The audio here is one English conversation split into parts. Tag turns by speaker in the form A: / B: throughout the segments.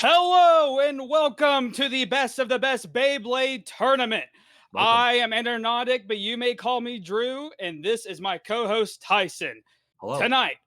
A: Hello and welcome to the best of the best Beyblade Tournament.
B: Welcome.
A: I am Internautic, but you may call me Drew, and this is my co-host Tyson.
B: Hello.
A: Tonight,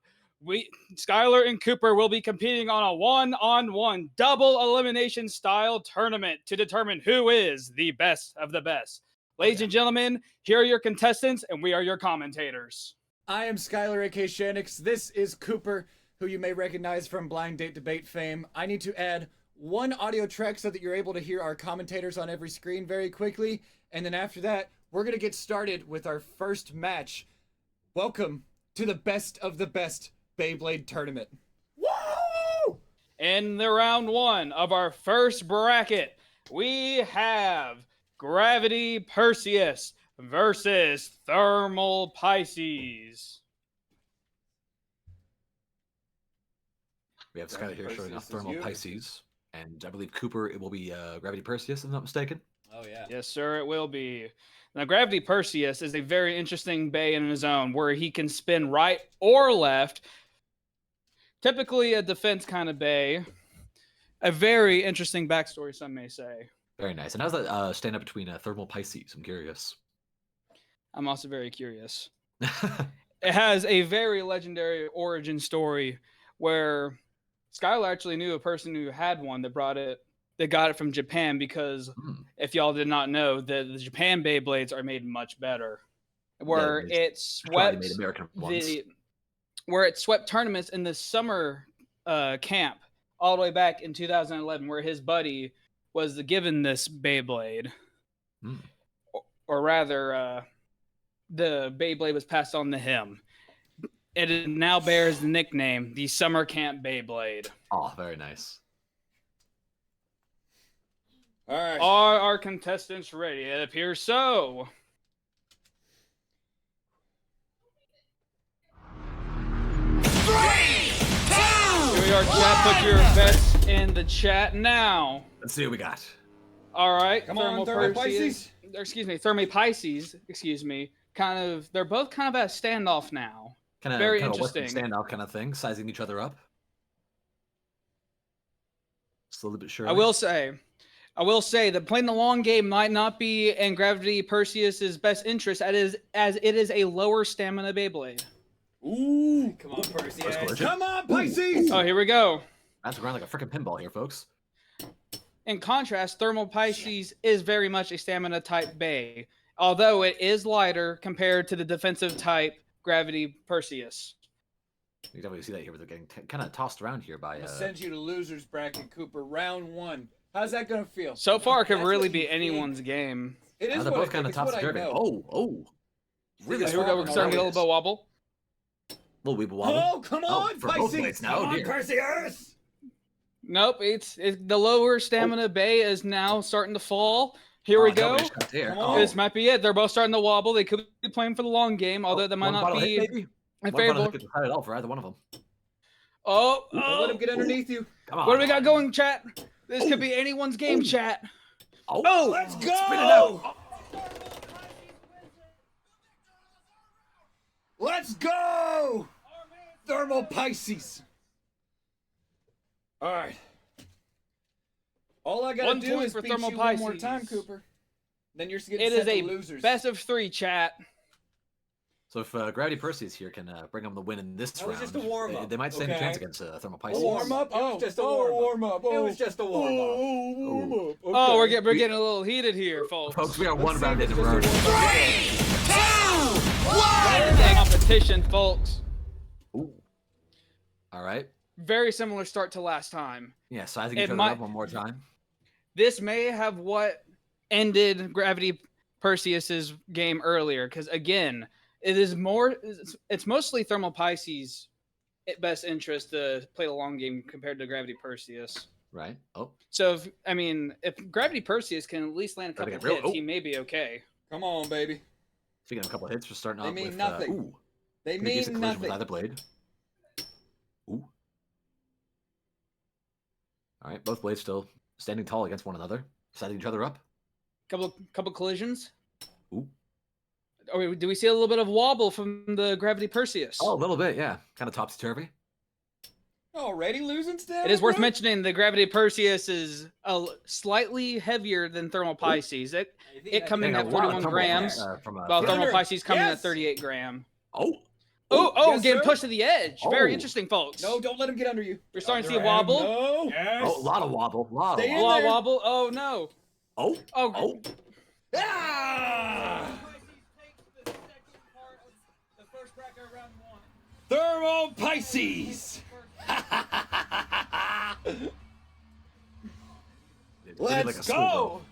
A: Skylar and Cooper will be competing on a one-on-one double elimination style tournament to determine who is the best of the best. Ladies and gentlemen, here are your contestants, and we are your commentators.
C: I am Skylar aka Shanix. This is Cooper, who you may recognize from Blind Date Debate fame. I need to add one audio track so that you're able to hear our commentators on every screen very quickly. And then after that, we're going to get started with our first match. Welcome to the best of the best Beyblade Tournament.
A: Woo! In the round one of our first bracket, we have Gravity Perseus versus Thermal Pisces.
B: We have Skylar here showing off Thermal Pisces, and I believe Cooper, it will be Gravity Perseus, if I'm not mistaken.
C: Oh, yeah.
A: Yes, sir, it will be. Now, Gravity Perseus is a very interesting bay in his own, where he can spin right or left. Typically a defense kind of bay. A very interesting backstory, some may say.
B: Very nice. And how's that stand up between Thermal Pisces? I'm curious.
A: I'm also very curious. It has a very legendary origin story where Skylar actually knew a person who had one that got it from Japan, because if y'all did not know, the Japan Beyblades are made much better. Where it swept tournaments in the summer camp all the way back in 2011, where his buddy was given this Beyblade. Or rather, the Beyblade was passed on to him. It now bears the nickname, the Summer Camp Beyblade.
B: Oh, very nice.
C: All right.
A: Are our contestants ready? It appears so.
D: Three, two,
A: Here we are, chat. Put your bets in the chat now.
B: Let's see what we got.
A: All right.
C: Come on, Thermal Pisces.
A: Thermal Pisces, they're both kind of at a standoff now. Very interesting.
B: Standoff kind of thing, sizing each other up. Slowly but surely.
A: I will say that playing the long game might not be in Gravity Perseus's best interest, as it is a lower stamina Beyblade.
C: Ooh, come on, Perseus. Come on, Pisces.
A: Oh, here we go.
B: That's around like a freaking pinball here, folks.
A: In contrast, Thermal Pisces is very much a stamina type bay, although it is lighter compared to the defensive type Gravity Perseus.
B: You definitely see that here, but they're getting kind of tossed around here by.
C: I'm gonna send you to losers bracket, Cooper. Round one. How's that gonna feel?
A: So far, it could really be anyone's game.
C: It is.
B: They're both kind of tossed
C: turvy.
A: Really? Here we go. We're starting to get a little bit wobble.
B: Little weeble wobble.
C: Oh, come on, Pisces! Come on, Perseus!
A: Nope, it's the lower stamina bay is now starting to fall. Here we go. This might be it. They're both starting to wobble. They could be playing for the long game, although that might not be favorable.
B: Could decide it all for either one of them.
A: Oh,
C: let him get underneath you.
B: Come on.
A: What do we got going, chat? This could be anyone's game, chat.
B: Oh,
C: let's go!
B: Spin it out.
C: Let's go! Thermal Pisces. All right. All I gotta do is beat you one more time, Cooper. Then you're getting
A: it
C: set
A: is a
C: to losers.
A: best of 3, chat.
B: So if Gravity Perseus here can bring them the win in this round,
C: just a warm-up.
B: They might stand a chance against Thermal Pisces.
C: Warm up? Oh, just a warm up. It was just a warm up.
B: Oh,
A: oh, we're getting a little heated here, folks.
B: Folks, we are one round into round.
D: 3, 2, 1.
A: Competition, folks.
B: Ooh. All right.
A: Very similar start to last time.
B: Yeah, sizing each other up one more time.
A: This may have what ended Gravity Perseus's game earlier, because again, it's mostly Thermal Pisces' best interest to play the long game compared to Gravity Perseus.
B: Right. Oh.
A: So if Gravity Perseus can at least land a couple hits, he may be okay.
C: Come on, baby.
B: Speaking of a couple hits, we're starting off with.
C: They mean nothing. They mean nothing.
B: With either blade. Ooh. All right, both blades still standing tall against one another, sizing each other up.
A: Couple collisions.
B: Ooh.
A: Do we see a little bit of wobble from the Gravity Perseus?
B: Oh, a little bit, yeah. Kind of topsy-turvy.
C: Already losing stamina.
A: It is worth
C: bro?
A: mentioning the Gravity Perseus is slightly heavier than Thermal Pisces. It coming in
B: Getting a
A: at
B: lot of
A: 41
B: tumble
A: grams,
B: from
A: while
C: Get
A: Thermal
C: under it.
A: Pisces coming in
C: Yes.
A: at 38 gram.
B: Oh,
C: Yes,
A: Getting
C: sir.
A: pushed to the edge. Very
B: Oh.
A: interesting, folks.
C: No, don't let him get under you.
A: We're starting to see a
C: Under him.
A: wobble.
C: No. Yes.
B: oh, a lot of wobble, lot
C: Stay
B: of
C: in
B: wobble.
C: there.
A: Wobble. Oh no.
B: Oh,
A: Oh.
B: oh,
C: Ah! Thermal Pisces. Let's go.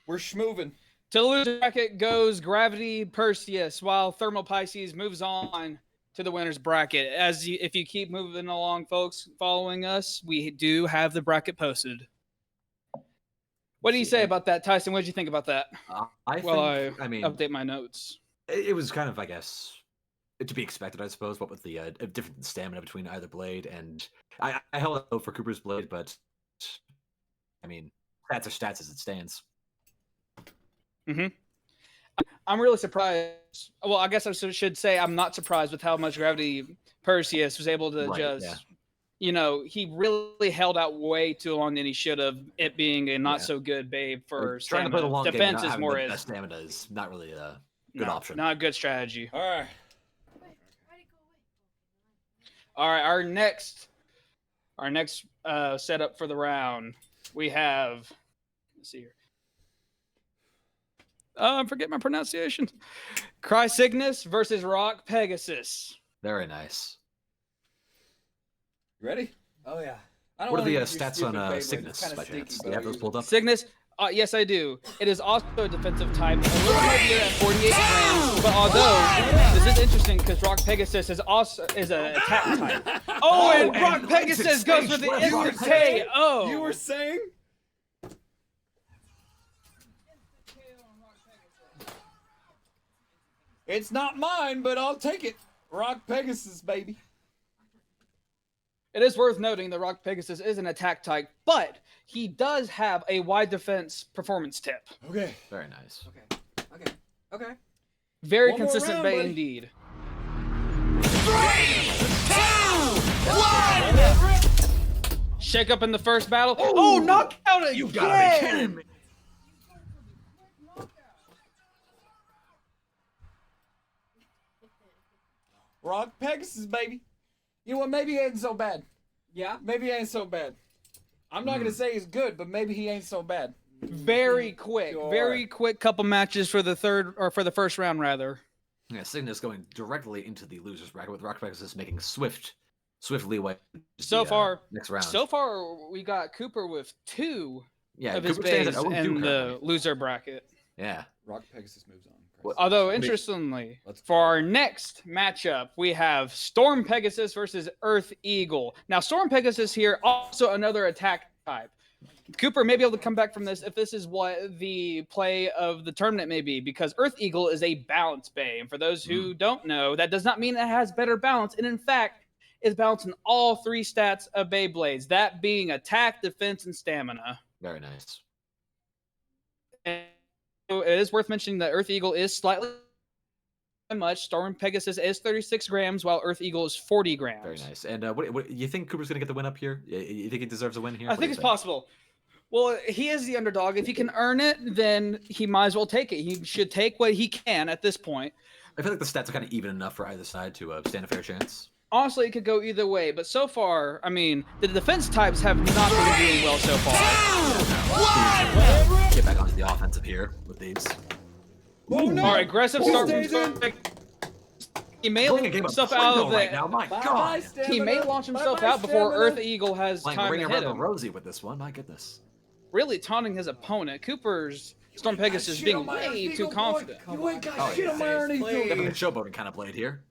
C: We're schmoving.
A: To the loser bracket goes Gravity Perseus, while Thermal Pisces moves on to the winner's bracket. If you keep moving along, folks, following us, we do have the bracket posted. What do you say about that, Tyson? What did you think about that?
B: I mean,
A: Update my notes.
B: it was kind of, I guess, to be expected, I suppose. What with the different stamina between either blade, and I held out for Cooper's blade, but I mean, stats are stats as it stands.
A: I'm really surprised. Well, I guess I should say I'm not surprised with how much Gravity Perseus was able to he really held out way too long than he should have. It being a not so good babe for
B: trying to play the long
A: defense
B: game,
A: is more
B: the stamina is not really a good option.
A: Not a good strategy.
C: All right.
A: All right, our next setup for the round, we have. Let's see here. I forget my pronunciation. Chrysignus versus Rock Pegasus.
B: Very nice.
C: You ready?
E: Oh yeah.
C: I don't
B: What are
C: wanna
B: the
C: use your
B: stats
C: stupid
B: on
C: Beyblade.
B: Cygnus
C: It's
B: by
C: kinda
B: chance?
C: sneaky,
B: Do you have
C: but
B: those pulled up?
A: Cygnus, yes, I do. It is also a defensive type, a little heavier at 48 grams. But although this is interesting because Rock Pegasus is an attack type. And Rock Pegasus goes for the instant KO.
C: You were saying? It's not mine, but I'll take it. Rock Pegasus, baby.
A: It is worth noting that Rock Pegasus is an attack type, but he does have a wide defense performance tip.
C: Okay.
B: Very nice.
E: Okay.
A: Very
C: One more
A: consistent
C: round,
A: bay
C: buddy.
A: indeed.
D: 3, 2, 1.
A: Shake up in the first battle. Oh, knockout again!
B: You gotta be kidding me!
C: Rock Pegasus, baby. You know what? Maybe he ain't so bad.
E: Yeah.
C: Maybe he ain't so bad. I'm not gonna say he's good, but maybe he ain't so bad.
A: Very quick,
C: Sure.
A: very quick couple matches for the first round rather.
B: Yeah, Cygnus going directly into the losers bracket with Rock Pegasus making swift leeway.
A: So far,
B: next round.
A: So far, we got Cooper with 2
B: yeah,
A: of his
B: Cooper stands
A: bays
B: at 0-2
A: in the
B: currently.
A: loser bracket.
B: Yeah.
C: Rock Pegasus moves on.
A: Although,
B: What do you-
A: interestingly,
C: Let's
A: for
C: go.
A: our next matchup, we have Storm Pegasus versus Earth Eagle. Now, Storm Pegasus here, also another attack type. Cooper may be able to come back from this if this is what the play of the tournament may be, because Earth Eagle is a balance bay. And for those who don't know, that does not mean it has better balance. And in fact, is balanced in all 3 stats of Beyblades, that being attack, defense, and stamina.
B: Very nice.
A: And it is worth mentioning that Earth Eagle is slightly much. Storm Pegasus is 36 grams, while Earth Eagle is 40 grams.
B: Very nice. And what you think Cooper's gonna get the win up here? You think he deserves a win here?
A: I think it's possible. Well, he is the underdog. If he can earn it, then he might as well take it. He should take what he can at this point.
B: I feel like the stats are kind of even enough for either side to stand a fair chance.
A: Honestly, it could go either way, but so far, I mean, the defense types have not been doing well so far.
B: Get back onto the offensive here with these.
C: Oh, no.
A: All right, aggressive start from
C: stays in.
A: Storm. He may
B: Playing a
A: launch
B: game of
A: himself out of
B: right
A: the.
B: now. My
C: Bye-bye,
B: God.
C: stamina.
A: He may launch himself
C: Bye-bye,
A: out before
C: stamina.
A: Earth Eagle has
B: Playing
A: time
B: Ring
A: to
B: Around
A: hit
B: the
A: him.
B: Rosie with this one. My goodness.
A: Really taunting his opponent. Cooper's Storm Pegasus
C: Shit
A: being
C: on my
A: way
C: Earth
A: too
C: Eagle, boy.
A: confident.
C: You ain't got
B: Oh,
C: shit
B: yeah.
C: on my Earth Eagle.
B: Definitely a showboating kind of blade here.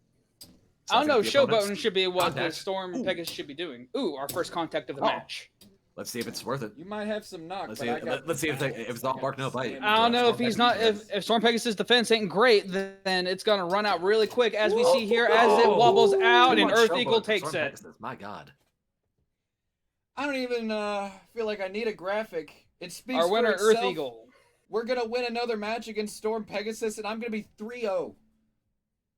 A: I don't know.
B: Sounds like the
A: Showboating
B: opponents-
A: should be what the
B: Contact.
A: Storm
B: Ooh.
A: Pegasus should be doing. Ooh, our first contact of the
B: Oh.
A: match.
B: Let's see if it's worth it.
C: You might have some knock,
B: Let's
C: but
B: see.
C: I got
B: Let's see if it's all bark no bite.
A: I don't know if
B: Storm
A: he's not.
B: Pegasus
A: If Storm Pegasus' defense ain't great, then it's gonna run out really quick, as we see here, as it wobbles out
B: Too
A: and
B: much
A: Earth
B: showboating
A: Eagle
B: for
A: takes
B: Storm
A: it.
B: Pegasus. My God.
C: I don't even feel like I need a graphic. It speaks
A: Our
C: for
A: winner,
C: itself.
A: Earth Eagle.
C: We're gonna win another match against Storm Pegasus, and I'm gonna be 3-0.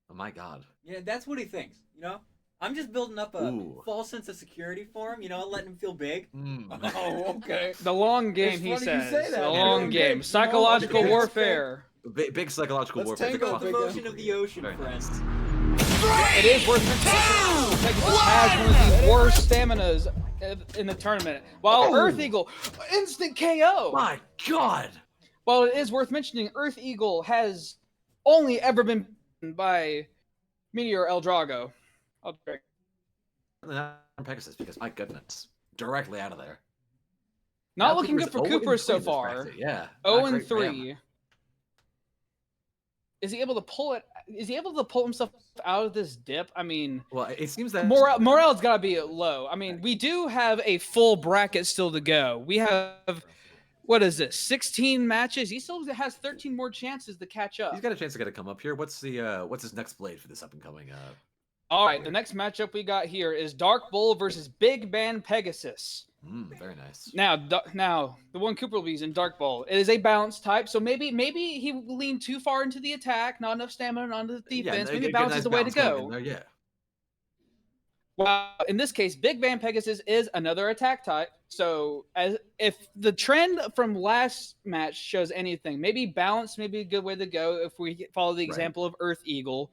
B: Oh my God.
E: Yeah, that's what he thinks. You know. I'm just building up a
B: Ooh.
E: false sense of security for him. You know, letting him feel big.
C: Oh, okay.
A: The long game,
C: It's
A: he
C: funny you
A: says.
C: say that.
A: The
C: Yeah,
A: long
C: okay.
A: game.
C: No,
A: Psychological
C: okay.
A: warfare.
B: Big psychological
C: Let's
B: warfare.
C: tango,
E: Think about the
C: big guy.
E: motion of the ocean,
B: Very
E: friends.
B: nice.
A: It is worth mentioning Pegasus has one of the worst staminas in the tournament. While Earth Eagle, instant KO.
B: My God.
A: While it is worth mentioning, Earth Eagle has only ever been beaten by Meteor El Drago.
B: Not Pegasus, because my goodness, directly out of there.
A: Not
B: Now
A: looking good for
B: Cooper's 0
A: Cooper so
B: in this
A: far.
B: bracket, Yeah.
A: 0
B: not
A: and
B: great for him.
A: 3. Is he able to pull it? Is he able to pull himself out of this dip? I mean,
B: Well, it seems that
A: morale's got to be low. I mean, we do have a full bracket still to go. We have, what is this, 16 matches? He still has 13 more chances to catch up.
B: he's got a chance to get to come up here. What's his next blade for this up and coming?
A: All right, the next matchup we got here is Dark Bull versus Big Band Pegasus.
B: Very nice.
A: Now, the one Cooper will be using Dark Bull. It is a balance type, so maybe he leaned too far into the attack, not enough stamina on the defense. Maybe balance is the way to go.
B: There, yeah.
A: Well, in this case, Big Band Pegasus is another attack type. So, as if the trend from last match shows anything, maybe balance may be a good way to go if we follow the example of Earth Eagle,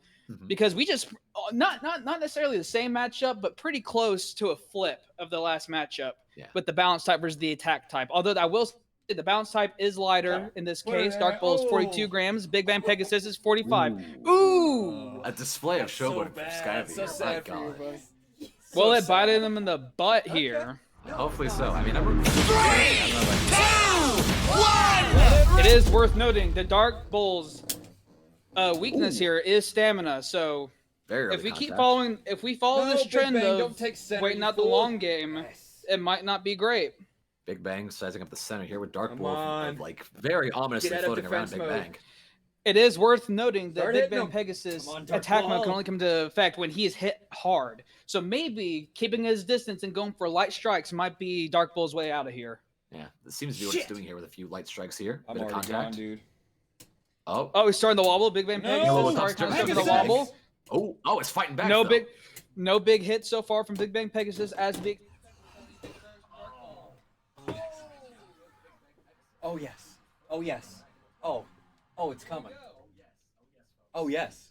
A: because we just not necessarily the same matchup, but pretty close to a flip of the last matchup with the balance type versus the attack type. Although I will say the balance type is lighter in this case. Dark Bull is 42 grams. Big Band Pegasus is 45. Ooh!
B: A display of showboating from
C: Bad.
B: Skyview.
C: So
B: My
C: sad for you,
B: God.
C: buddy.
A: Well, it bited him in the butt here.
B: Hopefully so. I mean, I'm rooting for
A: It is worth noting the Dark Bull's weakness here is stamina. So
B: very early
A: if we keep
B: contact.
A: following, if we follow
C: No,
A: this
C: Big
A: trend
C: Bang,
A: of
C: don't take center,
A: waiting
C: you
A: out the
C: fool.
A: long game, it might not be great.
B: Big Bang sizing up the center here with Dark
C: Come
B: Bull,
C: on.
B: like very ominously
C: Get out of
B: floating around
C: defense
B: Big
C: mode.
B: Bang.
A: It is worth noting that
C: Start
A: Big
C: hitting
A: Bang
C: him.
A: Pegasus
C: Come on, Dark
A: attack mode
C: Ball.
A: can only come into effect when he is hit hard. So maybe keeping his distance and going for light strikes might be Dark Bull's way out of here.
B: Yeah, this seems to be what he's doing here with a few light strikes here.
C: I'm
B: Bit of
C: already gone,
B: contact.
C: dude.
B: Oh,
A: He's starting to wobble. Big Bang
C: No,
A: Pegasus
B: it's
A: starting
B: starting
A: to
B: to
A: the wobble.
B: oh, it's fighting back.
A: No
B: though.
A: big hits so far from Big Bang Pegasus as big.
E: Oh yes. Oh yes. Oh. Oh, it's coming. Oh yes.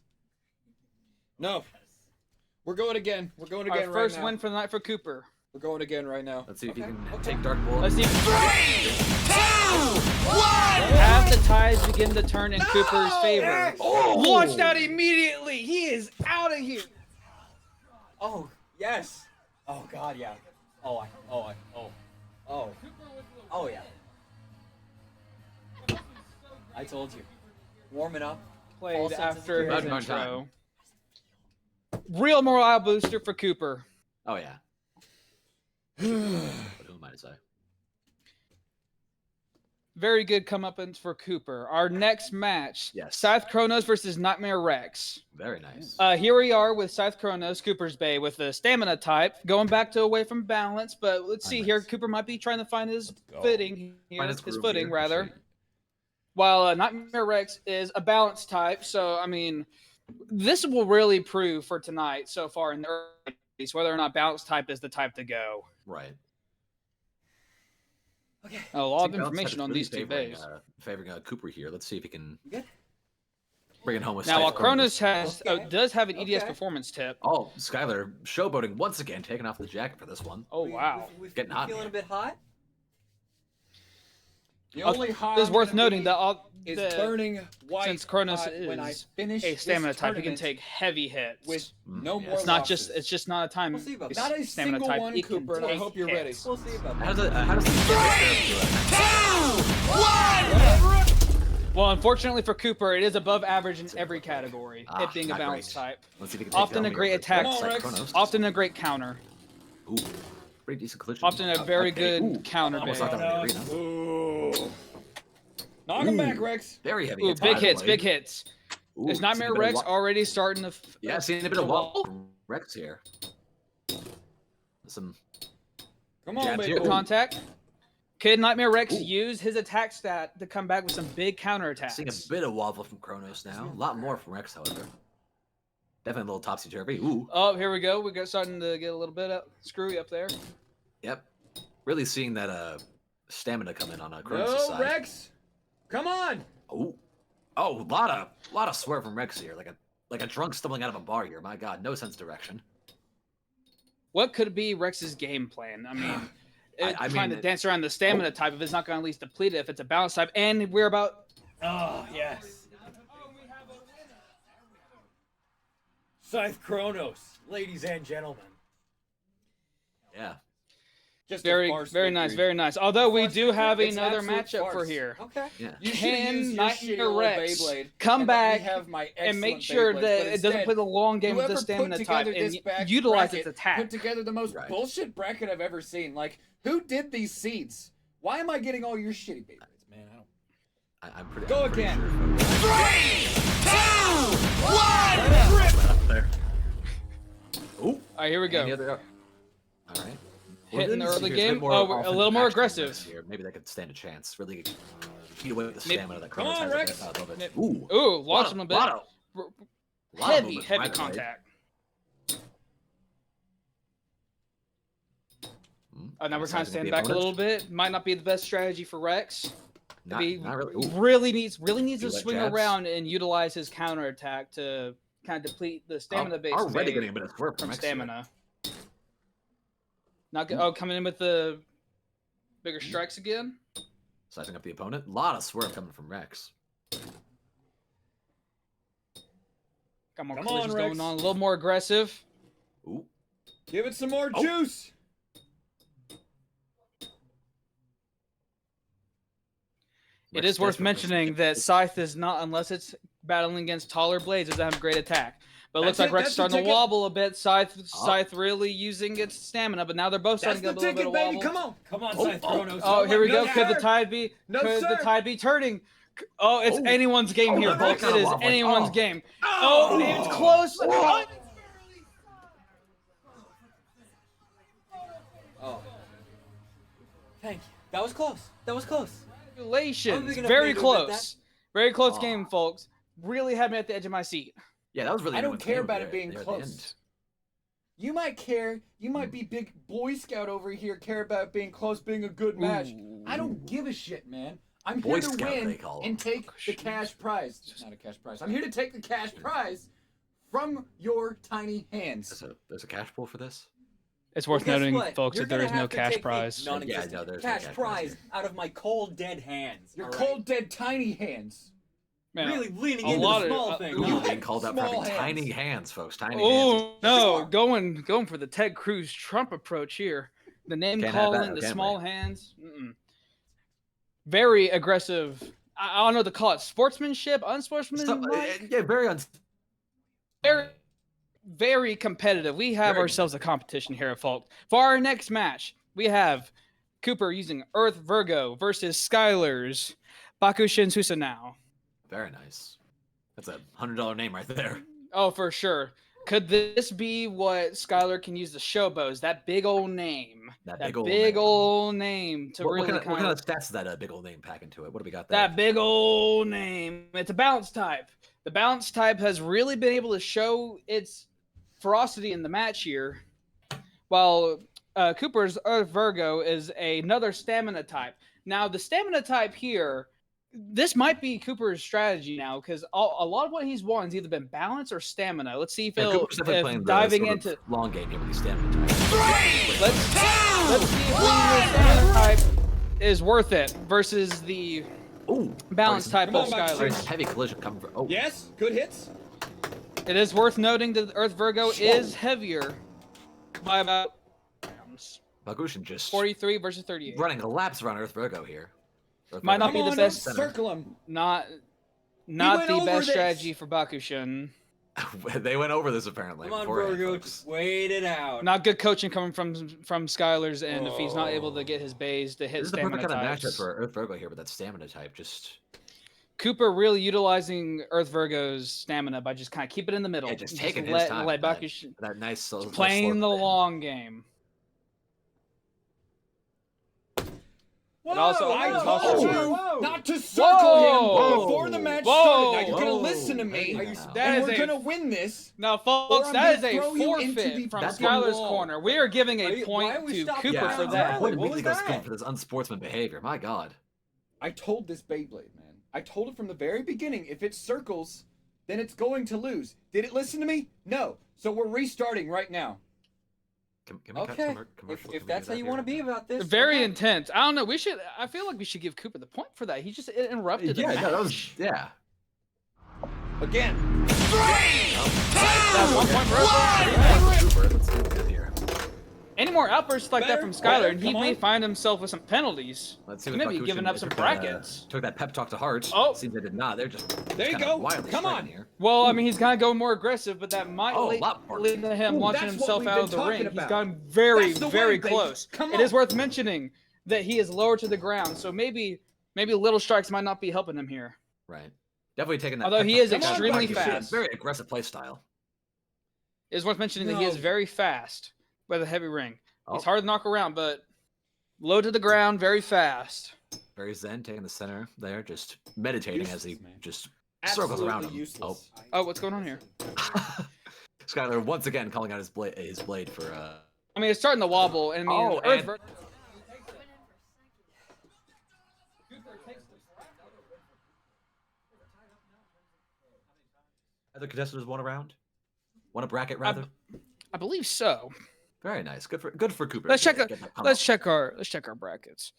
C: No. We're going again. We're going
A: Our
C: again right
A: first
C: now.
A: win for the night for Cooper.
C: We're going again right now.
B: Let's see if he can take Dark Bull.
A: Let's see. As the tides begin to turn in Cooper's favor. Launched out immediately. He is out of here.
E: Oh yes. Oh God, yeah. Oh yeah. I told you. Warming up.
A: Played
E: False sense of
A: after his
B: security.
A: intro. Real morale booster for Cooper.
B: Oh yeah. But who am I to say?
A: Very good comeuppance for Cooper. Our next match,
B: Yes.
A: Scythe Kronos versus Nightmare Rex.
B: Very nice.
A: Here we are with Scythe Kronos, Cooper's Bay, with the stamina type, going back to away from balance. But let's see here, Cooper might be trying to find his footing here,
B: Find
A: his
B: groove
A: footing
B: here.
A: rather. While Nightmare Rex is a balance type, so I mean, this will really prove for tonight so far in the early days whether or not balance type is the type to go.
B: Right.
E: Okay.
A: A lot of
B: See, balance
A: information
B: type
A: on
B: is
A: these two
B: really
A: bays.
B: favoring Cooper here. Let's see if he can
E: Good.
B: bring it home with
A: Now, while
B: Scythe
A: Kronos has
E: Okay.
A: does have an EDS
E: Okay.
A: performance tip.
B: Oh, Skylar showboating once again, taking off the jacket for this one.
A: Oh wow!
B: Getting hot
E: Feeling
B: here.
E: a bit hot.
C: The only hot
A: It is worth noting that
C: is
A: the,
C: burning white
A: since Kronos
C: hot when I
A: is
C: finish
A: a stamina
C: this
A: type, he can
C: tournament
A: take heavy hits.
C: with no
B: yeah.
C: more
A: It's not just
C: losses.
A: it's just not a time.
E: We'll see about
C: Not a
A: stamina
C: single
A: type.
C: one,
A: It can
C: Cooper, and I
A: take
C: hope you're ready.
A: hits.
E: We'll see about
B: How
E: that.
B: does he get
A: Well, unfortunately for Cooper, it is above average in every category.
B: Ah,
A: it being a
B: not
A: balance
B: great.
A: type.
B: Let's see if he can take
A: Often
B: down
A: a great attack.
C: Come on, Rex.
B: Kronos.
A: Often a great counter.
B: Ooh, pretty decent collision.
A: Often a very
B: Okay.
A: good
B: Ooh,
A: counter
B: almost
A: bay.
B: knocked out in the arena.
C: Ooh. Knock him back, Rex.
B: Very heavy.
A: Ooh,
B: hits
A: big
B: by
A: hits,
B: Blade.
A: big hits.
B: Ooh,
A: Is
B: seen a
A: Nightmare
B: bit of
A: Rex
B: wa-
A: already starting to?
B: Yeah, seeing a bit
A: to
B: of wall
A: wall?
B: from Rex here. Some
C: Come on,
B: Jabs
C: big
B: here.
C: boy.
A: Contact. Could Nightmare Rex
B: Ooh.
A: use his attack stat to come back with some big counterattacks?
B: seeing a bit of wobble from Kronos now. A lot more from Rex, however. Definitely a little topsy-turvy. Ooh.
A: Oh, here we go. We got starting to get a little bit screwy up there.
B: Yep. Really seeing that stamina come in on Cronus'
C: No,
B: side.
C: Rex! Come on!
B: Oh. Oh, lot of swerve from Rex here. Like a drunk stumbling out of a bar here. My God, no sense of direction.
A: What could be Rex's game plan? I mean, trying to
B: mean,
A: dance around the stamina type if it's not going to at least deplete it if it's a balance type. And we're about...
E: Oh, yes. Scythe Kronos, ladies and gentlemen.
B: Yeah.
E: Just
A: Very,
E: a farce
A: very
E: victory.
A: nice, very nice. Although we
E: Farce
A: do
E: victory?
A: have
E: It's
A: another
E: absolute
A: matchup for
E: farce.
A: here.
E: Okay.
B: Yeah.
C: You should
A: Can
C: use your
A: Nightmare
C: shitty old
A: Rex
C: Beyblade
A: come
C: and let me
A: back
C: have my
A: and make
C: excellent
A: sure
C: Beyblades,
A: that
C: but
A: it doesn't
C: instead,
A: play the long game with
C: whoever
A: the
C: put
A: stamina type
C: together
A: and
C: this back
A: utilize
C: bracket
A: its attack.
C: Put together the most
B: Right.
C: bullshit bracket I've ever seen. Like, who did these seeds? Why am I getting all your shitty Beyblades, man? I don't.
B: I'm pretty.
C: Go
B: I'm pretty
C: again.
B: Sure
D: 3, 2, 1.
B: up there. Ooh.
A: All right, here we go.
B: All right.
A: Hitting the
B: We're
A: early
B: gonna see
A: game.
B: more
A: Oh, we're a
B: offensive
A: little more
B: action from Rex
A: aggressive.
B: Here. Maybe they could stand a chance. Really eat away with the
A: Maybe-
B: stamina that
C: Come
B: Kronos
C: on,
B: has.
C: Rex.
B: I love it.
A: Ooh,
B: Ooh.
A: launched him a bit.
B: Lot of
A: Heavy
B: movement from either blade.
A: contact.
B: Hmm.
A: Now we're kind of
B: Decided to
A: standing
B: be
A: back a
B: opponent.
A: little bit. Might not be the best strategy for Rex.
B: Not really. Ooh.
A: Really needs
B: Do
A: to
B: like
A: swing
B: jabs?
A: around and utilize his counterattack to kind of deplete the stamina base
B: Already getting a bit of swerve
A: from
B: Rex here.
A: stamina. Not good. Oh, coming in with the bigger strikes again.
B: Sizing up the opponent. A lot of swerve coming from Rex.
A: Got more
C: Come
A: collisions
C: on, Rex.
A: going on. A little more aggressive.
B: Ooh.
C: Give it some more
B: Oh.
C: juice.
A: It
B: Rex
A: is worth
B: desperately
A: mentioning that Scythe is not, unless it's battling against taller blades, doesn't have great attack. But it looks
C: That's
A: like
C: it,
A: Rex
C: that's
A: is
C: the
A: starting to
C: ticket.
A: wobble a bit. Scythe really using its stamina, but now they're both
C: That's
A: starting to
C: the
A: get a little
C: ticket,
A: bit of
C: baby.
A: wobble.
C: Come on.
E: Come on, Scythe Kronos.
A: Oh, here we
C: No,
A: go. Could the
C: sir.
A: tide be?
C: No,
A: could the
C: sir.
A: tide be turning? Oh, it's
B: Oh.
A: anyone's game
B: Oh,
A: here,
B: they're
A: folks.
B: both
A: It is
B: kinda wobbling.
A: anyone's
B: Oh.
A: game. Oh, it's close. Oh,
E: Oh. Thank you. That was close. That was close.
A: congratulations.
E: big enough
A: Very
E: maybe to admit
A: close. Very close
B: Aw.
A: game, folks. Really had me at the edge of my seat.
B: Yeah, that was really.
C: I don't
B: anyone's
C: care
B: game
C: about
B: there-
C: it being
B: there at the end.
C: close. You might care. You might be big Boy Scout over here, care about being close, being a good match. I don't give a shit, man. I'm
B: Boy
C: here to
B: Scout,
C: win
B: they call
C: and
B: him.
C: take the cash prize. It's not a cash prize. I'm here to take the cash prize from your tiny hands.
B: There's a cash pool for this.
A: It's worth
E: Well, guess
A: noting,
E: what?
A: folks,
E: You're
A: that there
E: gonna
A: is no
E: have to
A: cash
E: take the
A: prize.
E: non-existent
B: Yeah, no, there's no
E: cash
B: cash prize
E: prize
B: here.
E: out of my cold dead hands.
C: Your
E: all right?
C: cold, dead, tiny hands.
A: Man,
E: Really leaning
A: a
E: into
A: lot
E: the
A: of-
E: small thing.
B: Ooh,
E: huh?
B: being called out for
C: Small
B: having
C: hands.
B: tiny hands, folks. Tiny hands.
A: Oh no,
C: Sure.
A: going for the Ted Cruz Trump approach here. The name
B: Can't have
A: calling,
B: that,
A: the
B: can
A: small
B: we?
A: hands. Very aggressive. I don't know to call it sportsmanship, unsportsmanlike.
B: Yeah, very
A: Very, very competitive. We have
B: Very
A: ourselves a competition here, folks. For our next match, we have Cooper using Earth Virgo versus Skylar's Bakushin Susanoo.
B: Very nice. That's a $100 name right there.
A: Oh, for sure. Could this be what Skylar can use the showbows? That big old name.
B: That
A: That
B: big
A: big
B: old
A: old,
B: name.
A: name to
B: What
A: really
B: kind
A: kind
B: of stats does that big old name pack into it? What do we got there?
A: that big old name. It's a balance type. The balance type has really been able to show its ferocity in the match here, while Cooper's Earth Virgo is another stamina type. Now, the stamina type here, this might be Cooper's strategy now, because a lot of what he's won has either been balance or stamina. Let's see if
B: Yeah,
A: he'll
B: Cooper's definitely
A: if
B: playing the
A: diving
B: sort
A: into.
B: of long game here with these stamina types.
D: 3,
A: Let's
D: 2,
A: see if the
D: 1.
A: stamina type is worth it versus the
B: Ooh,
A: balance type
C: Come on,
A: of
C: Max.
B: Very
A: Skylar.
B: heavy collision coming from. Oh,
C: Yes, good hits.
A: It is worth noting that Earth Virgo is heavier by about
B: Bagushin just
A: 43 versus 38.
B: running laps around Earth Virgo here. Earth
A: Might not
C: Come
A: be the
C: on,
A: best-
C: don't circle him.
A: Not
C: went
A: the
C: over
A: best
C: this.
A: strategy for Bakushin.
B: They went over this apparently.
E: Come on,
B: beforehand,
E: Virgo.
B: folks.
E: Just wait it out.
A: Not good coaching coming from Skylar's end if he's not able to get his bays to hit
B: This is the
A: stamina
B: perfect kind of
A: types.
B: matchup for Earth Virgo here with that stamina type. Just
A: Cooper really utilizing Earth Virgo's stamina by just kind of keep it in the middle.
B: yeah, just
A: and
B: taking his
A: let,
B: time.
A: Let
B: that,
A: Bakushin
B: that nice slow,
A: playing the
B: slow
A: long game. And also,
C: I
A: it's
C: told
A: also-
C: you not to circle
A: Whoa.
C: him before the match
A: Whoa.
C: started. Now you're gonna
B: Whoa.
C: listen to me,
B: Are you-
A: that
C: and
A: is
C: we're
A: a-
C: gonna win this.
A: Now,
C: Or
A: folks,
C: I'm
A: that is
C: gonna
A: a
C: throw you into
A: forfeit
C: the
A: from
B: That's
A: Skylar's
C: wall.
A: corner. We are giving
E: Are
A: a
E: you-
A: point
E: why are we
A: to
E: stopping
A: Cooper
B: Yeah,
A: for
E: now?
A: that.
B: What
E: What was
B: immediately goes
E: that?
B: Cooper for this unsportsman behavior? My God.
C: I told this Beyblade, man. I told it from the very beginning, if it circles, then it's going to lose. Did it listen to me? No. So we're restarting right now.
B: Can we cut
E: Okay.
B: some commercial?
E: If that's how you want to be about this.
A: Very
E: okay.
A: intense. I don't know. I feel like we should give Cooper the point for that. He just interrupted the
B: Yeah,
A: match.
B: no, that was
C: Again.
A: That's 1 point for us.
B: Cooper. Let's see what we got here.
A: Any more outbursts like that
C: Better,
A: from Skylar,
C: better,
A: and he
C: come
A: may
C: on.
A: find himself with some penalties.
B: Let's see
A: He
B: what
A: may be
B: Bakushin
A: giving up some
B: took
A: brackets.
B: Took that pep talk to heart.
A: Oh.
B: Seems they did not. They're just
C: There you
B: kinda
C: go.
B: wildly
C: Come
B: striking
C: on.
B: Here.
A: Well, I mean, he's gonna go more aggressive, but that might
B: Oh, a
A: lead
B: lot more.
A: to him
C: Ooh,
A: launching
C: that's what
A: himself
C: we've
A: out
C: been
A: of the
C: talking
A: ring. He's
C: about.
A: gone very,
C: That's the
A: very
C: way, baby.
A: close.
C: Come
A: It is
C: on.
A: worth mentioning that he is lower to the ground, so maybe little strikes might not be helping him here.
B: Right. Definitely taking that.
A: Although
B: pep
A: he
B: talk
A: is
B: to heart.
A: extremely
B: Bakushin,
A: fast.
B: Very aggressive play style.
A: It is worth mentioning that he is
C: No.
A: very fast with a heavy ring. He's
B: Oh.
A: hard to knock around, but low to the ground, very fast.
B: Very zen, taking the center there, just meditating as he
C: Useless, man.
B: just circles around him.
C: Useless.
A: Oh, what's going on here?
B: Oh. Skylar once again calling out his blade for
A: I mean, it's starting to wobble, and I mean,
B: Oh,
A: Earth
B: and-
A: ver-
B: other contestants won a round? Won a bracket rather?
A: I believe so.
B: Very nice. Good for Cooper.
A: Let's check.
B: Get that come
A: Let's
B: up.
A: check our brackets.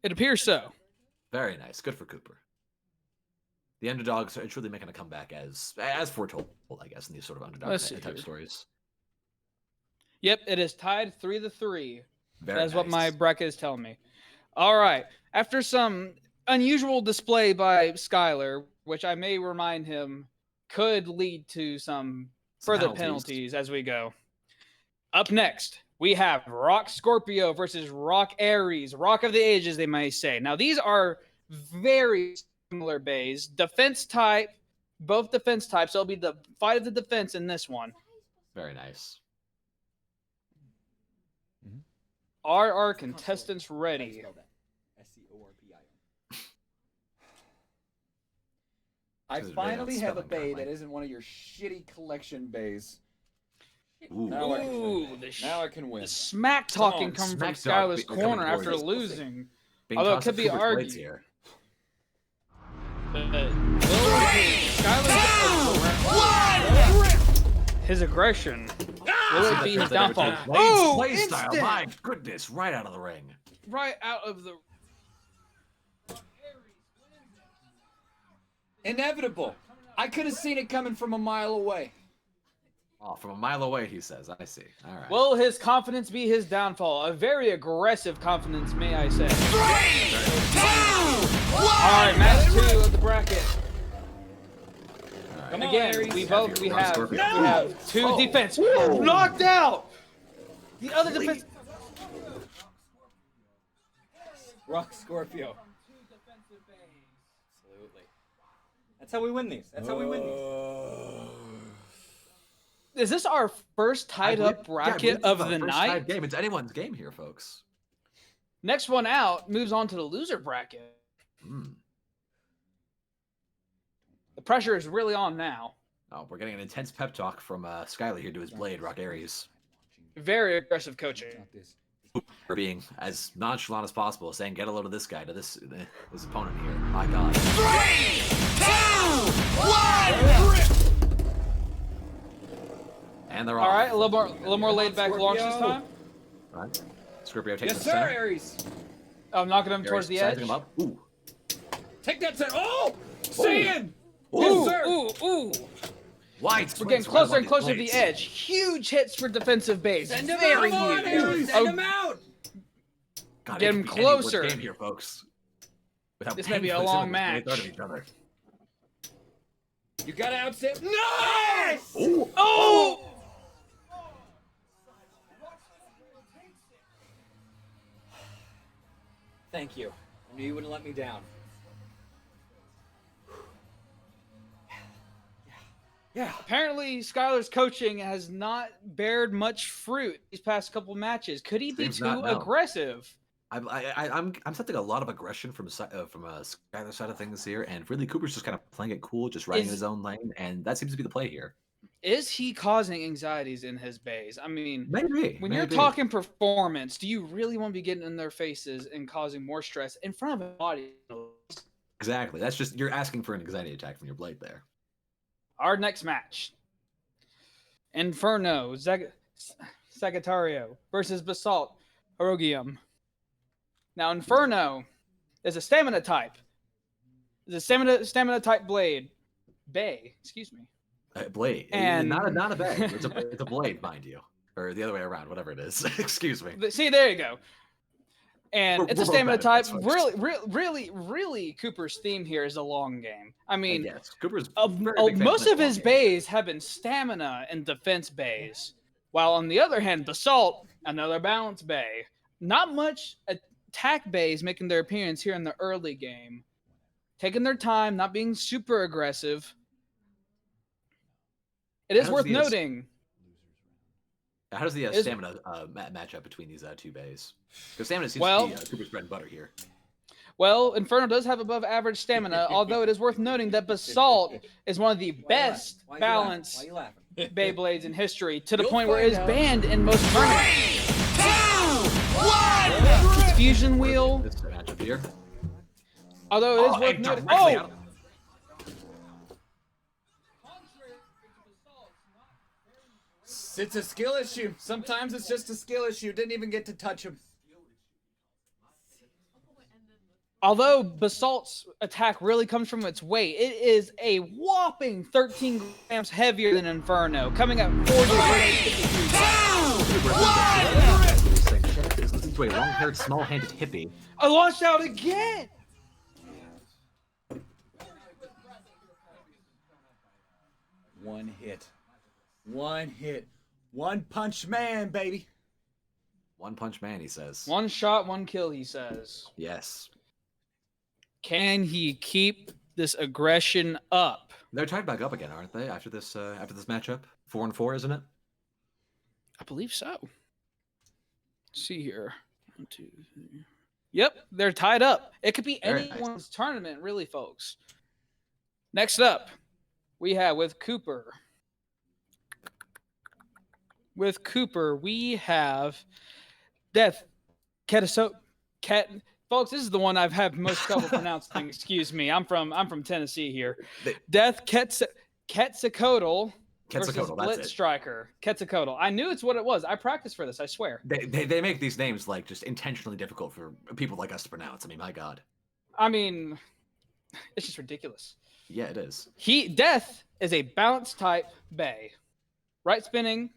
A: It appears so.
B: Very nice. Good for Cooper. The underdogs are truly making a comeback as foretold, I guess, in these sort of underdog
A: Let's see
B: type
A: here.
B: stories.
A: Yep, it is tied 3-3.
B: Very
A: That's what my
B: nice.
A: bracket is telling me. All right. After some unusual display by Skylar, which I may remind him could lead to some further penalties as we go. Up next, we have Rock Scorpio versus Rock Aries, Rock of the Ages, they may say. Now, these are very similar bays. Defense type, both defense types. So it'll be the fight of the defense in this one.
B: Very nice.
A: Are our contestants ready?
E: SCORPIO.
C: I
B: This is really
C: finally
B: not
C: have a
B: spelling
C: bay
B: correctly.
C: that isn't one of your shitty collection bays.
B: Ooh.
C: Now I can
A: Ooh,
C: win.
A: the,
C: Now I can win.
A: the smack talking
C: on,
A: coming from
B: smack talk
A: Skylar's
B: becoming
A: corner after
B: glorious.
A: losing.
B: Being
A: Although it
B: tossed
A: could
B: at
A: be
B: Cooper's blades
A: argued.
B: here.
A: His aggression. Will it be his downfall?
B: Oh,
A: Oh,
B: play style.
A: instant!
B: My goodness, right out of the ring.
A: Right out of the.
C: Inevitable. I could have seen it coming from a mile away.
B: Oh, from a mile away, he says. I see. All right.
A: Will his confidence be his downfall? A very aggressive confidence, may I say.
D: 3, 2, 1.
A: All right, match 2 of the bracket.
B: All right.
C: Come on,
A: Again,
C: Aries.
A: we
B: Rock
A: have
B: Scorpio.
A: 2 defense. Knocked out. The other defense.
E: Rock Scorpio. Absolutely. That's how we win these. That's how we win these.
A: Is this our first tied up bracket of the night?
B: Game. It's anyone's game here, folks.
A: Next one out moves on to the loser bracket.
B: Hmm.
A: The pressure is really on now.
B: Oh, we're getting an intense pep talk from Skylar here to his blade, Rock Aries.
A: Very aggressive coaching.
C: Not this.
B: For being as nonchalant as possible, saying get a load of this guy to his opponent here. My God.
D: 3, 2, 1.
B: And they're
A: All
B: off.
A: right, a little more laid back launch this
C: Scorpio.
A: time.
B: All right. Scorpio takes
C: Yes,
B: the
C: sir,
B: center.
C: Aries.
A: Oh, knocking him
B: Aries
A: towards the edge.
B: sizing him up. Ooh.
C: Take that set. Oh! Sand!
A: Ooh,
C: Yes, sir.
A: ooh.
B: Wide
A: We're getting closer and closer to the edge. Huge hits for defensive base.
C: Send him
A: Very
C: out,
A: huge.
C: Aries.
A: Oh,
C: Send him out.
B: God,
A: Get
B: it
A: him
B: could be anyone's
A: closer.
B: Game here, folks. Without
A: This may be a
B: painfully
A: long
B: sitting
A: match.
B: within 30 of each other.
C: You gotta outset. Nice!
B: Ooh.
A: Oh!
E: Thank you. I knew you wouldn't let me down.
C: Yeah.
A: Apparently, Skylar's coaching has not bared much fruit these past couple matches. Could he be
B: Seems
A: too
B: not, no.
A: aggressive?
B: I'm sensing a lot of aggression from Skylar's side of things here, and really Cooper's just kind of playing it cool, just riding in his own lane, and that seems to be the play here.
A: Is he causing anxieties in his bays? I mean,
B: Maybe.
A: when you're talking performance, do you really want to be getting in their faces and causing more stress in front of an audience?
B: Exactly. That's just you're asking for an anxiety attack from your blade there.
A: Our next match: Inferno Sagittario versus Basalt Herogium. Now, Inferno is a stamina type. It's a stamina type blade. Excuse me.
B: Blade.
A: And
B: not a bag. It's a blade, mind you. Or the other way around, whatever it is. Excuse me.
A: See, there you go. And it's a
B: both
A: stamina
B: bad
A: type.
B: at this,
A: Really, Cooper's theme here is a long game. I mean,
B: yes, Cooper's
A: most of his bays have been stamina and defense bays, while on the other hand, Basalt, another balance bay. Not much attack bays making their appearance here in the early game. Taking their time, not being super aggressive. It is worth noting.
B: How does the stamina match up between these two bays? Because stamina seems to be Cooper's bread and butter here.
A: Well, Inferno does have above average stamina, although it is worth noting that Basalt is one of the best balanced Beyblades in history, to the point where it is banned in most tournaments.
D: 3, 2, 1.
A: Its fusion wheel,
B: This matchup here.
A: although it is worth noting.
B: Oh!
C: It's a skill issue. Sometimes it's just a skill issue. Didn't even get to touch him.
A: Although Basalt's attack really comes from its weight, it is a whopping 13 grams heavier than Inferno, coming at 40
B: Is listening to a long-haired, small-handed hippie.
A: I launched out again!
C: One hit. One hit. One punch man, baby.
B: One punch man, he says.
A: One shot, one kill, he says.
B: Yes.
A: Can he keep this aggression up?
B: They're tied back up again, aren't they? After this matchup, 4-4, isn't it?
A: I believe so. Let's see here. 1, 2, 3. Yep, they're tied up. It could be anyone's tournament, really, folks. Next up, we have with Cooper, we have Death Folks, this is the one I've had most trouble pronouncing. Excuse me. I'm from Tennessee here. Death Quetzalcoatl versus Blitz Striker. Quetzalcoatl. I knew it's what it was. I practiced for this, I swear.
B: They make these names like just intentionally difficult for people like us to pronounce. I mean, my God.
A: I mean, it's just ridiculous.
B: Yeah, it is.
A: Death is a balance type bay. Right spinning.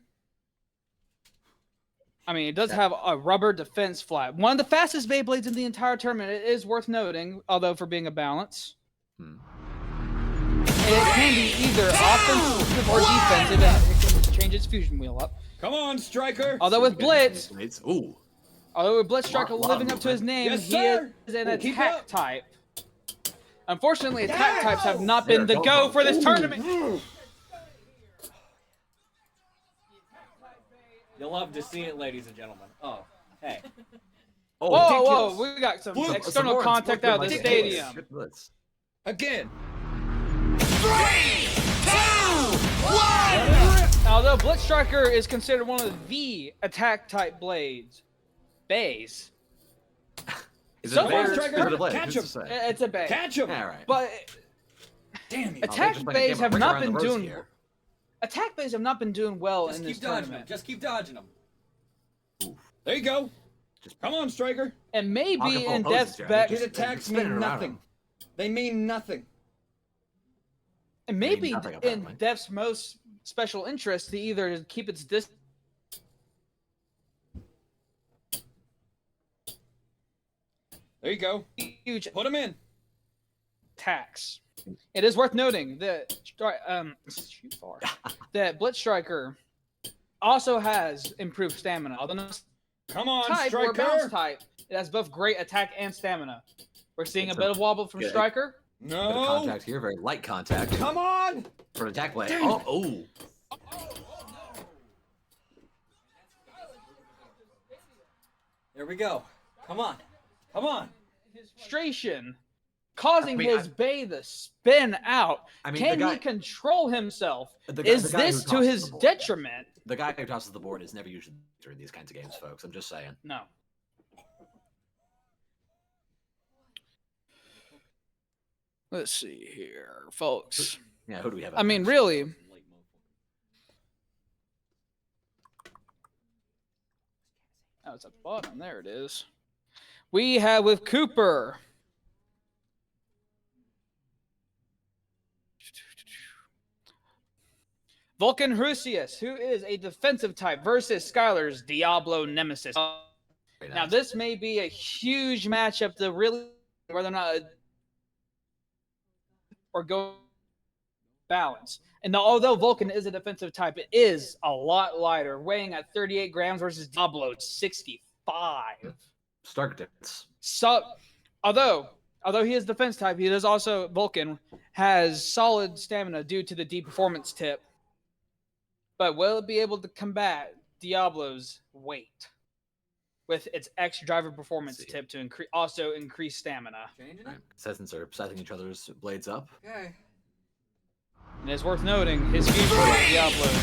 A: I mean, it does have a rubber defense flat. One of the fastest Beyblades in the entire tournament. It is worth noting, although for being a balance. And it can be either offensive or defensive. It can change its fusion wheel up.
C: Come on, Striker.
A: Although with Blitz,
B: Ooh.
A: although with Blitz Striker living up to his name,
C: Yes,
A: he
C: sir.
A: is an attack type. Unfortunately, attack types have not been the go for this tournament.
E: You'll love to see it, ladies and gentlemen. Oh, hey.
A: Whoa, we got some external contact out of the stadium.
C: Again.
D: 3, 2, 1.
A: Although Blitz Striker is considered one of the attack type bays.
B: Is it
A: So
B: a
A: far,
B: blade?
C: Striker,
B: Is it a blade?
C: catch
B: Who's
C: him.
B: to say?
A: It's a bay.
C: Catch him.
B: All right.
A: But
C: Damn you.
A: attack bays have not been doing
B: here.
A: attack bays have not been doing well
E: Just
A: in
E: keep
A: this
E: dodging them.
A: tournament.
E: Just keep dodging them.
C: There you go. Come on, Striker.
A: And maybe
B: Pocket full
A: in
B: of hoses
A: Death's
B: here.
A: back,
C: His attacks
B: spinning
C: mean
B: around
C: nothing.
B: him.
C: They mean nothing.
A: and maybe
B: nothing
A: in
B: apparently.
A: Death's most special interest to either keep its distance.
C: There you go.
A: Huge
C: Put him in.
A: attacks. It is worth noting that that Blitz Striker also has improved stamina. Although not
C: Come on,
A: type or bounce
C: Striker.
A: type, it has both great attack and stamina. We're seeing
B: It's
A: a bit of wobble from
B: good.
A: Striker.
B: Bit of
C: No.
B: contact here, very light contact.
C: Come on.
B: For an attack play.
C: Dang.
B: Oh.
E: There we go. Come on. Come on.
A: Frustration, causing
B: I mean,
A: his bay to spin out.
B: I mean,
A: Can
B: the guy-
A: he control himself?
B: The
A: Is
B: guy who
A: this to
B: tosses
A: his
B: the board-
A: detriment?
B: The guy who tosses the board is never usually during these kinds of games, folks. I'm just saying.
A: No. Let's see here, folks.
B: Yeah, who do we have?
A: I mean, really, oh, it's at the bottom. There it is. We have with Cooper. Vulcan Rusius, who is a defensive type, versus Skylar's Diablo Nemesis.
B: Very
A: Now,
B: nice.
A: this may be a huge matchup to really whether or not or go balance. And although Vulcan is a defensive type, it is a lot lighter, weighing at 38 grams versus Diablo at 65.
B: Stark difference.
A: So, although he is defense type, he does also Vulcan has solid stamina due to the D performance tip. But will it be able to combat Diablo's weight with its X driver performance
B: See.
A: tip to also increase stamina?
E: Changing
B: Right.
E: it?
B: Assassins are sizing each other's blades up.
E: Okay.
A: And it's worth noting his future with Diablo is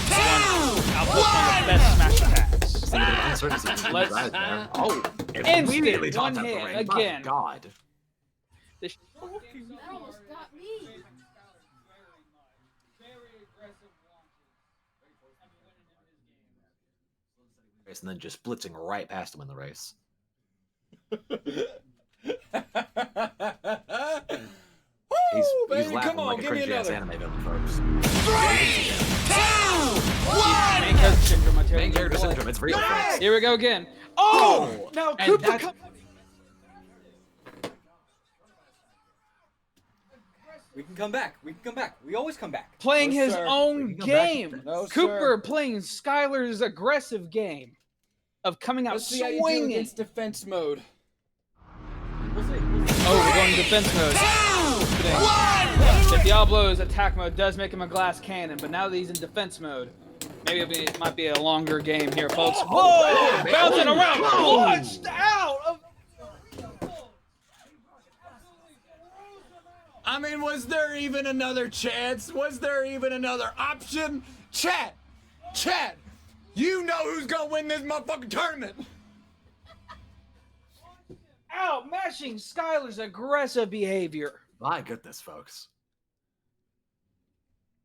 A: outputs one of the best smash attacks.
B: See a bit of uncertainty between
A: Let's-
B: the guys there. Oh,
A: Instant,
B: immediately
A: one
B: topped out the
A: hit,
B: ring. My
A: again.
B: God.
A: The
F: That almost got me.
B: And then just blitzing right past him in the race. He's
C: Baby,
B: laughing
C: come on,
B: like a
C: give me
B: cringy ass
C: another.
B: anime villain, folks.
D: 1.
A: main character syndrome. I tell
B: Main
A: you
B: character
A: what.
B: syndrome, it's real, folks.
A: Here we go again. Oh, now
B: And
A: Cooper
B: that's-
E: We can come back. We can come back. We always come back.
A: playing
C: No,
A: his
C: sir.
B: We
A: own
B: can go back.
A: game.
C: No,
A: Cooper
C: sir.
A: playing Skylar's aggressive game of coming out
C: Let's see how you do
A: swinging.
C: against defense mode.
E: We'll see.
A: Oh, we're going to defense mode. The Diablo's attack mode does make him a glass cannon, but now that he's in defense mode, maybe it might be a longer game here, folks. Whoa! Bouncing around, launched out of.
C: I mean, was there even another chance? Was there even another option? Chat! You know who's gonna win this motherfucking tournament!
A: Outmatching Skylar's aggressive behavior.
B: My goodness, folks.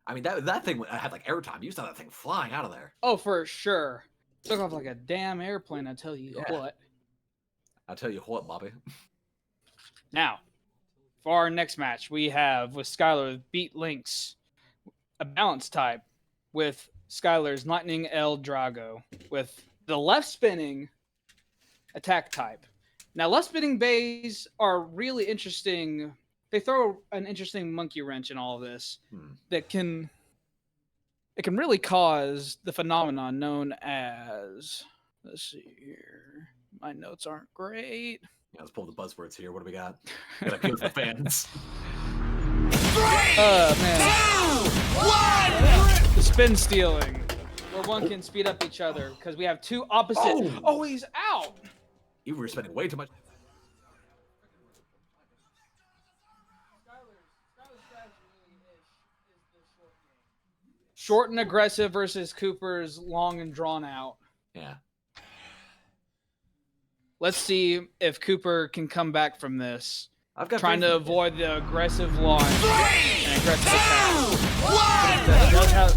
B: I mean, that thing had like airtime. You saw that thing flying out of there.
A: Oh, for sure. Took off like a damn airplane, I tell you
B: Yeah.
A: what.
B: I'll tell you what, Bobby.
A: Now, for our next match, we have with Skylar Beat Lynx, a balance type with Skylar's Lightning El Drago with the left spinning attack type. Now, left spinning bays are really interesting. They throw an interesting monkey wrench in all of this that can really cause the phenomenon known as, let's see here. My notes aren't great.
B: Yeah, let's pull the buzzwords here. What do we got? We got appeal for fans.
A: Man. The spin stealing, where one can speed up each other because we have two opposite. Oh, he's out.
B: You were spending way too much.
A: Short and aggressive versus Cooper's long and drawn out.
B: Yeah.
A: Let's see if Cooper can come back from this.
B: I've got
A: Trying
B: faith
A: to
B: in him.
A: avoid the aggressive launch and aggressive attack.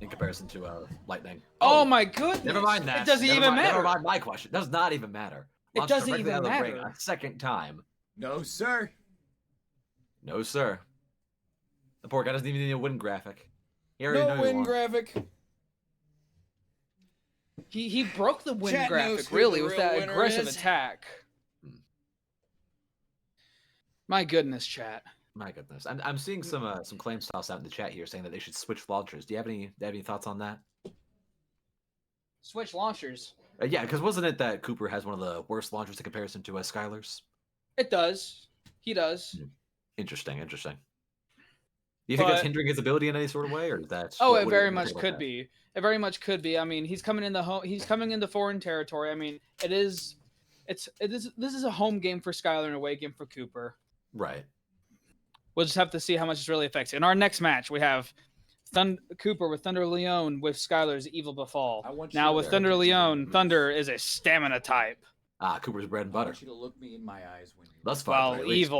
B: In comparison to lightning.
A: Oh my goodness!
B: Never mind that.
A: It doesn't
B: Never
A: even
B: mind- Never
A: matter.
B: mind my question. Does not even matter.
A: It
B: Launched
A: doesn't
B: directly
A: even
B: out of the ring
A: matter.
B: a second time.
C: No, sir.
B: No, sir. The poor guy doesn't even need a win graphic. He already
C: No
B: knew
C: win
B: won.
C: graphic.
A: He broke the win
C: Chat knows
A: graphic
C: who
A: really
C: the
A: with
C: real
A: that
C: winner
A: aggressive
C: is.
A: attack. My goodness, chat.
B: My goodness. I'm seeing some claims tossed out in the chat here saying that they should switch launchers. Do you have any thoughts on that?
A: Switch launchers.
B: Yeah, because wasn't it that Cooper has one of the worst launchers in comparison to Skylar's?
A: It does. He does.
B: Interesting. Do you think that's hindering his ability in any sort of way, or is that?
A: Oh,
B: what
A: it
B: do you
A: very
B: think
A: much
B: about
A: could
B: that?
A: be. It very much could be. I mean, he's coming into foreign territory. I mean, this is a home game for Skylar and a away game for Cooper.
B: Right.
A: We'll just have to see how much this really affects. In our next match, we have Cooper with Thunder Leon with Skylar's Evil Befall. Now with Thunder Leon, Thunder is a stamina type.
B: Cooper's bread and
C: I
B: butter.
C: want you to look me in my eyes when you.
B: Thus far, at least.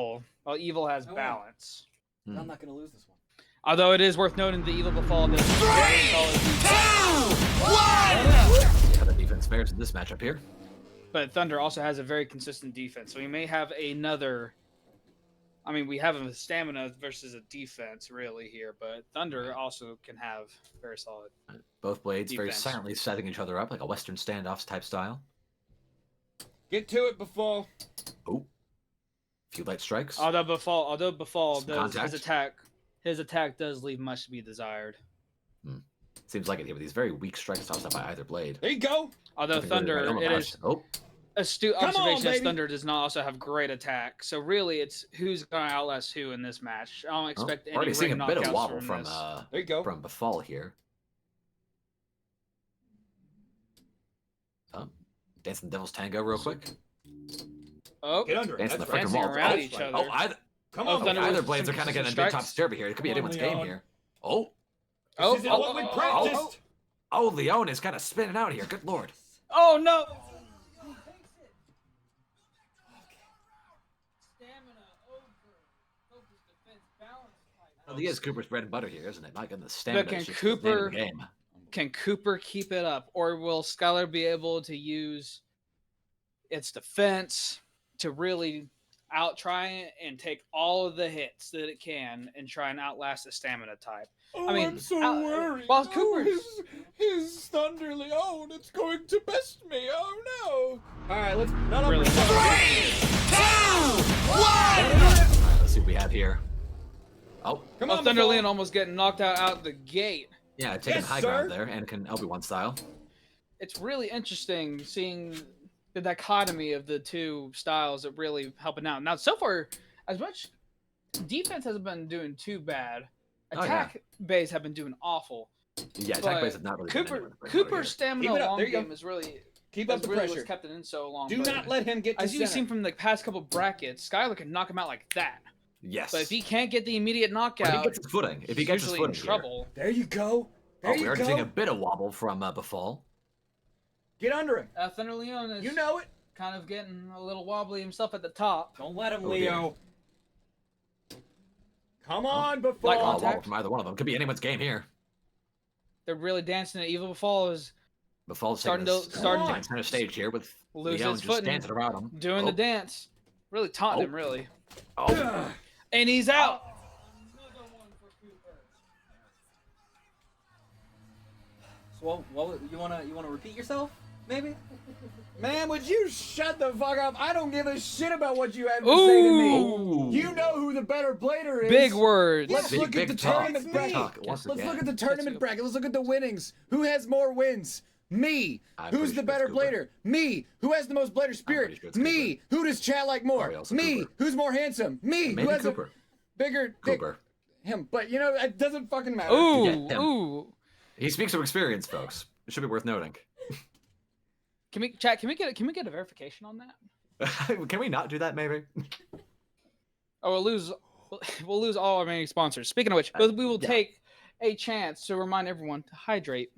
A: Evil has
E: I win.
A: balance.
E: But I'm not gonna lose this one.
A: Although it is worth noting the Evil Befall does very solid
B: See how the defense fares in this matchup here.
A: but Thunder also has a very consistent defense. So we may have another. I mean, we have a stamina versus a defense really here, but Thunder also can have very solid.
B: Both blades very
A: Defense.
B: silently setting each other up like a Western standoffs type style.
C: Get to it, Befall.
B: Oh, few light strikes.
A: Although Befall
B: Some
A: does
B: contact.
A: his attack does leave much to be desired.
B: Seems like it here with these very weak strikes tossed out by either blade.
C: There you go.
A: Although
B: Nothing really right on
A: Thunder,
B: the
A: it
B: best.
A: is
B: Oh,
A: astute
C: Come on,
A: observation as
C: baby.
A: Thunder does not also have great attack. So really, it's who's going to outlast who in this match. I don't expect any
B: already seeing a
A: ring
B: bit of
A: knockouts
B: wobble from
A: this.
C: There you go.
B: from Befall here. Dancing the Devil's Tango real quick.
A: Oh,
C: Get under it.
B: Dancing the
C: That's right.
B: freaking
A: Dancing
B: wall.
A: around
B: Oh,
A: each other.
B: Oh, either,
C: Come
A: Oh,
C: on,
A: Thunder
B: either
A: with
B: blades are
A: some
B: kind of getting a big
A: strikes.
B: top stirby here. It could be anyone's game
C: Leon.
B: here. Oh,
A: oh,
C: This is
A: oh,
C: what we
A: oh,
C: practiced.
B: oh, Leon is kind of spinning out here. Good lord.
A: oh no!
B: Well, he is Cooper's bread and butter here, isn't it? My goodness, stamina
A: can
B: is just the name of the
A: Cooper-
B: game.
A: Can Cooper keep it up, or will Skylar be able to use its defense to really try it and take all of the hits that it can and try and outlast the stamina type?
C: Oh,
A: I mean,
C: I'm so
A: out-
C: worried.
A: while
C: Oh,
A: Cooper's-
C: his Thunder Leon, it's going to best me. Oh no! All right, let's not
A: Really?
B: Let's see what we have here. Oh,
C: Come
A: Oh,
C: on,
A: Thunder
C: Befall.
A: Leon almost getting knocked out the gate.
B: yeah, taking
C: Yes,
B: high
C: sir.
B: ground there, and can Obi-Wan style.
A: It's really interesting seeing the dichotomy of the two styles that really helping out. Now, so far, as much defense hasn't been doing too bad,
B: Oh, yeah.
A: attack bays have been doing awful.
B: Yeah, attack
A: But
B: base have not really been anywhere
A: Cooper's
B: near here.
A: stamina
C: Keep it up.
A: long
C: There you go.
A: game is really
C: Keep up the
A: really
C: pressure.
A: what's kept it in so long.
C: Do
A: but
C: not let him get to
A: as you've
C: center.
A: seen from the past couple brackets, Skylar can knock him out like that.
B: Yes.
A: But if he can't get the immediate
B: When
A: knockout,
B: he gets his footing, if he
A: he's
B: gets his
A: usually
B: footing
A: in
B: here.
A: trouble.
C: There you go. There
B: Oh,
C: you
B: we're already
C: go.
B: seeing a bit of wobble from Befall.
C: Get under him.
A: Thunder Leon is
C: You know it.
A: kind of getting a little wobbly himself at the top.
E: Don't let him,
B: Oh, dear.
E: Leo.
C: Come on, Befall.
A: Like
B: Oh,
A: contact.
B: wobble from either one of them. Could be anyone's game here.
A: They're really dancing at Evil Befall is
B: Befall's
A: Starting
B: taking
A: to-
B: this
A: starting
C: to-
B: center stage here with
A: lose
B: Leon
A: his
B: just
A: footing.
B: dancing around him.
A: doing
B: Oh.
A: the dance. Really taunting
B: Oh.
A: him, really.
B: Oh,
A: And he's out.
E: So what you wanna repeat yourself? Maybe.
C: Man, would you shut the fuck up? I don't give a shit about what you have to say to me.
B: Ooh.
C: You know who the better blader is.
A: Big words.
C: Let's
B: Big,
C: look at
B: big
C: the
B: talk.
C: tournament
B: Big
C: bracket.
B: talk once
C: Let's
B: again.
C: look at the tournament bracket. Let's look at the winnings. Who has more wins? Me.
B: I'm
C: Who's
B: pretty
C: the
B: sure
C: better
B: it's Cooper.
C: blader? Me. Who has the most blader spirit?
B: pretty sure it's
C: Me. Who does chat like more?
B: Probably also
C: Me.
B: Cooper.
C: Who's more handsome? Me.
B: Maybe
C: Who has
B: Cooper.
C: a bigger dick?
B: Cooper.
C: Him. But you know, it doesn't fucking matter.
A: Ooh,
B: Yeah, him.
A: ooh.
B: He speaks from experience, folks. It should be worth noting.
A: Can we chat? Can we get a verification on that?
B: Can we not do that, maybe?
A: Oh, we'll lose all our main sponsors. Speaking of which, we will
B: yeah.
A: take a chance to remind everyone to hydrate.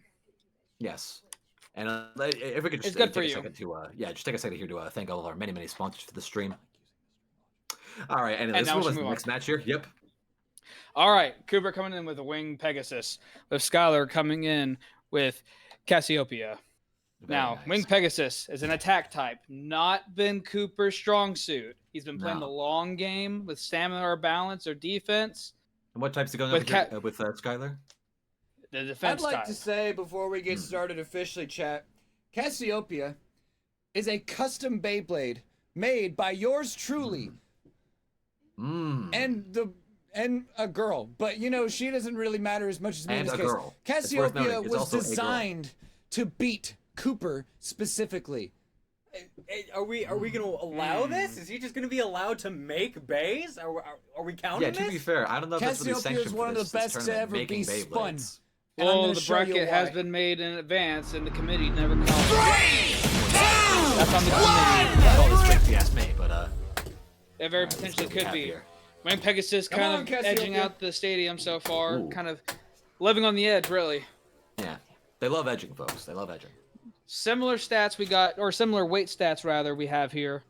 B: Yes. And if we could just
A: It's good for
B: take
A: you.
B: a second to just take a second here to thank all of our many sponsors for the stream. All right, and let's
A: now we
B: move
A: should
B: on to the
A: move on.
B: next match here. Yep.
A: All right, Cooper coming in with a wing Pegasus, with Skylar coming in with Cassiopeia.
B: Very
A: Now,
B: nice.
A: Wing Pegasus is an attack type, not been Cooper's strong suit. He's been playing
B: No.
A: the long game with stamina or balance or defense.
B: And what types are going
A: With
B: on here, with Skylar?
A: The
C: I'd
A: defense
C: like
A: type.
C: to say before we get started officially, chat, Cassiopeia is a custom Beyblade made by yours truly
B: Mmm.
C: and a girl. But you know, she doesn't really matter as much as me in
B: And
C: this
B: a
C: case.
B: girl. It's worth noting,
C: Cassiopeia
B: it's
C: was
B: also a girl.
C: designed to beat Cooper specifically.
E: Are we gonna allow this? Is he just gonna be allowed to make bays? Are we counting
B: Yeah,
E: this?
B: to be fair, I don't know if that's really
C: Cassiopeia is
B: sanctioned
C: one
B: for
C: of the
B: this
C: best to
B: tournament,
C: ever
B: making
C: be spun.
B: Beyblades.
C: And I'm
A: Well,
C: gonna
A: the
C: show you
A: bracket has
C: why.
A: been made in advance, and the committee never called it.
D: 3, 2,
A: That's on the
D: 1.
A: committee.
B: Call this quick if you ask me, but
A: It very
B: let's
A: potentially
B: see what we
A: could
B: have
A: be.
B: here.
A: Wayne Pegasus
C: Come
A: kind
C: on,
A: of
C: Cassiopeia.
A: edging out the stadium so far,
B: Ooh.
A: kind of living on the edge, really.
B: Yeah, they love edging, folks. They love edging.
A: Similar stats we got, or similar weight stats rather, we have here.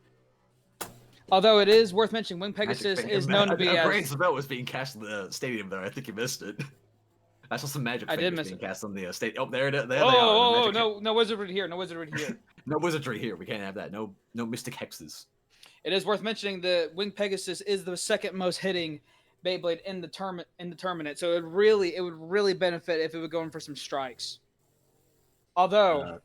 A: Although it is worth mentioning, Wing Pegasus is known to be
B: a brain
A: as...
B: spell was being cast in the stadium, though. I think you missed it. I saw some magic
A: I did
B: fingers
A: miss
B: being
A: it.
B: cast on the stadium. Oh, there it is. There they
A: Oh,
B: are. The magic
A: no wizardry here, no wizardry here.
B: no wizardry here. We can't have that. No mystic hexes.
A: It is worth mentioning that Wing Pegasus is the second most hitting Beyblade in the tournament, so it would really benefit if it would go in for some strikes. Although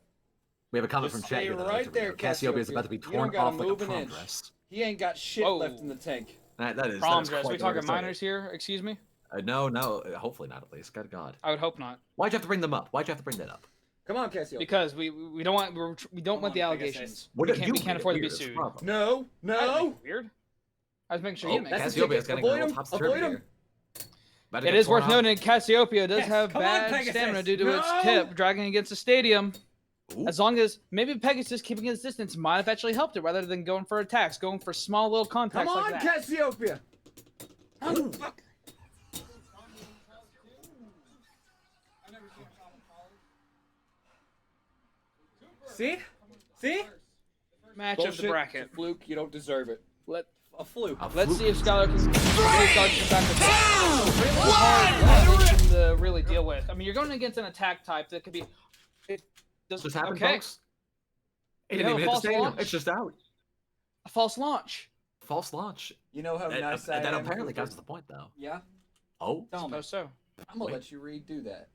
B: We have a comment
C: Just
B: from chat
C: stay
B: here. that
C: right there,
B: Cassiopeia is about to be
C: Cassiopeia. You
B: torn
C: don't gotta
B: off like a
C: move an
B: prom
C: inch.
B: dress.
C: He ain't got shit
A: Whoa.
C: left in the tank.
B: That is
A: prom
B: that is
A: dress.
B: quite
A: We
B: the
A: talking
B: understatement.
A: minors here? Excuse me.
B: No, hopefully not. At least, God.
A: I would hope not,
B: Why'd you have to bring them up? Why'd you have to bring that up?
C: Come on, Cassiopeia.
A: because we don't want the
E: on,
A: allegations.
B: What
A: We
B: did
A: can't,
B: you
A: we can't
B: make it
A: afford to be
B: weird? That's the
A: sued.
B: problem.
C: No,
A: I didn't make
C: no.
A: it weird. I was making sure
B: Oh,
A: you make
C: That's
A: it.
C: the
B: Cassiopeia's
C: ticket.
B: getting a
C: Avoid
B: little
C: him.
B: topsy-turvy
C: Avoid
B: here.
C: him.
B: About to
A: It
B: get
A: is worth
B: torn off.
A: noting Cassiopeia does
E: Yes,
A: have
E: come on,
A: bad
E: Pegasus.
A: stamina due to its
C: No!
A: tip dragging against the stadium.
B: Ooh.
A: As long as maybe Pegasus keeping his distance might have actually helped it rather than going for attacks, going for small little
C: Come
A: contacts
C: on,
A: like that.
C: Cassiopeia.
B: Ooh.
E: See? See?
A: Match of the
C: Bullshit.
A: bracket.
C: Fluke, you don't deserve it.
E: A fluke.
A: Let's see if Scholar can come back with
D: Two,
A: really
D: one.
A: hard situation to really deal with. I mean, you're going against an attack type that could be. It does,
B: Just happened,
A: okay.
B: folks. It
A: You
B: didn't
A: know,
B: even hit the
A: false
B: stadium.
A: launch.
B: It's just out.
A: A false launch.
B: False launch.
C: You know how nice I
B: that
C: am.
B: apparently
C: Cooper?
B: got to the point, though.
C: Yeah.
B: Oh.
C: Tell me.
A: Suppose so.
C: I'm gonna
B: Wait.
C: let you redo that.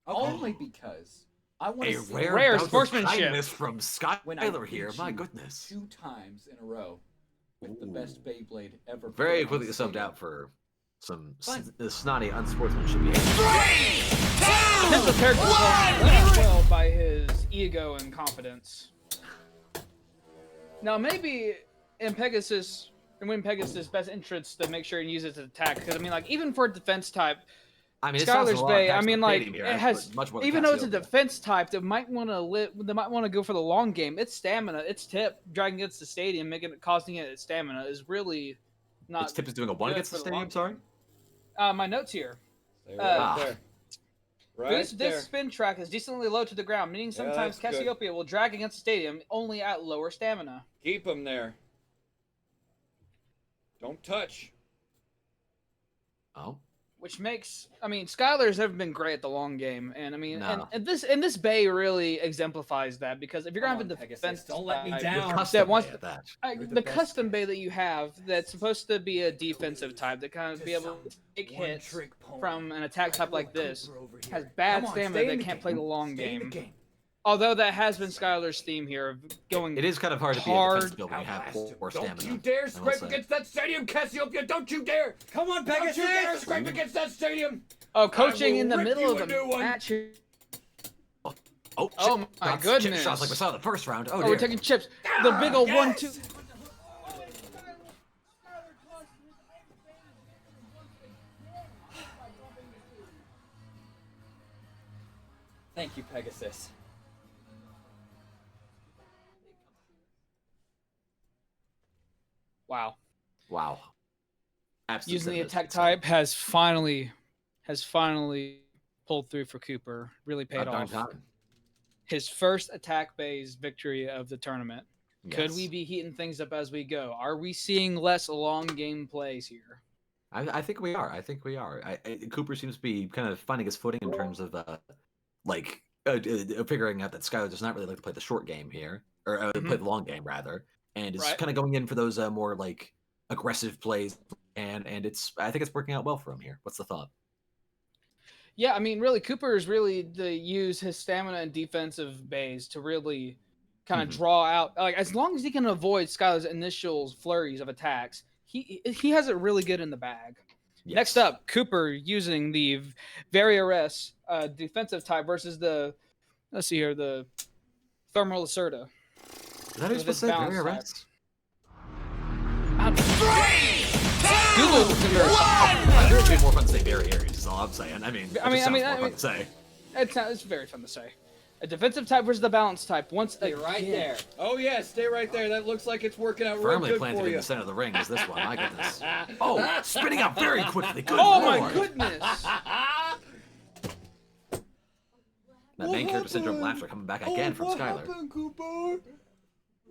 E: Okay.
C: Only because I want
B: A
C: to see
B: rare bout of
A: sportsmanship.
B: kindness from
C: when I
B: Skylar
C: beat
B: here. My
C: you
B: goodness.
C: 2 times in a row with the best Beyblade ever.
B: Very
C: put on
B: quickly subbed
C: stadium.
B: out for some
C: Fine.
B: snotty unsportsmanship behavior.
D: 3, 2,
A: Potential character development went well by his ego and confidence. Now maybe in Win Pegasus' best interest to make sure and use it to attack, because I mean, like even for a defense type,
B: I mean, it sounds
A: Skylar's
B: a lot
A: Bay.
B: of
A: I
B: attacks
A: mean,
B: from
A: like
B: Stadium here,
A: it has,
B: but much more than
A: even though it's a
B: Cassiopeia.
A: defense type that might want to go for the long game. Its stamina, its tip, dragging against the stadium, causing it its stamina is really not.
B: Its tip is doing a 1
A: good
B: against the
A: for the long
B: stadium. Sorry.
A: my notes here.
C: Stay right
B: Ah.
C: there. Right
A: This
C: there.
A: spin track is decently low to the ground, meaning sometimes
C: that's good.
A: Cassiopeia will drag against the stadium only at lower stamina.
C: Keep him there. Don't touch.
B: Oh.
A: Which makes, I mean, Skylar's have been great at the long game, and I mean,
B: No.
A: and this Bay really exemplifies that because if you're gonna
E: Come
A: have a
E: on, Pegasus,
A: defense,
E: don't let me
A: type-
E: down.
B: With custom
A: that wants
B: Bay at that.
C: You're the
A: the
C: best
A: custom
C: guy.
A: Bay that you have that's supposed to be a defensive type that kind of be able to take hits from an attack type like this has bad
C: Come on,
A: stamina
C: stay in
A: that
C: the
A: can't
C: game.
A: play the long
C: Stay in the
A: game.
C: game.
A: Although that has been Skylar's theme here of going.
B: It is kind of hard to be a
A: Hard.
B: defense build when you have
C: Outlast him.
B: poor
C: Don't
B: stamina.
C: you dare
B: I will
C: scrape
B: say.
C: against that stadium, Cassiopeia! Don't you dare!
E: Come on,
C: Don't you dare
E: Pegasus!
C: scrape against that stadium!
A: Oh, coaching
C: will
A: in the
C: rip
A: middle
C: you
A: of
C: a
A: a
C: new one.
A: match here.
B: Oh,
A: Oh
B: chip
A: my
B: shots,
A: goodness.
B: Chip shots like we saw in the first round. Oh,
A: Oh,
B: dear.
A: we're taking chips. The big old
C: yes!
A: 1-2.
E: Thank you, Pegasus.
A: Wow.
B: Wow. Absolute
A: Using the
B: goodness.
A: attack type has finally pulled through for Cooper. Really paid
B: About darn
A: off.
B: time.
A: His first attack base victory of the tournament. Could
B: Yes.
A: we be heating things up as we go? Are we seeing less long game plays here?
B: I think we are. I think we are. Cooper seems to be kind of finding his footing in terms of figuring out that Skylar does not really like to play the short game here, or play the long game rather, and is
A: Right.
B: kind of going in for those more like aggressive plays, and I think it's working out well for him here. What's the thought?
A: Yeah, I mean, really, Cooper is really to use his stamina and defensive bays to really kind of
B: Mhm.
A: draw out. Like, as long as he can avoid Skylar's initial flurries of attacks, he has it really good in the bag. Next
B: Yes.
A: up, Cooper using the Variares defensive type versus the, let's see here, the Thermal Lacerda.
B: Is that how you're supposed to say
A: balance
B: barrier
A: type.
B: rest?
A: Google is very
B: I think it'd be more fun to say barriers, is all I'm saying. I mean,
A: I mean,
B: more fun to say.
A: it's very fun to say. A defensive type versus the balance type. Once
E: Stay right there.
C: Oh yeah, stay right there. That looks like it's working out real
B: Firmly
C: good
B: planted
C: for
B: in
C: you.
B: the center of the ring is this one. My goodness. Oh, spinning out very quickly. Good
A: Oh
B: lord.
A: my goodness!
B: That main character syndrome laughter coming back again from
C: what
B: Skylar.
C: happened, Cooper?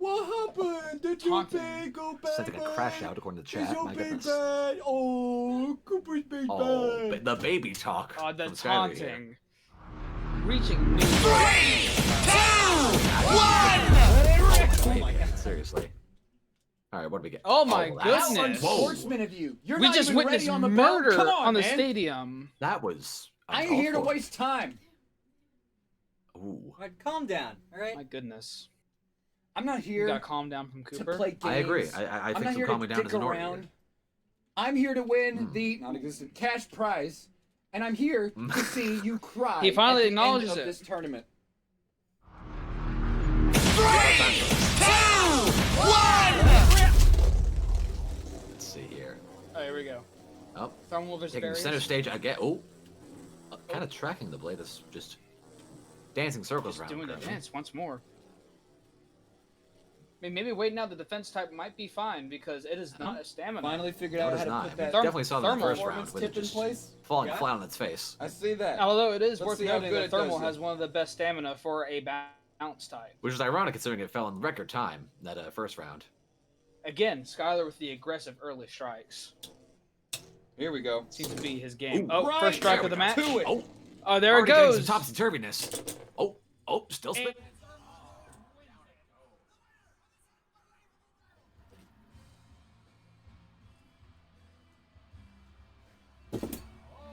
C: What happened? Did your
A: Taunting.
C: day go bad?
B: Sending a crash out according to
C: Is
B: chat.
C: your
B: My
C: day
B: goodness.
C: bad? Oh, Cooper's day
B: Oh,
C: bad.
B: the baby talk
A: The
B: from Skylar here.
A: taunting. Reaching new
B: Oh my god, seriously. All right, what do we get?
A: Oh my
B: that's-
A: goodness.
B: Whoa.
C: Sportsman of you. You're
A: We
C: not
A: just
C: even
A: witnessed
C: ready on the
A: murder
C: Come on,
A: the
C: man.
A: stadium.
B: That was.
C: I ain't here to
B: uncalled for.
C: waste time.
B: Ooh.
E: All right, calm down. All right.
A: My goodness.
C: I'm not
A: You
C: here
A: gotta calm down from
C: to
A: Cooper.
C: play games.
B: I agree. I
C: I'm
B: think
C: not
B: some
C: here
B: calming
C: to
B: down
C: dick
B: is in order.
C: around. I'm here to win the non-existent cash prize, and I'm here to see you cry.
A: He finally
C: at the
A: acknowledges
C: end of
A: it.
C: this tournament.
B: Let's see here.
A: Oh, here we go.
B: Oh,
A: Thermal versus
B: taking
A: barriers.
B: center stage again. Oh, kind of tracking the blade. Is just dancing circles
A: Just
B: around.
A: doing the
B: currently.
A: dance once more. I mean, maybe waiting out the defense type might be fine because it is not a stamina.
C: Finally figured
B: No,
C: out
B: it
C: how
B: is
C: to
B: not.
C: put
B: We
C: that
B: definitely saw that in the
A: thermal
B: first round
C: performance
B: with it
C: tip in
B: just
C: place.
B: falling
C: Yeah.
B: flat on its face.
C: I see that.
A: Although it is
C: Let's
A: worth
C: see how
A: noting
C: good
A: that
C: it does
A: thermal
C: it.
A: has one of the best stamina for a balance type.
B: Which is ironic considering it fell in record time that first round.
A: Again, Skylar with the aggressive early strikes
C: Here we go.
A: seems to be his game.
B: Ooh,
A: Oh,
C: right
A: first strike
B: there
A: of the
B: we
A: match.
C: To it.
B: Oh,
A: Oh, there it
B: already getting
A: goes.
B: some topsy turviness. Oh, still spin.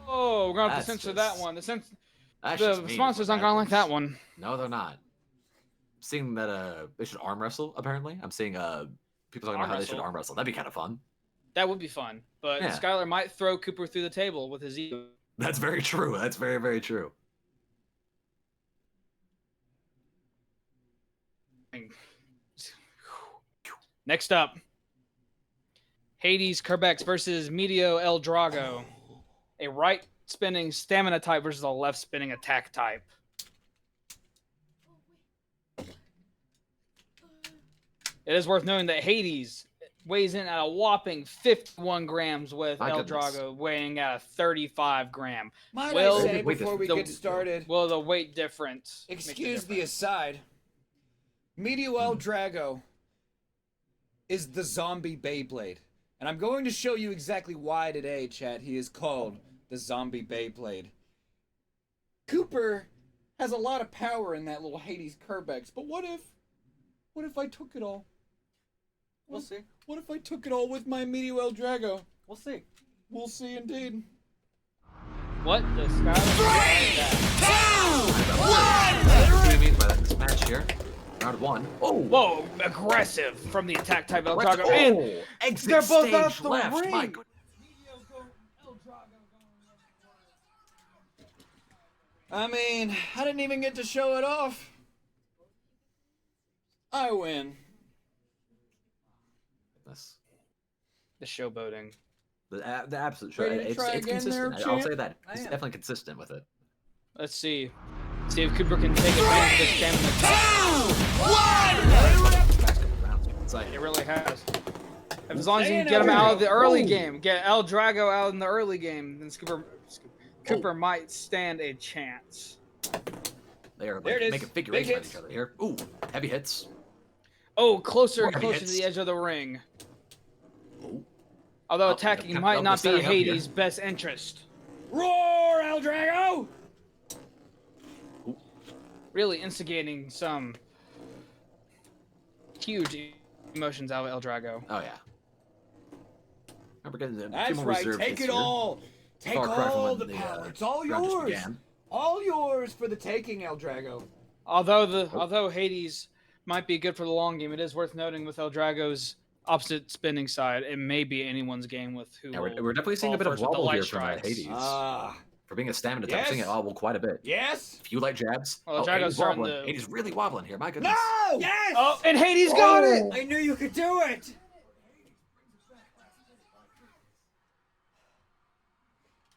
A: Oh, we're gonna have to
B: That's
A: censor
B: just-
A: that one.
B: That's
A: The
B: just mean
A: sponsors
B: what
A: aren't gonna like that
B: happens.
A: one.
B: No, they're not. Seeing that they should arm wrestle. Apparently, I'm seeing people talking about how they should
A: wrestle.
B: arm wrestle. That'd be kind of fun.
A: That would be fun, but
B: Yeah.
A: Skylar might throw Cooper through the table with his ego.
B: That's very true. That's very, very true.
A: Next up, Hades Kerbex versus Medio El Drago, a right spinning stamina type versus a left spinning attack type. It is worth noting that Hades weighs in at a whopping 51 grams with
B: My
A: El
B: goodness.
A: Drago weighing at a 35 gram.
C: Might
A: Well,
C: I say
B: wait,
C: before we
A: the-
C: get started,
A: Well, the weight difference. makes a
C: excuse the
A: difference.
C: aside. Medio El Drago is the zombie Beyblade. And I'm going to show you exactly why today, chat, he is called the zombie Beyblade. Cooper has a lot of power in that little Hades Kerbex, but what if I took it all?
E: We'll see.
C: What if I took it all with my Medio El Drago?
E: We'll see.
C: We'll see indeed.
A: What does Skylar
B: What do you mean by that? This match here, round one. Oh,
A: Whoa, aggressive from the attack type El
B: Let's
A: Drago.
B: go.
A: And
B: Exit
C: they're both
B: stage
C: off the
B: left. My
C: ring.
B: goodness.
C: I mean, I didn't even get to show it off. I win.
B: Goodness.
A: the showboating.
B: The absolute show.
C: Ready to
B: It's
C: try again
B: consistent.
C: there,
B: I'll
C: champ?
B: say that.
E: I
B: It's
E: am.
B: definitely consistent with it.
A: Let's see. See if Cooper can take advantage of this stamina.
B: It's like
A: It really has. As long as you
C: Staying
A: can get him
C: out
A: out
C: here.
A: of the early
C: Ooh.
A: game, get El Drago out in the early game, then Cooper
B: Oh.
A: might stand a chance.
B: they are
C: There it
B: like
C: is.
B: making figure
C: Big
B: eights at
C: hits.
B: each other here. Ooh, heavy hits.
A: Oh, closer and
B: More
A: closer to
B: hits.
A: the edge of the ring.
B: Ooh.
A: Although
B: Oh,
A: attacking
B: they're
A: might not be
B: setting up here.
A: Hades' best interest.
C: Roar, El Drago!
A: Really instigating some huge emotions out of El Drago.
B: Oh yeah. Remember getting a
C: That's
B: few more
C: right,
B: reserve
C: take
B: hits
C: it
B: here.
C: all! Take
B: Far cry from
C: all
B: when
C: the
B: the,
C: power, it's all
B: round just
C: yours!
B: began.
C: All yours for the taking, El Drago.
A: Although Hades might be good for the long game, it is worth noting with El Drago's opposite spinning side, it may be anyone's game with who.
B: Yeah,
A: will
B: we're definitely seeing a
A: fall
B: bit of
A: first with the
B: wobble
A: light
B: here from
A: strikes.
B: Hades.
C: Ah,
B: For being a stamina type, seeing it quite a bit.
C: Yes.
B: If you like jabs,
A: Well, Drago's
B: Hades
A: starting
B: wobbling.
A: to-
B: Hades really wobbling here. My goodness.
C: No.
E: Yes!
A: Oh, and Hades got it!
E: I knew you could do it!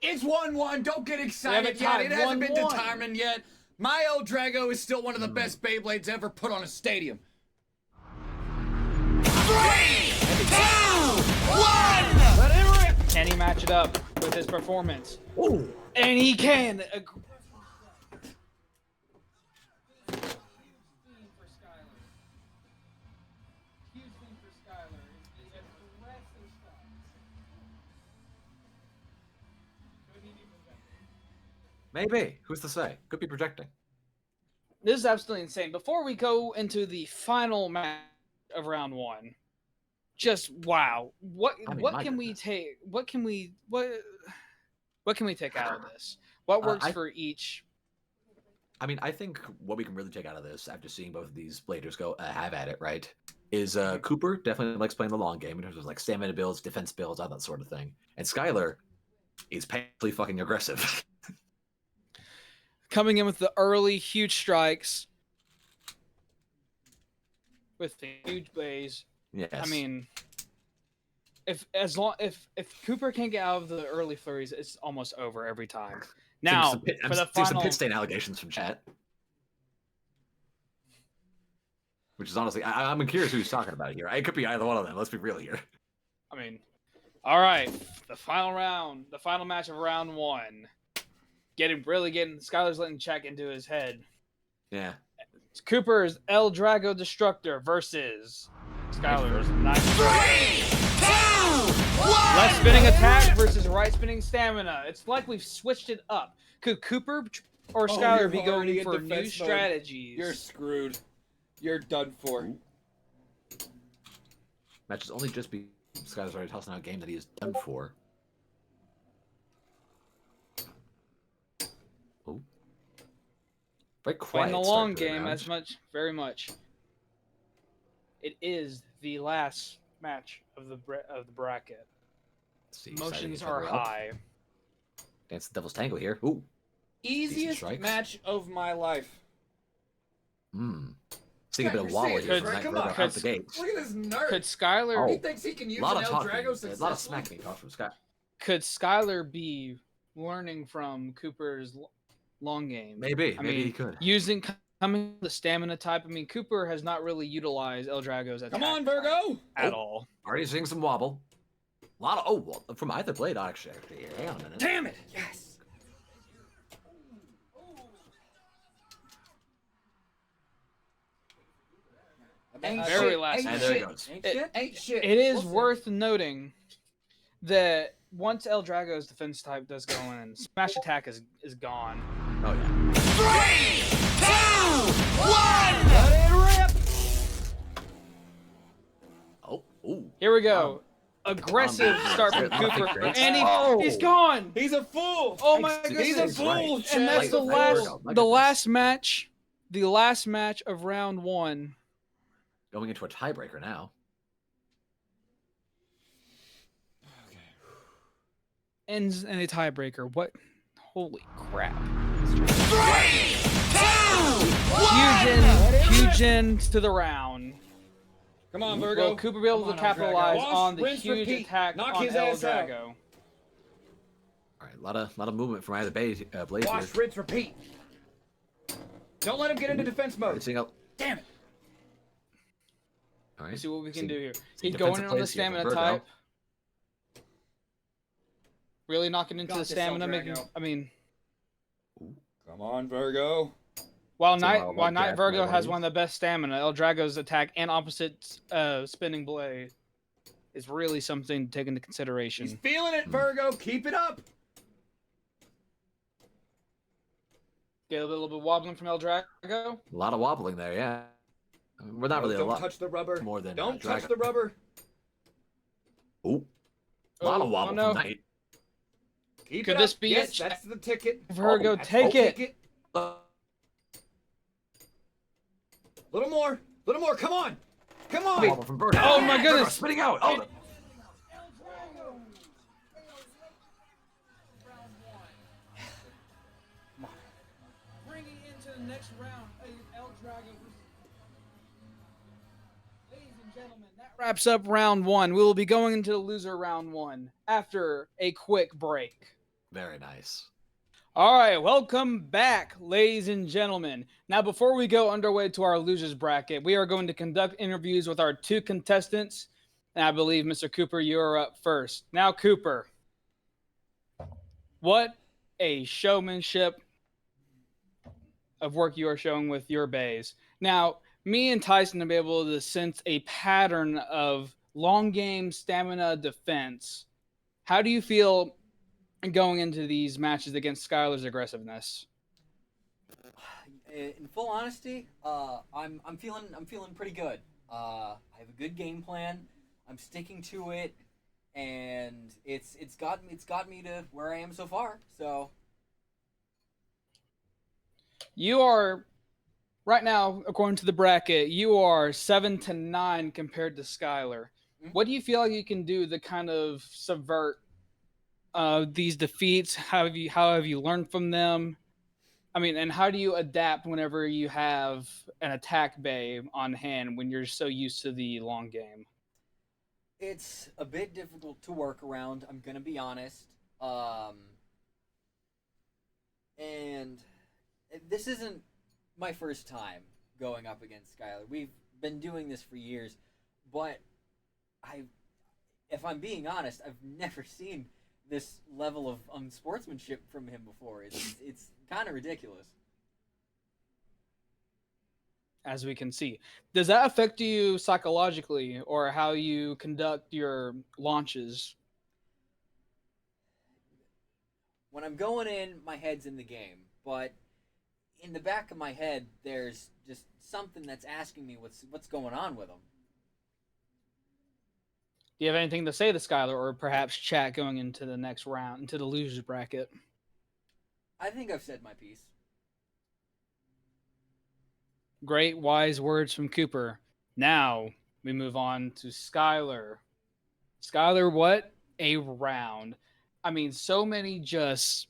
C: It's 1-1. Don't get excited
A: haven't
C: yet.
A: tied
C: It hasn't been
A: 1-1.
C: determined yet. My El Drago is still one of the best Beyblades ever put on a stadium.
D: 3, 2, 1.
C: Let it rip.
A: Can he match it up with his performance?
B: Ooh.
A: And he can.
B: Maybe. Who's to say? Could be projecting.
A: This is absolutely insane. Before we go into the final match of round 1, just wow. What
B: my
A: can we
B: goodness.
A: take? What can we take out of this? What works for each?
B: I mean, I think what we can really take out of this, after seeing both of these bladers go have at it, right, is Cooper definitely likes playing the long game in terms of like stamina builds, defense builds, all that sort of thing. And Skylar is painfully fucking aggressive.
A: Coming in with the early huge strikes with the huge blaze.
B: Yes.
A: I mean, if Cooper can't get out of the early flurries, it's almost over every time. Now,
B: I'm
A: for the
B: seeing
A: final,
B: some pit stain allegations from chat. Which is honestly, I'm curious who he's talking about here. It could be either one of them. Let's be real here.
A: I mean, all right, the final round, the final match of round 1. Skylar's letting check into his head.
B: Yeah.
A: It's Cooper's El Drago Destructor versus Skylar's Night.
D: 3, 2, 1.
A: Left spinning attack versus right spinning stamina. It's like we've switched it up. Could Cooper or Skylar
C: you're
A: be
C: already
A: going
C: in
A: for new
C: defense mode.
A: strategies?
C: You're screwed. You're done for.
B: Match has only just be Skylar's already tossing out a game that he is done for. Oh. Very quiet.
A: Playing the
B: start
A: long
B: to the
A: game
B: round.
A: very much. It is the last match of the bracket.
B: Let's see, exciting
A: Emotions
B: each other
A: are
B: up.
A: high.
B: Dance the Devil's Tango here. Ooh.
C: Easiest
B: strikes.
C: match of my life.
B: Seeing a bit of
C: You're
B: wobble
C: serious,
B: here
C: right?
B: from Night
C: Come
B: Virgo
C: on.
B: out the gate.
C: Look at this nerd.
A: Could Skylar?
C: He thinks he can use
B: A lot
C: an
B: of
C: El
B: talking,
C: Drago
B: a lot of
C: successfully.
B: smack being talked from Sky.
A: Could Skylar be learning from Cooper's long game?
B: Maybe
A: I
B: he
A: mean,
B: could.
A: Coming the stamina type. I mean, Cooper has not really utilized El Drago's attack
C: Come on, Virgo.
A: at all.
B: Already seeing some wobble. A lot of well, from either blade actually. Hang on a minute.
C: Damn it.
E: Yes!
A: Very last
B: And there it goes.
E: Ain't shit?
C: Ain't shit.
A: It is
E: We'll see.
A: worth noting that once El Drago's defense type does go in, smash attack is gone.
B: Oh yeah.
D: 3, 2, 1.
C: Let it rip.
B: Oh, ooh.
A: Here we go. Aggressive start from
B: Lot of
A: Cooper,
B: big breaks.
A: and he's gone.
C: He's a fool.
A: Oh my
B: Thanks to-
A: goodness!
C: He's a
B: He's right.
C: fool.
A: And
C: Chad.
A: that's
C: He's
A: the
C: a fool.
A: last,
B: Virgo. My
A: the
B: goodness.
A: last match of round 1.
B: Going into a tiebreaker now.
A: Ends in a tiebreaker. What? Holy crap!
D: 3, 2, 1.
A: Huge end to the round.
C: Come on,
A: Will
C: Virgo.
A: Cooper be able
C: Come
A: to
C: on, El Drago.
A: capitalize
C: Wash,
A: on the
C: rinse,
A: huge
C: repeat.
A: attack
C: Knock
A: on
C: his
A: El
C: ass out.
A: Drago?
B: All right, a lot of movement from either blade here.
C: Wash, rinse, repeat. Don't let him get into defense
B: Already
C: mode.
B: seeing a-
C: Damn it.
B: All right.
A: Let's see what we can
B: See-
A: do here.
B: see
A: He's
B: defensive
A: going in on the
B: plays here from
A: stamina
B: Virgo.
A: type. Really knocking into
C: Got
A: the
C: this, El
A: stamina, making.
C: Drago.
A: I mean,
C: Come on, Virgo.
A: while
B: So,
A: Night
B: like
A: Night
B: that,
A: Virgo
B: like
A: has
B: these?
A: one of the best stamina, El Drago's attack and opposite spinning blade is really something to take into
C: He's
A: consideration.
C: feeling it, Virgo. Keep it up.
A: Get a little bit wobbling from El Drago.
B: A lot of wobbling there, yeah. We're not really a
C: Don't
B: lot
C: touch the rubber.
B: more than
C: Don't
B: Drago.
C: touch the rubber.
B: Ooh. A lot
A: Oh,
B: of wobble
A: oh no.
B: from Knight.
C: Keep
A: Could
C: it
A: this
C: up.
A: be
C: yes,
A: it?
C: that's the ticket.
A: Virgo,
C: That's
A: take
C: the
A: it.
C: ticket. Little more. Little more. Come on. Come on.
B: Wobble from Virgo.
A: Oh my
B: Virgo
A: goodness.
B: spitting out. Oh,
A: next round, El Dragon. Ladies and gentlemen, that wraps up round one. We will be going into the loser round one after a quick break.
B: Very nice.
A: All right, welcome back, ladies and gentlemen. Now, before we go underway to our losers bracket, we are going to conduct interviews with our two contestants. And I believe, Mr. Cooper, you are up first. Now, Cooper, what a showmanship of work you are showing with your bays. Now, me and Tyson have been able to sense a pattern of long game stamina defense. How do you feel going into these matches against Skylar's aggressiveness?
E: In full honesty, I'm feeling pretty good. I have a good game plan. I'm sticking to it, and it's got me to where I am so far. So
A: You are right now, according to the bracket, you are 7-9 compared to Skylar.
E: Mhm.
A: What do you feel like you can do to kind of subvert these defeats? How have you learned from them? I mean, and how do you adapt whenever you have an attack bay on hand when you're so used to the long game?
E: it's a bit difficult to work around. I'm gonna be honest. And this isn't my first time going up against Skylar. We've been doing this for years, but I, if I'm being honest, I've never seen this level of unsportsmanship from him before. It's kind of ridiculous.
A: As we can see, does that affect you psychologically or how you conduct your launches?
E: When I'm going in, my head's in the game, but in the back of my head, there's just something that's asking me what's going on with him.
A: Do you have anything to say to Skylar or perhaps chat going into the next round, into the losers bracket?
E: I think I've said my piece.
A: Great wise words from Cooper. Now we move on to Skylar. Skylar, what a round. I mean, so many just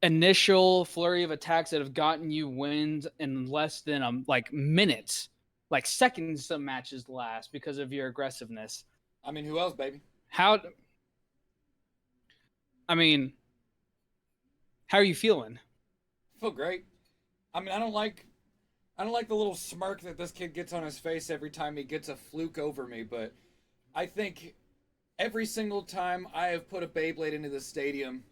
A: initial flurry of attacks that have gotten you wins in less than like minutes, like seconds some matches last because of your aggressiveness.
C: I mean, who else, baby?
A: How I mean, how are you feeling?
C: I feel great. I mean, I don't like the little smirk that this kid gets on his face every time he gets a fluke over me, but I think every single time I have put a Beyblade into the stadium,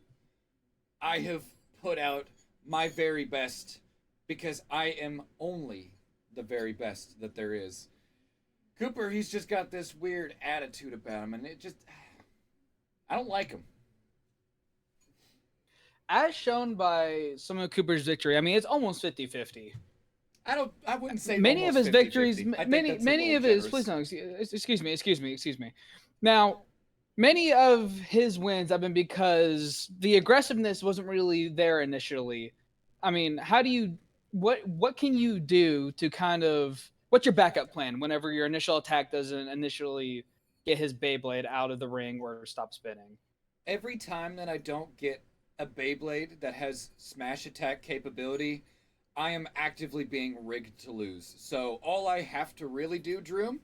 C: I have put out my very best because I am only the very best that there is. Cooper, he's just got this weird attitude about him, and I don't like him.
A: As shown by some of Cooper's victory, I mean, it's almost 50-50.
C: I wouldn't say
A: Many of his
C: 50-50.
A: victories,
C: I think
A: many
C: that's a
A: many
C: little
A: of his,
C: generous.
A: please no, excuse me. Now, many of his wins have been because the aggressiveness wasn't really there initially. I mean, how do you, what can you do to kind of, what's your backup plan whenever your initial attack doesn't initially get his Beyblade out of the ring or stop spinning?
C: Every time that I don't get a Beyblade that has smash attack capability, I am actively being rigged to lose. So all I have to really do, Drew,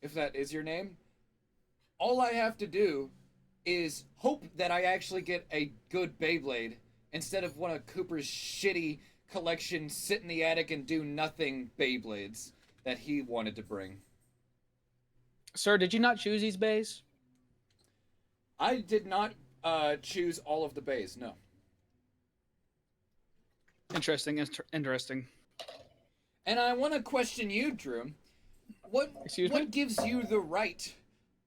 C: if that is your name, all I have to do is hope that I actually get a good Beyblade instead of one of Cooper's shitty collection sit in the attic and do nothing Beyblades that he wanted to bring.
A: Sir, did you not choose these bays?
C: I did not choose all of the bays, no.
A: Interesting.
C: And I want to question you, Drew. What
A: Excuse
C: what
A: me?
C: gives you the right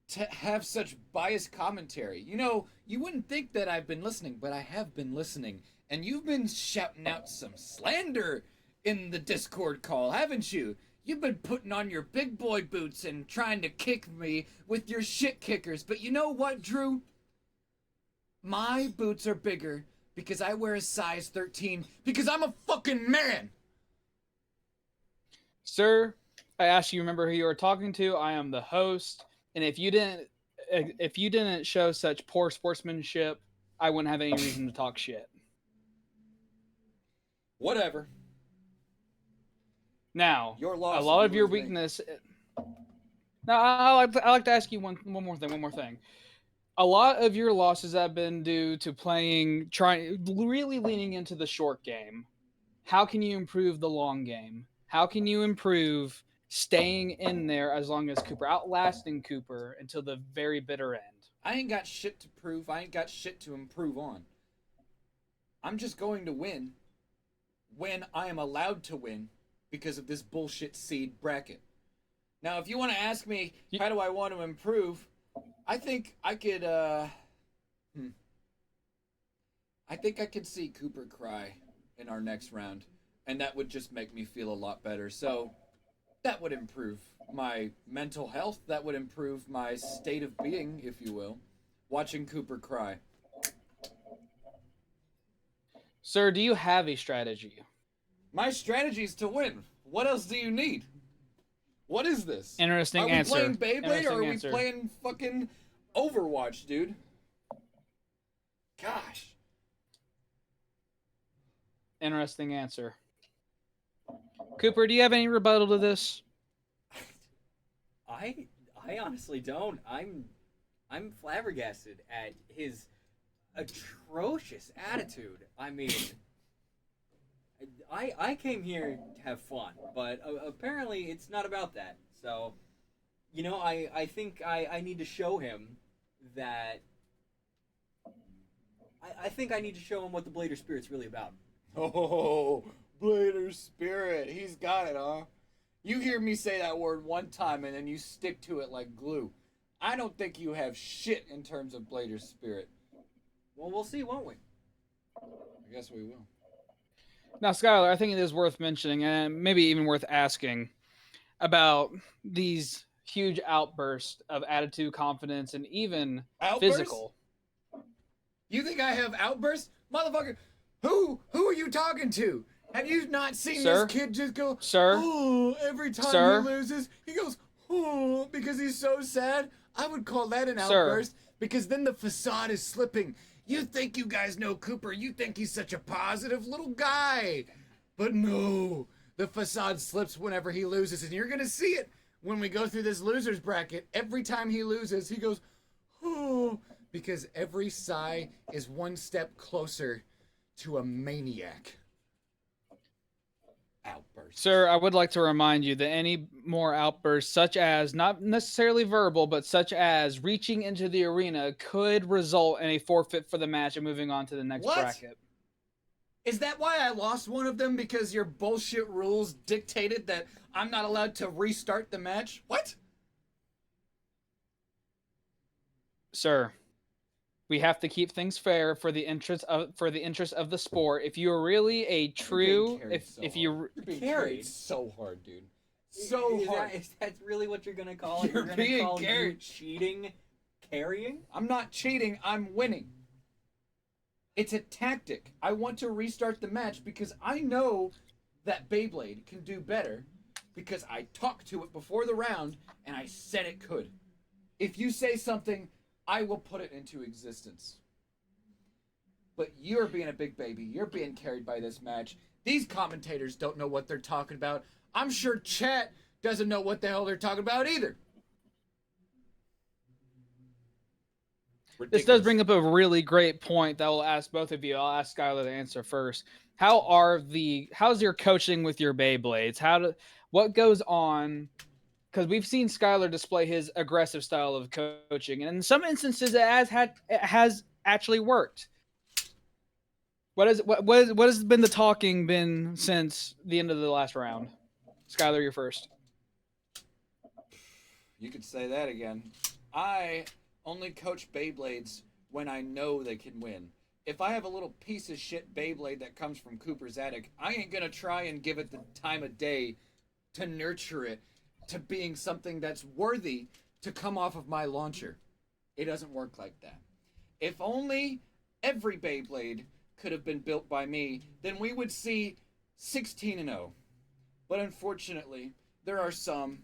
C: to have such biased commentary? You know, you wouldn't think that I've been listening, but I have been listening. And you've been shouting out some slander in the Discord call, haven't you? You've been putting on your big boy boots and trying to kick me with your shit kickers. But you know what, Drew? My boots are bigger because I wear a size 13 because I'm a fucking man.
A: Sir, I asked you remember who you were talking to. I am the host, and if you didn't show such poor sportsmanship, I wouldn't have any reason to talk shit.
C: Whatever.
A: Now,
C: Your loss
A: a lot
C: if
A: of
C: you
A: your
C: lose me.
A: weakness. Now, I like to ask you one more thing. A lot of your losses have been due to really leaning into the short game. How can you improve the long game? How can you improve staying in there as long as Cooper, outlasting Cooper until the very bitter end?
C: I ain't got shit to prove. I ain't got shit to improve on. I'm just going to win when I am allowed to win because of this bullshit seed bracket. Now, if you want to ask me, how do I want to improve? I think I could, I think I could see Cooper cry in our next round, and that would just make me feel a lot better. So, that would improve my mental health. That would improve my state of being, if you will. Watching Cooper cry.
A: Sir, do you have a strategy?
C: My strategy is to win. What else do you need? What is this?
A: Interesting answer.
C: Are we playing Beyblade
A: Interesting
C: or are
A: answer.
C: we playing fucking Overwatch, dude? Gosh.
A: Interesting answer. Cooper, do you have any rebuttal to this?
E: I honestly don't. I'm flabbergasted at his atrocious attitude. I mean, I came here to have fun, but apparently it's not about that. So, you know, I think I need to show him that. I think I need to show him what the Blader Spirit's really about.
C: Oh, Blader Spirit. He's got it, huh? You hear me say that word one time and then you stick to it like glue. I don't think you have shit in terms of Blader Spirit.
E: Well, we'll see, won't we?
C: I guess we will.
A: Now, Skylar, I think it is worth mentioning, and maybe even worth asking, about these huge outbursts of attitude, confidence, and even
C: Outbursts?
A: physical.
C: You think I have outbursts? Motherfucker, who are you talking to? Have you not seen
A: Sir?
C: this kid just go,
A: Sir?
C: oh, every time
A: Sir?
C: he loses, he goes, oh, because he's so sad? I would call that an
A: Sir?
C: outburst because then the facade is slipping. You think you guys know Cooper. You think he's such a positive little guy. But no, the facade slips whenever he loses, and you're going to see it when we go through this loser's bracket. Every time he loses, he goes, oh, because every sigh is one step closer to a maniac. Outburst.
A: Sir, I would like to remind you that any more outbursts, such as, not necessarily verbal, but such as reaching into the arena, could result in a forfeit for the match and moving on to the next bracket.
C: Is that why I lost one of them? Because your bullshit rules dictated that I'm not allowed to restart the match? What?
A: Sir, we have to keep things fair for the interest of the sport. If you are really a true, if
C: you're being carried so hard, dude, so hard.
E: Is that really what you're gonna call it?
C: You're
E: You're
C: being
E: gonna call you
C: carried.
E: cheating, carrying?
C: I'm not cheating. I'm winning. It's a tactic. I want to restart the match because I know that Beyblade can do better because I talked to it before the round and I said it could. If you say something, I will put it into existence. But you're being a big baby. You're being carried by this match. These commentators don't know what they're talking about. I'm sure chat doesn't know what the hell they're talking about either.
A: This does bring up a really great point that I'll ask both of you. I'll ask Skylar to answer first. How's your coaching with your Beyblades? What goes on? Because we've seen Skylar display his aggressive style of coaching, and in some instances, it has actually worked. What has been the talking been since the end of the last round? Skylar, you're first.
C: You could say that again. I only coach Beyblades when I know they can win. If I have a little piece of shit Beyblade that comes from Cooper's attic, I ain't gonna try and give it the time of day to nurture it to being something that's worthy to come off of my launcher. It doesn't work like that. If only every Beyblade could have been built by me, then we would see 16-0. But unfortunately, there are some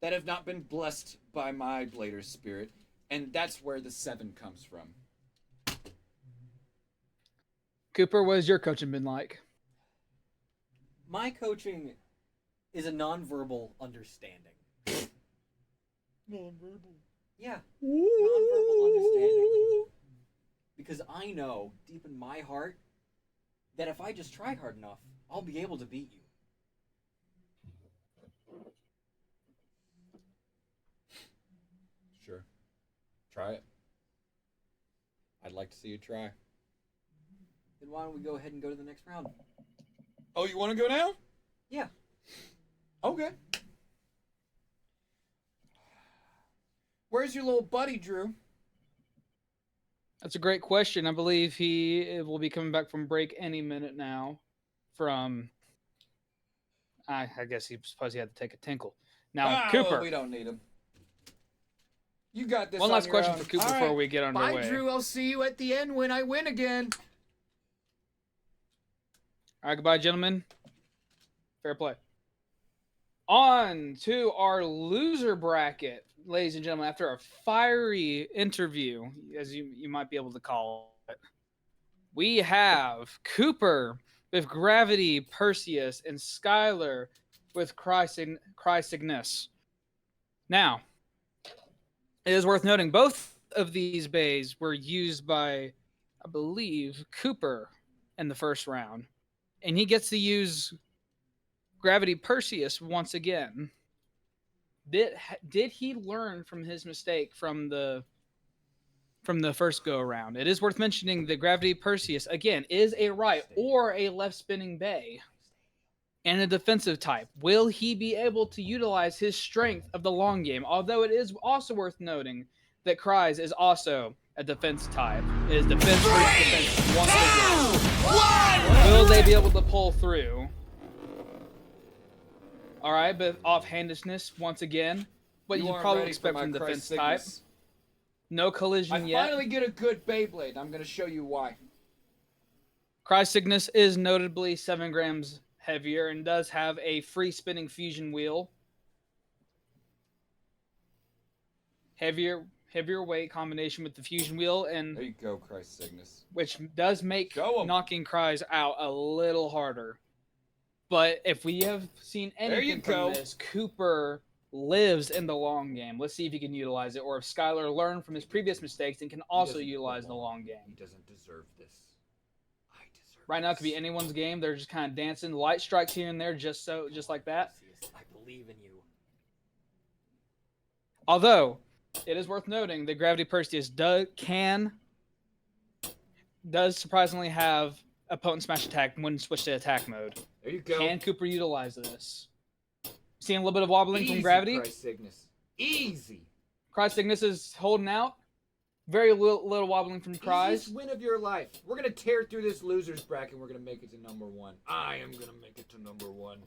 C: that have not been blessed by my Blader Spirit, and that's where the 7 comes from.
A: Cooper, what has your coaching been like?
E: My coaching is a nonverbal understanding.
C: Nonverbal.
E: Yeah, nonverbal understanding. Because I know, deep in my heart, that if I just try hard enough, I'll be able to beat you.
C: Sure. Try it. I'd like to see you try.
E: Then why don't we go ahead and go to the next round?
C: Oh, you want to go now?
E: Yeah.
C: Okay. Where's your little buddy, Drew?
A: That's a great question. I believe he will be coming back from break any minute now. From, I guess he suppose he had to take a tinkle. Now, Cooper.
C: Well, we don't need him. You got this.
A: One last
C: your
A: question
C: own.
A: for Cooper
C: All
A: before
C: right.
A: we get underway.
C: Bye, Drew. I'll see you at the end when I win again.
A: All right, goodbye, gentlemen. Fair play. On to our loser bracket, ladies and gentlemen. After a fiery interview, as you might be able to call it, we have Cooper with Gravity, Perseus, and Skylar with Chrysignus. Now, it is worth noting both of these bays were used by, I believe, Cooper in the first round, and he gets to use Gravity Perseus once again. Did he learn from his mistake from the first go around? It is worth mentioning that Gravity Perseus again is a right or a left spinning bay and a defensive type. Will he be able to utilize his strength of the long game? Although it is also worth noting that Cries is also a defense type. It is defense versus defense once again. Will they be able to pull through? All right, but offhandedness once again. What you probably expect from the defense type. No collision yet.
C: I finally get a good Beyblade. I'm going to show you why.
A: Chrysignus is notably 7 grams heavier and does have a free spinning fusion wheel. Heavier weight combination with the fusion wheel, and
C: There you go, Chrysignus.
A: which does make knocking Cries out a little harder. But if we have seen anything from this, Cooper lives in the long game. Let's see if he can utilize it, or if Skylar learned from his previous mistakes and can also utilize the long game.
C: He doesn't deserve this. I deserve
A: Right now, it could be anyone's game. They're just kind of dancing, light strikes here and there, just like that.
E: I believe in you.
A: Although, it is worth noting that Gravity Perseus does surprisingly have a potent smash attack when switched to attack mode.
C: There you go.
A: Can Cooper utilize this? Seeing a little bit of wobbling
C: Easy,
A: from Gravity.
C: Chrysignus. Easy.
A: Chrysignus is holding out. Very little wobbling from Cries.
C: Easiest win of your life. We're going to tear through this loser's bracket. We're going to make it to number 1. I am going to make it to number 1.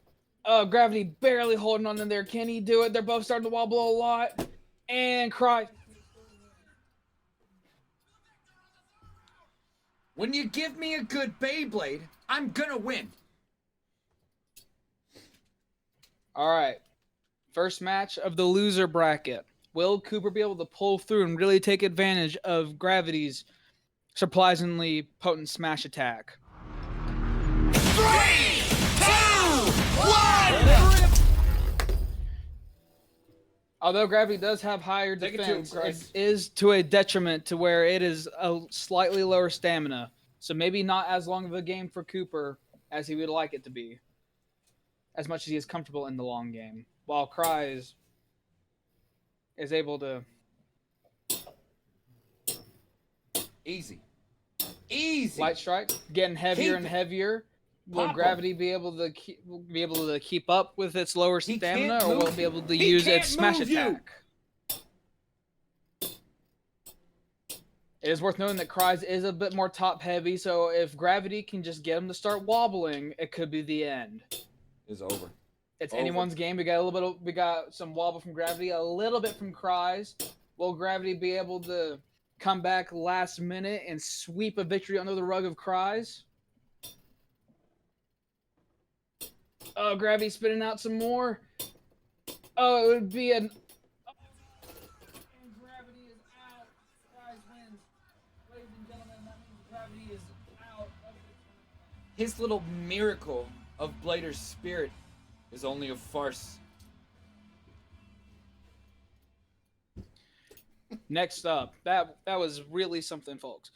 A: Gravity barely holding on in there. Can he do it? They're both starting to wobble a lot. And Cries.
C: When you give me a good Beyblade, I'm going to win.
A: All right. First match of the loser bracket. Will Cooper be able to pull through and really take advantage of Gravity's surprisingly potent smash attack?
D: 3, 2, 1!
A: Although Gravity does have higher
C: Take it to him,
A: defense,
C: Christ.
A: it is to a detriment to where it is a slightly lower stamina. So maybe not as long of a game for Cooper as he would like it to be. As much as he is comfortable in the long game. While Cries is able to...
C: Easy. Easy.
A: Light strike, getting heavier
C: Keep
A: and
C: it.
A: heavier. Will
C: Pop 'em.
A: Gravity be able to keep up with its lower
C: He
A: stamina,
C: can't
A: or will
C: move.
A: it be able to
C: He
A: use
C: can't
A: its smash
C: move you.
A: attack? It is worth noting that Cries is a bit more top heavy, so if Gravity can just get him to start wobbling, it could be the end.
C: It's over.
A: It's
C: Over.
A: anyone's game. We got some wobble from Gravity, a little bit from Cries. Will Gravity be able to come back last minute and sweep a victory under the rug of Cries? Oh, Gravity spitting out some more. Oh, it would be an... And Gravity is out. Cries wins. Ladies and gentlemen, that means Gravity is out of the tournament.
C: His little miracle of Blader's spirit is only a farce.
A: Next up, that was really something, folks.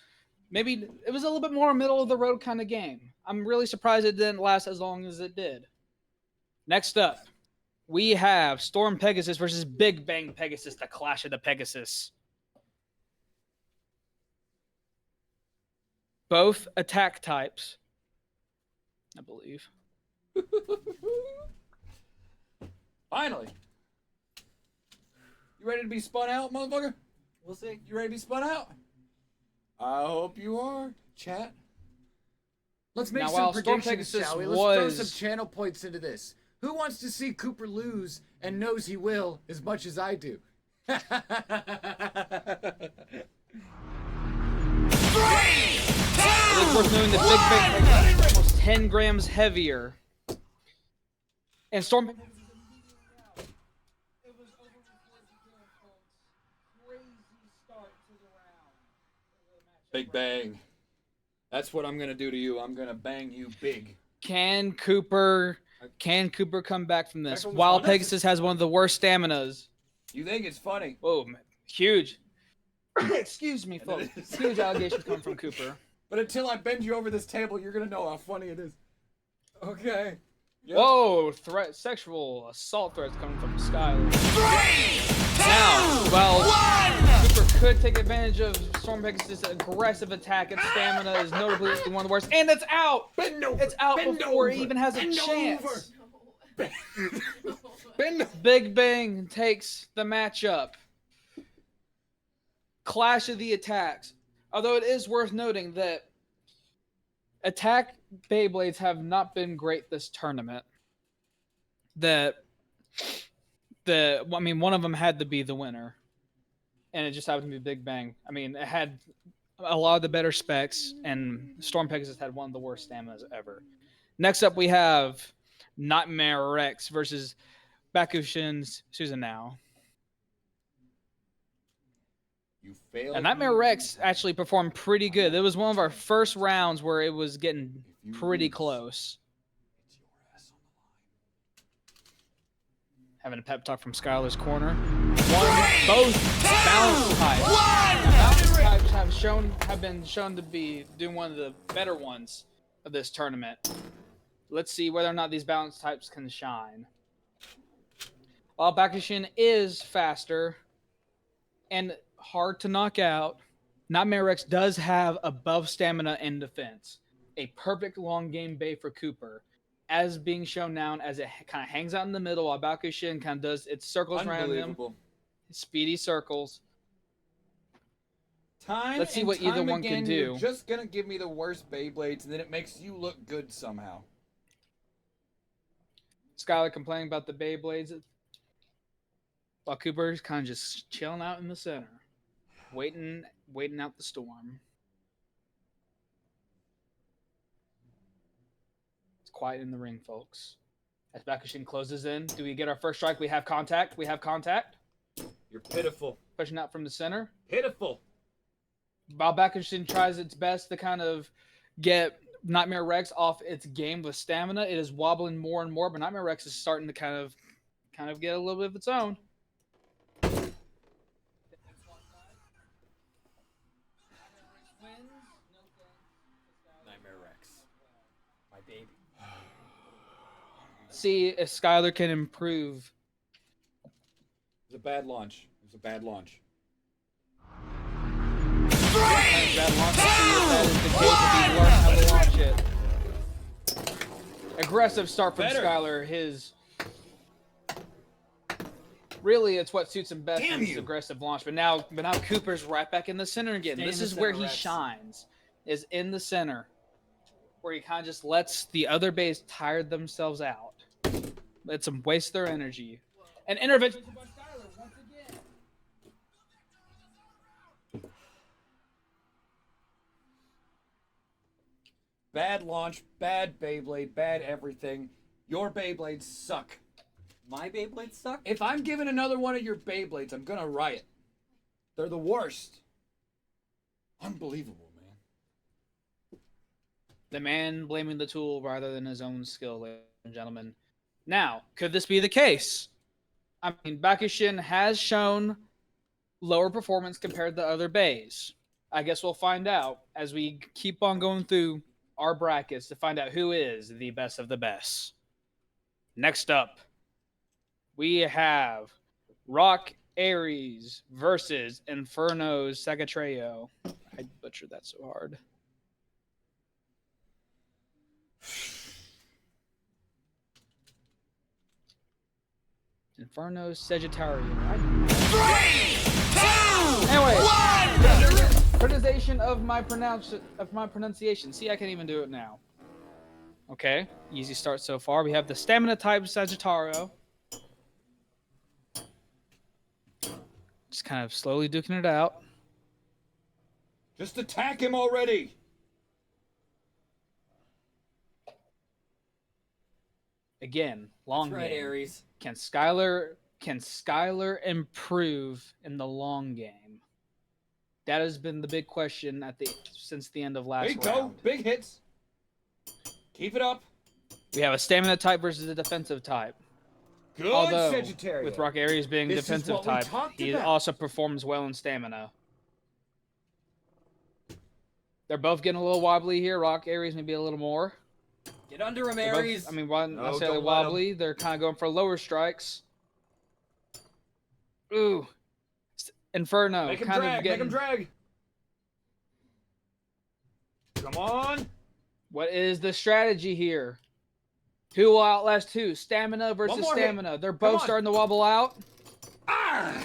A: Maybe it was a little bit more middle of the road kind of game. I'm really surprised it didn't last as long as it did. Next up, we have Storm Pegasus versus Big Bang Pegasus, the Clash of the Pegasus. Both attack types, I believe.
C: Finally. You ready to be spun out, motherfucker?
E: We'll see.
C: You ready to be spun out? I hope you are, chat. Let's make
A: Now,
C: some
A: while Storm
C: predictions,
A: Pegasus
C: shall we? Let's throw
A: was-
C: some channel points into this. Who wants to see Cooper lose and knows he will as much as I do?
A: It's worth knowing that Big Bang Pegasus is almost 10 grams heavier. And Storm Pegasus
C: Big bang. That's what I'm gonna do to you. I'm gonna bang you big.
A: Can Cooper come back from this?
C: Back from this
A: While
C: one?
A: Pegasus has one of the worst staminas.
C: You think it's funny?
A: Whoa, man. Huge. Excuse me,
C: And it
A: folks.
C: is.
A: Huge allegations coming from Cooper.
C: But until I bend you over this table, you're gonna know how funny it is. Okay. Yep.
A: Whoa, sexual assault threats coming from Skylar. Now, well, Cooper could take advantage of Storm Pegasus' aggressive attack. Its stamina is notably one of the worst, and it's out.
C: Bend over.
A: It's out
C: Bend
A: before it
C: over.
A: even has a
C: Bend
A: chance.
C: over. Bend.
A: Big Bang takes the matchup. Clash of the attacks. Although it is worth noting that attack Beyblades have not been great this tournament. One of them had to be the winner, and it just happened to be Big Bang. I mean, it had a lot of the better specs, and Storm Pegasus had one of the worst staminas ever. Next up, we have Nightmare Rex versus Bakushin's Susanoo.
C: You failed.
A: And Nightmare Rex actually performed pretty good. It was one of our first rounds where it was getting pretty close.
C: It's your ass on the line.
A: Having a pep talk from Skylar's corner. Both balance types. Now, balance types have been shown to be doing one of the better ones of this tournament. Let's see whether or not these balance types can shine. While Bakushin is faster and hard to knock out, Nightmare Rex does have above stamina and defense. A perfect long game bay for Cooper, as being shown now as it kind of hangs out in the middle while Bakushin kind of does its circles around him.
C: Unbelievable.
A: Speedy circles.
C: Time
A: Let's see
C: and
A: what either
C: time
A: one can
C: again,
A: do.
C: You're just gonna give me the worst Beyblades, and then it makes you look good somehow.
A: Skylar complaining about the Beyblades, while Cooper's kind of just chilling out in the center, waiting out the storm. It's quiet in the ring, folks. As Bakushin closes in, do we get our first strike? We have contact. We have contact.
C: You're pitiful.
A: Pushing out from the center.
C: Pitiful.
A: While Bakushin tries its best to kind of get Nightmare Rex off its game with stamina, it is wobbling more and more, but Nightmare Rex is starting to kind of get a little bit of its own.
E: Nightmare Rex. My baby.
A: See if Skylar can improve.
C: It was a bad launch. It was a bad launch.
A: Bad launch. See if that is the case, if he learns how to launch it. Aggressive start from
C: Better.
A: Skylar. Really, it's what suits him best.
C: Damn
A: His
C: you.
A: aggressive launch. But now Cooper's right back in the center again.
E: Stay
A: This
E: in the
A: is where
E: center,
A: he
E: Rex.
A: shines. Is in the center, where he kind of just lets the other base tire themselves out. Lets them waste their energy. An intervention by Skylar once again.
C: Bad launch, bad Beyblade, bad everything. Your Beyblades suck.
E: My Beyblade suck?
C: If I'm given another one of your Beyblades, I'm gonna riot. They're the worst. Unbelievable, man.
A: The man blaming the tool rather than his own skill, ladies and gentlemen. Now, could this be the case? I mean, Bakushin has shown lower performance compared to other bays. I guess we'll find out as we keep on going through our brackets to find out who is the best of the best. Next up, we have Rock Aries versus Inferno's Sagatreyo. I butchered that so hard. Inferno's Sagittario. Anyway, pronunciation of my pronunciation. See, I can't even do it now. Okay, easy start so far. We have the stamina type Sagittario. Just kind of slowly duking it out.
D: Just attack him already!
A: Again, long
E: That's right,
A: game.
E: Aries.
A: Can Skylar improve in the long game? That has been the big question since the end of last
D: Big go,
A: round.
D: big hits. Keep it up.
A: We have a stamina type versus a defensive type.
D: Good,
A: Although,
D: Sagittarius.
A: with Rock Aries being
D: This is
A: defensive
D: what we
A: type,
D: talked
A: he
D: about.
A: also performs well in stamina. They're both getting a little wobbly here. Rock Aries maybe a little more.
E: Get under him,
A: They're
E: Aries.
A: both, I mean, one
D: No,
A: not necessarily
D: don't let 'em.
A: wobbly. They're kind of going for lower strikes. Ooh. Inferno.
D: Make him
A: kind
D: drag,
A: of getting,
D: make him drag. Come on.
A: What is the strategy here? Who will outlast who? Stamina versus
D: more hit.
A: stamina. They're
D: Come
A: both
D: on.
A: starting to wobble out.
D: Ah!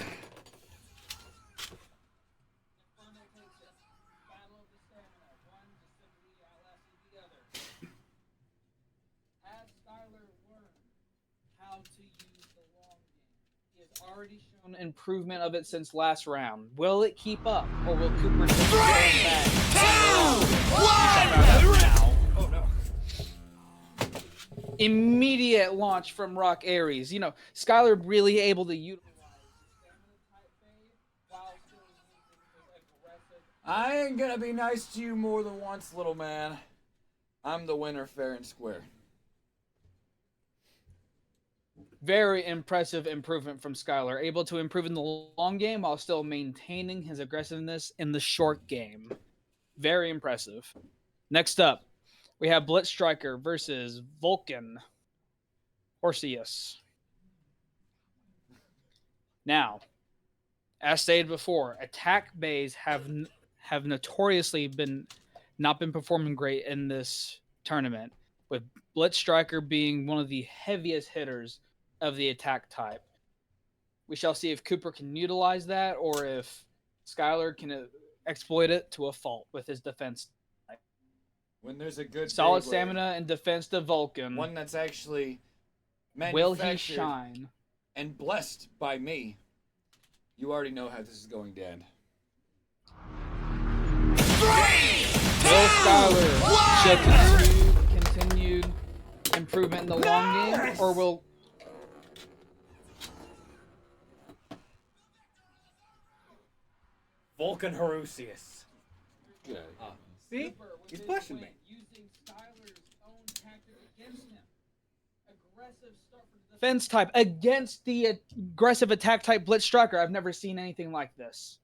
A: Already shown improvement of it since last round. Will it keep up, or will Cooper take it back?
D: Oh no.
A: Immediate launch from Rock Aries. You know, Skylar really able to utilize the stamina type phase while still using his aggressive.
C: I ain't gonna be nice to you more than once, little man. I'm the winner, fair and square.
A: Very impressive improvement from Skylar. Able to improve in the long game while still maintaining his aggressiveness in the short game. Very impressive. Next up, we have Blitz Striker versus Vulcan Horseus. Now, as stated before, attack bays have notoriously not been performing great in this tournament, with Blitz Striker being one of the heaviest hitters of the attack type. We shall see if Cooper can utilize that or if Skylar can exploit it to a fault with his defense.
C: When there's a good
A: Solid
C: Beyblade,
A: stamina and defense to Vulcan.
C: one that's actually
A: Will he
C: manufactured
A: shine?
C: and blessed by me, you already know how this is going to end.
A: Will Skylar show continued improvement in the long game, or will
D: Vulcan Horusius.
C: Good.
D: See? He's pushing me.
A: using Skylar's own tactic against him? Aggressive start for the defense type against the aggressive attack type Blitz Striker. I've never seen anything like this.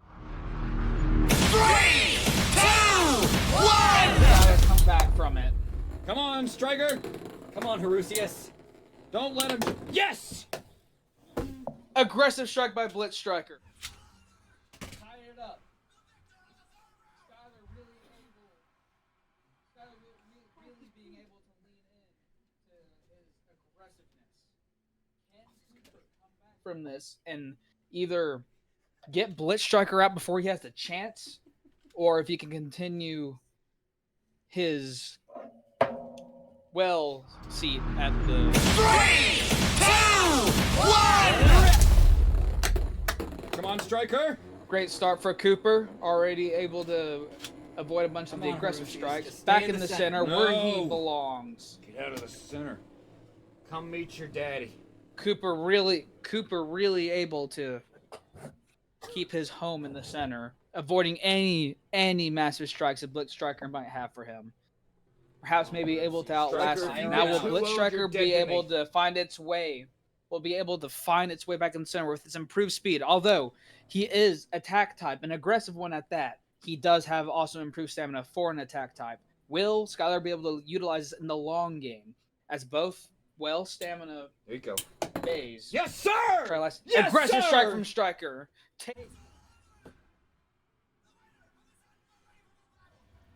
D: 3, 2, 1!
A: Skylar come back from it.
C: Come on, Striker!
E: Come on, Horusius.
C: Don't let him. Yes!
A: Aggressive strike by Blitz Striker. Tie it up. Skylar really being able to lean in to his aggressiveness. Can Cooper come back from this and either get Blitz Striker out before he has the chance, or if he can continue his seat at the
D: 3, 2, 1!
C: Come on, Striker!
A: great start for Cooper, already able to avoid a bunch of
E: Come
A: the
E: on,
A: aggressive
E: Horusius,
A: strikes.
E: just stay
A: Back
E: in
A: in
E: the
A: the
E: center.
A: center where he
C: No.
A: belongs.
C: Get out of the center. Come meet your daddy.
A: Cooper really able to keep his home in the center, avoiding any massive strikes that Blitz Striker might have for him. perhaps maybe able to outlast
C: Striker,
A: it.
E: if you
A: Now
E: get
A: will
E: 2-0,
A: Blitz
C: you're
A: Striker
C: dead
A: be
C: to
A: able
C: me.
A: to find its way? Will be able to find its way back in the center with its improved speed. Although he is attack type, an aggressive one at that, he does have also improved stamina for an attack type. Will Skylar be able to utilize this in the long game as both stamina
C: There you go.
A: phase?
C: Yes, sir.
A: Try last.
C: Yes,
A: Aggressive strike
C: sir!
A: from Striker.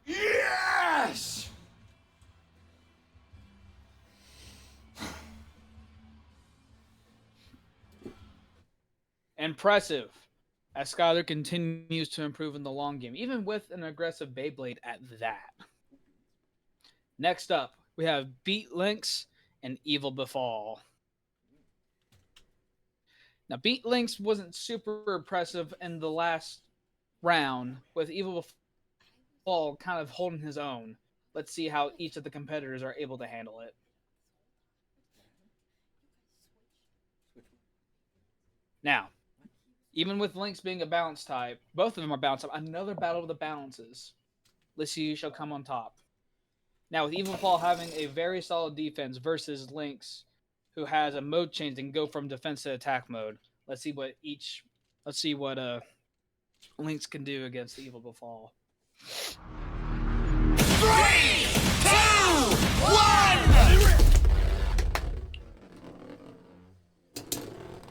C: Yes.
A: Impressive as Skylar continues to improve in the long game, even with an aggressive Beyblade at that. Next up, we have Beat Lynx and Evil Befall. Now, Beat Lynx wasn't super impressive in the last round, with Evil Befall kind of holding his own. Let's see how each of the competitors are able to handle it. Now, even with Lynx being a balance type, both of them are balance type. Another battle of the balances. Let's see who shall come on top. Now, with Evil Fall having a very solid defense versus Lynx, who has a mode change and go from defense to attack mode. Let's see what Lynx can do against Evil Befall.
D: 3, 2, 1!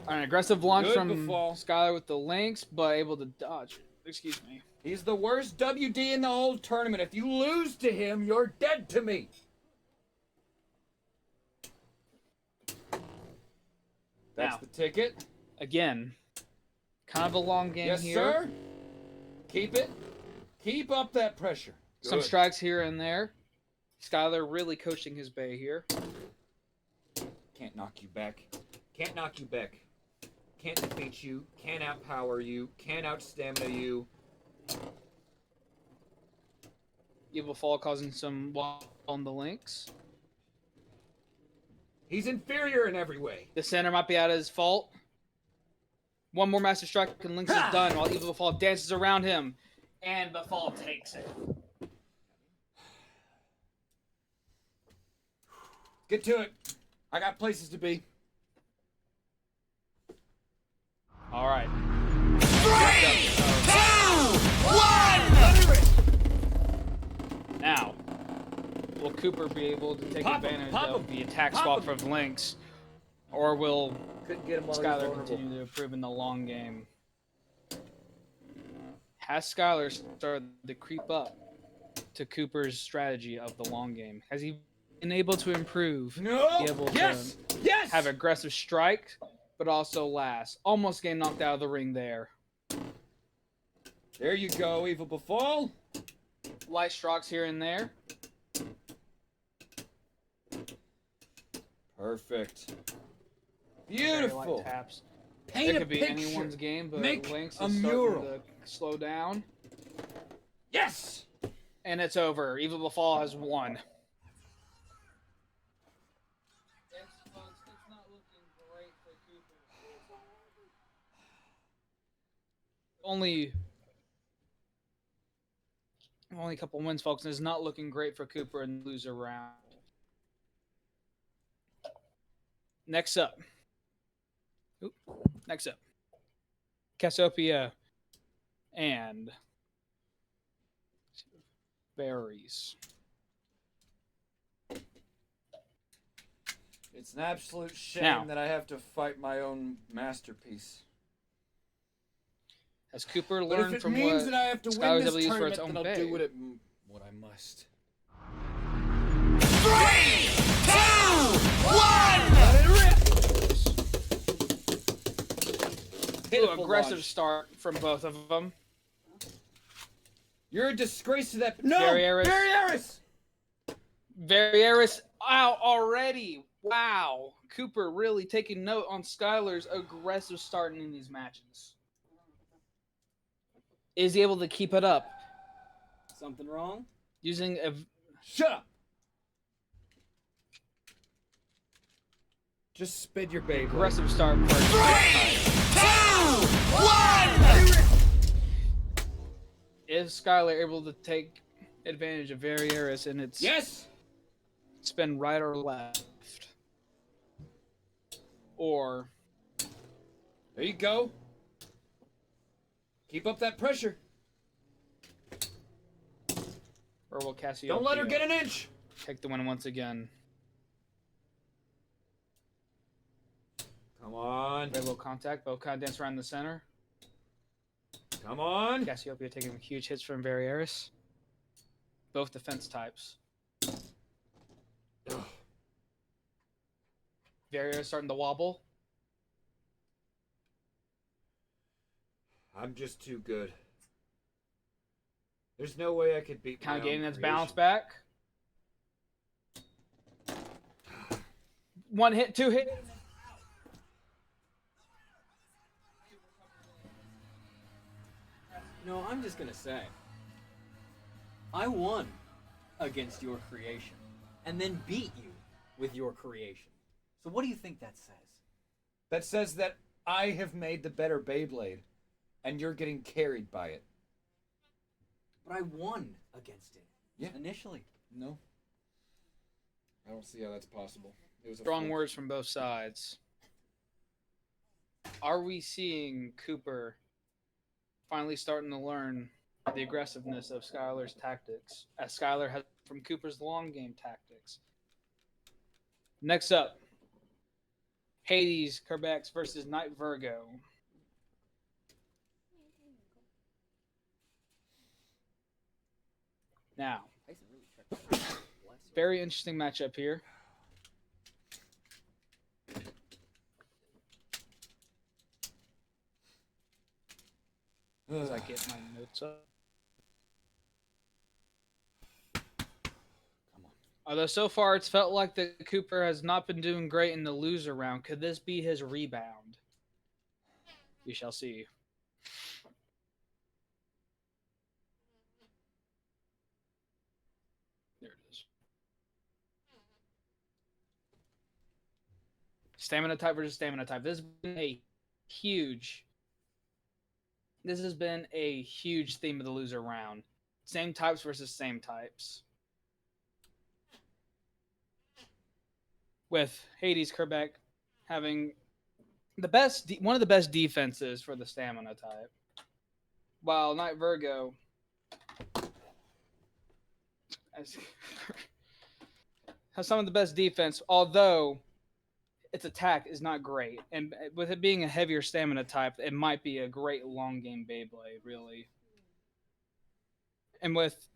A: An aggressive launch
C: Good
A: from
C: Befall.
A: Skylar with the Lynx, but able to dodge. Excuse me.
C: He's the worst WD in the whole tournament. If you lose to him, you're dead to me. That's
A: Now.
C: the ticket.
A: Again, kind of a long game
C: Yes,
A: here.
C: sir. Keep it. Keep up that pressure.
A: Some
C: Good.
A: strikes here and there. Skylar really coaching his bay here.
C: Can't knock you back. Can't knock you back. Can't defeat you. Can't outpower you. Can't outstamina you.
A: Evil Fall causing some wall on the Lynx.
C: He's inferior in every way.
A: The center might be out of his fault. One more Master Strike and Lynx is done while Evil Befall dances around him. And Befall takes it.
C: Get to it. I got places to be.
A: All right.
D: 3, 2, 1!
A: Now, will Cooper be able to take
C: Pop him,
A: advantage
C: pop
A: of
C: him,
A: the attack
C: pop
A: swap
C: him.
A: from Lynx? Or will
C: Couldn't get him while
A: Skylar continue to improve in the long game? Has Skylar started to creep up to Cooper's strategy of the long game? Has he been able to improve?
C: No.
A: Be able
C: Yes.
A: to
C: Yes.
A: have aggressive strike, but also last. Almost getting knocked out of the ring there.
C: There you go, Evil Befall.
A: Light strikes here and there.
C: Perfect.
A: Very light
C: Beautiful.
A: taps.
C: Paint
A: It
C: a
A: could be
C: picture.
A: anyone's game, but
C: Make
A: Lynx
C: a
A: is
C: mural.
A: starting to slow down.
C: Yes.
A: And it's over. Evil Befall has won. Only a couple wins, folks. And it's not looking great for Cooper in the loser round. Next up. Cassiopeia and Berries.
C: It's an absolute shame
A: Now.
C: that I have to fight my own masterpiece.
A: Has Cooper
C: But if
A: learned
C: it
A: from
C: means
A: what
C: that I have to
A: Skylar's
C: win
A: able to
C: this
A: use for
C: tournament,
A: its own
C: then I'll
A: bay?
C: do what I must.
D: 3, 2, 1!
A: Ooh, aggressive start from both of them.
C: You're a disgrace to that. No,
A: Barrieris.
C: Barrieris!
A: Varieris out already. Wow. Cooper really taking note on Skylar's aggressive starting in these matches. Is he able to keep it up?
E: Something wrong?
A: Using a
C: Shut up! Just spit your Beyblade.
A: aggressive start.
D: 3, 2, 1!
A: Is Skylar able to take advantage of Varieris and its
C: Yes!
A: spin right or left. Or
C: There you go. Keep up that pressure.
A: will Cassiopeia
C: Don't let her get an inch.
A: take the win once again?
C: Come on.
A: Very low contact. Both kind of dance around the center.
C: Come on.
A: Cassiopeia taking huge hits from Varieris. Both defense types. Varieris starting to wobble.
C: I'm just too good. There's no way I could beat
A: Kind
C: my
A: of getting
C: own
A: its
C: creation.
A: balance back. One hit, two hit.
E: No, I'm just gonna say, I won against your creation, and then beat you with your creation. So what do you think that says?
C: That says that I have made the better Beyblade, and you're getting carried by it.
E: But I won against it.
C: Yeah.
E: Initially.
C: No. I don't see how that's possible. It was a
A: Strong
C: fluke.
A: words from both sides. Are we seeing Cooper finally starting to learn the aggressiveness of Skylar's tactics, as Skylar has from Cooper's long game tactics? Next up, Hades Kerbex versus Night Virgo. Now,
E: Tyson really checked that. Bless you.
A: very interesting matchup here. As I get my notes up. Although so far it's felt like that Cooper has not been doing great in the loser round. Could this be his rebound? We shall see. There it is. Stamina type versus stamina type. This has been a huge theme of the loser round. Same types versus same types. With Hades Kerbeck having one of the best defenses for the stamina type, while Night Virgo has some of the best defense, although its attack is not great. And with it being a heavier stamina type, it might be a great long game Beyblade, really. And with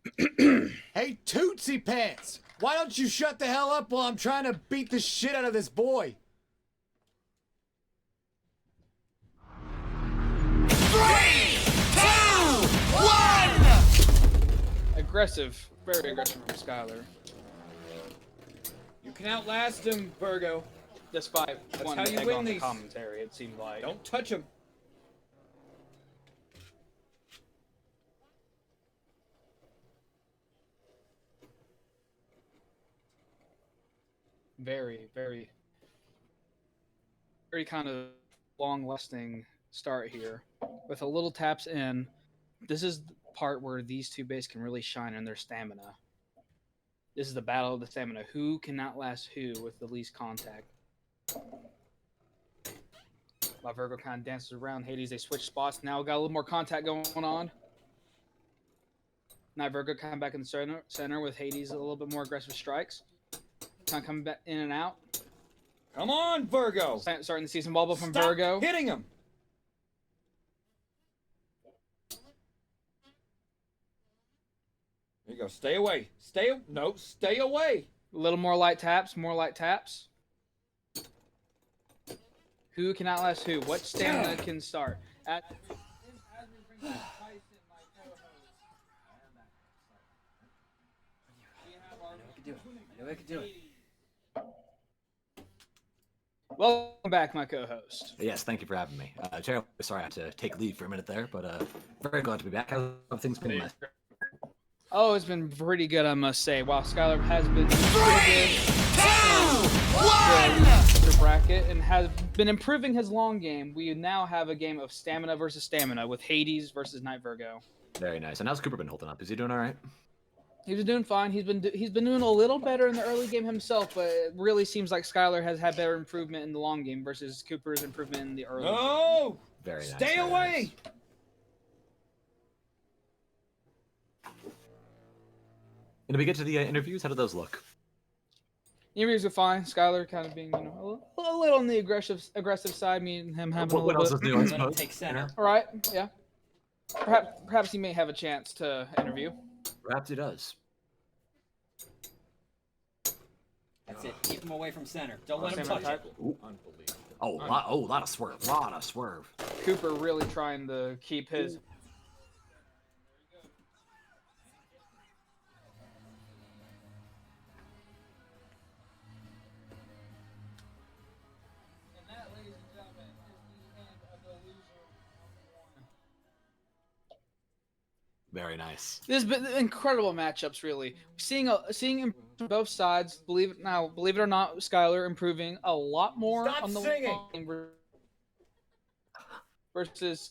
C: Hey, Tootsie Pants! Why don't you shut the hell up while I'm trying to beat the shit out of this boy?
D: 3, 2, 1!
A: aggressive, very aggressive from Skylar,
C: You can outlast him, Virgo.
A: despite
C: That's
A: one
C: how you
A: egg
C: win
A: on the
C: these.
A: commentary, it seemed like.
C: Don't touch him.
A: Very, very, very kind of long-lasting start here. With a little taps in, this is the part where these two bases can really shine in their stamina. This is the battle of the stamina. Who can outlast who with the least contact? While Virgo kind of dances around Hades, they switch spots. Now we got a little more contact going on. Now Virgo kind of back in the center with Hades a little bit more aggressive strikes. Kind of coming back in and out.
C: Come on, Virgo!
A: Starting to see some bubble from
C: Stop
A: Virgo.
C: hitting him! There you go. Stay away. Stay away.
A: A little more light taps, more light taps. Who can outlast who? What stamina can start?
E: I know I could do it. I know I could do it.
A: Welcome back, my co-host.
B: Yes, thank you for having me. Terribly sorry I had to take leave for a minute there, but very glad to be back. How have things been?
A: Oh, it's been pretty good, I must say. While Skylar has been
D: 3,
A: pretty
D: 2, 1!
A: good in the bracket and has been improving his long game, we now have a game of stamina versus stamina with Hades versus Night Virgo.
B: Very nice. And how's Cooper been holding up? Is he doing all right?
A: He was doing fine. He's been doing a little better in the early game himself, but it really seems like Skylar has had better improvement in the long game versus Cooper's improvement in the early game.
C: No!
B: Very nice.
C: Stay
B: very
C: away!
B: nice. And we get to the interviews. How did those look?
A: Interviews are fine. Skylar kind of being, a little on the aggressive side. Me and him having a
B: What
A: little
B: else
A: bit.
B: is new? I
E: Let him
B: suppose.
E: take center.
A: All right, yeah. Perhaps he may have a chance to interview.
B: Perhaps he does.
E: That's it. Keep him away from center. Don't let him
A: Center
E: touch it.
A: type.
C: Unbelievable.
B: Oh, lot of swerve. Lot of swerve.
A: Cooper really trying to keep his.
B: Very nice.
A: There's been incredible matchups, really. Seeing both sides. Believe it or not, Skylar improving a lot more
C: Stop
A: on the
C: singing!
A: line versus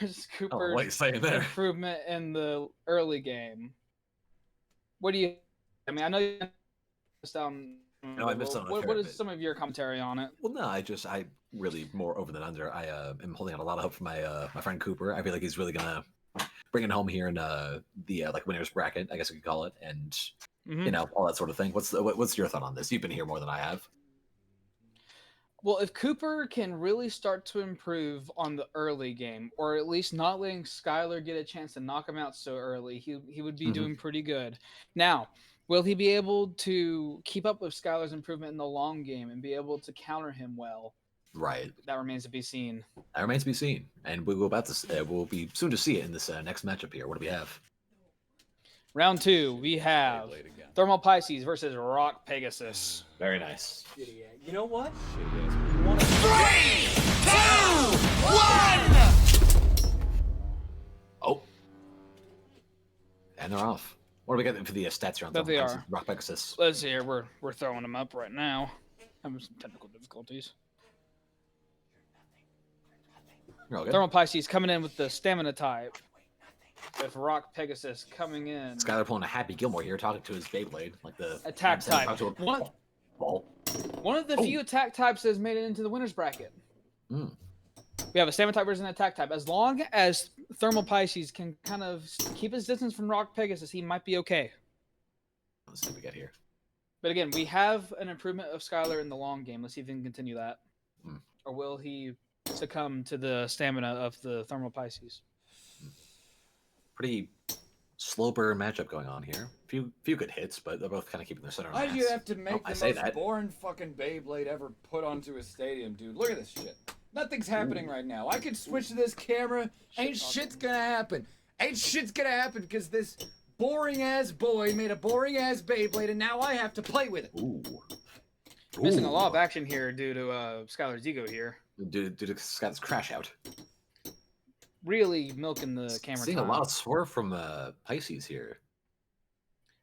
B: Oh,
A: Cooper's
B: what are you saying there?
A: improvement in the early game. What do you? I mean, I know you missed down.
B: No, I missed out on a fair
A: What is
B: bit.
A: some of your commentary on it?
B: Well, no, I really more over than under. I am holding out a lot of hope for my friend Cooper. I feel like he's really gonna bring it home here in the like winners bracket, I guess we could call it, and all that sort of thing. What's your thought on this? You've been here more than I have.
A: Well, if Cooper can really start to improve on the early game, or at least not letting Skylar get a chance to knock him out so early, he would be doing pretty good. Now, will he be able to keep up with Skylar's improvement in the long game and be able to counter him well?
B: Right.
A: That remains to be seen.
B: That remains to be seen, and we'll be soon to see it in this next matchup here. What do we have?
A: Round 2, we have
C: Beyblade again.
A: Thermal Pisces versus Rock Pegasus.
B: Very nice.
E: You know what?
D: Three, two, one.
B: Oh, and they're off. What do we got for the stats around
A: There they
B: Thermal Pisces,
A: are.
B: Rock Pegasus?
A: Let's see here. We're throwing them up right now. Having some technical difficulties.
B: You're all good.
A: Thermal Pisces coming in with the stamina type. With Rock Pegasus coming in.
B: Skylar pulling a Happy Gilmore here, talking to his Beyblade, like the
A: Attack type.
B: talk to a ball.
A: One of the few attack types that has made it into the winner's bracket.
B: Mm.
A: We have a stamina type versus an attack type. As long as Thermal Pisces can kind of keep his distance from Rock Pegasus, he might be okay.
B: Let's see what we got here.
A: But again, we have an improvement of Skylar in the long game. Let's see if he can continue that.
B: Mm.
A: Or will he succumb to the stamina of the Thermal Pisces?
B: Pretty slow burn matchup going on here. Few good hits, but they're both kind of keeping their center.
C: Why do you have to make
B: I
C: the
B: say
C: most
B: that.
C: boring fucking Beyblade ever put onto a stadium, dude? Look at this shit. Nothing's happening right now. I could switch to this camera. Ain't shit's gonna happen. Ain't shit's gonna happen because this boring ass boy made a boring ass Beyblade and now I have to play with it.
B: Ooh.
A: Missing a lot of action here due to Skylar's ego here.
B: Dude, Scott's crash out.
A: Really milking the camera
B: Seeing
A: time.
B: a lot of swerve from Pisces here.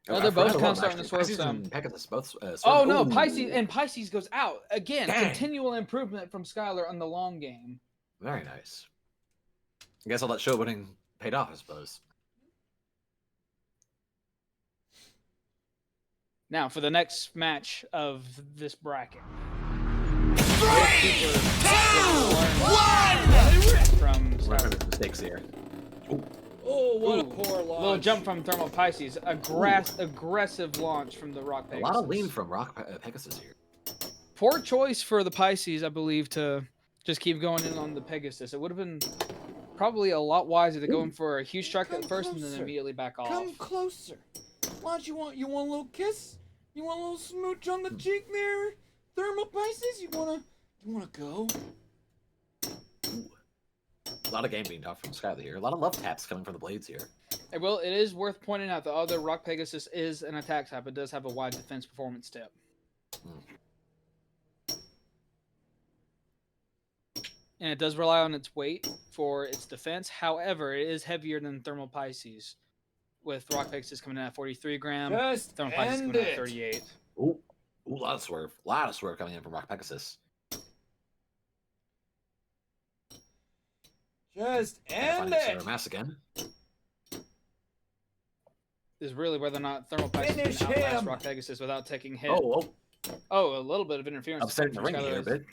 A: Oh,
B: I
A: they're both
B: forgot
A: kind of
B: about
A: starting to
B: actually.
A: swerve
B: Pisces
A: some.
B: and Pegasus both swerve.
A: Oh no,
B: Ooh.
A: Pisces goes out again.
B: Dang.
A: Continual improvement from Skylar on the long game.
B: Very nice. I guess all that showboating paid off, I suppose.
A: Now for the next match of this bracket.
D: Three, two, one.
A: From
B: We're
A: Skylar.
B: making mistakes here.
C: Oh, what a
A: Ooh,
C: poor launch.
A: Little jump from Thermal Pisces. Aggressive launch from the Rock
B: A
A: Pegasus.
B: lot of lean from Pegasus here.
A: Poor choice for the Pisces, I believe, to just keep going in on the Pegasus. It would have been probably a lot wiser to go in for a huge strike
C: Come
A: at first and then
C: closer.
A: immediately back off.
C: Come closer. Why don't you want a little kiss? You want a little smooch on the cheek there? Thermal Pisces? You wanna go?
B: A lot of game being talked from Skylar here. A lot of love taps coming from the blades here.
A: Hey, well, it is worth pointing out that although Rock Pegasus is an attack type, it does have a wide defense performance tip. And it does rely on its weight for its defense. However, it is heavier than Thermal Pisces, with Rock Pegasus coming in at 43 gram,
C: Just
A: Thermal Pisces
C: end
A: coming in at
C: it.
A: 38.
B: Ooh, a lot of swerve. A lot of swerve coming in from Rock Pegasus.
C: Just end
B: Finding
C: it.
B: Sarah Mass again.
A: is really whether or not Thermal Pipes can
C: Finish
A: outlast
C: him!
A: Rock Pegasus without taking hit.
B: Oh,
A: Oh, a little bit of interference.
B: upsetting the
A: from
B: ring here a
A: Skylar's-
B: bit.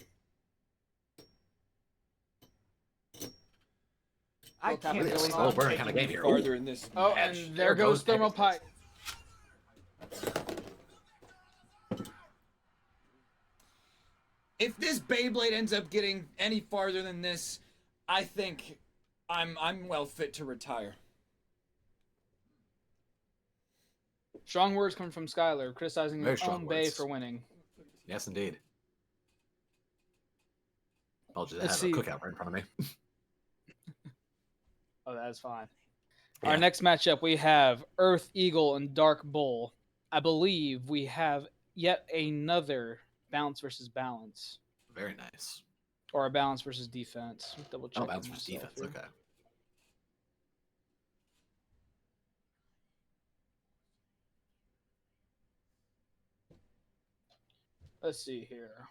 C: I
A: Tap
C: can't
A: it
C: believe
A: going
C: I'm
A: on.
B: Kinda
C: taking
B: game
C: you
B: here.
C: farther in this
A: Oh,
C: match.
A: and there goes Thermal
B: Pegasus.
A: Pipe.
C: If this Beyblade ends up getting any farther than this, I think I'm well fit to retire.
A: Strong words coming from Skylar, criticizing
B: Very
A: his
B: strong
A: own Bay
B: words.
A: for winning.
B: Yes, indeed. I'll just
A: Let's
B: have
A: see.
B: a cookout right in front of me.
A: Oh, that's fine.
B: Yeah.
A: Our next matchup, we have Earth Eagle and Dark Bull. I believe we have yet another balance versus balance,
B: Very nice.
A: or a balance versus defense. Double check.
B: Oh, bounce versus defense. Okay.
A: Let's see here.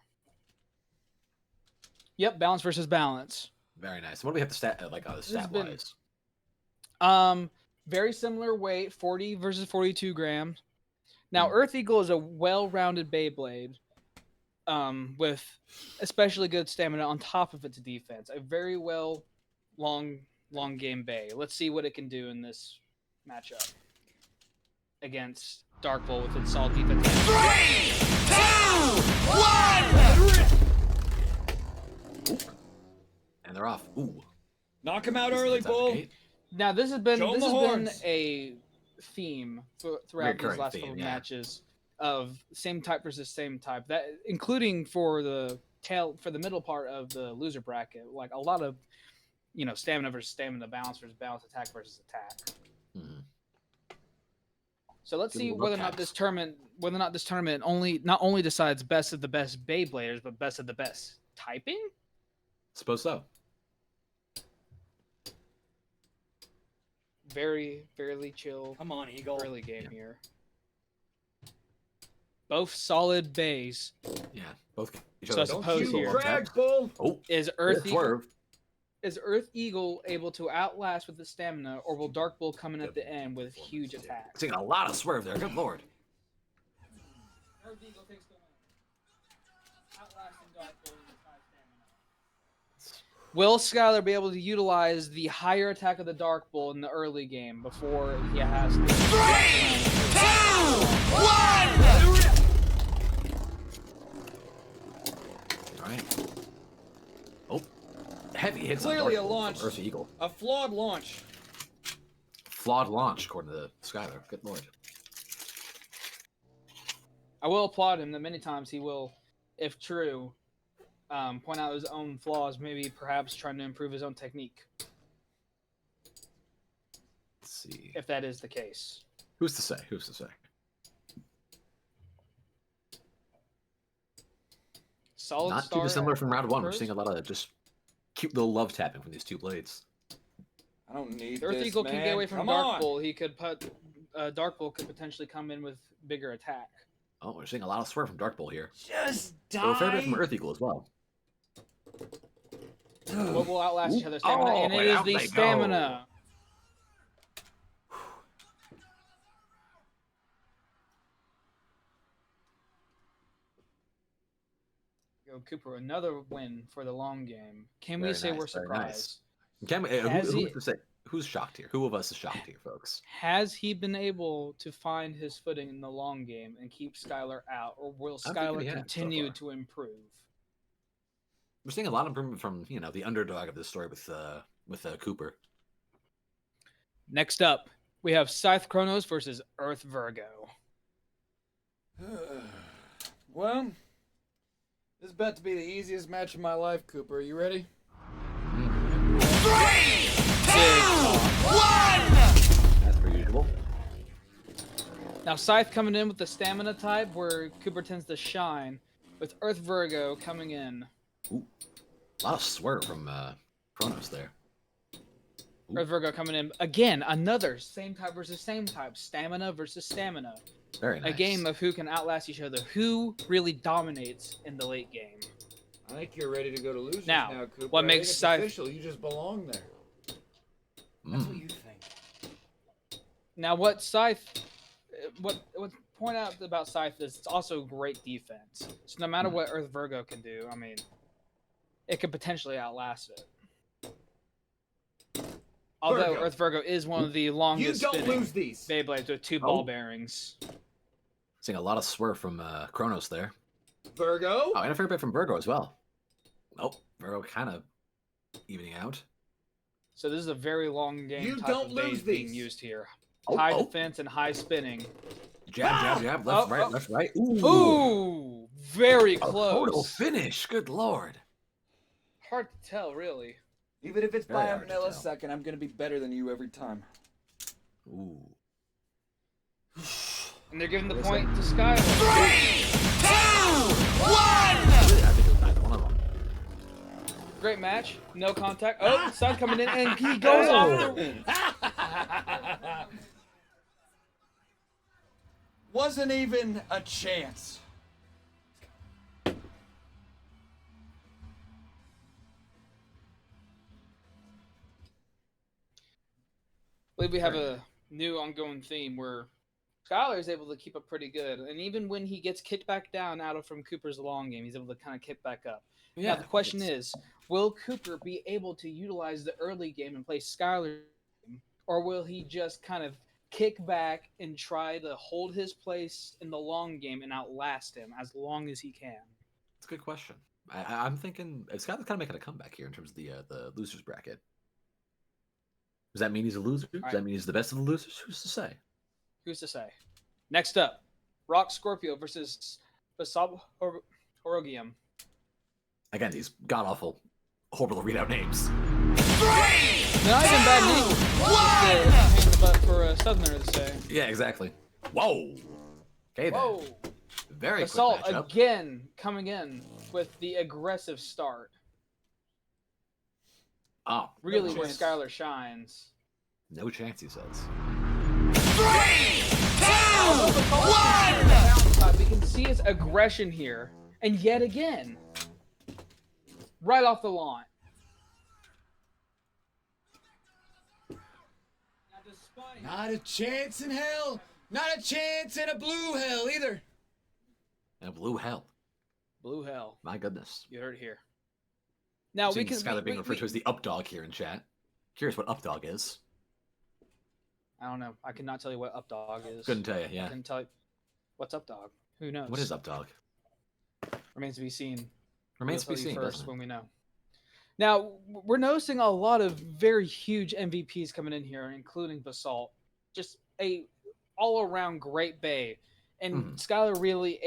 A: Yep, balance versus balance.
B: Very nice. What do we have to stat
A: has
B: stat
A: been-
B: wise?
A: Very similar weight, 40 versus 42 grams. Now,
B: Hmm.
A: Earth Eagle is a well-rounded Beyblade, with especially good stamina on top of its defense. A very well long game Bay. Let's see what it can do in this matchup against Dark Bull with its solid defense.
D: 3, 2, 1.
B: And they're off. Ooh.
C: Knock him out early,
B: Gets out the
C: Bull.
B: gate.
A: Now, this has been
C: Show 'em the
A: been
C: horns.
A: a theme throughout these
B: Recurring
A: last
B: theme,
A: couple of
B: yeah.
A: matches of same type versus same type. That including for the middle part of the loser bracket, like a lot of stamina versus stamina, balance versus balance, attack versus attack.
B: Mhm.
A: So let's
B: Good
A: see
B: little
A: whether or
B: book
A: not this tournament not only decides best of the best Beybladers, but best of the best typing.
B: Suppose so.
A: Very fairly chill
E: Come on, Eagle.
A: early game here. Both solid bays.
B: Yeah. Both each
A: So I
B: other.
A: suppose
C: Don't you
A: here-
C: brag, Bull.
B: Oh,
A: Is
B: good
A: Earth Eagle,
B: swerve.
A: is Earth Eagle able to outlast with the stamina, or will Dark Bull come in at the end with huge attacks?
B: Seeing a lot of swerve there. Good lord.
A: Earth Eagle takes the win. Outlasting Dark Bull with high stamina. Will Skylar be able to utilize the higher attack of the Dark Bull in the early game before he has to?
D: 3, 2, 1.
B: All right. Oh, heavy hits. on
C: Clearly
B: Dark
C: a
B: Bull
C: launch.
B: from Earth Eagle.
C: A flawed launch.
B: Flawed launch, according to Skylar. Good lord.
A: I will applaud him that many times he will, if true, point out his own flaws, maybe perhaps trying to improve his own technique,
B: Let's see.
A: if that is the case.
B: Who's to say? Who's to say?
A: Solid
B: Not too
A: start
B: dissimilar
A: at
B: from round one. We're
A: first.
B: seeing a lot of just cute little love tapping from these two blades.
C: I don't need
A: Earth
C: this,
A: Eagle
C: man.
A: can get away from
C: Come
A: Dark
C: on.
A: Bull. He could put Dark Bull could potentially come in with bigger attack.
B: Oh, we're seeing a lot of swerve from Dark Bull here.
C: Just
B: So a fair bit from
C: die.
B: Earth Eagle as well.
A: What will outlast each other's stamina?
B: Oh,
A: And it
B: and
A: is
B: out
A: the
B: they go.
A: stamina. Go Cooper, another win for the long game. Can we
B: Very
A: say
B: nice,
A: we're
B: very
A: surprised?
B: nice. Can we,
A: Has he-
B: who's to say? Who's shocked here? Who of us is shocked here, folks?
A: Has he been able to find his footing in the long game and keep Skylar out, or will
B: I'm thinking
A: Skylar
B: he has so
A: continue
B: far.
A: to improve?
B: We're seeing a lot of improvement from the underdog of this story with Cooper.
A: Next up, we have Scythe Chronos versus Earth Virgo.
C: Well, this is about to be the easiest match of my life, Cooper. You ready?
D: 3, 2, 1.
B: As per usual.
A: Now, Scythe coming in with the stamina type, where Cooper tends to shine, with Earth Virgo coming in.
B: Ooh, a lot of swerve from Kronos there. Ooh.
A: Earth Virgo coming in again. Another same type versus same type, stamina versus stamina.
B: Very nice.
A: A game of who can outlast each other, who really dominates in the late game.
C: I think you're ready to go to losers
A: Now,
C: now, Cooper.
A: what
C: I
A: makes
C: think it's
A: Scythe-
C: official. You just belong there.
E: That's
B: Mm.
E: what you think.
A: Now, what Scythe, what point out about Scythe is it's also great defense. So no matter what Earth Virgo can do, I mean, it could potentially outlast it. Although
C: Virgo.
A: Earth Virgo is one of the
C: You
A: longest
C: don't
A: spinning
C: lose these.
A: Beyblades with 2 ball bearings.
B: Seeing a lot of swerve from Kronos there.
C: Virgo.
B: Oh, and a fair bit from Virgo as well. Oh, Virgo kind of evening out.
A: So this is a very long game
C: You
A: type
C: don't
A: of
C: lose
A: base being
C: these.
A: used here.
B: Oh,
A: High
B: oh.
A: defense and high spinning.
B: Jab, left, right, left, right. Ooh,
A: Ooh, very
B: a total
A: close.
B: finish. Good lord.
A: Hard to tell, really.
C: Even if it's
B: Very
C: by a
B: hard to tell.
C: millisecond, I'm gonna be better than you every time.
B: Ooh.
A: And they're giving the point to Skylar.
D: 3, 2, 1.
B: Really, I think it was neither one of them.
A: Great match. No contact. Oh, Sun coming in and he goes off the...
C: Wasn't even a chance.
A: I believe we have a new ongoing theme where Skylar is able to keep up pretty good. And even when he gets kicked back down out of from Cooper's long game, he's able to kind of kick back up. Now, the question is, will Cooper be able to utilize the early game and play Skylar, or will he just kind of kick back and try to hold his place in the long game and outlast him as long as he can?
B: It's a good question. I'm thinking Skylar's kind of making a comeback here in terms of the losers bracket. Does that mean he's a loser? Does that mean he's the best of the losers? Who's to say?
A: Who's to say? Next up, Rock Scorpio versus Basab Horogium.
B: Again, these god-awful, horrible readout names.
D: 3,
A: Not even bad names. Just a pain in the butt for a southerner to say.
B: Yeah, exactly. Whoa. Okay, then.
A: Whoa.
B: Very
A: Assault
B: quick matchup.
A: again coming in with the aggressive start.
B: Oh,
A: Really
C: No
A: where
C: chance.
A: Skylar shines.
B: no chance, he says.
D: 3, 2, 1.
A: We can see his aggression here. And yet again, right off the launch.
C: Not a chance in hell. Not a chance in a blue hell either.
B: And blue hell.
A: Blue hell.
B: My goodness.
A: You heard it here. Now
B: Seeing
A: we can
B: Skylar being referred to as the up dog here in chat. Curious what up dog is.
A: I don't know. I cannot tell you what up dog is.
B: Couldn't tell you,
A: I
B: yeah.
A: can tell you what's up dog. Who knows?
B: What is up dog?
A: Remains to be seen.
B: Remains to be
A: We'll tell you
B: seen,
A: first
B: doesn't it?
A: when we know. Now we're noticing a lot of very huge MVPs coming in here, including Basalt. Just a all-around great bay, and Skylar really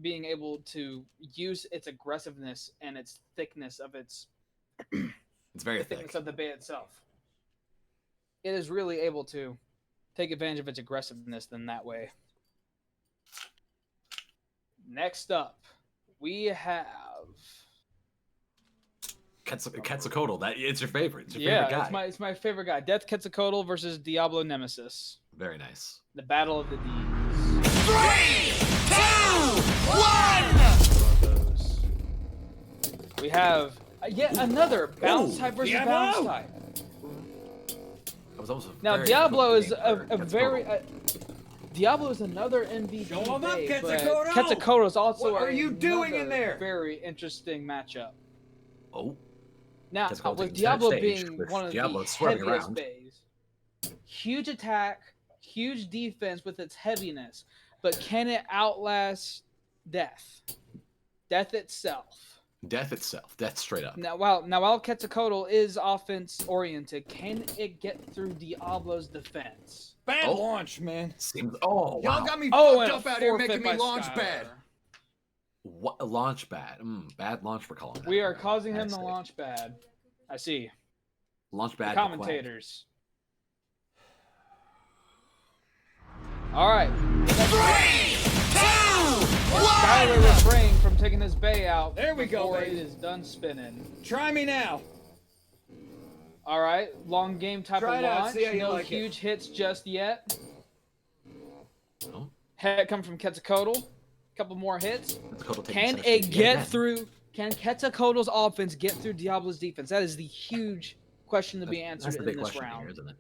A: being able to use its aggressiveness and its thickness of its
B: It's very
A: thickness
B: thick.
A: of the bay itself. It is really able to take advantage of its aggressiveness in that way. Next up, we have
B: Quetzalcoatl. It's your favorite. It's your favorite guy.
A: it's my favorite guy. Death Quetzalcoatl versus Diablo Nemesis.
B: Very nice.
A: The Battle of the D's.
D: 3, 2, 1.
A: We have yet another bounce
B: Ooh,
A: type versus
C: Diablo!
A: bounce type.
B: That was also
A: Now
B: very
A: Diablo
B: quick
A: is
B: game
A: a
B: for
A: very
B: Quetzalcoatl.
A: Diablo is another MVP.
C: Show 'em up,
A: bay, but
C: Quetzalcoatl!
A: Quetzalcoatl is also
C: What are you doing in
A: another
C: there?
A: Very interesting matchup.
B: Oh,
A: Now,
B: Quetzalcoatl
A: with
B: taking center
A: Diablo
B: stage,
A: being
B: with
A: one of
B: Diablo
A: the
B: swerving
A: heaviest
B: around.
A: bays, huge attack, huge defense with its heaviness, but can it outlast Death? Death itself.
B: death itself. Death straight up.
A: Now, while Quetzalcoatl is offense oriented, can it get through Diablo's defense?
C: Bad
B: Oh.
C: launch, man.
B: Seems. Oh,
C: Y'all
B: wow.
C: got me
A: Oh,
C: fucked
A: and
C: up
A: a
C: out here
A: forfeit
C: making me
A: by
C: launch
A: Skylar.
C: bad.
B: What a launch bad. Bad launch for calling.
A: We
B: that.
A: are causing him
B: I
A: to
B: see.
A: launch bad. I see.
B: Launch
A: The
B: bad.
A: commentators. All right.
D: 3, 2, 1.
A: Skylar refrained from taking his bay out.
C: There we go,
A: before
C: baby.
A: it is done spinning.
C: Try me now.
A: All right, long game type
C: Try
A: of
C: it out,
A: launch.
C: see how you
A: No
C: like it.
A: huge hits just yet.
B: Oh,
A: Head come from Quetzalcoatl. Couple more hits.
B: Quetzalcoatl taking
A: Can
B: center stage
A: it
B: yet
A: get
B: again.
A: through? Can Quetzalcoatl's offense get through Diablo's defense? That is the huge question to be
B: That's
A: answered
B: the
A: in
B: big
A: this
B: question
A: round.
B: here, isn't it?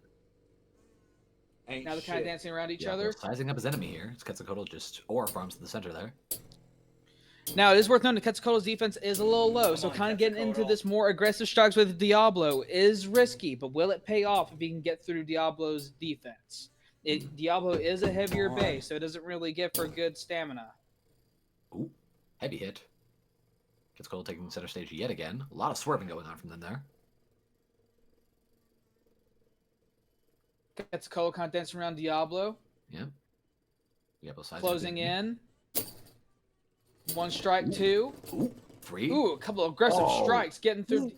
C: Ain't
A: Now they're kind of
C: shit.
A: dancing around each
B: Yeah,
A: other.
B: sizing up his enemy here. It's Quetzalcoatl just aura farms in the center there.
A: Now, it is worth noting that Quetzalcoatl's defense is a little low, so
E: on,
A: kind of getting into
E: Quetzalcoatl.
A: this more aggressive strikes with Diablo is risky, but will it pay off if he can get through Diablo's defense? Diablo is a heavier
E: on.
A: base, so it doesn't really give for good stamina.
B: Ooh, heavy hit. Quetzalcoatl taking center stage yet again. A lot of swerving going on from them there.
A: Quetzalcoatl kind of dancing around Diablo,
B: Yeah. Diablo sizing up
A: closing
B: the enemy.
A: in. One strike, two.
B: Ooh, three.
A: Ooh, a couple of aggressive
B: Oh.
A: strikes getting through.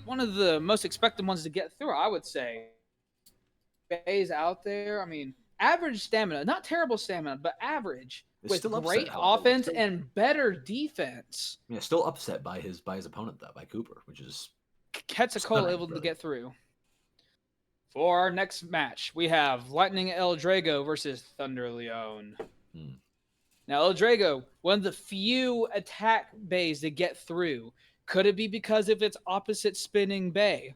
A: One of the most expected ones to get through, I would say. Bay's out there. I mean, average stamina, not terrible stamina, but average,
B: It's
A: with
B: still upset,
A: great
B: however.
A: offense
B: Still-
A: and better defense.
B: Yeah, still upset by his opponent though, by Cooper, which is
A: Quetzalcoatl
B: Stunning,
A: able to
B: really.
A: get through. For our next match, we have Lightning El Drago versus Thunder Leon.
B: Hmm.
A: Now, El Drago, one of the few attack bays to get through. Could it be because of its opposite spinning bay?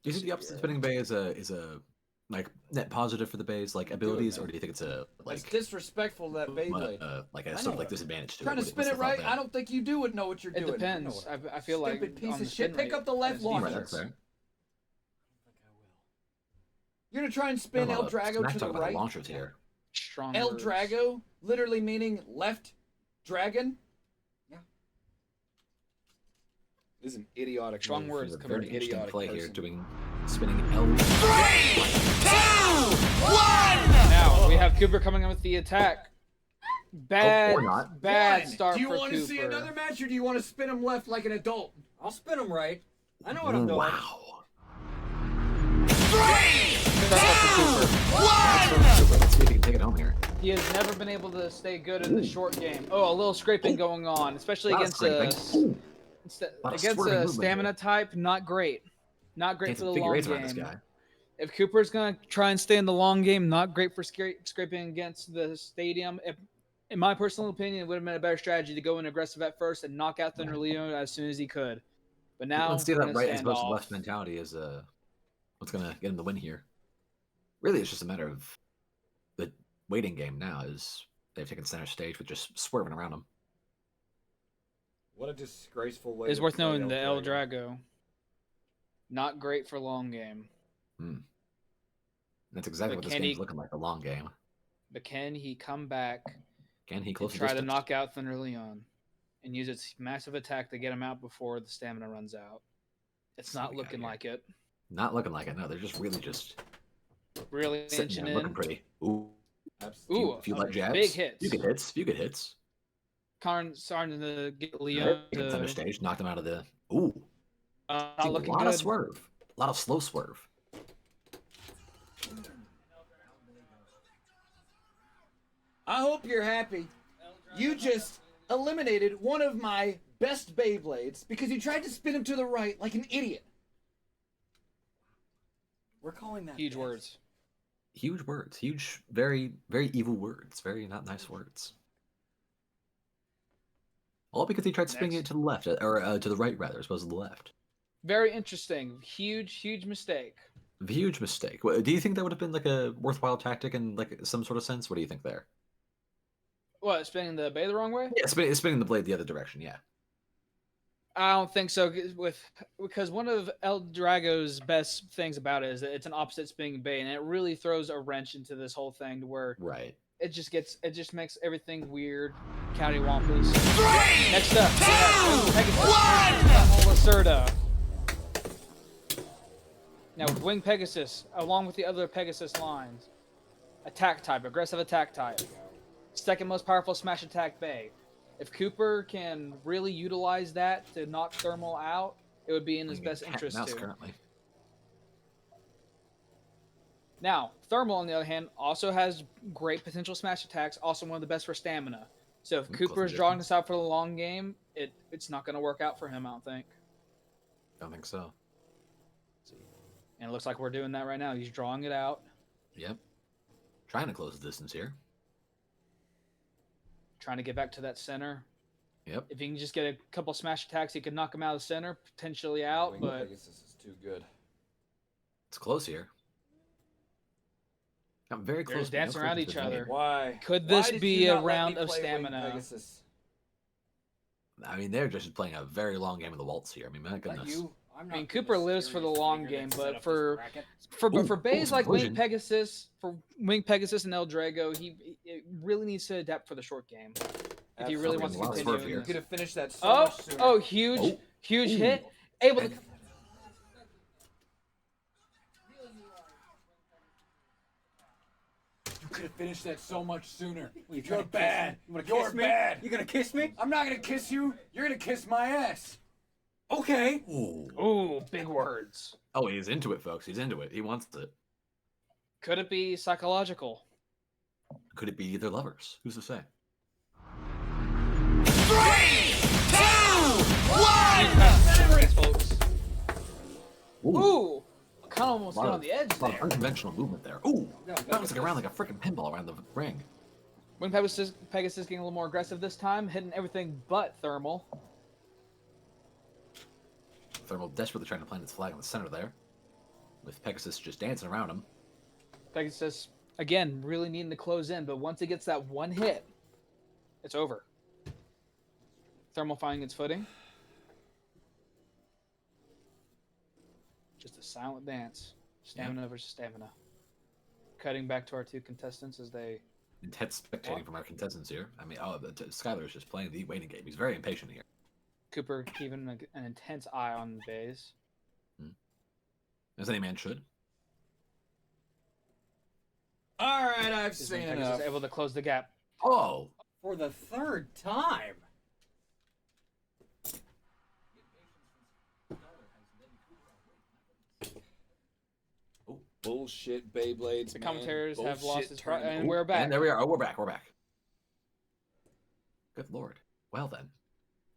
B: Do you think the opposite spinning bay is a like net positive for the bay's like abilities, or do you think it's a
C: That's
B: like
C: disrespectful to that Beyblade.
B: like a
C: I
B: sort
C: know
B: of like
C: it.
B: disadvantage to
C: Trying to
B: it?
C: spin it right, I don't think you do would know what you're
A: It
C: doing.
A: depends. I feel like
C: Stupid piece
A: on
C: of
A: the
C: shit.
A: spin
C: Pick
A: rate.
C: up the left
A: It's
C: launcher.
B: Right,
A: defense.
B: that's fair.
C: You're gonna try and spin El Drago
B: Smack
C: to
B: talk
C: the
B: about
C: right.
B: launchers here.
A: Strong
C: El
A: words.
C: Drago, literally meaning left dragon.
E: Yeah.
C: This is an idiotic
A: Strong
C: move.
A: words
B: It's a
A: coming
B: very
A: in.
B: interesting
C: idiotic
B: play here,
C: person.
B: doing spinning L.
D: 3, 2, 1.
A: Now we have Cooper coming in with the attack. Bad,
B: or not.
A: bad
C: One,
A: start
C: do you
A: for
C: want
A: Cooper.
C: to see another match, or do you want to spin him left like an adult?
E: I'll spin him right. I know what I'm doing.
B: Wow.
D: 3,
A: Start for Cooper.
D: 2, 1.
B: Let's see if he can take it home here.
A: He has never been able to stay good in the short game. Oh, a little scraping going on, especially
B: Lot of
A: against
B: scraping. Lot of
A: against
B: swerving
A: a
B: movement
A: stamina
B: here.
A: type. Not great. Not great for
B: Dancing
A: the
B: figure
A: long
B: eights around this
A: game.
B: guy.
A: If Cooper's gonna try and stay in the long game, not great for scraping against the stadium. If, in my personal opinion, it would have been a better strategy to go in aggressive at first and knock out Thunder Leon as soon as he could. But now
B: Let's see
A: we're
B: that
A: gonna
B: right as
A: stand
B: opposed to
A: off.
B: left mentality is what's gonna get him the win here. Really, it's just a matter of the waiting game now. Is they've taken center stage with just swerving around him.
C: What a disgraceful way.
A: It's
C: to
A: worth
C: play
A: knowing the El
C: Drago.
A: Drago. Not great for long game.
B: That's exactly
A: But
B: what this
A: can
B: game's
A: he-
B: looking like, a long game.
A: But can he come back
B: Can he
A: and
B: close the
A: try to
B: distance?
A: knock out Thunder Leon and use its massive attack to get him out before the stamina runs out? It's
B: See what
A: not
B: we got
A: looking
B: here.
A: like it.
B: Not looking like it. No, they're just really just
A: Really
B: sitting
A: inching
B: there
A: in.
B: looking pretty. Ooh,
C: Absolutely.
A: Ooh,
B: if you let jabs,
A: big hits.
B: few good hits, few good hits.
A: Karn starting to get Leon
B: Center
A: to
B: stage, knocked him out of the. Ooh,
A: not
B: see, a
A: looking
B: lot
A: good.
B: of swerve, a lot of slow swerve.
C: I hope you're happy. You just eliminated one of my best Beyblades because you tried to spin him to the right like an idiot.
E: We're calling that
A: Huge
E: best.
A: words.
B: Huge words, huge, very, very evil words, very not nice words. All because he tried spinning
A: Next.
B: it to the left, or to the right rather, as opposed to the left.
A: Very interesting. Huge mistake.
B: Huge mistake. Do you think that would have been like a worthwhile tactic in like some sort of sense? What do you think there?
A: What, spinning the bay the wrong way?
B: Yeah, spinning the blade the other direction. Yeah.
A: I don't think so. Because one of El Drago's best things about it is that it's an opposite spinning bay, and it really throws a wrench into this whole thing to where
B: Right.
A: it just makes everything weird, cattywampus.
D: 3,
A: Next up, we
D: 2,
A: have Pegasus
D: 1.
A: versus Lacerda. Now, with Wing Pegasus, along with the other Pegasus lines, attack type, aggressive attack type, second most powerful smash attack bay. If Cooper can really utilize that to knock Thermal out, it would be in his best
B: Cat and
A: interest
B: mouse
A: too.
B: currently.
A: Now, Thermal, on the other hand, also has great potential smash attacks, also one of the best for stamina. So if
B: Close
A: Cooper is
B: the
A: drawing
B: distance.
A: this out for the long game, it's not going to work out for him, I don't think.
B: Don't think so.
A: And it looks like we're doing that right now. He's drawing it out.
B: Yep. Trying to close the distance here.
A: trying to get back to that center.
B: Yep.
A: If he can just get a couple smash attacks, he could knock him out of the center, potentially out.
C: Wing
A: But
C: Pegasus is too good.
B: It's close here. I'm very
A: they're
B: close.
A: just
B: but no
A: dancing around
B: close to
A: each
B: the game.
A: other.
C: Why?
A: Could
C: Why
A: this
C: did
A: be
C: you
A: a
C: not let me
A: round of
C: play Wing
A: stamina?
C: Pegasus?
B: I mean, they're just playing a very long game of the waltz here. I mean, my
E: Let
B: goodness.
E: you. I'm
A: I mean,
E: not
A: Cooper lives for the long game, but for bays
B: some
A: like Wing
B: collision.
A: Pegasus, for Wing Pegasus and El Drago, he really needs to adapt for the short game if he really wants to
B: Absolutely.
A: continue.
B: Swerve
A: in
B: here.
C: You
A: this.
C: could have finished that so
A: Oh,
C: much sooner.
A: oh, huge,
B: Oh.
A: huge
B: Ooh.
A: hit. Able to.
C: And- You could have finished that so much sooner. You're bad.
E: You
C: You're
E: kiss me?
C: bad.
E: You gonna kiss me?
C: I'm not gonna kiss you. You're gonna kiss my ass.
E: Okay.
B: Ooh.
A: Ooh, big words.
B: Oh, he's into it, folks. He's into it. He wants it.
A: Could it be psychological?
B: Could it be either lovers? Who's to say?
A: Serious, folks.
B: Ooh.
A: Ooh, kind of almost
B: A lot
A: got
B: of-
A: on the edge
B: A lot of
A: there.
B: unconventional movement there. Ooh.
E: No,
B: Bouncing around like a freaking pinball around the ring.
A: Wing Pegasus getting a little more aggressive this time, hitting everything but thermal.
B: Thermal desperately trying to plant its flag on the center there. With Pegasus just dancing around him.
A: Pegasus, again, really needing to close in, but once it gets that one hit, it's over. Thermal finding its footing. Just a silent dance. Stamina versus stamina. Cutting back to our two contestants as they...
B: Intense spectating from our contestants here. I mean, Skylar is just playing the waiting game. He's very impatient here.
A: Cooper keeping an intense eye on the bays.
B: As any man should.
C: All right, I've
A: Is
C: seen
A: Wing Pegasus
C: enough.
A: able to close the gap.
B: Oh!
E: For the third time.
C: Bullshit Beyblades.
A: The
C: man.
A: commentators have
C: Bullshit
A: lost his pride,
C: tournament.
A: and we're back.
B: And there we are. Oh, we're back. We're back. Good lord. Well then.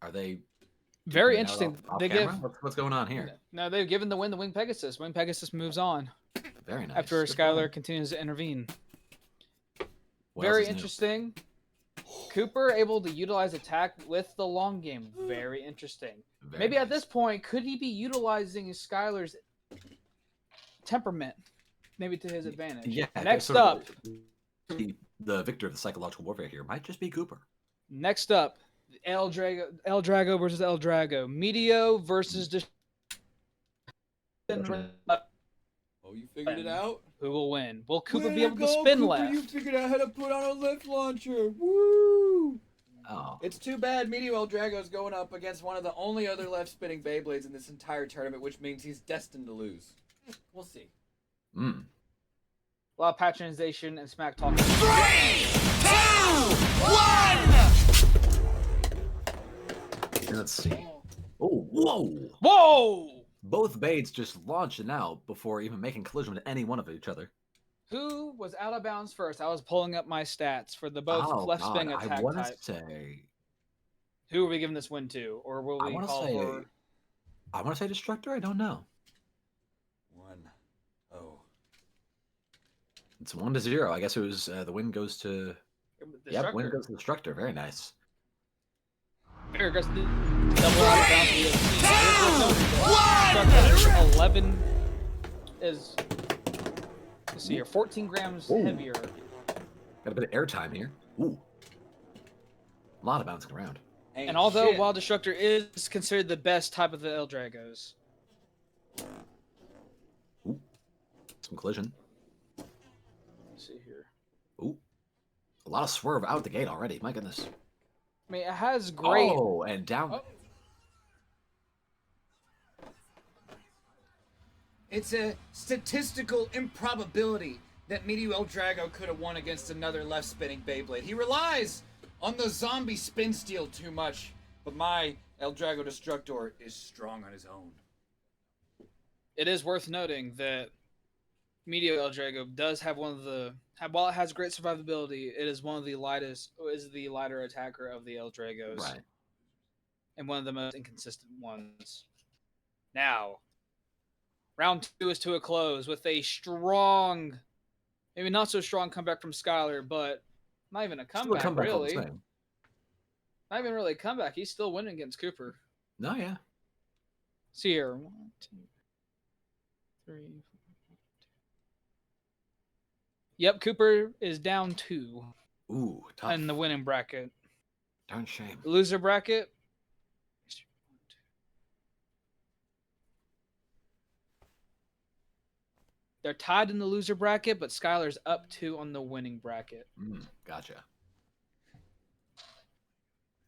B: Are they...
A: Very
B: duking it out
A: interesting.
B: off
A: They
B: camera?
A: give...
B: What's going on here?
A: No, they've given the win to Wing Pegasus. Wing Pegasus moves on
B: Very nice.
A: after
B: Good for
A: Skylar
B: them.
A: continues to intervene.
B: What else
A: Very
B: is new?
A: interesting. Cooper able to utilize attack with the long game. Very interesting.
B: Very
A: Maybe at
B: nice.
A: this point, could he be utilizing Skylar's temperament, maybe to his advantage?
B: Yeah.
A: Next
B: sort of
A: up,
B: the victor of the psychological warfare here might just be Cooper.
A: next up, El Drago versus El Drago. Medio versus
C: Oh, you figured it out?
A: who will win? Will Cooper
C: Way
A: be
C: to
A: able to
C: go,
A: spin
C: Cooper,
A: left?
C: You figured out how to put on a lift launcher. Woo!
B: Oh.
C: It's too bad Medio El Drago's going up against one of the only other left spinning Beyblades in this entire tournament, which means he's destined to lose.
E: We'll see.
B: Mm.
A: A lot of patronization and smack talk.
B: And let's see. Oh, whoa!
A: Whoa!
B: Both Bades just launching out before even making collision with any one of each other.
A: Who was out of bounds first? I was pulling up my stats for the both
B: Oh,
A: left
B: God,
A: spin
B: I
A: attack
B: want to
A: type.
B: say.
A: Who are we giving this win to, or will
B: I
A: we
B: want to
A: call
B: say.
A: for?
B: I want to say Destructor. I don't know.
C: 1-0.
B: It's 1-0. I guess it was the win goes to. Yep, win
A: Destructor?
B: goes to Destructor. Very nice.
A: Very aggressive. Double out of bounds. Destructor 11 is. Let's see here, 14 grams
B: Ooh.
A: heavier.
B: Got a bit of airtime here. Ooh. A lot of bouncing around.
C: Ain't
A: And although
C: shit.
A: Wild Destructor is considered the best type of the El Dragos,
B: Ooh. Some collision.
A: let's see here.
B: Ooh. A lot of swerve out the gate already. My goodness.
A: I mean, it has great.
B: Oh, and down.
A: Oh.
C: It's a statistical improbability that Medio El Drago could have won against another left spinning Beyblade. He relies on the zombie spin steel too much, but my El Drago Destructor is strong on his own.
A: It is worth noting that Medio El Drago does have one of the. While it has great survivability, it is one of the lightest. Is the lighter attacker of the El Dragos,
B: Right.
A: and one of the most inconsistent ones. Now, round 2 is to a close with a strong, maybe not so strong comeback from Skylar, but not even a
B: Still a
A: comeback,
B: comeback all the
A: really.
B: same.
A: Not even really a comeback. He's still winning against Cooper.
B: No, yeah.
A: See here. 1, 2, 3, 4. Yep, Cooper is down 2
B: Ooh, tough.
A: in the winning bracket.
B: Darn shame.
A: The loser bracket. They're tied in the loser bracket, but Skylar's up 2 on the winning bracket.
B: Gotcha.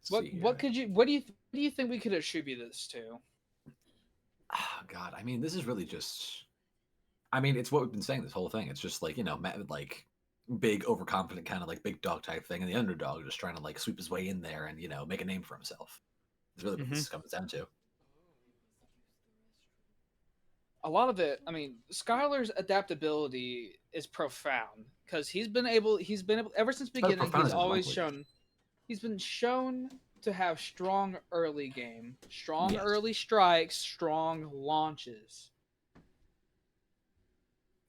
A: What do you think we could attribute this to?
B: Oh, God, I mean, this is really just. I mean, it's what we've been saying this whole thing. It's just like, like big, overconfident kind of like big dog type thing, and the underdog just trying to like sweep his way in there and make a name for himself. It's really what this comes down to.
A: A lot of it, I mean, Skylar's adaptability is profound because he's been able ever since beginning. He's been shown to have strong early game, strong early strikes, strong launches.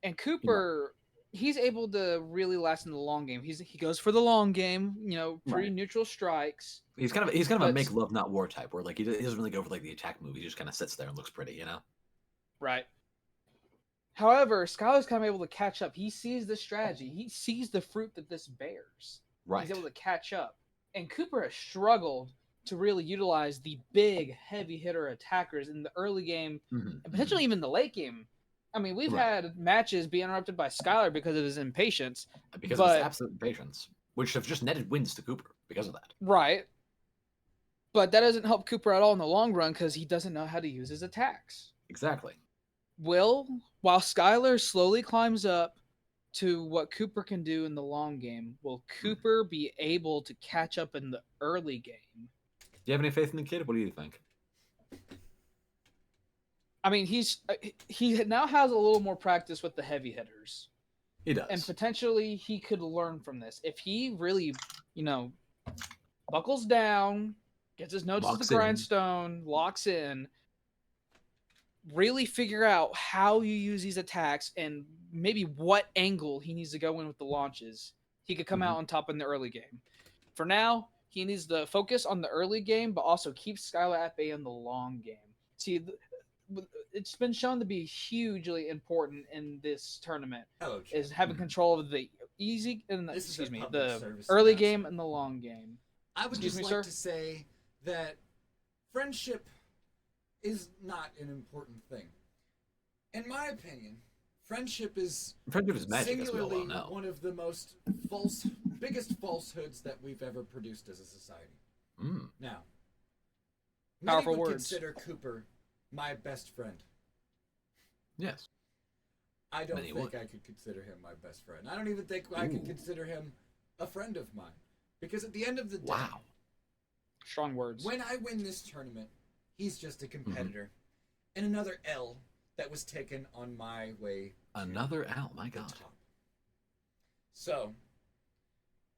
A: And Cooper, he's able to really last in the long game. He goes for the long game, pretty neutral strikes.
B: He's kind of a make love not war type, where like he doesn't really go for like the attack move. He just kind of sits there and looks pretty,
A: Right. However, Skylar's kind of able to catch up. He sees the strategy. He sees the fruit that this bears.
B: Right.
A: He's able to catch up. And Cooper has struggled to really utilize the big, heavy hitter attackers in the early game and potentially even the late game. I mean, we've had matches be interrupted by Skylar because of his impatience.
B: Because of his absolute impatience, which have just netted wins to Cooper because of that.
A: Right. But that doesn't help Cooper at all in the long run because he doesn't know how to use his attacks.
B: Exactly.
A: While Skylar slowly climbs up to what Cooper can do in the long game, will Cooper be able to catch up in the early game?
B: Do you have any faith in the kid? What do you think?
A: I mean, he now has a little more practice with the heavy hitters.
B: He does.
A: And potentially he could learn from this. If he really, buckles down, gets his nose to the grindstone, locks in, really figure out how you use these attacks and maybe what angle he needs to go in with the launches, he could come out on top in the early game. For now, he needs to focus on the early game, but also keep Skylar at bay in the long game. See, it's been shown to be hugely important in this tournament is having control of the the early game and the long game.
C: I would just like to say that friendship is not an important thing. In my opinion, friendship is
B: magic,
C: singularly
B: as we all know.
C: one of the biggest falsehoods that we've ever produced as a society. Now,
A: Powerful
C: many would
A: words.
C: consider Cooper my best friend.
B: Yes.
C: I don't think I could consider him my best friend. I don't even think I could consider him a friend of mine. Because at the end of the day,
A: strong words.
C: When I win this tournament, he's just a competitor. And another L that was taken on my way.
B: Another L, my God.
C: Top. So,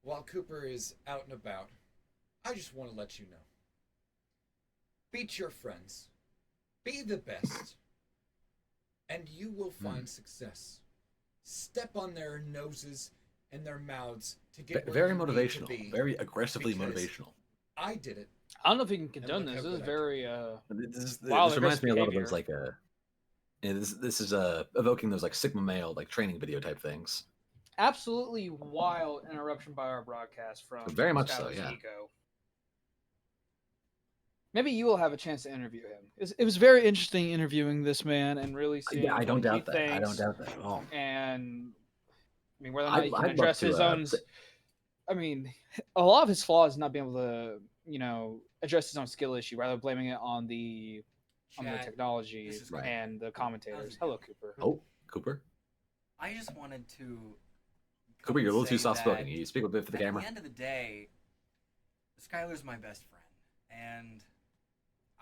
C: while Cooper is out and about, I just want to let you know. Beat your friends. Be the best. And you will find success. Step on their noses and their mouths to get where
B: very
C: you
B: motivational.
C: need to be,
B: Very aggressively motivational.
C: I did it.
A: I don't know if he can condone this. This is very
B: This
A: wild,
B: reminds me a lot of
A: behavior.
B: those like this is evoking those like Sigma male like training video type things.
A: absolutely wild interruption by our broadcast from
B: Very much so,
A: Skylar's
B: yeah.
A: ego. Maybe you will have a chance to interview him. It was very interesting interviewing this man and really seeing.
B: Yeah, I don't
A: what he
B: doubt that. I don't
A: thinks.
B: doubt that at all.
A: And I mean, whether or not he can
B: I'd love
A: address
B: to,
A: his own. I mean, a lot of his flaws is not being able to, address his own skill issue, rather blaming it on the technology and the commentators. Hello, Cooper.
B: Oh, Cooper.
G: I just wanted to.
B: Cooper, you're a little too
G: say
B: soft spoken.
G: that
B: You speak a bit for the camera.
G: At the end of the day, Skylar's my best friend, and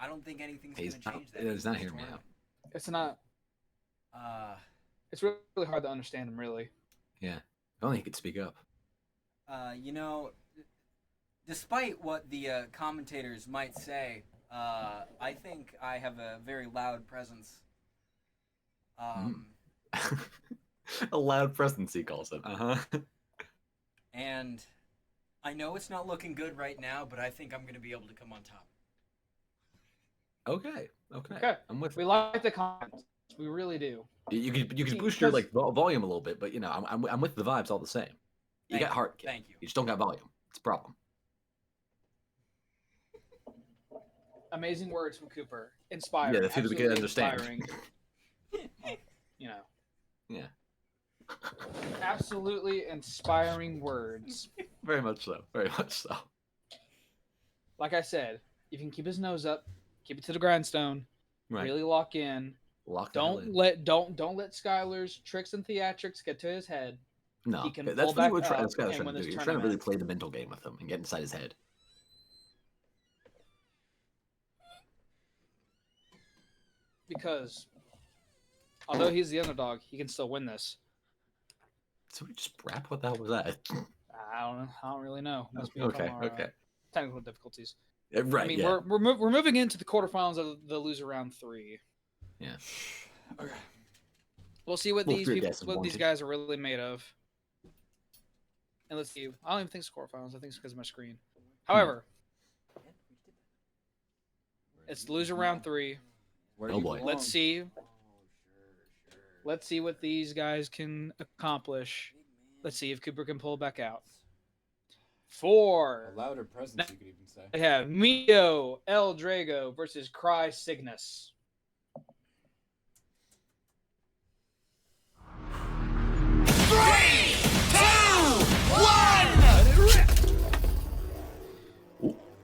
G: I don't think anything's going to change that.
B: He's not hearing me out.
A: It's not. It's really hard to understand him, really.
B: Yeah. If only he could speak up.
G: Despite what the commentators might say, I think I have a very loud presence.
B: A loud presence, he calls it.
G: And I know it's not looking good right now, but I think I'm gonna be able to come on top.
B: Okay.
A: Okay.
B: I'm with
A: We
B: it.
A: like the comments. We really do.
B: You can
A: See,
B: boost your
A: because-
B: volume a little bit, but I'm with the vibes all the same. You
G: Thank
B: got
G: you.
B: heart, kid.
G: Thank you.
B: You just don't got volume. It's a problem.
A: Amazing words from Cooper. Inspiring.
B: Yeah, the few that we can
A: absolutely
B: understand.
A: inspiring. You know,
B: Yeah.
A: absolutely inspiring words.
B: Very much so. Very much so.
A: Like I said, if you can keep his nose up, keep it to the grindstone,
B: Right.
A: really lock in.
B: Lock the hell
A: Don't
B: in.
A: let Skylar's tricks and theatrics get to his head.
B: No,
A: he can
B: that's
A: pull
B: really
A: back
B: what
A: up
B: Skylar's
A: and
B: trying
A: win
B: to do.
A: this
B: You're trying to really
A: tournament.
B: play the mental game with him and get inside his head.
A: Because although he's the underdog, he can still win this.
B: So we just rap. What the hell was that?
A: I don't know. I don't really know. Must be
B: Okay.
A: from our,
B: Okay.
A: technical difficulties.
B: Right.
A: I mean,
B: yeah.
A: we're moving into the quarterfinals of the loser round 3.
B: Yeah.
C: Okay.
A: We'll see what
B: We'll
A: these
B: fear
A: people,
B: guess is
A: what these
B: warranted.
A: guys are really made of. And let's see. I don't even think it's quarterfinals. I think it's because of my screen. However, it's loser round 3.
C: Where
B: Oh,
C: do you
B: boy.
C: belong?
A: Let's see. Let's see what these guys can accomplish. Let's see if Cooper can pull back out.
C: A
A: 4.
C: louder presence, you could even say.
A: I have Mio El Drago versus Cry Cygnus.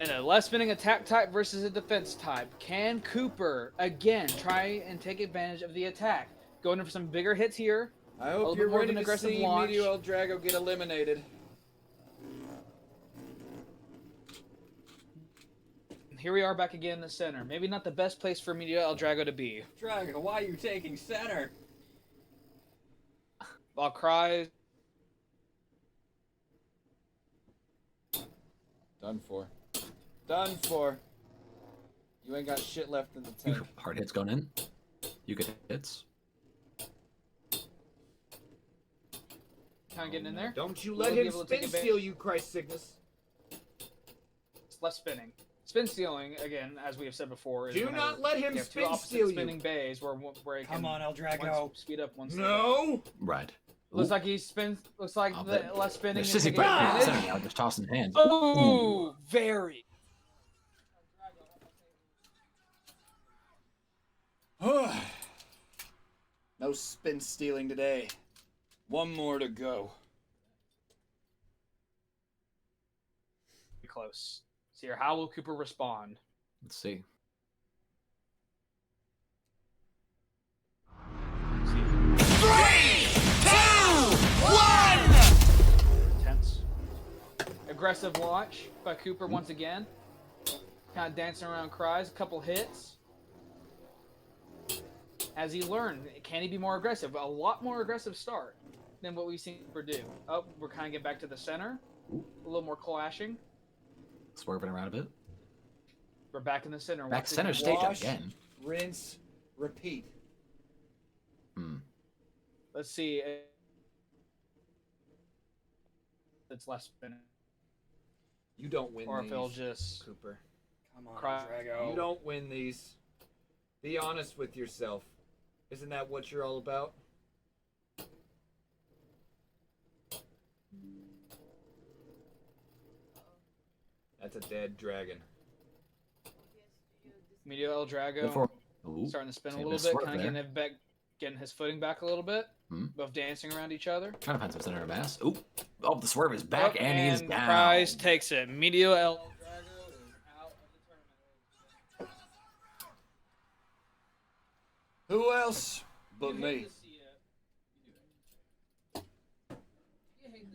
A: And a less spinning attack type versus a defense type. Can Cooper again try and take advantage of the attack? Going in for some bigger hits here.
C: I
A: little
C: hope
A: bit
C: you're
A: more of
C: ready
A: an
C: to
A: aggressive
C: see
A: launch.
C: Medio El Drago get eliminated.
A: Here we are back again in the center. Maybe not the best place for Medio El Drago to be.
E: Drago, why are you taking center?
A: While Cry
C: Done for. Done for. You ain't got shit left in the tank.
B: Hard hits going in. You get hits.
A: kind of getting in there.
C: Don't you
A: Will
C: let
A: he be
C: him
A: able to take
C: spin
A: advantage?
C: steal you, Christ Cygnus.
A: It's less spinning. Spin stealing, again, as we have said before, is
C: Do
A: whenever
C: not let him
A: you have two
C: spin
A: opposite
C: steal you.
A: spinning bays where it can
G: Come on, El
A: one
G: Drago.
A: speed up, one speed
C: No!
B: Right.
A: Looks like he spins. Looks like
B: Oh,
A: the less spinning
B: There's
A: is
B: sissy
A: taking
B: back
A: advantage.
B: center now, just tossing hands.
A: Oh, very.
C: No spin stealing today. One more to go.
A: Close. See here, how will Cooper respond?
B: Let's see.
A: Tense. Aggressive launch by Cooper once again. Kind of dancing around cries, a couple hits. As he learned, can he be more aggressive? A lot more aggressive start than what we've seen Cooper do. Oh, we're kind of getting back to the center. A little more clashing.
B: Swerving around a bit.
A: We're back in the center.
B: Back
A: once
B: center
A: again.
B: stage
C: Wash,
B: again.
C: rinse, repeat.
B: Hmm.
A: Let's see. It's less spinning.
C: You don't win
A: Or if
C: these,
A: he'll just
C: Cooper.
E: Come on,
A: Cry-
E: Drago.
C: You don't win these. Be honest with yourself. Isn't that what you're all about? That's a dead dragon.
A: Medio El
B: Good
A: Drago
B: for. Ooh.
A: starting to spin a
B: Saving
A: little
B: his
A: bit,
B: swerve
A: kind of
B: there.
A: getting, getting his footing back a little bit.
B: Hmm.
A: Both dancing around each other.
B: Trying to find some center of mass. Ooh. Oh, the swerve is back
A: Oh,
B: and he is down.
A: Prize takes it. Medio El Drago is out of the tournament.
C: Who else but
A: You hate
C: me?
A: to see it.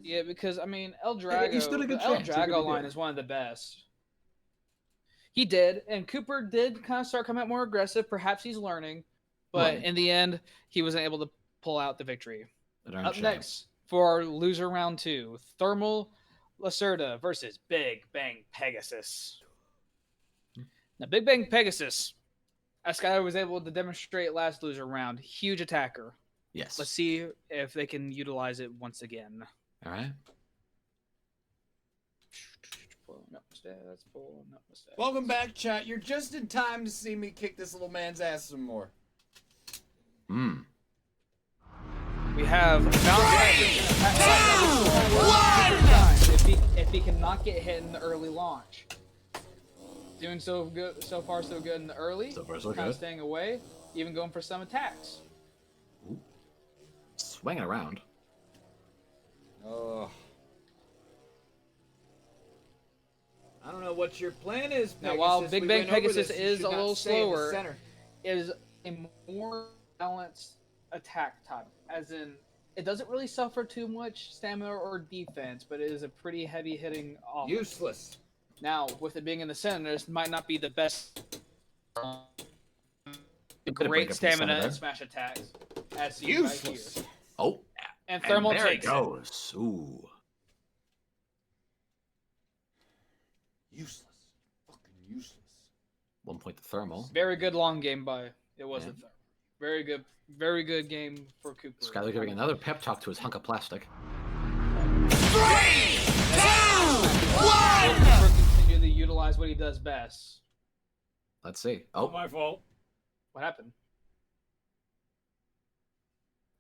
A: Yeah, because I mean, El Drago,
B: he stood a good
A: the El
B: chance. He really
A: Drago line
B: did.
A: is one of the best. He did, and Cooper did kind of start coming out more aggressive. Perhaps he's learning, but
B: Right.
A: in the end, he wasn't able to pull out the victory.
B: That aren't
A: Up
B: champs.
A: next for our loser round 2, Thermal Lacerda versus Big Bang Pegasus. Now, Big Bang Pegasus, as Sky was able to demonstrate last loser round, huge attacker.
B: Yes.
A: Let's see if they can utilize it once again.
B: All right.
A: pulling up stats, pulling up the stats.
C: Welcome back, chat. You're just in time to see me kick this little man's ass some more.
B: Hmm.
A: We have if he cannot get hit in the early launch. Doing so good, so far so good in the early.
B: So far so
A: kind of
B: good.
A: staying away, even going for some attacks.
B: Ooh. Swinging around.
C: Oh. I don't know what your plan is, Pegasus.
A: Now, while
C: We
A: Big Bang
C: went over
A: Pegasus
C: this. You
A: is
C: should
A: a
C: not
A: little
C: stay in the
A: slower,
C: center.
A: is a more balanced attack type. As in, it doesn't really suffer too much stamina or defense, but it is a pretty heavy hitting offense.
C: Useless.
A: Now, with it being in the center, this might not be the best.
B: Break
A: Great
B: up the
A: stamina
B: center
A: and smash attacks, as seen right here.
C: Useless.
B: Oh.
A: And Thermal
B: there
A: takes
B: it goes. Ooh.
C: Useless. Fucking useless.
B: 1 point to thermal.
A: Very good long game by it was
B: Yeah.
A: a very good game for Cooper.
B: Skyler giving another pep talk to his hunk of plastic.
A: Cooper continue to utilize what he does best.
B: Let's see.
C: Not
B: Oh,
C: my fault.
A: What happened?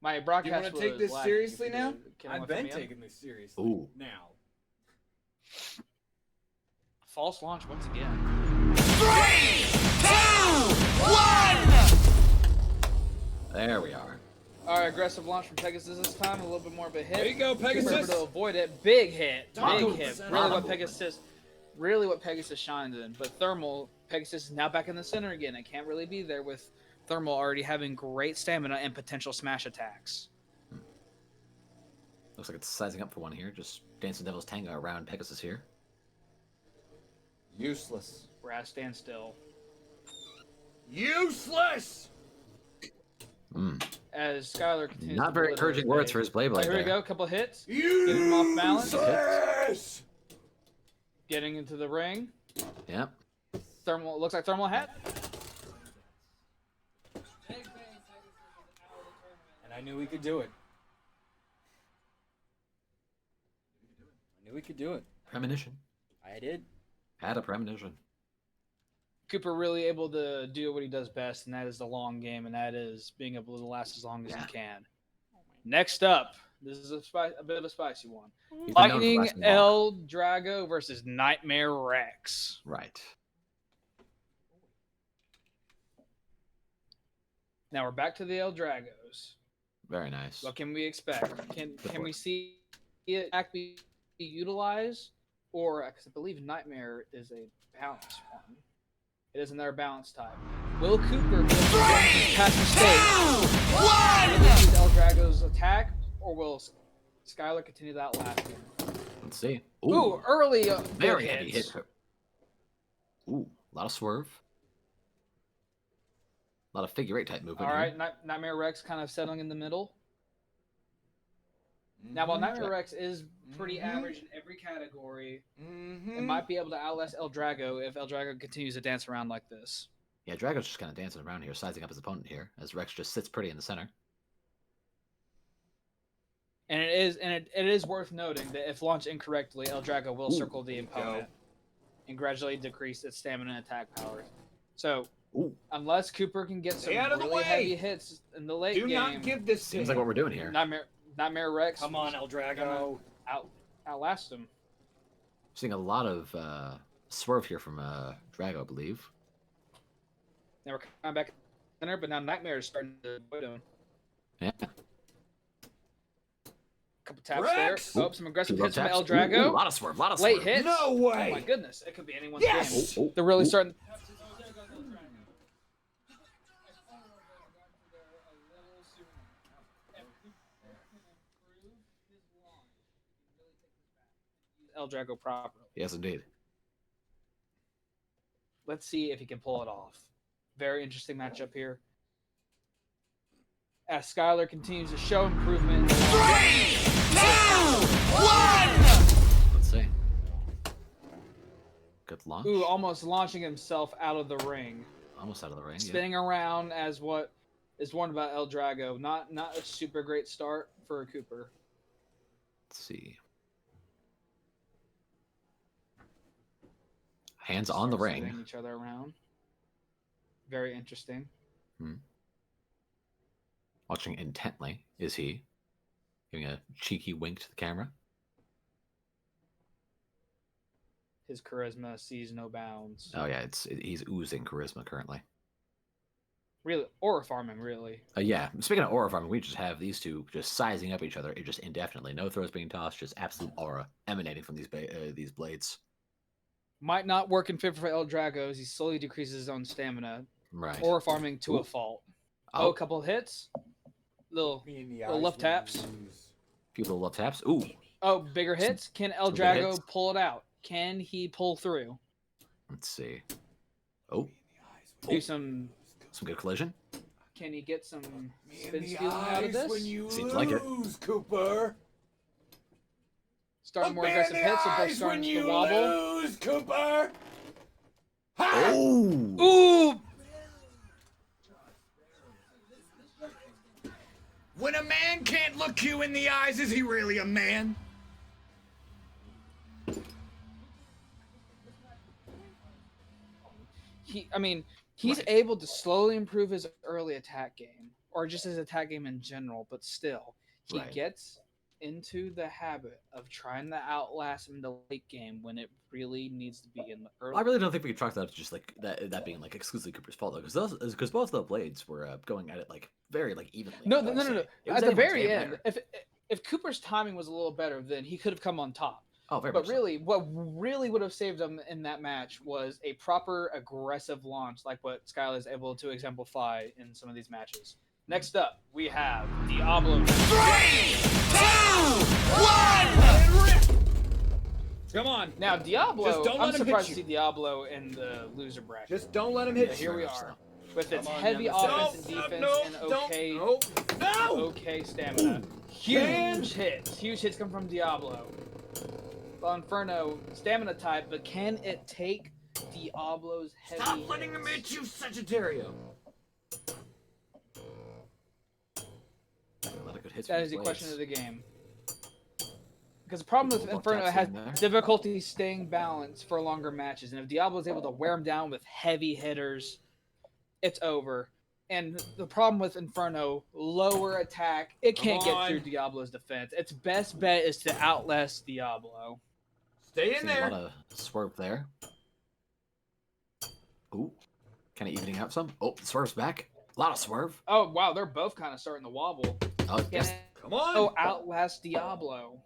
A: My
C: Do you
A: broadcast
C: want to take
A: was
C: this
A: lagging.
C: seriously
A: If you
C: now?
A: could- can
C: I've
A: one fill
C: been
A: me in?
C: taking this seriously.
B: Ooh.
C: Now.
A: False launch once again.
B: there we are.
A: All right, aggressive launch from Pegasus this time. A little bit more of a hit.
C: There you go,
A: Cooper
C: Pegasus.
A: able to avoid it. Big hit.
C: Taco
A: Big hit.
C: center.
A: Really what Pegasus shines in. But Thermal, Pegasus is now back in the center again. It can't really be there with Thermal already having great stamina and potential smash attacks.
B: Looks like it's sizing up for one here. Just dancing devil's tango around Pegasus here.
C: Useless.
A: We're at a standstill.
C: Useless!
B: Mm.
A: As Skylar continues
B: Not
A: to
B: very
A: deliver
B: encouraging words for his Beyblade
A: Oh, here we
B: there.
A: go. A couple hits.
C: Useless!
A: Getting him off balance.
C: Useless!
A: Getting into the ring.
B: Yep.
A: Thermal looks like Thermal hat.
C: And I knew we could do it. I knew we could do it.
B: Premonition.
C: I did.
B: Had a premonition.
A: Cooper really able to do what he does best, and that is the long game, and that is being able to last as long as he can. Next up, this is a bit of a spicy one.
B: He's been known for
A: Lightning
B: lasting long.
A: El Drago versus Nightmare Rex.
B: Right.
A: Now we're back to the El Dragos.
B: Very nice.
A: What can we expect? Can we see it actually be utilized? Or, because I believe Nightmare is a balance one. It is another balance type. Will Cooper be able to learn his past mistakes? Will he use El Drago's attack, or will Skylar continue that last one?
B: Let's see.
A: Ooh, early
B: very
A: good
B: heavy
A: hits.
B: hit. Ooh, a lot of swerve. A lot of figure eight type movement.
A: All
B: here.
A: right, Nightmare Rex kind of settling in the middle. Now, while Nightmare Rex is pretty average in every category, it might be able to outlast El Drago if El Drago continues to dance around like this.
B: Yeah, Drago's just kind of dancing around here, sizing up his opponent here, as Rex just sits pretty in the center.
A: And it is worth noting that if launched incorrectly, El Drago will circle the opponent and gradually decrease its stamina and attack power. So, unless Cooper can get some
C: Stay out of the
A: really
C: way!
A: heavy hits in the late
C: Do
A: game,
C: not give this to
B: Seems
C: him.
B: like what we're doing here.
A: Nightmare Rex.
C: Come on, El Drago.
A: Outlast him.
B: Seeing a lot of swerve here from Drago, I believe.
A: Now we're coming back in there, but now Nightmare is starting to avoid him.
B: Yeah.
A: Couple taps
C: Rex!
A: there. Oh, some aggressive
B: Two
A: hits from
B: taps.
A: El
B: Ooh,
A: Drago.
B: a lot of swerve, a lot of
A: Late
B: swerve.
A: hits.
C: No
A: Oh
C: way!
A: my goodness, it could be anyone's
C: Yes!
A: game. They're really starting. El Drago properly.
B: Yes, indeed.
A: Let's see if he can pull it off. Very interesting matchup here. As Skylar continues to show improvement.
B: Let's see. Good launch.
A: Ooh, almost launching himself out of the ring.
B: Almost out of the ring. Yeah.
A: Spinning around as what is warned about El Drago. Not a super great start for Cooper.
B: Let's see. Hands on the
A: Start
B: ring.
A: swinging each other around. Very interesting.
B: Watching intently, is he? Giving a cheeky wink to the camera.
A: His charisma sees no bounds.
B: Oh yeah, he's oozing charisma currently.
A: Really, aura farming, really.
B: Yeah, speaking of aura farming, we just have these two just sizing up each other just indefinitely. No throws being tossed, just absolute aura emanating from these blades.
A: Might not work in Fit for El Drago as he slowly decreases his own stamina.
B: Right.
A: Aura farming to
B: Ooh.
A: a fault. Oh, a couple hits. Little left taps.
B: Few little left taps. Ooh.
A: Oh, bigger hits. Can El
B: some big
A: Drago
B: hits.
A: pull it out? Can he pull through?
B: Let's see. Oh.
A: Do some.
B: Some good collision.
A: Can he get some spin stealing out of this?
B: Seems like it.
C: Cooper.
A: Starting more aggressive hits, so both starting to wobble.
C: Lose, Cooper.
B: Oh.
A: Ooh!
C: When a man can't look you in the eyes, is he really a man?
A: He's
B: Right.
A: able to slowly improve his early attack game, or just his attack game in general, but still, he
B: Right.
A: gets into the habit of trying to outlast him in the late game when it really needs to be in the early.
B: I really don't think we could chalk that up to just like that being like exclusively Cooper's fault though, because both the blades were going at it like very like evenly.
A: No.
B: I would say. It was
A: At the
B: anyone's
A: very
B: game
A: end,
B: there.
A: if Cooper's timing was a little better, then he could have come on top.
B: Oh, very
A: But
B: much so.
A: really, what really would have saved him in that match was a proper aggressive launch, like what Skylar is able to exemplify in some of these matches. Next up, we have Diablo.
C: 3, 2, 1. Come on.
A: Now, Diablo,
C: Just don't
A: I'm
C: let him hit
A: surprised to
C: you.
A: see Diablo in the loser bracket.
C: Just don't let him
A: Yeah,
C: hit
A: here
C: you.
A: we are. With its
C: Come on,
A: heavy
C: Nemesis.
A: offense and
C: No,
A: defense
C: no,
A: and
C: don't. No.
A: okay stamina. Huge hits. Huge hits come from Diablo. Well, Inferno, stamina type, but can it take Diablo's heavy
C: Stop letting him
A: hits?
C: hit you, Sagittario.
B: A lot of good hits
A: That
B: from
A: is the
B: these
A: question
B: blades.
A: of the game. Because the problem with
B: Well,
A: Inferno, it
B: taps
A: has
B: in there.
A: difficulty staying balanced for longer matches. And if Diablo is able to wear him down with heavy hitters, it's over. And the problem with Inferno, lower attack, it can't
C: Come
A: get through
C: on.
A: Diablo's defense. Its best bet is to outlast Diablo.
C: Stay in
B: Seeing a
C: there.
B: lot of swerve there. Ooh. Kind of evening out some. Oh, swerve's back. A lot of swerve.
A: Oh, wow, they're both kind of starting to wobble.
B: Oh, yes.
A: Can
C: Come on.
A: oh, outlast Diablo.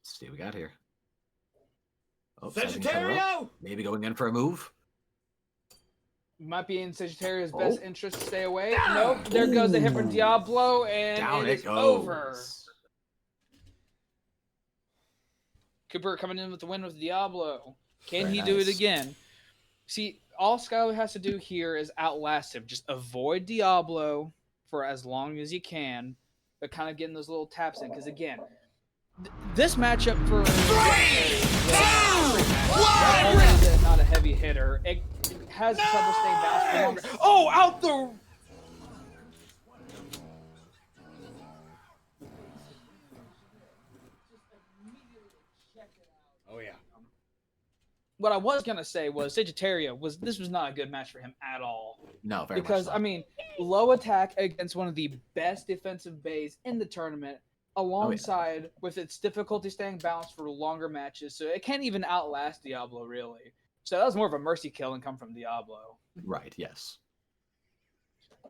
B: Let's see what we got here. Oh, sizing each other up.
C: Sagittario.
B: Maybe going in for a move.
A: Might be in Sagittarius' best
B: Oh.
A: interest to stay away. Nope, there goes the hit from
B: Ooh.
A: Diablo, and
B: Down
A: it
B: it
A: is
B: goes.
A: over. Cooper coming in with the win with Diablo. Can
B: Very
A: he do it
B: nice.
A: again? See, all Skylar has to do here is outlast him. Just avoid Diablo for as long as you can, but kind of getting those little taps in. Because again, this matchup for not only is it not a heavy hitter, it has trouble staying balanced for longer. Oh, out the.
C: Oh yeah.
A: What I was gonna say was Sagittario was not a good match for him at all.
B: No, very
A: Because
B: much
A: I
B: not.
A: mean, low attack against one of the best defensive bays in the tournament, alongside with its difficulty staying balanced for longer matches, so it can't even outlast Diablo really. So that was more of a mercy kill and come from Diablo.
B: Right, yes.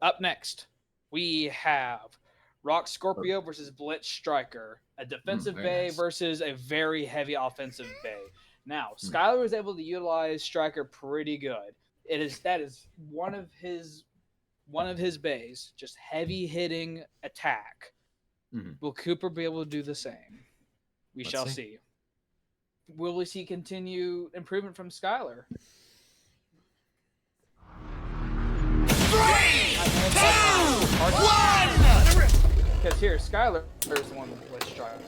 A: Up next, we have Rock Scorpio versus Blitz Striker, a defensive
B: very
A: bay
B: nice.
A: versus a very heavy offensive bay. Now, Skylar was able to utilize Striker pretty good. That is one of his bays, just heavy hitting attack.
B: Mhm.
A: Will Cooper be able to do the same? We
B: Let's
A: shall
B: see.
A: see. Will we see continued improvement from Skylar?
C: 3, 2, 1.
A: Because here, Skylar is the one with Blitz Striker.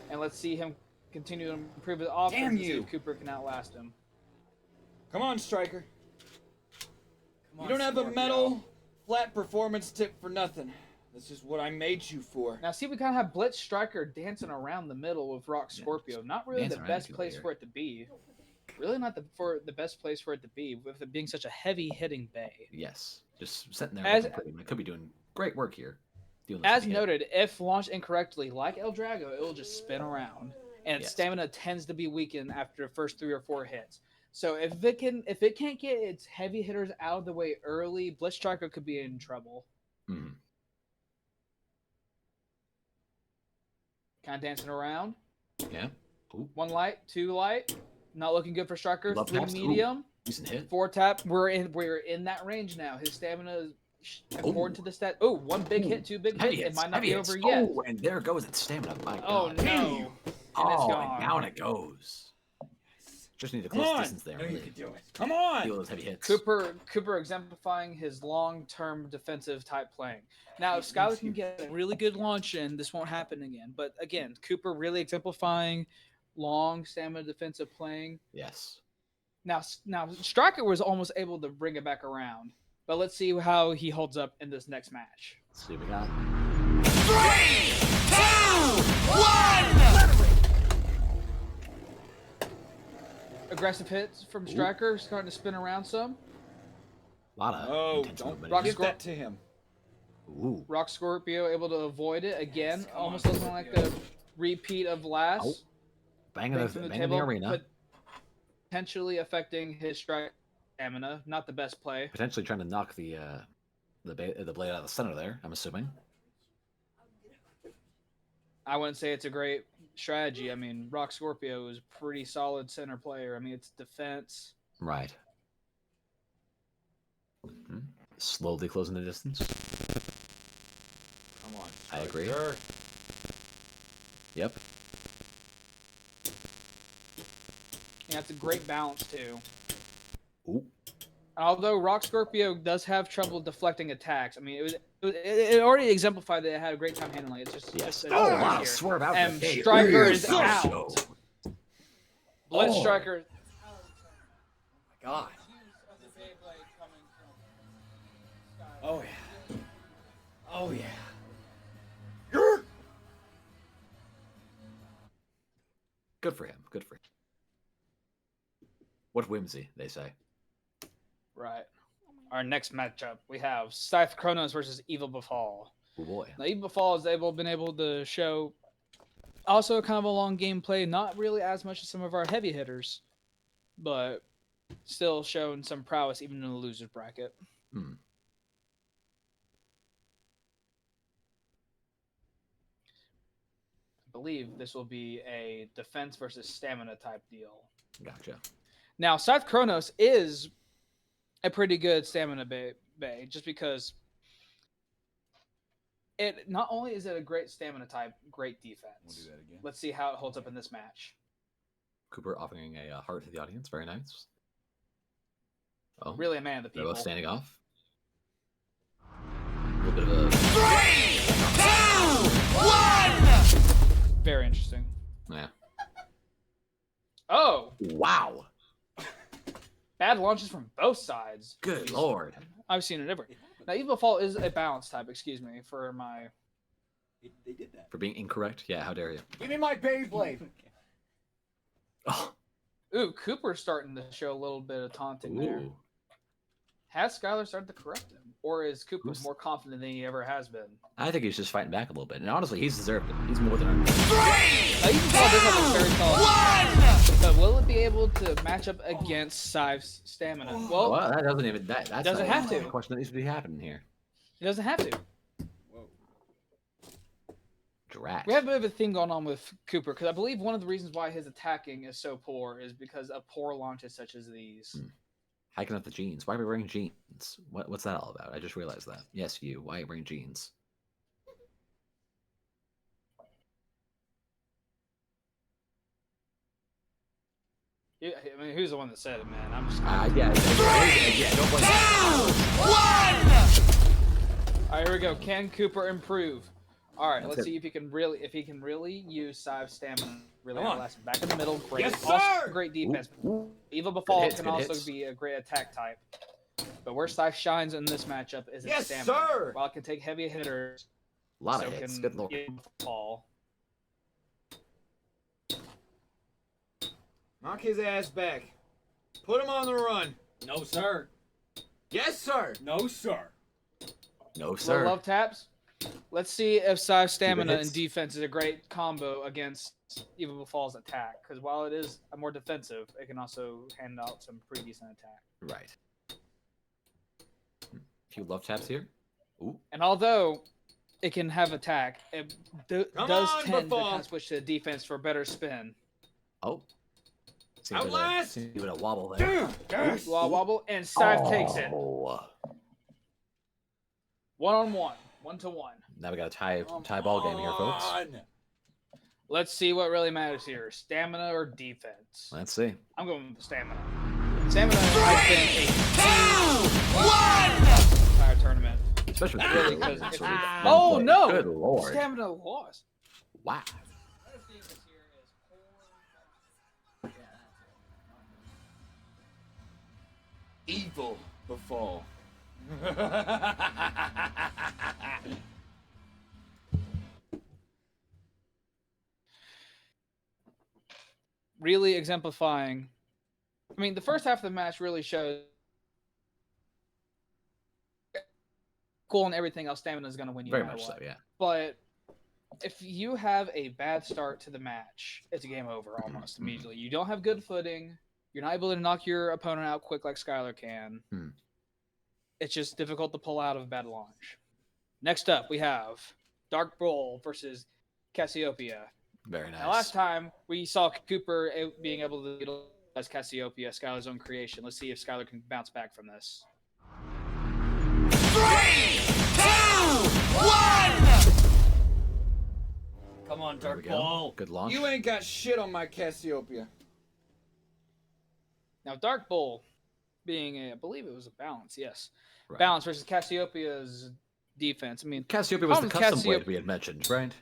A: And let's see him continue to improve his offense
C: Damn
A: and see
C: you.
A: if Cooper can outlast him.
C: Come on, Striker.
E: Come on,
C: You don't have a
E: Scorpio.
C: metal flat performance tip for nothing. That's just what I made you for.
A: Now, see, we kind of have Blitz Striker dancing around the middle with Rock Scorpio. Not really
B: dancing
A: the
B: around
A: best
B: if you
A: place
B: later.
A: for it to be. really not the best place for it to be, with it being such a heavy hitting bay.
B: Yes, just sitting there.
A: As-
B: looking pretty. It could be doing great work here. Dealing with
A: As
B: some hit.
A: noted, if launched incorrectly, like El Drago, it will just spin around, and its
B: Yes.
A: stamina tends to be weakened after the first 3 or 4 hits. So if it can't get its heavy hitters out of the way early, Blitz Striker could be in trouble.
B: Mhm.
A: Kind of dancing around.
B: Yeah. Ooh,
A: 1 light, 2 light. Not looking good for Striker.
B: Love
A: 3
B: taps. Ooh.
A: medium.
B: decent hit.
A: 4 tap. We're in that range now. His stamina is important to the stat. Oh, 1 big hit, 2 big
B: Heavy
A: hits. It
B: hits,
A: might not
B: heavy
A: be
B: hits.
A: over yet.
B: Oh, and there goes its stamina. My
A: Oh
B: God.
A: no! And it's
B: Oh,
A: gone.
B: and down it goes. Just need a
C: Come
B: close
C: on.
B: distance there.
C: I know you
B: Really
C: can do it. Come on.
B: deal with those heavy hits.
A: Cooper exemplifying his long-term defensive type playing. Now, if Skylar can get a really good launch in, this won't happen again. But again, Cooper really exemplifying long stamina defensive playing.
B: Yes.
A: Now Striker was almost able to bring it back around. But let's see how he holds up in this next match.
B: Let's see what we got.
D: 3, 2, 1.
A: Aggressive hits from Striker, starting to spin around some.
B: A lot of
C: Oh,
B: intense
C: don't
B: movement.
A: Rock
C: give
A: score-
C: that to him.
B: Ooh.
A: Rock Scorpio able to avoid it again,
C: Come on,
A: almost looking like a repeat of last.
B: Oh, Banging
A: Bang
B: the,
A: from the
B: banging
A: table,
B: the arena.
A: but potentially affecting his strike stamina. Not the best play.
B: Potentially trying to knock the blade out of the center there, I'm assuming.
A: I wouldn't say it's a great strategy. I mean, Rock Scorpio is a pretty solid center player. I mean, it's defense.
B: Right. Mhm. Slowly closing the distance.
C: Come on.
B: I agree.
C: Striker.
B: Yep.
A: Yeah, it's a great balance too.
B: Ooh.
A: Although Rock Scorpio does have trouble deflecting attacks, I mean, it already exemplified that it had a great time handling it. It's just
B: Yes.
A: just
B: Oh,
A: here.
B: wow. Swerve out.
A: And
B: the gate.
A: Striker
B: Ooh,
A: is
B: so-
A: out. Blitz
B: Oh.
A: Striker.
C: God. Oh yeah. Oh yeah.
B: Good for him. Good for him. What whimsy, they say.
A: Right. Our next matchup, we have Scythe Kronos versus Evil Befall.
B: Oh boy.
A: Now, Evil Befall has been able to show also kind of a long gameplay, not really as much as some of our heavy hitters, but still showing some prowess even in the loser's bracket.
B: Hmm.
A: I believe this will be a defense versus stamina type deal.
B: Gotcha.
A: Now, Scythe Kronos is a pretty good stamina bay just because it not only is it a great stamina type, great defense.
C: We'll do that again.
A: Let's see how it holds up in this match.
B: Cooper offering a heart to the audience. Very nice. Oh,
A: Really a man of the
B: they're
A: people.
B: both standing off. A little bit of a...
D: 3, 2, 1.
A: Very interesting.
B: Yeah.
A: Oh,
B: Wow.
A: bad launches from both sides.
B: Good lord.
A: I've seen it everywhere. Now, Evil Fall is a balance type, excuse me, for my...
E: They did that.
B: For being incorrect? Yeah, how dare you?
C: Give me my Beyblade.
B: Oh.
A: Ooh, Cooper's starting to show a little bit of taunting there.
B: Ooh.
A: Has Skylar started to correct him? Or is Cooper
B: Who's-
A: more confident than he ever has been?
B: I think he's just fighting back a little bit. And honestly, he's deserved it. He's more than earned it.
D: 3,
A: Now, Evil Fall does have a very solid
D: 1.
A: but will it be able to match up against Scythe's stamina? Well,
B: Well, that doesn't even... That's
A: Doesn't
B: not
A: have
B: even
A: to.
B: a question that needs to be happening here.
A: it doesn't have to.
C: Whoa.
B: Drat.
A: We have a bit of a thing going on with Cooper, because I believe one of the reasons why his attacking is so poor is because of poor launches such as these.
B: Hiking up the jeans. Why are we wearing jeans? What's that all about? I just realized that. Yes, you. Why are you wearing jeans?
A: Yeah, I mean, who's the one that said it, man? I'm just.
B: Yeah, don't blame me.
D: 1.
A: All right, here we go. Can Cooper improve? All right,
B: That's
A: let's
B: it.
A: see if he can really use Scythe's stamina. Really
C: Come on.
A: outlast him. Back in the middle, great.
C: Yes,
A: Also
C: sir!
A: great defense.
B: Ooh.
A: Evil Befall
B: hits,
A: can
B: good
A: also
B: hits.
A: be a great attack type. But where Scythe shines in this matchup is its
C: Yes,
A: stamina.
C: sir!
A: While it can take heavy hitters,
B: A lot
A: so
B: of hits.
A: can
B: Good lord.
A: Evil Befall.
C: Knock his ass back. Put him on the run.
E: No, sir.
C: Yes, sir.
E: No, sir.
B: No,
A: Little
B: sir.
A: love taps. Let's see if Sai's stamina and
B: hits.
A: defense is a great combo against Evil Befall's attack. Because while it is a more defensive, it can also hand out some pretty decent attack.
B: Right. A few love taps here. Ooh.
A: And although it can have attack, it does
C: on,
A: tend to
C: Befall.
A: kind of switch to defense for better spin.
B: Oh.
C: Outlast!
B: Give it a wobble there.
C: Yes.
A: Wobble, and Sai takes it.
B: Oh.
A: 1-on-1. 1-to-1.
B: Now we got a tie ball game here, folks.
A: Let's see what really matters here. Stamina or defense?
B: Let's see.
A: I'm going with stamina. Stamina has been a entire tournament.
B: Especially with
A: Really,
B: the
A: 'cause
B: sort of
A: oh,
B: one play.
A: no!
B: Good lord.
A: Stamina lost.
B: Wow.
C: Evil befall.
A: Really exemplifying. I mean, the first half of the match really shows cool and everything else. Stamina is going to win you.
B: Very
A: no matter
B: much so,
A: what.
B: yeah.
A: But if you have a bad start to the match, it's a game over almost immediately. You don't have good footing. You're not able to knock your opponent out quick like Skylar can. It's just difficult to pull out of a bad launch. Next up, we have Dark Bull versus Cassiopeia.
B: Very nice.
A: Now, last time we saw Cooper being able to utilize Cassiopeia, Skylar's own creation. Let's see if Skylar can bounce back from this.
D: 3, 2, 1.
E: Come on,
B: There we
E: Dark
B: go.
E: Ball.
B: Good launch.
C: You ain't got shit on my Cassiopeia.
A: Now, Dark Bull being I believe it was a balance, yes.
B: Right.
A: Balance versus Cassiopeia's defense. I mean,
B: Cassiopeia was the
A: problem with
B: custom blade we had mentioned, right?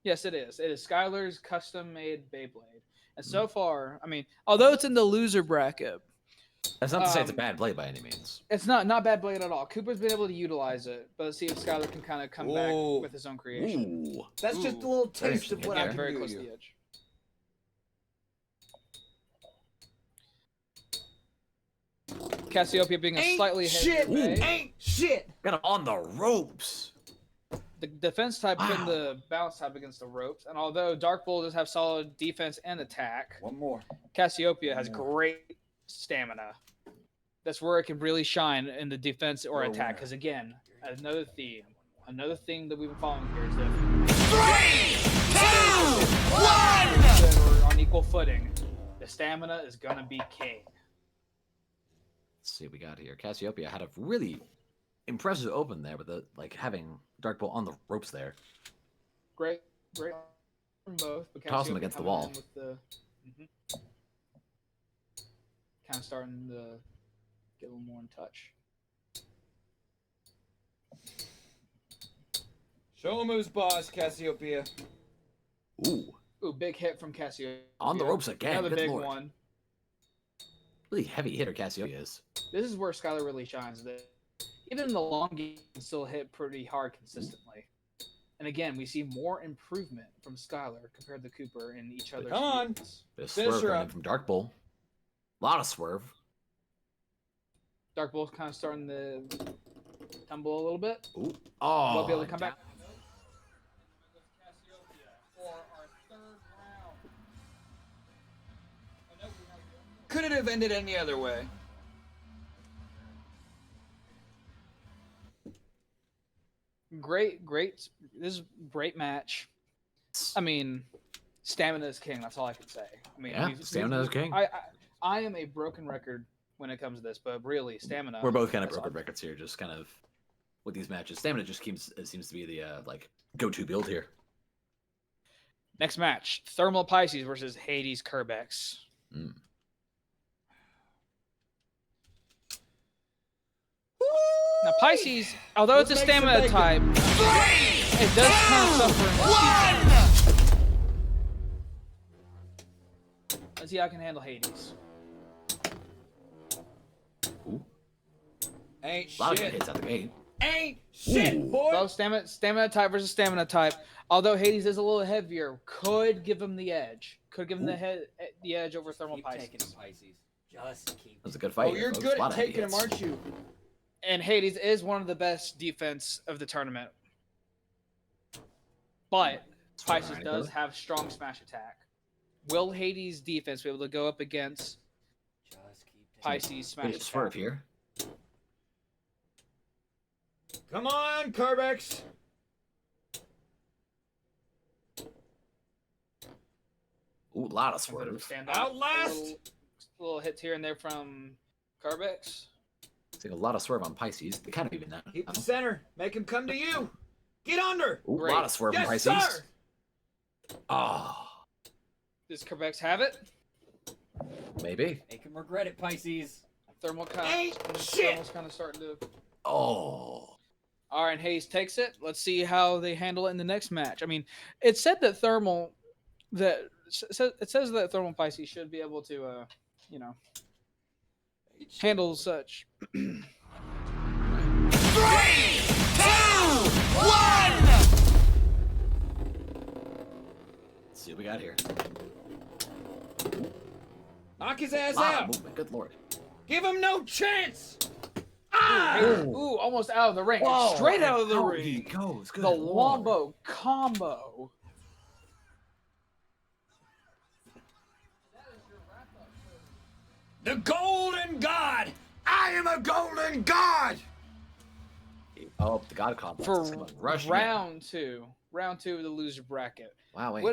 A: yes, it is. It is Skylar's custom-made Beyblade. And so far, I mean, although it's in the loser bracket,
B: That's not to say it's a bad blade by any means.
A: it's not bad blade at all. Cooper's been able to utilize it, but let's see if Skylar can kind of come
C: Ooh.
A: back with his own creation.
B: Ooh.
C: That's just a little taste of what I
A: Yeah,
C: can
A: very
C: do
A: close
C: to
A: to
C: you.
A: the edge. Cassiopeia being a slightly
C: shit.
A: heavier,
C: Ain't shit.
B: Got him on the ropes.
A: the defense type putting
B: Wow.
A: the balance type against the ropes. And although Dark Bull does have solid defense and attack,
C: One more.
A: Cassiopeia has great stamina. That's where it can really shine in the defense or
C: You're a
A: attack.
C: winner.
A: Because again, another theme that we've been following here is
D: 3, 2, 1.
A: that we're on equal footing. The stamina is gonna be king.
B: Let's see what we got here. Cassiopeia had a really impressive open there with the having Dark Bull on the ropes there.
A: Great from both. But
B: Toss him
A: Cassiopeia
B: against the
A: coming
B: wall.
A: in with the, kind of starting to get a little more in touch.
C: Show him who's boss, Cassiopeia.
B: Ooh.
A: Ooh, big hit from Cassiopeia.
B: On the ropes again.
A: Another
B: Good
A: big
B: lord.
A: one.
B: Really heavy hitter Cassiopeia is.
A: This is where Skylar really shines. That even in the long game, he can still hit pretty hard consistently. And again, we see more improvement from Skylar compared to Cooper in each other's
C: Come on.
A: fields.
B: Bit of
C: Finish
B: swerve
C: her
B: going
C: up.
B: in from Dark Bull. A lot of swerve.
A: Dark Bull's kind of starting to tumble a little bit.
B: Ooh. Oh.
A: We'll be able to come back.
C: Could it have ended any other way?
A: Great. This is a great match. I mean, stamina is king. That's all I can say. I mean,
B: Yeah, stamina is king.
A: I am a broken record when it comes to this, but really, stamina.
B: We're both kind of
A: that's
B: broken
A: our-
B: records here, just kind of with these matches. Stamina just seems to be the go-to build here.
A: Next match: Thermal Pisces versus Hades Kerbex.
B: Mm.
A: Now Pisces, although it's a
C: Let's make some
A: stamina
C: bacon.
A: type,
D: 3,
A: it does kind of suffer in the
D: 1.
A: Let's see how I can handle Hades.
B: Ooh.
C: Ain't
B: A lot of good
C: shit.
B: hits out the gate.
C: Ain't shit,
B: Ooh.
C: boy.
A: Both stamina type versus stamina type. Although Hades is a little heavier, could give him the edge. Could give him the edge over Thermal
E: Keep taking
A: Pisces.
E: him, Pisces. Just keep.
B: That was a good fight.
C: Oh,
B: here,
C: you're
B: folks.
C: good
B: A lot
C: at
B: of heavy
C: taking them,
B: hits.
C: aren't you?
A: And Hades is one of the best defense of the tournament. But Pisces
B: Alright,
A: does
B: brother.
A: have strong smash attack. Will Hades' defense be able to go up against
E: Just keep.
A: Pisces smash
B: Maybe a swerve
A: attack?
B: here.
C: Come on, Carbex.
B: Ooh, a lot of
A: A bit of a
B: swerve.
A: standoff.
C: Outlast!
A: Little hits here and there from Carbex.
B: Seeing a lot of swerve on Pisces. They kind of even that.
C: Keep the center. Make him come to you. Get under.
B: Ooh, a
A: Great.
B: lot of swerve on
C: Yes,
B: Pisces.
C: sir.
B: Oh,
A: Does Carbex have it?
B: maybe.
E: Make him regret it, Pisces.
A: Thermal's kind of starting to.
B: Oh.
A: All right, Hayes takes it. Let's see how they handle it in the next match. I mean, it said that it says that Thermal Pisces should be able to, handle such.
D: 3, 2, 1!
B: Let's see what we got here.
C: Knock his ass
B: Lot
C: out.
B: of movement. Good lord.
C: Give him no chance.
A: Ooh, almost out of the ring.
B: Whoa,
A: Straight out of the
B: how he
A: ring.
B: goes. Good
A: The
B: lord.
A: Wombo combo.
C: The Golden God.
B: I am a golden god. Oh, the god complex.
A: For
B: is coming. Rush
A: round two of the loser bracket.
B: Wow, wait.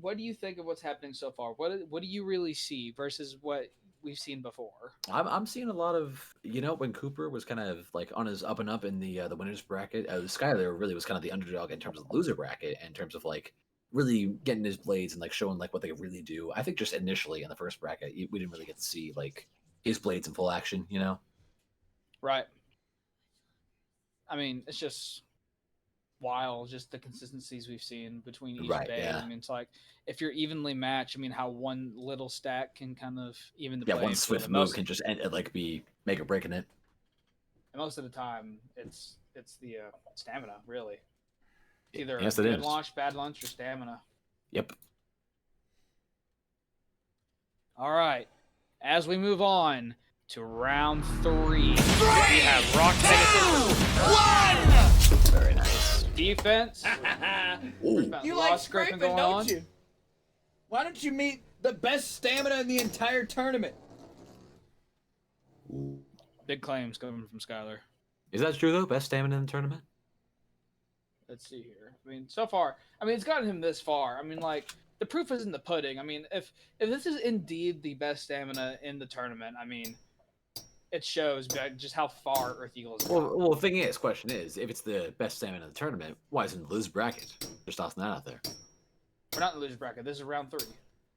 A: What do you think of what's happening so far? What do you really see versus what we've seen before?
B: I'm seeing a lot of, when Cooper was kind of like on his up and up in the winners bracket, Skyler really was kind of the underdog in terms of the loser bracket, in terms of like really getting his blades and like showing like what they really do. I think just initially in the first bracket, we didn't really get to see like his blades in full action,
A: Right. I mean, it's just wild, just the consistencies we've seen between each
B: Right,
A: bay.
B: yeah.
A: I mean, it's like if you're evenly matched, I mean, how one little stack can kind of even the
B: Yeah,
A: playing
B: one
A: field.
B: swift
A: And
B: move can just like be make or break in it.
A: most of the time, it's the stamina, really. Either
B: Yes, it
A: good
B: is.
A: launch, bad launch, or stamina.
B: Yep.
A: All right. As we move on to round 3, we have Rock Pegasus.
B: Very nice.
A: Defense.
B: Ooh.
C: You
A: Law
C: like
A: scraping
C: scraping,
A: going
C: don't
A: on.
C: you? Why don't you meet the best stamina in the entire tournament?
A: Big claims coming from Skyler.
B: Is that true though? Best stamina in the tournament?
A: Let's see here. I mean, so far, it's gotten him this far. I mean, like, the proof is in the pudding. I mean, if this is indeed the best stamina in the tournament, I mean, it shows just how far Earth Eagle has come.
B: Well, the question is, if it's the best stamina in the tournament, why isn't it the loser bracket? Just tossing that out there.
A: We're not in the loser bracket. This is round 3.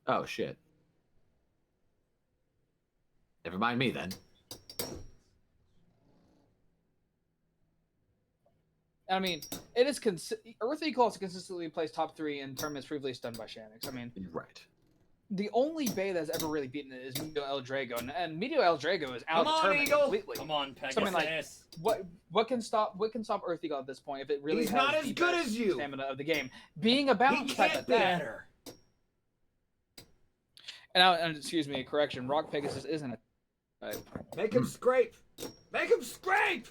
B: Oh shit. Never mind me then.
A: I mean, it is Earth Eagle has consistently placed top 3 in tournaments previously done by Shanix. I mean,
B: Right.
A: the only bay that's ever really beaten it is Medio El Drago, and Medio El Drago is
C: Come
A: out of the
C: on,
A: tournament
C: Eagle.
A: completely.
C: Come on, Pegasus.
A: So, I mean, like, what can stop Earth Eagle at this point if it really
C: He's
A: has
C: not
A: the
C: as good
A: best
C: as you.
A: stamina of the game, being a
C: He
A: bounce type
C: can't
A: at
C: be
A: that.
C: better.
A: And excuse me, correction. Rock Pegasus isn't a type.
C: Make him scrape. Make him scrape.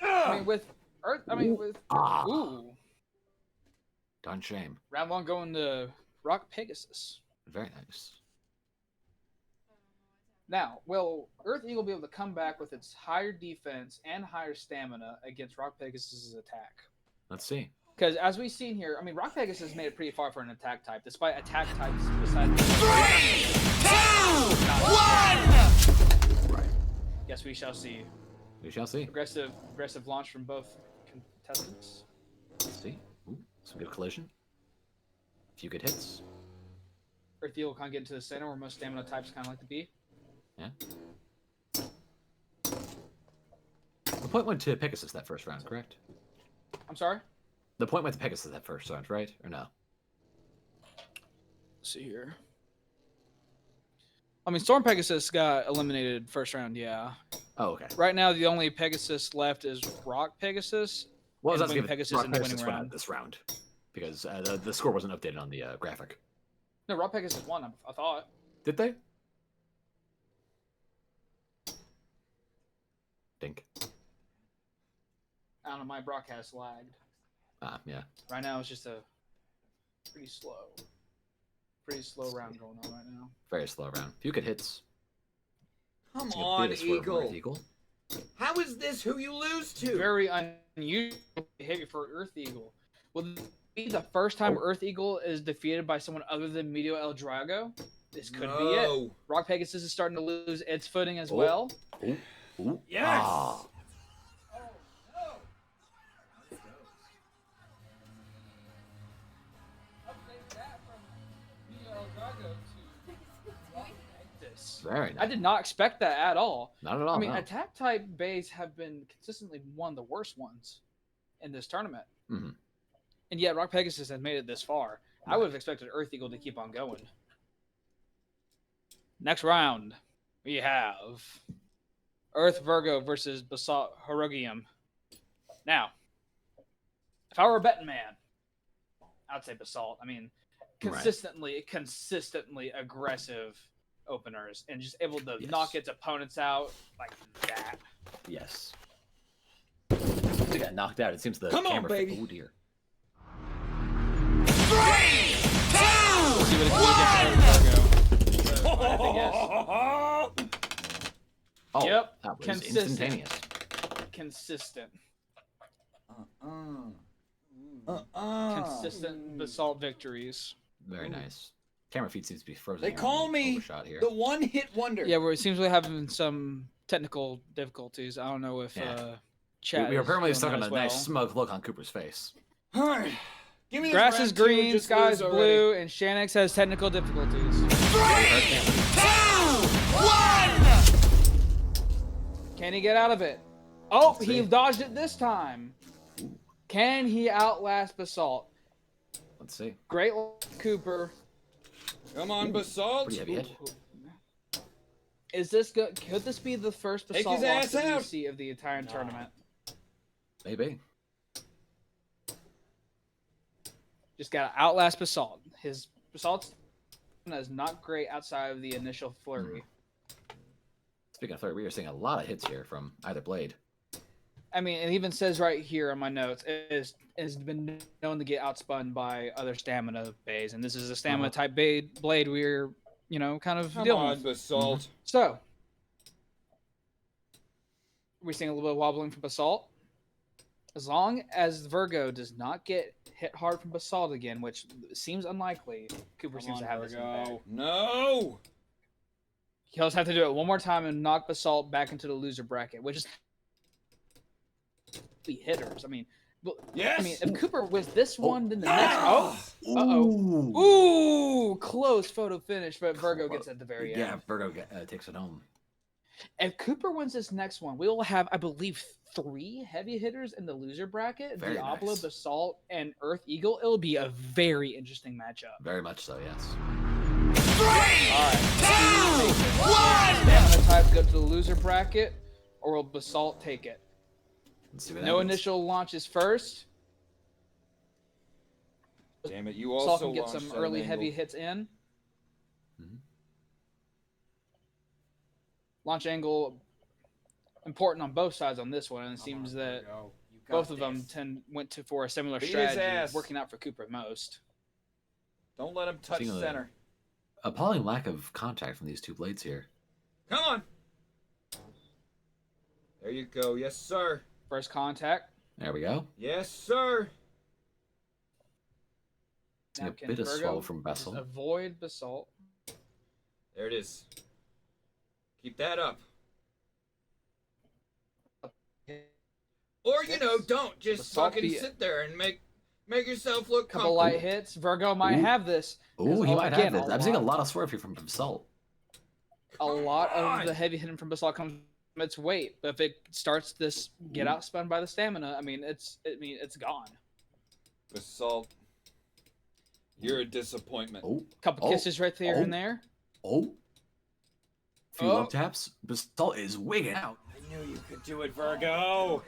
A: I mean, with Earth. I mean, with
B: Ah.
A: ooh,
B: Darn shame.
A: round 1 going to Rock Pegasus.
B: Very nice.
A: Now, will Earth Eagle be able to come back with its higher defense and higher stamina against Rock Pegasus' attack?
B: Let's see.
A: Because as we've seen here, I mean, Rock Pegasus made it pretty far for an attack type, despite attack types besides.
D: 3, 2, 1!
B: Right.
A: Yes, we shall see.
B: We shall see.
A: Aggressive launch from both contestants.
B: Let's see. Ooh, some good collision. A few good hits.
A: Earth Eagle can't get into the center where most stamina types kind of like to be.
B: Yeah. The point went to Pegasus that first round, correct?
A: I'm sorry?
B: The point went to Pegasus that first round, right? Or no?
A: Let's see here. I mean, Storm Pegasus got eliminated first round, yeah.
B: Oh, okay.
A: Right now, the only Pegasus left is Rock Pegasus.
B: Well,
A: And
B: I was
A: Wing
B: asking if
A: Pegasus
B: Rock
A: in the
B: Pegasus
A: winning
B: went out
A: round.
B: this round because the score wasn't updated on the graphic.
A: No, Rock Pegasus won, I thought.
B: Did they? Dink.
A: I don't know, my broadcast lagged.
B: Ah, yeah.
A: Right now it's just a pretty slow round going on right now.
B: Very slow round. Few good hits.
C: Come
B: It's gonna
C: on,
B: be a swerve from
C: Eagle.
B: Earth Eagle.
C: How is this who you lose to?
A: Very unusual behavior for Earth Eagle. Will this be the first time Earth Eagle is defeated by someone other than Medio El Drago? This could be it. Rock Pegasus is starting to lose its footing as well.
B: Ooh. Ooh.
C: Yes!
B: Ah. Very nice.
A: I did not expect that at all.
B: Not at all.
A: I mean,
B: no.
A: attack type bays have been consistently one of the worst ones in this tournament.
B: Mhm.
A: And yet, Rock Pegasus has made it this far. I would have expected Earth Eagle to keep on going. Next round, we have Earth Virgo versus Basalt Herogium. Now, if I were a betting man, I'd say Basalt. I mean, consistently aggressive openers and just able to knock its opponents out like that.
B: Yes. They got knocked out. It seems the
C: Come on,
B: camera.
C: baby.
B: Oh dear.
D: 3, 2,
A: See what it can do against Earth Virgo. I think yes.
B: Oh,
A: Yep.
B: that was
A: Consistent.
B: instantaneous.
A: Consistent.
C: Uh-uh.
A: Consistent Basalt victories.
B: Very nice. Camera feed seems to be frozen.
C: They
B: here.
C: call me
B: Overshot here.
C: the one-hit wonder.
A: Yeah, it seems we're having some technical difficulties. I don't know if chat.
B: We were
A: is
B: apparently
A: doing
B: stuck
A: that
B: on a
A: as well.
B: nice smug look on Cooper's face.
C: All right. Give me this
A: Grass
C: round
A: is
C: two,
A: green,
C: just
A: sky's
C: lose
A: blue,
C: already.
A: and Shanix has technical difficulties.
D: 3, 2, 1.
A: Can he get out of it? Oh,
B: Let's
A: he
B: see.
A: dodged it this time. Can he outlast Basalt?
B: Let's see.
A: Great Cooper.
C: Come on, Basalt.
B: Pretty heavy hit.
A: Is this good? Could this be the first
C: Take
A: Basalt
C: his
A: loss
C: ass
A: that we
C: out.
A: see of the entire tournament?
B: Maybe.
A: Just gotta outlast Basalt. His Basalt's is not great outside of the initial flurry.
B: Speaking of third, we are seeing a lot of hits here from either blade.
A: I mean, it even says right here on my notes, it has been known to get outspun by other stamina bays, and this is a stamina type blade we're, kind of
C: Come
A: dealing
C: on,
A: with.
C: Basalt.
A: So, we're seeing a little bit of wobbling from Basalt. As long as Virgo does not get hit hard from Basalt again, which seems unlikely, Cooper seems to have this in the bag.
C: No.
A: He'll just have to do it one more time and knock Basalt back into the loser bracket, which is the hitters. I mean,
C: Yes.
A: I mean, if Cooper wins this one, then the next.
C: Ah!
A: Uh-oh. Ooh, close photo finish, but Virgo gets at the very end.
B: Yeah, Virgo takes it home.
A: If Cooper wins this next one, we will have, I believe, 3 heavy hitters in the loser bracket:
B: Very
A: Diablo,
B: nice.
A: Basalt, and Earth Eagle. It'll be a very interesting matchup.
B: Very much so, yes.
D: 3,
A: All right.
D: 2, 1.
A: Stamina type go to the loser bracket, or will Basalt take it?
B: Let's see what
A: No
B: happens.
A: initial launches first.
C: Damn it! You
A: Basalt
C: also
A: can get
C: launched
A: some
C: that
A: early
C: angle.
A: heavy hits in.
B: Mhm.
A: Launch angle important on both sides on this one, and it seems that both of them went for a similar
C: Beat his
A: strategy,
C: ass.
A: working out for Cooper most.
C: Don't let him touch
B: Seeing a-
C: center.
B: Appalling lack of contact from these two blades here.
C: Come on. There you go. Yes, sir.
A: First contact.
B: There we go.
C: Yes, sir.
B: Seeing a
A: Now, can
B: bit of
A: Virgo
B: swallow from
A: just
B: Bessel.
A: avoid Basalt.
C: There it is. Keep that up. Or don't just
A: Basalt
C: fucking
A: beat it.
C: sit there and make yourself look
A: Couple
C: comfortable.
A: light hits. Virgo might
B: Ooh.
A: have this.
B: Ooh, he might
A: again,
B: have this.
A: a
B: I'm seeing a
A: lot-
B: lot of swerve here from Basalt.
A: A lot
C: on.
A: of the heavy hitting from Basalt comes from its weight, but if it starts this get outspun by the stamina, I mean it's gone.
C: Basalt, you're a disappointment.
B: Oh,
A: Couple
B: Oh.
A: kisses right there
B: Oh.
A: and there.
B: oh. Few
A: Oh.
B: love taps. Basalt is wigging out.
C: I knew you could do it, Virgo.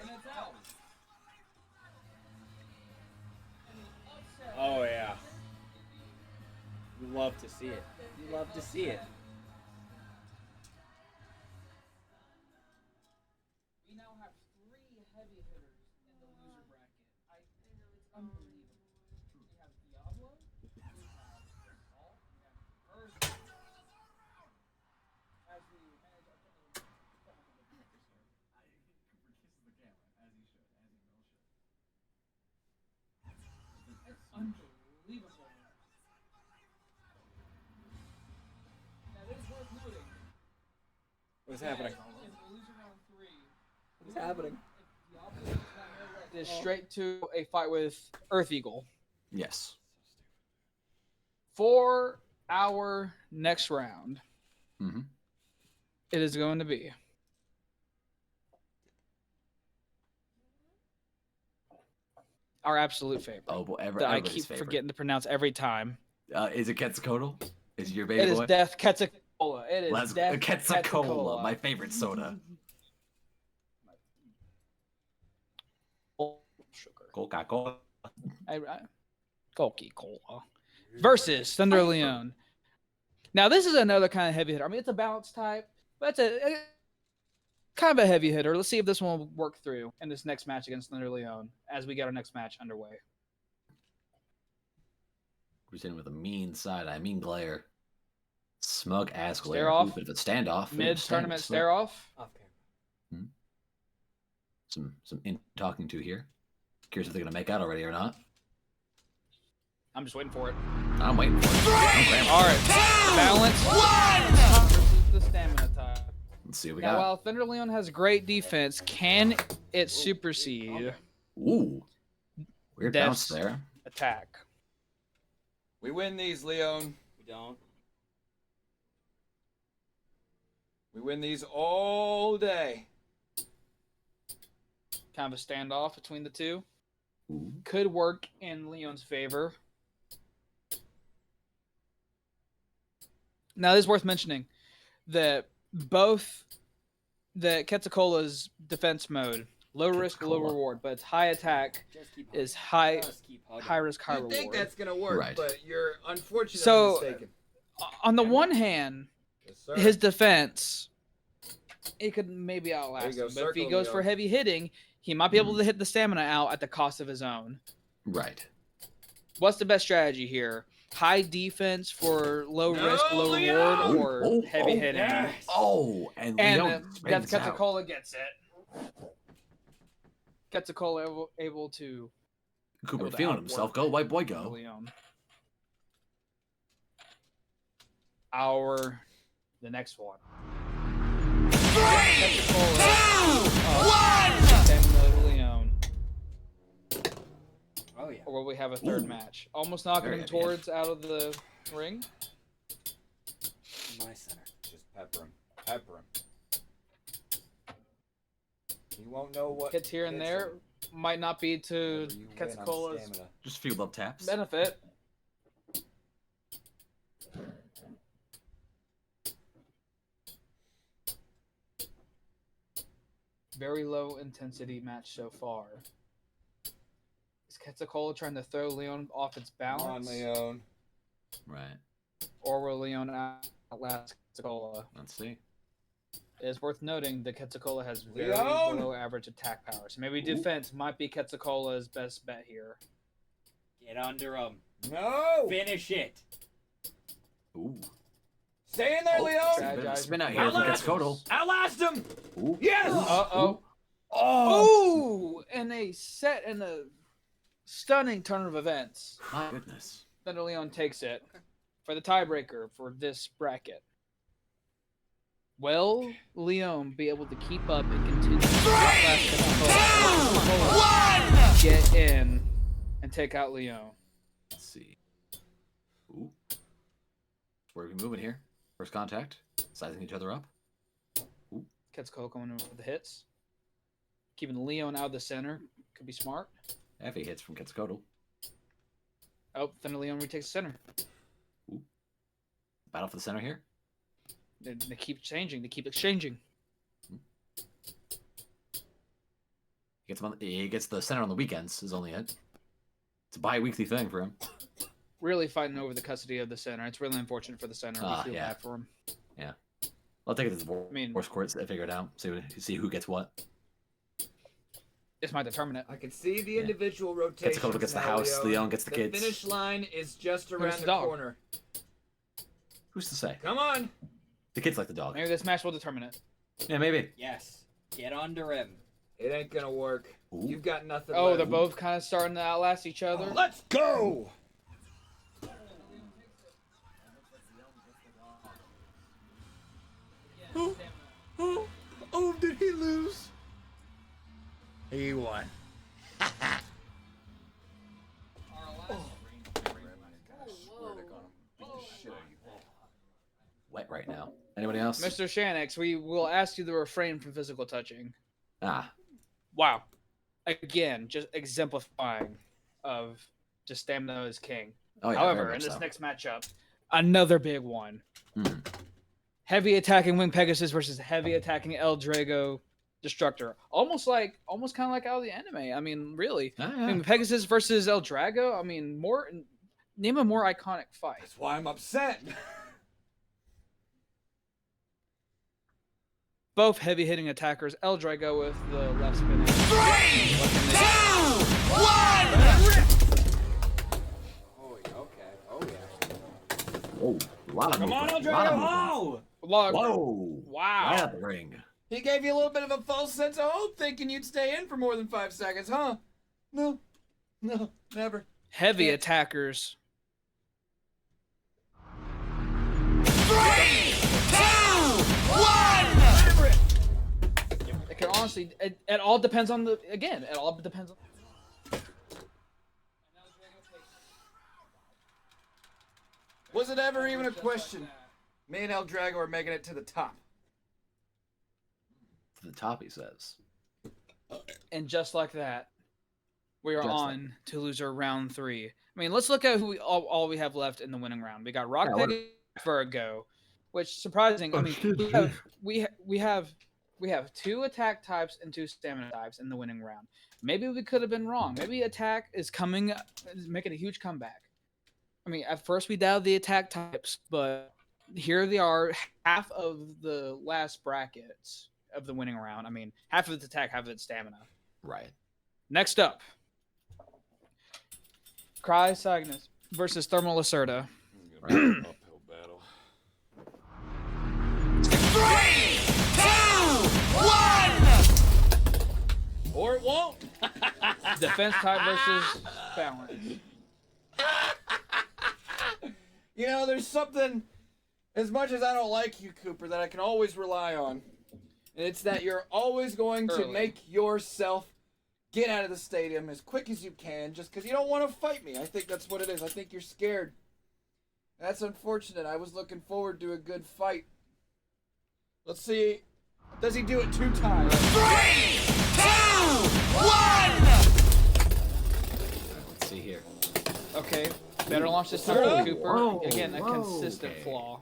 E: Oh yeah. You love to see it. You love to see it.
A: Unbelievable. Now, it is worth noting.
C: What's happening?
A: If we lose in round 3,
E: What's happening?
A: is straight to a fight with Earth Eagle.
B: Yes.
A: For our next round,
B: Mm-hmm.
A: it is going to be our absolute favorite
B: Oh, boy,
A: that I
B: everybody's
A: keep
B: favorite.
A: forgetting to pronounce every time.
B: Is it Quetzalcoatl? Is it your baby
A: It is
B: boy?
A: Death Quetzalcoatl. It is
B: Let's
A: Death
B: Quetzalcoatl, my favorite soda.
A: Sugar.
B: Coca-Cola.
A: Coca-Cola versus Thunder Leon. Now this is another kind of heavy hitter. I mean, it's a balance type, but it's a kind of a heavy hitter. Let's see if this one will work through in this next match against Thunder Leon as we get our next match underway.
B: Who's in with a mean side eye, mean glare. Smug ass glare.
A: Stare off.
B: Ooh, bit of a standoff.
A: Mid-tournament stare off.
E: Off camera.
B: Some in talking to here. Curious if they're gonna make out already or not.
A: I'm just waiting for it.
B: I'm waiting for it.
A: All right, balance versus the stamina type.
B: Let's see what we
A: Now,
B: got.
A: while Thunder Leon has great defense, can it supersede
B: Ooh. Weird bounce
A: Death's
B: there.
A: attack?
C: We win these, Leon.
E: We don't.
C: We win these all day.
A: Kind of a standoff between the two.
B: Ooh.
A: Could work in Leon's favor. Now, it is worth mentioning that both the Quetzalcoatla's defense mode, low risk, low
B: Quetzalcoatla.
A: reward, but its high attack
E: Just keep
A: is
E: hugging.
A: high
E: Just keep hugging.
A: high risk, high
C: You
A: reward.
C: think that's gonna work,
B: Right.
C: but you're unfortunately
A: So-
C: mistaken.
A: On the one hand,
C: Yes, sir.
A: his defense, it could maybe outlast
C: There you go,
A: him. But if he
C: circle,
A: goes
C: Leo.
A: for heavy hitting, he might be able to hit the stamina out at the cost of his own.
B: Right.
A: What's the best strategy here? High defense for low
C: No,
A: risk, low
C: Leo!
A: reward, or
B: Oh,
A: heavy
B: oh,
A: hitting?
C: yes.
B: Oh, and
A: And
B: Leon
A: Death
B: spins out.
A: Quetzalcoatl gets it. Quetzalcoatl able to
B: Cooper
A: able to
B: feeling himself.
A: outwork
B: Go, white boy, go.
A: Leon. The next one. Stamina Leon.
E: Oh yeah.
A: Or will we have a third
B: Ooh.
A: match? Almost knocking
B: Very
A: him
B: heavy hit.
A: towards out of the ring.
E: My center.
C: Just pepper him. Pepper him. He won't know what
A: Hits here and
C: hits
A: there
C: him
A: might not be to
C: whenever you win on
A: Quetzalcoatl's
C: stamina.
B: Just a few love taps.
A: benefit. Very low intensity match so far. Is Quetzalcoatl trying to throw Leon off its
C: Come on,
A: balance?
C: Leon.
B: Right.
A: Or will Leon outlast Quetzalcoatl?
B: Let's see.
A: It is worth noting that Quetzalcoatl has very
C: Leon!
A: below average attack power. So maybe defense might be Quetzalcoatl's best bet here.
E: Get under him.
C: No!
E: Finish it.
B: Ooh.
C: Stay in there,
B: Oh,
C: Leon!
A: Strategize
B: spin out
A: for
B: here from
C: Outlast!
B: Quetzalcoatl.
C: Outlast him!
B: Ooh.
C: Yes!
A: Uh-oh.
C: Oh!
A: Ooh! And a stunning turn of events.
B: My goodness.
A: Thunder Leon takes it for the tiebreaker for this bracket. Will Leon be able to keep up and continue to outlast Quetzalcoatl? Get in and take out Leon.
B: Let's see. Ooh. Where are we moving here? First contact. Sizing each other up.
A: Quetzalcoatl coming in for the hits. Keeping Leon out of the center could be smart.
B: Heavy hits from Quetzalcoatl.
A: Oh, Thunder Leon retakes the center.
B: Battle for the center here.
A: They keep changing. They keep exchanging.
B: He gets the center on the weekends is only it. It's a bi-weekly thing for him.
A: Really fighting over the custody of the center. It's really unfortunate for the center. We feel
B: Yeah.
A: bad for him.
B: I'll take it to the divorce
A: mean-
B: courts to figure it out. See who gets what.
A: This might determine it.
C: I can see the
B: Yeah.
C: individual rotations.
B: Quetzalcoatl gets the
C: now,
B: house, Leon gets the kids.
C: finish line is just
A: Who's
C: around
A: the
C: the
A: dog?
C: corner.
B: Who's to say?
C: Come on!
B: The kids like the dog.
A: Maybe this match will determine it.
B: Yeah, maybe.
E: Yes. Get under him.
C: It ain't gonna work.
B: Ooh.
C: You've got nothing
A: Oh,
C: left.
A: they're both kind of starting to outlast each other.
C: Let's go! Oh, did he lose? He won.
B: Wet right now. Anybody else?
A: Mr. Shanix, we will ask you to refrain from physical touching.
B: Ah,
A: Wow. Again, just exemplifying of just stamina is king.
B: oh yeah.
A: However,
B: very
A: in
B: much
A: this
B: so.
A: next matchup, another big one.
B: Mhm.
A: Heavy attacking Wing Pegasus versus heavy attacking El Drago Destructor. Almost kind of like out of the anime. I mean, really.
B: Ah,
A: I
B: yeah.
A: mean, Pegasus versus El Drago. I mean, name a more iconic fight.
C: That's why I'm upset.
A: Both heavy hitting attackers. El Drago with the left spinning.
D: 3, 2, 1.
E: Oh, okay. Oh, yeah.
B: Oh, a lot of
C: Come on,
B: movement,
C: El
B: a lot of
C: Drago!
B: movement.
C: Oh!
B: Whoa!
A: Wow.
B: Right out the ring.
C: He gave you a little bit of a false sense of hope, thinking you'd stay in for more than 5 seconds, huh? No, never.
A: Heavy
C: Can't.
A: attackers.
D: 3, 2, 1.
A: It can honestly, it all depends on it all depends on.
C: Was it ever even a question? Me and El Drago are making it to the top.
B: To the top, he says.
A: And just like that, we are
B: Just like
A: on to loser round 3. I mean, let's look at who all we have left in the winning round. We got Rock
B: Yeah, what-
A: Pegasus Virgo, which surprising. I mean, we have 2 attack types and 2 stamina types in the winning round. Maybe we could have been wrong. Maybe attack is making a huge comeback. I mean, at first we doubted the attack types, but here they are, half of the last brackets of the winning round. I mean, half of its attack, half of its stamina.
B: Right.
A: Next up, Cry Cygnus versus Thermal Lacerda.
B: Right.
C: Uphill battle.
D: 3, 2, 1.
C: Or it won't.
A: Defense type versus balance.
C: You know, there's something, as much as I don't like you, Cooper, that I can always rely on. And it's that you're always going to
A: Early.
C: make yourself get out of the stadium as quick as you can just because you don't want to fight me. I think that's what it is. I think you're scared. That's unfortunate. I was looking forward to a good fight. Let's see. Does he do it 2 times?
D: 3, 2, 1.
B: Let's see here.
A: Okay, better launch this time
C: Whoa,
A: for Cooper.
B: whoa,
A: Again, a
B: whoa,
A: consistent
B: okay.
A: flaw.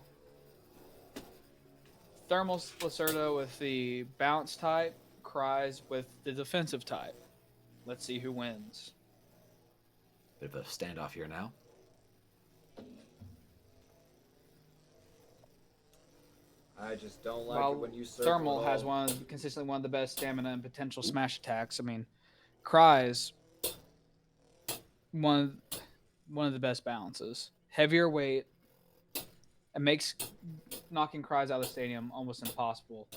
A: Thermal Lacerda with the bounce type, Cries with the defensive type. Let's see who wins.
B: Bit of a standoff here now.
C: I just don't like
A: While
C: it when you circle
A: Thermal
C: it
A: has
C: all.
A: consistently one of the best stamina and potential smash attacks. I mean, Cries one of the best balances. Heavier weight. It makes knocking Cries out of the stadium almost impossible.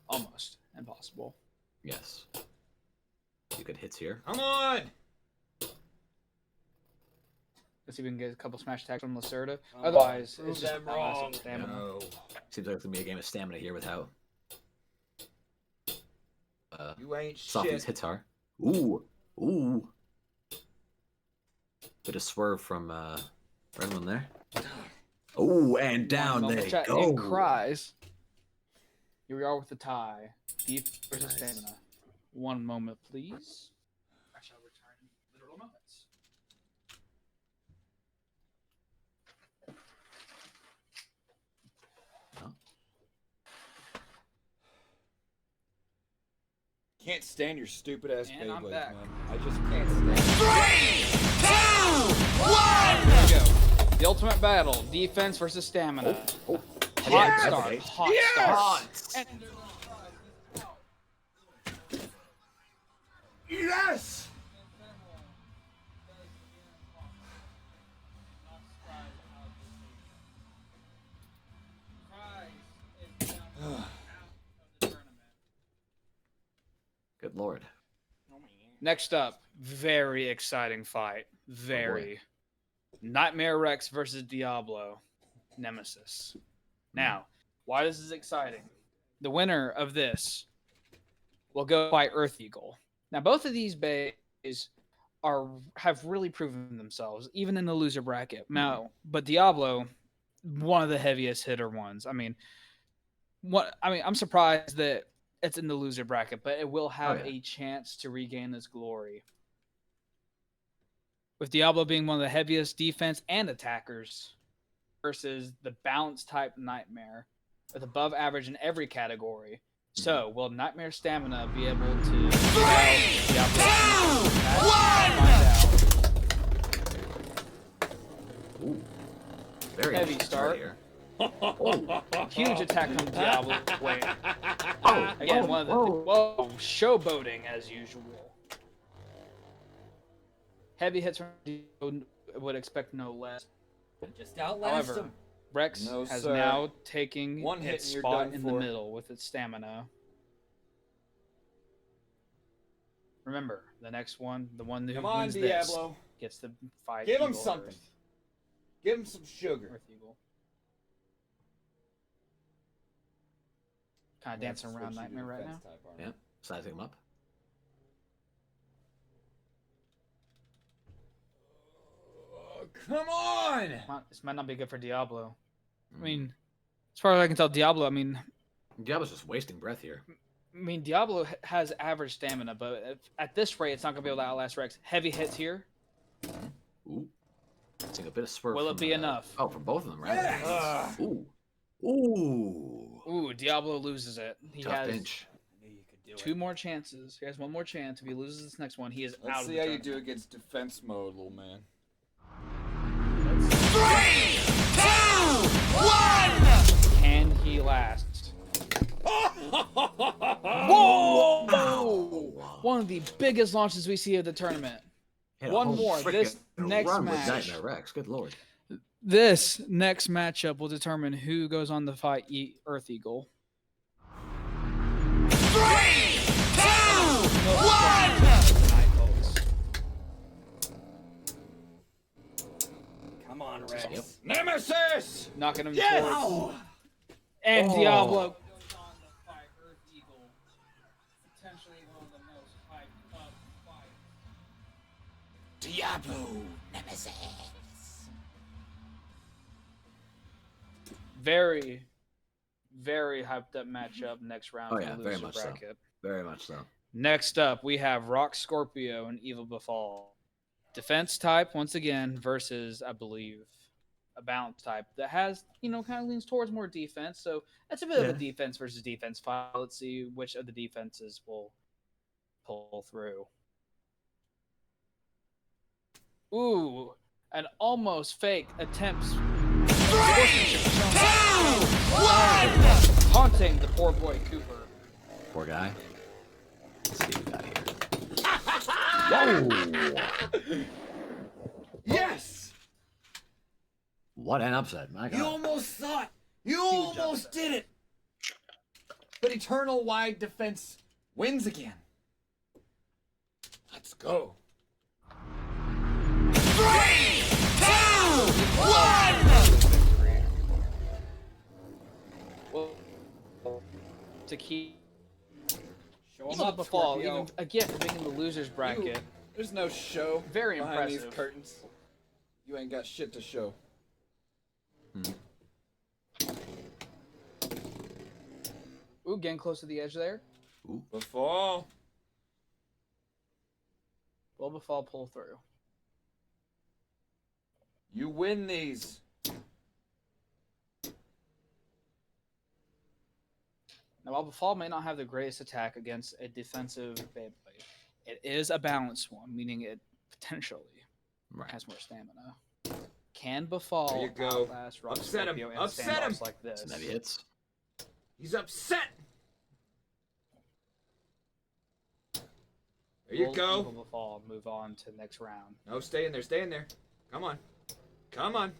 A: Almost impossible.
B: Yes. Few good hits here.
C: Come on!
A: Let's see if we can get a couple smash attacks from Lacerda.
E: Oh,
A: Otherwise,
C: prove
A: it's just
C: them
A: massive
C: wrong.
A: stamina.
C: No.
B: Seems like it's gonna be a game of stamina here with how
C: You ain't
B: soft these
C: shit.
B: hits are. Ooh. Ooh. Bit of swerve from everyone there. Oh, and down
A: One
B: they
A: moment, chat,
B: go.
A: and Cries. Here we are with the tie. Deep versus
B: Nice.
A: stamina. One moment, please. I shall return in literal moments.
C: Can't stand your stupid ass
A: And I'm
C: Beyblades,
A: back.
C: man. I just can't stand it.
D: 3, 2, 1.
A: Here we go. The ultimate battle. Defense versus stamina.
B: Oh.
A: Hot
B: Yes!
A: start. Hot
C: Yes!
A: start. And
C: Yes!
B: Good lord.
A: Next up, very exciting fight. Very. Nightmare Rex versus Diablo Nemesis. Now, why this is exciting? The winner of this will go fight Earth Eagle. Now, both of these bays have really proven themselves, even in the loser bracket. Now, but Diablo, one of the heaviest hitter ones. I'm surprised that it's in the loser bracket, but it will have a chance to regain its glory. With Diablo being one of the heaviest defense and attackers versus the balance type Nightmare with above average in every category. So, will Nightmare Stamina be able to get out Diablo?
B: Ooh. Very
A: Heavy start.
B: here.
A: Huge attack from Diablo. Wait. Again, one of the showboating as usual. Heavy hits from Diablo, would expect no less.
E: Just outlast
A: However,
E: him.
A: Rex
C: No,
A: has
C: sir.
A: now taken
C: One hit
A: its
C: and you're
A: spot
C: done
A: in the
C: for.
A: middle with its stamina. Remember, the next one, the one who
C: Come on,
A: wins this,
C: Diablo.
A: gets to fight
C: Give him
A: Eagle
C: something.
A: Earth.
C: Give him some sugar.
A: Earth Eagle. Kind of dancing around Nightmare right now.
B: Yeah, sizing him up.
C: Come on!
A: This might not be good for Diablo. I mean, as far as I can tell, Diablo,
B: Diablo's just wasting breath here.
A: Diablo has average stamina, but at this rate, it's not going to be able to outlast Rex. Heavy hits here.
B: Ooh. Seeing a bit of swerve.
A: Will it be enough?
B: Oh, from both of them, right?
C: Yes!
B: Ooh. Ooh.
A: Ooh, Diablo loses it. He
B: Tough
A: has
B: pinch.
A: two more chances. He has one more chance. If he loses this next one, he is out
C: Let's
A: of
C: see
A: the
C: how you
A: tournament.
C: do against defense mode, little man.
D: 3, 2, 1.
A: Can he last?
B: Whoa!
A: One of the biggest launches we see of the tournament.
B: Hit a
A: One
B: whole
A: more. This
B: frickin'
A: next
B: run with
A: match.
B: Nightmare Rex. Good lord.
A: This next matchup will determine who goes on to fight Earth Eagle.
D: 3, 2, 1.
A: Tonight, folks.
E: Come on, Rex.
B: Yep.
C: Nemesis!
A: Knocking him
C: Yes!
A: towards. And
B: Oh.
A: Diablo goes on to fight Earth Eagle. Potentially one of the most hyped up fights.
D: Diablo Nemesis.
A: Very, very hyped up matchup next round
B: Oh,
A: for
B: yeah,
A: the
B: very
A: loser
B: much so.
A: bracket.
B: Very much so.
A: Next up, we have Rock Scorpio and Evil Befall. Defense type, once again, versus, I believe, a balance type that has, kind of leans towards more defense. So that's a bit of a defense versus defense fight. Let's see which of the defenses will pull through. Ooh, an almost fake attempt. Haunting the poor boy Cooper.
B: Poor guy. Let's see what we got here. Whoa!
C: Yes!
B: What an upset, my God.
C: You almost saw it! You almost did it! But Eternal Wide Defense wins again. Let's go.
D: 3, 2, 1.
A: Well, to keep
C: Show 'em
A: Evil
C: up,
A: Befall,
C: Scorpio.
A: even again for being in the losers bracket.
C: There's no show
A: Very
C: behind
A: impressive.
C: these curtains. You ain't got shit to show.
A: Ooh, getting close to the edge there.
C: Befall.
A: Will Befall pull through?
C: You win these.
A: Now, while Befall may not have the greatest attack against a defensive Beyblade, it is a balanced one, meaning it potentially has more stamina. Can Befall
C: There you go.
A: outlast Rock
C: Upset him.
A: Scorpio in
C: Upset
A: standoffs
C: him.
A: like this?
B: Some heavy hits.
C: He's upset. There you
A: Will
C: go.
A: Evil Befall move on to the next round?
C: No, stay in there. Stay in there. Come on. Come on.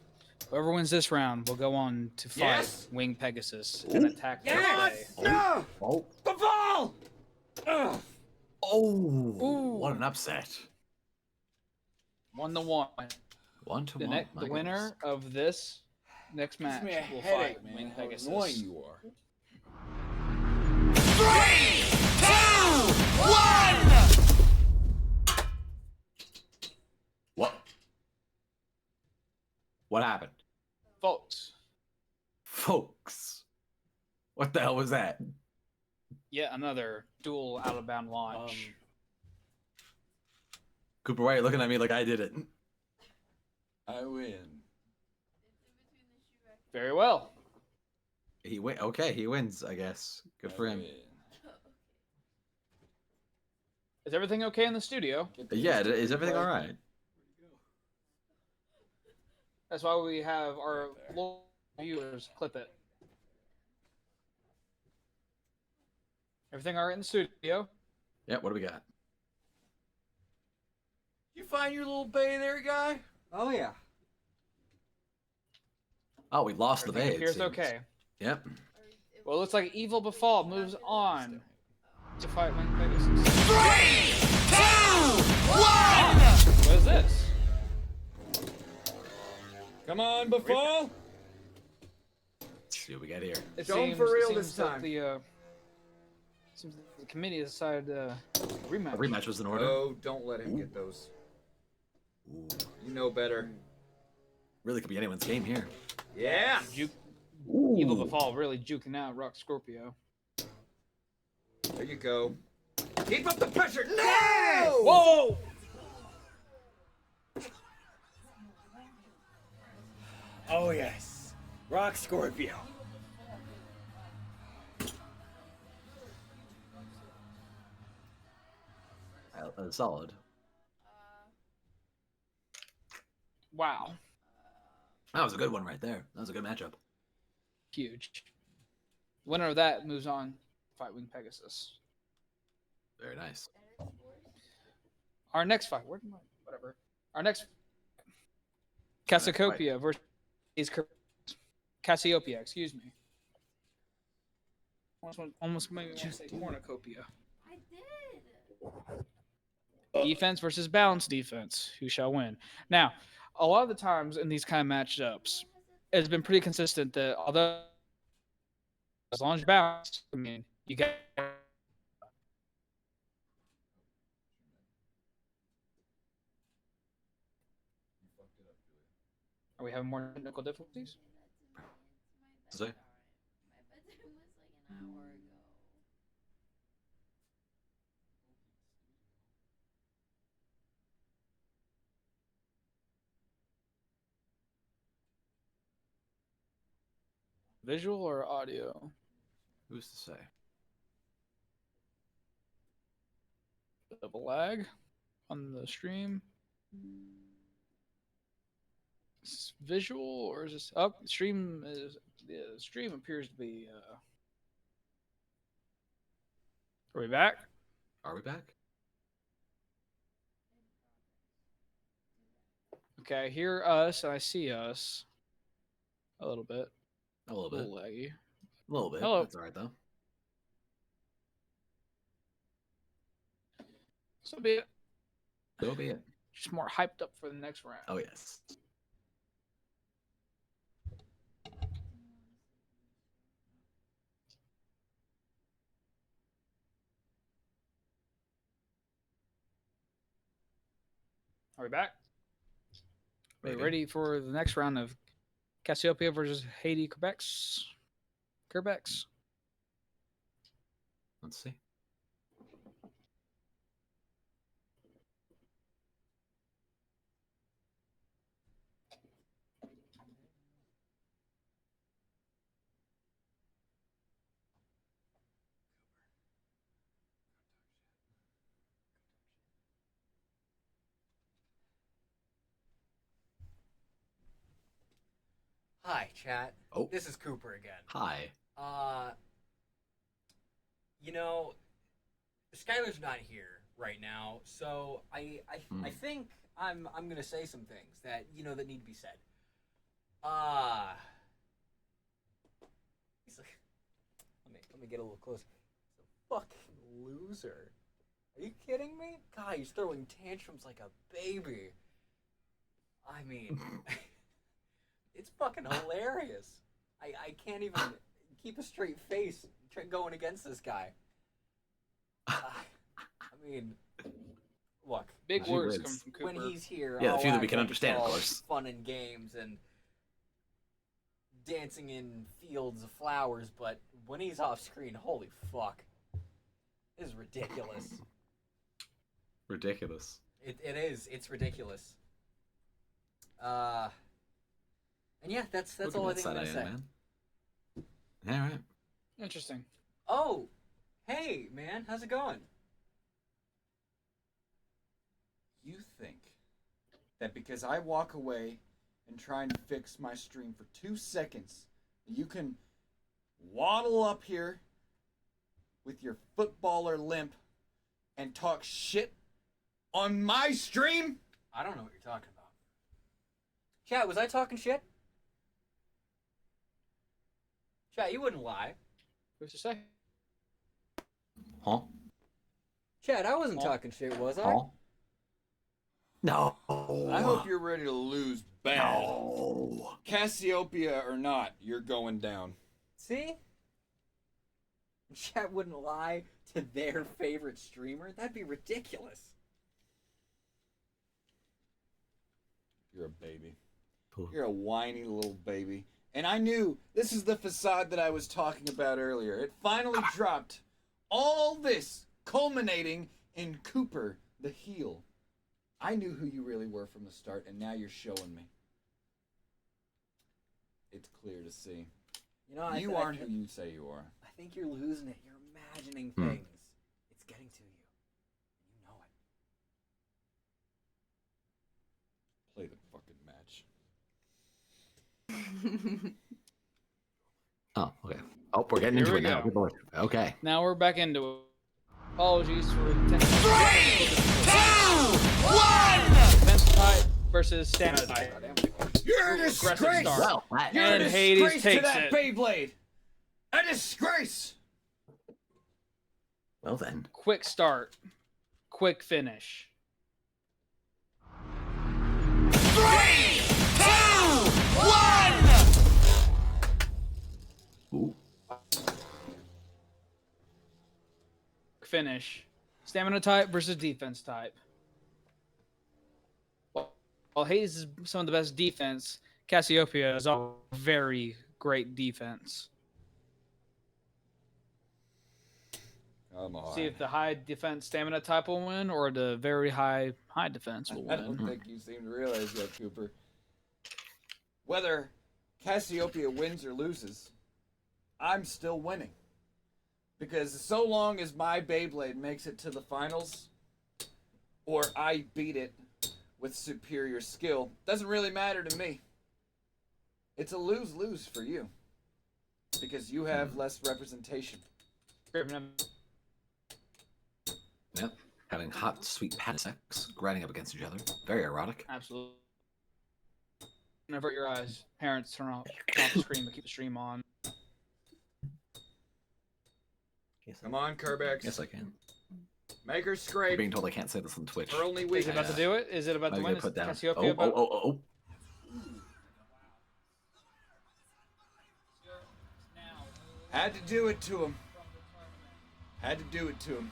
A: Whoever wins this round will go on to fight
C: Yes!
A: Wing Pegasus and attack
C: Yes!
A: Beyblade.
C: No!
B: Oh.
C: Befall! Ugh.
B: Oh,
A: Ooh.
B: what an upset.
A: 1-1.
B: 1-1.
A: The winner of this next match
C: Gives me a
A: will
C: headache,
A: fight
C: man.
A: Wing
C: How
A: Pegasus.
C: annoying you are.
D: 3, 2, 1.
B: What happened?
A: Folks,
B: What the hell was that?
A: yet another dual out of bound launch.
B: Cooper, why are you looking at me like I did it?
C: I win.
A: Very well.
B: He win. Okay, he wins, I guess. Good for him.
A: Is everything okay in the studio?
B: Yeah, is everything all right?
A: That's why we have our loyal viewers clip it. Everything all right in the studio?
B: Yeah, what do we got?
C: You find your little bay there, guy?
E: Oh yeah.
B: Oh, we lost the bay.
A: Everything
B: it
A: appears
B: seems.
A: okay.
B: Yep.
A: Well, it looks like Evil Befall moves on to fight Wing Pegasus.
D: 3, 2, 1.
A: What is this?
C: Come on, Befall.
B: Let's see what we got here.
A: It
C: Show 'em
A: seems,
C: for real
A: it seems
C: this
A: that
C: time.
A: Seems that the committee has decided rematch.
B: A rematch was in order.
C: Oh, don't let him get those.
B: Ooh.
C: You know better.
B: Really could be anyone's game here.
C: Yeah.
A: Evil Befall really juking out Rock Scorpio.
C: There you go. Keep up the pressure. No!
A: Whoa!
C: Oh yes. Rock Scorpio.
B: Solid.
A: Wow.
B: That was a good one right there. That was a good matchup.
A: Huge. Winner of that moves on to fight Wing Pegasus.
B: Very nice.
A: Our next fight, whatever. Our next Cassiopeia versus Cassiopeia, excuse me. Almost made me want to say cornucopia.
F: I did.
A: Defense versus balance defense. Who shall win? Now, a lot of the times in these kind of matchups, it's been pretty consistent that although as long as you're balanced, I mean, you got. Are we having more technical difficulties?
B: Say?
F: My bedtime was like an hour ago.
A: Visual or audio?
B: Who's to say?
A: Bit of a lag on the stream. Is this visual or is this up? The stream appears to be. Are we back?
B: Are we back?
A: Okay, I hear us and I see us. A little bit.
B: A little
A: A
B: bit.
A: little laggy.
B: A little bit.
A: Hello.
B: That's all right though.
A: So be it.
B: So be it.
A: Just more hyped up for the next round.
B: Oh yes.
A: Are we back? Are we
B: Maybe.
A: ready for the next round of Cassiopeia versus Haiti Quebecs? Quebecs.
B: Let's see.
G: Hi, chat.
B: Oh.
G: This is Cooper again.
B: Hi.
G: You know, Skylar's not here right now, so I think I'm gonna say some things that that need to be said. He's like, let me get a little closer. He's a fucking loser. Are you kidding me? God, he's throwing tantrums like a baby. I mean, it's fucking hilarious. I can't even keep a straight face going against this guy. I mean, look.
A: Big
B: He
A: words
B: wins.
A: coming from Cooper.
G: When he's here,
B: Yeah, the
G: all
B: few that we
G: act
B: can
G: like
B: understand,
G: it's
B: of
G: all
B: course.
G: fun and games and dancing in fields of flowers, but when he's off screen, holy fuck, this is ridiculous.
B: Ridiculous.
G: It is. It's ridiculous. And yeah, that's
B: Look
G: all I
B: at
G: think I'm
B: that
G: gonna
B: side
G: say.
B: eye, man. All right.
A: Interesting.
G: Oh, hey man, how's it going?
C: You think that because I walk away and try and fix my stream for 2 seconds, you can waddle up here with your footballer limp and talk shit on my stream?
G: I don't know what you're talking about. Chat, was I talking shit? Chat, you wouldn't lie.
A: Who's to say?
B: Huh?
G: Chat, I wasn't
A: Huh?
G: talking shit, was I?
B: Huh? No.
C: I hope you're ready to lose bad.
B: No.
C: Cassiopeia or not, you're going down.
G: See? Chat wouldn't lie to their favorite streamer? That'd be ridiculous.
C: You're a baby.
B: Cool.
C: You're a whiny little baby. And I knew this is the facade that I was talking about earlier. It finally dropped. All this culminating in Cooper, the heel. I knew who you really were from the start, and now you're showing me. It's clear to see.
G: You know,
C: You aren't who you say you are.
G: I think you're losing it. You're imagining things. It's getting to you. You know it.
C: Play the fucking match.
B: Oh, okay. Oh, we're getting
A: Here
B: into
A: we
B: it now.
A: go.
B: Good lord. Okay.
A: Now we're back into it. Apologies for the
D: 3, 2, 1.
A: defense type versus stamina type.
C: You're a
A: Aggressive
C: disgrace!
A: start.
B: Well, that,
C: You're
A: And
C: a
A: Hades
C: disgrace to
A: takes
C: that
A: it.
C: Beyblade! A disgrace!
B: well then.
A: Quick start. Quick finish.
D: 3, 2, 1.
B: Ooh.
A: Finish. Stamina type versus defense type. While Hades is some of the best defense, Cassiopeia is a very great defense. See if the high defense stamina type will win, or the very high defense will
C: I don't
A: win.
C: think you seem to realize yet, Cooper. Whether Cassiopeia wins or loses, I'm still winning. Because so long as my Beyblade makes it to the finals, or I beat it with superior skill, doesn't really matter to me. It's a lose-lose for you. Because you have less representation.
B: Yep. Having hot, sweet pad sex, grinding up against each other. Very erotic.
A: Absolutely. Avert your eyes. Parents, turn off the screen, but keep the stream on.
C: Come on, Kerbex.
B: Yes, I can.
C: Make her
B: We're
C: scrape.
B: being told I can't say this on Twitch.
C: Her only
A: Is
C: weakness.
A: it about to do it? Is it about to
B: I'm
A: win?
B: gonna
A: Is
B: put down.
A: Cassiopeia
B: Oh,
A: about...
B: oh, oh, oh.
C: Had to do it to him. Had to do it to him.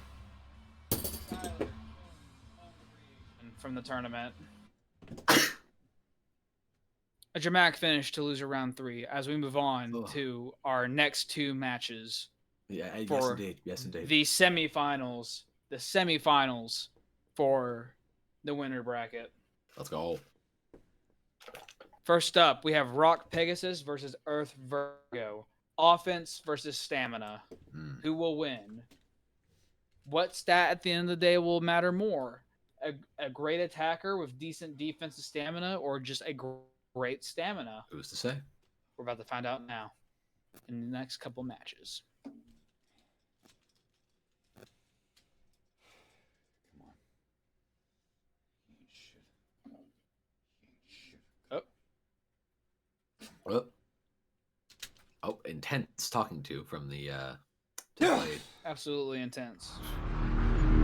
A: From the tournament. A dramatic finish to lose round 3 as we move on
B: Ugh.
A: to our next 2 matches.
B: Yeah, yes,
A: For
B: indeed. Yes, indeed.
A: The semifinals. The semifinals for the winner bracket.
B: Let's go.
A: First up, we have Rock Pegasus versus Earth Virgo. Offense versus stamina.
B: Mm.
A: Who will win? What stat at the end of the day will matter more? A great attacker with decent defensive stamina, or just a great stamina?
B: Who's to say?
A: We're about to find out now in the next couple matches.
C: Come on. He ain't shit. He ain't shit.
A: Oh,
B: Oh, intense talking to from the Beyblade.
A: absolutely intense.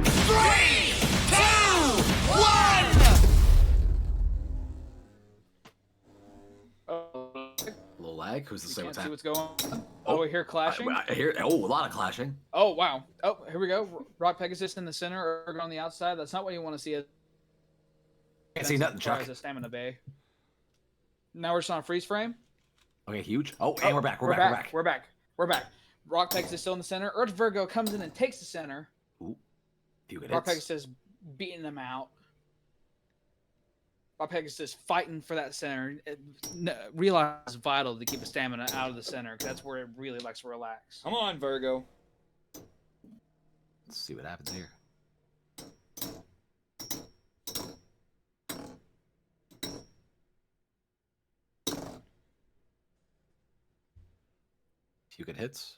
D: 3, 3, 2, 1.
A: Oh,
B: A little lag. Who's to
A: you
B: say
A: can't
B: what's
A: see
B: happening?
A: what's going on. Oh, we hear clashing.
B: I hear. Oh, a lot of clashing.
A: Oh, wow. Oh, here we go. Rock Pegasus in the center, Ergo on the outside. That's not what you want to see.
B: Can't see nothing, Chuck.
A: As a stamina bay. Now we're just on a freeze frame.
B: Okay, huge. Oh, and we're back. We're back.
A: We're back. Rock Pegasus still in the center. Earth Virgo comes in and takes the center.
B: Ooh, few good
A: Rock
B: hits.
A: Pegasus beating them out. Rock Pegasus fighting for that center. Realize it's vital to keep the stamina out of the center because that's where it really likes to relax.
C: Come on, Virgo.
B: Let's see what happens here. Few good hits.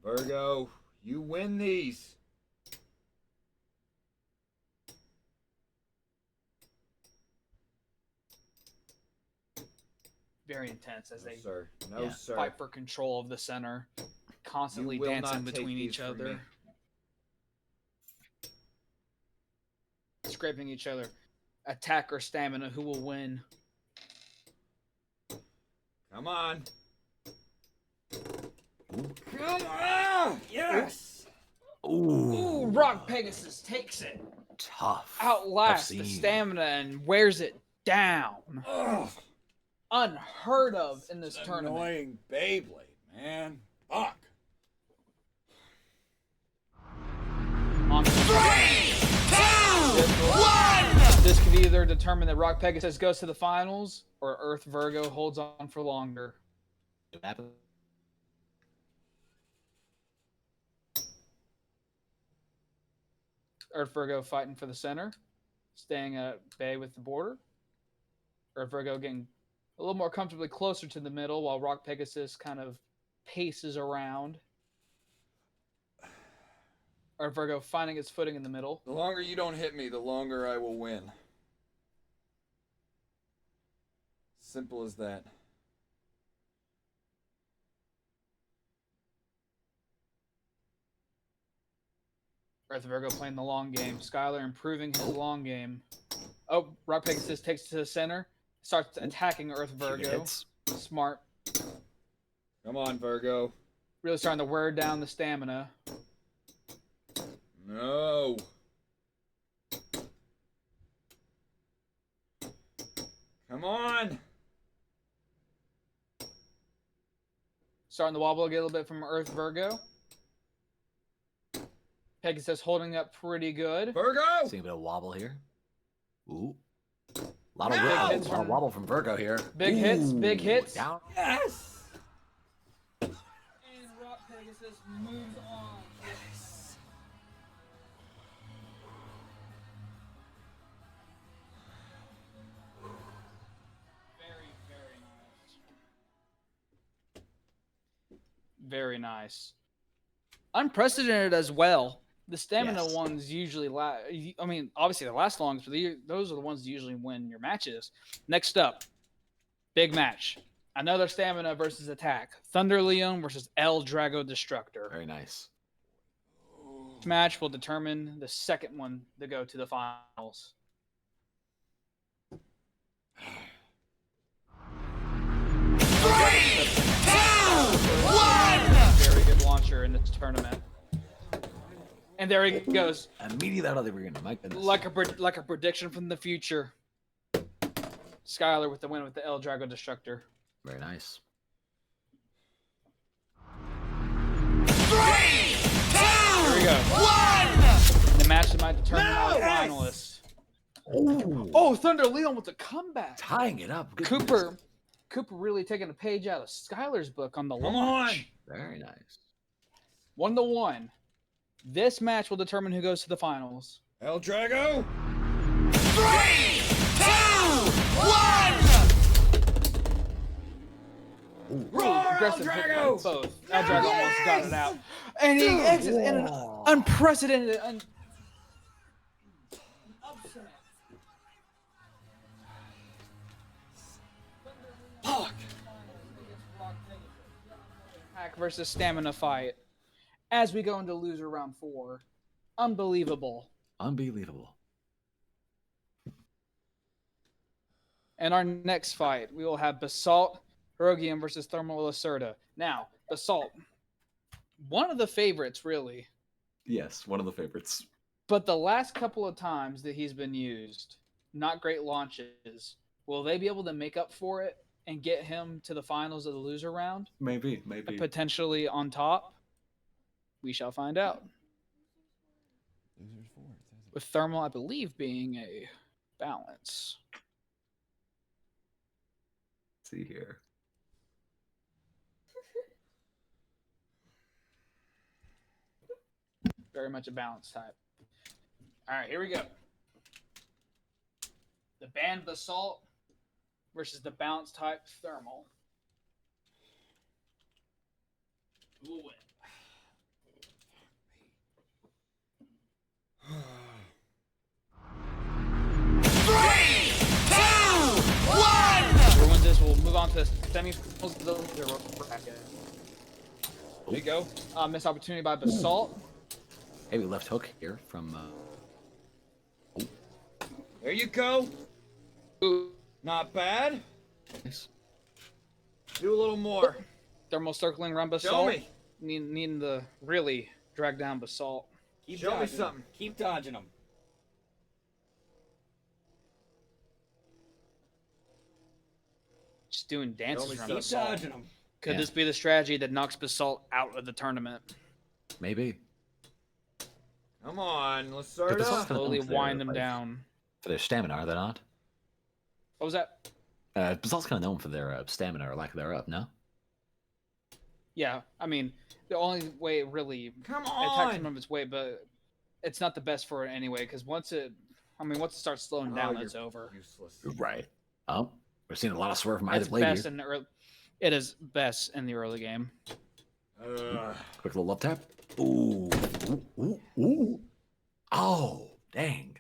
C: Virgo, you win these.
A: Very intense as
C: No,
A: they
C: sir. No,
B: Yeah.
C: sir.
A: fight for control of the center. Constantly
C: You will
A: dancing
C: not take
A: between
C: these
A: each
C: from
A: other.
C: me.
A: Scraping each other. Attack or stamina, who will win?
C: Come on. Come on! Yes!
A: Ooh, Rock Pegasus takes it.
B: Tough.
A: Outlasts
B: Tough
A: the
B: scene.
A: stamina and wears it down.
C: Ugh.
A: Unheard of in this tournament.
C: Annoying Beyblade, man. Fuck.
A: On to the next
D: 3, 2,
A: match.
D: 1.
A: This could either determine that Rock Pegasus goes to the finals or Earth Virgo holds on for longer.
B: What happened?
A: Earth Virgo fighting for the center, staying at bay with the border. Earth Virgo getting a little more comfortably closer to the middle while Rock Pegasus kind of paces around. Earth Virgo finding its footing in the middle.
C: The longer you don't hit me, the longer I will win. Simple as that.
A: Earth Virgo playing the long game. Skylar improving his long game. Oh, Rock Pegasus takes it to the center. Starts attacking Earth
B: Few good
A: Virgo.
B: hits.
A: Smart.
C: Come on, Virgo.
A: Really starting to wear down the stamina.
C: No. Come on.
A: Starting to wobble a little bit from Earth Virgo. Pegasus holding up pretty good.
C: Virgo!
B: Seeing a bit of wobble here. Ooh. A lot of,
C: No!
B: wobble,
A: Hits
B: lot of
A: from-
B: wobble from Virgo here.
A: Big hits, big
B: Ooh,
A: hits.
B: Down.
C: Yes!
A: And Rock Pegasus moves on. Very, very nice. Very nice. Unprecedented as well. The stamina
B: Yes.
A: ones usually last. I mean, obviously they last longest, but those are the ones that usually win your matches. Next up, big match. Another stamina versus attack. Thunder Leon versus El Drago Destructor.
B: Very nice.
A: This match will determine the second one to go to the finals. Very good launcher in this tournament. And there he goes,
B: Immediately out of the arena. My goodness.
A: like a prediction from the future. Skylar with the win with the El Drago Destructor.
B: Very nice.
D: 3, 2,
A: Here we go.
D: 1.
A: The match that might determine our
C: Yes!
A: finalists.
B: Oh,
A: Oh, Thunder Leon with the comeback.
B: tying it up. Good
A: Cooper really taking a page out of Skylar's book on the
C: Come
A: launch.
B: Very nice.
A: 1-1. This match will determine who goes to the finals.
C: El Drago!
D: 3, 2, 1.
A: Aggressive hit by
C: Drago!
A: both. El Drago almost got it out. And he exits in an unprecedented upset.
C: Fuck!
A: Attack versus stamina fight. As we go into loser round 4. Unbelievable.
B: Unbelievable.
A: And our next fight, we will have Basalt Hirogium versus Thermal Lacerda. Now, Basalt, one of the favorites, really.
B: Yes, one of the favorites.
A: But the last couple of times that he's been used, not great launches. Will they be able to make up for it and get him to the finals of the loser round?
B: Maybe.
A: And potentially on top? We shall find out. With Thermal, I believe, being a balance.
B: Let's see here.
A: Very much a balance type. All right, here we go. The band Basalt versus the balance type Thermal. Who will win?
D: Three, two, one.
A: Whoever wins this will move on to the semifinals of the bracket.
C: There you go.
A: Missed opportunity by Basalt.
B: Maybe left hook here from.
C: There you go.
A: Ooh,
C: Not bad.
B: Nice.
C: Do a little more.
A: Thermal circling around
C: Show
A: Basalt.
C: me.
A: Needing to really drag down Basalt.
G: Keep
C: Show me
G: dodging 'em.
C: something.
G: Keep dodging them.
A: Just doing dances around
G: Keep
A: Basalt.
G: dodging them.
A: Could
B: Yeah.
A: this be the strategy that knocks Basalt out of the tournament?
B: Maybe.
C: Come on,
B: But this
C: Lacerda.
B: one's kinda
A: Slowly
B: known for their,
A: wind them
B: like,
A: down.
B: For their stamina, are they not?
A: What was that?
B: Basalt's kind of known for their stamina or lack thereof, no?
A: Yeah, I mean, the only way it really
C: Come
A: attacks
C: on.
A: him of its weight, but it's not the best for it anyway, because once it starts slowing down,
C: you're
A: it's over.
C: Useless.
B: Right. Oh, we're seeing a lot of swerve from
A: It's
B: either blade
A: best
B: here.
A: in the early. It is best in the early game.
B: Quick little love tap. Ooh. Ooh. Ooh. Ooh. Oh, dang.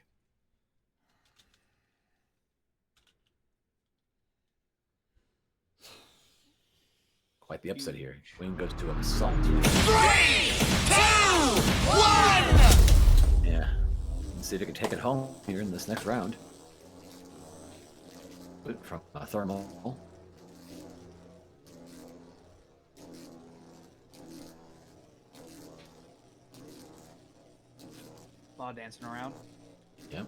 B: Quite the upset here. Wayne goes to a Basalt.
D: Three, two, one.
B: Yeah. Let's see if he can take it home here in this next round. From Thermal.
A: A lot of dancing around.
B: Yep.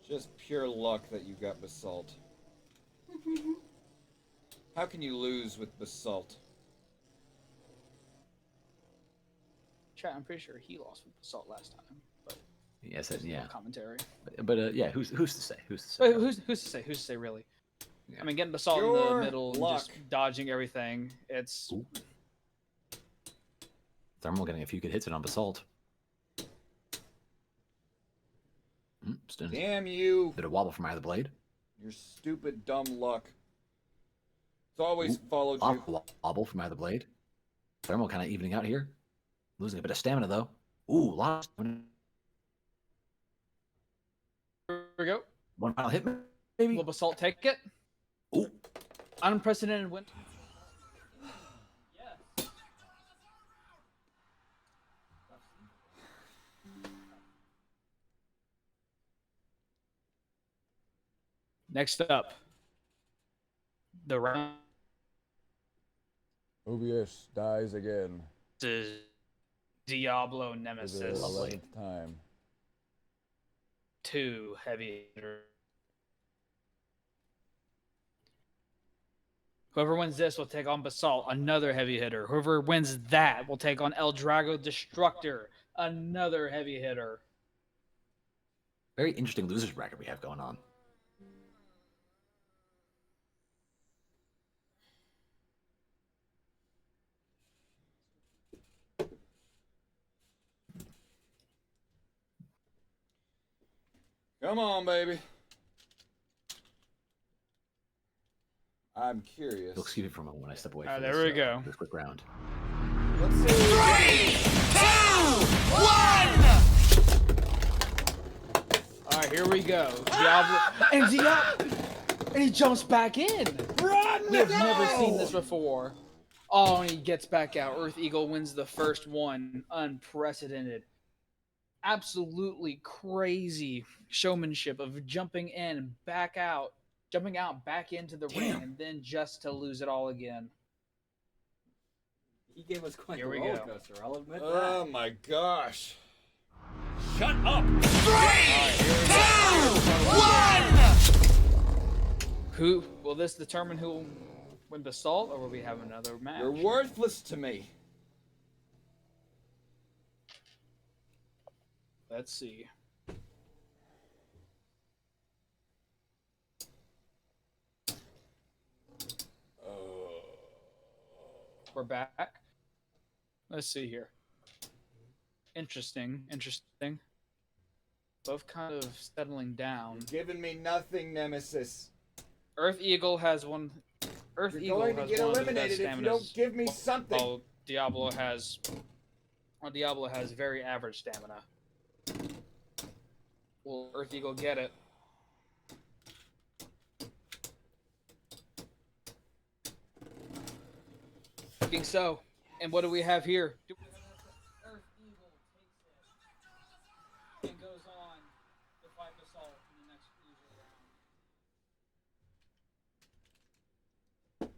C: Just pure luck that you got Basalt. How can you lose with Basalt?
A: Chat, I'm pretty sure he lost with Basalt last time. But
B: Yes,
A: there's
B: yeah.
A: no commentary.
B: But yeah, who's to say? Who's to say?
A: But who's to say? Who's to say really?
B: Yeah.
A: I mean, getting Basalt in
C: Pure
A: the middle and
C: luck.
A: just dodging everything. It's
B: Ooh. Thermal getting a few good hits in on Basalt. Still
C: Damn you.
B: bit of wobble from either blade.
C: Your stupid dumb luck. It's always
B: Ooh,
C: followed
B: Lot
C: you.
B: of wobble from either blade. Thermal kind of evening out here. Losing a bit of stamina though. Ooh, lot of stamina.
A: here we go.
B: One final hit, maybe.
A: Will Basalt take it?
B: Ooh,
A: Unprecedented win. Next up, the round
H: OBS dies again
A: is Diablo
H: for the
A: Nemesis.
H: 11th time.
A: 2 heavy hitter. Whoever wins this will take on Basalt, another heavy hitter. Whoever wins that will take on El Drago Destructor, another heavy hitter.
B: very interesting losers bracket we have going on.
C: Come on, baby. I'm curious.
B: You'll excuse me for a moment when I step away
A: Ah,
B: from
A: there
B: this,
A: we go.
B: this quick round.
C: Let's see.
D: Three, two, one.
A: All right, here we go. Diablo and he jumps back in.
C: Run!
A: We have never seen this before. Oh, and he gets back out. Earth Eagle wins the first one. Unprecedented. absolutely crazy showmanship of jumping in, back out, jumping out, back into the ring, and then just to lose it all again.
G: He gave us quite
A: Here
G: the
A: we
G: roller
A: go.
G: coaster. I'll admit
C: Oh
G: that.
C: my gosh. Shut up.
D: 3, 2, 1.
A: Who will this determine who will win Basalt, or will we have another match?
C: You're worthless to me.
A: Let's see. We're back. Let's see here. Interesting. Both kind of settling down.
C: You're giving me nothing, Nemesis.
A: Earth Eagle has one. Earth
C: You're
A: Eagle
C: going to
A: has
C: get
A: one
C: eliminated
A: of the
C: if
A: best
C: you don't
A: staminas.
C: give me something.
A: While Diablo has. Well, Diablo has very average stamina. Will Earth Eagle get it? I think so. And what do we have here? Earth Eagle takes it and goes on to fight Basalt in the next cruiser round.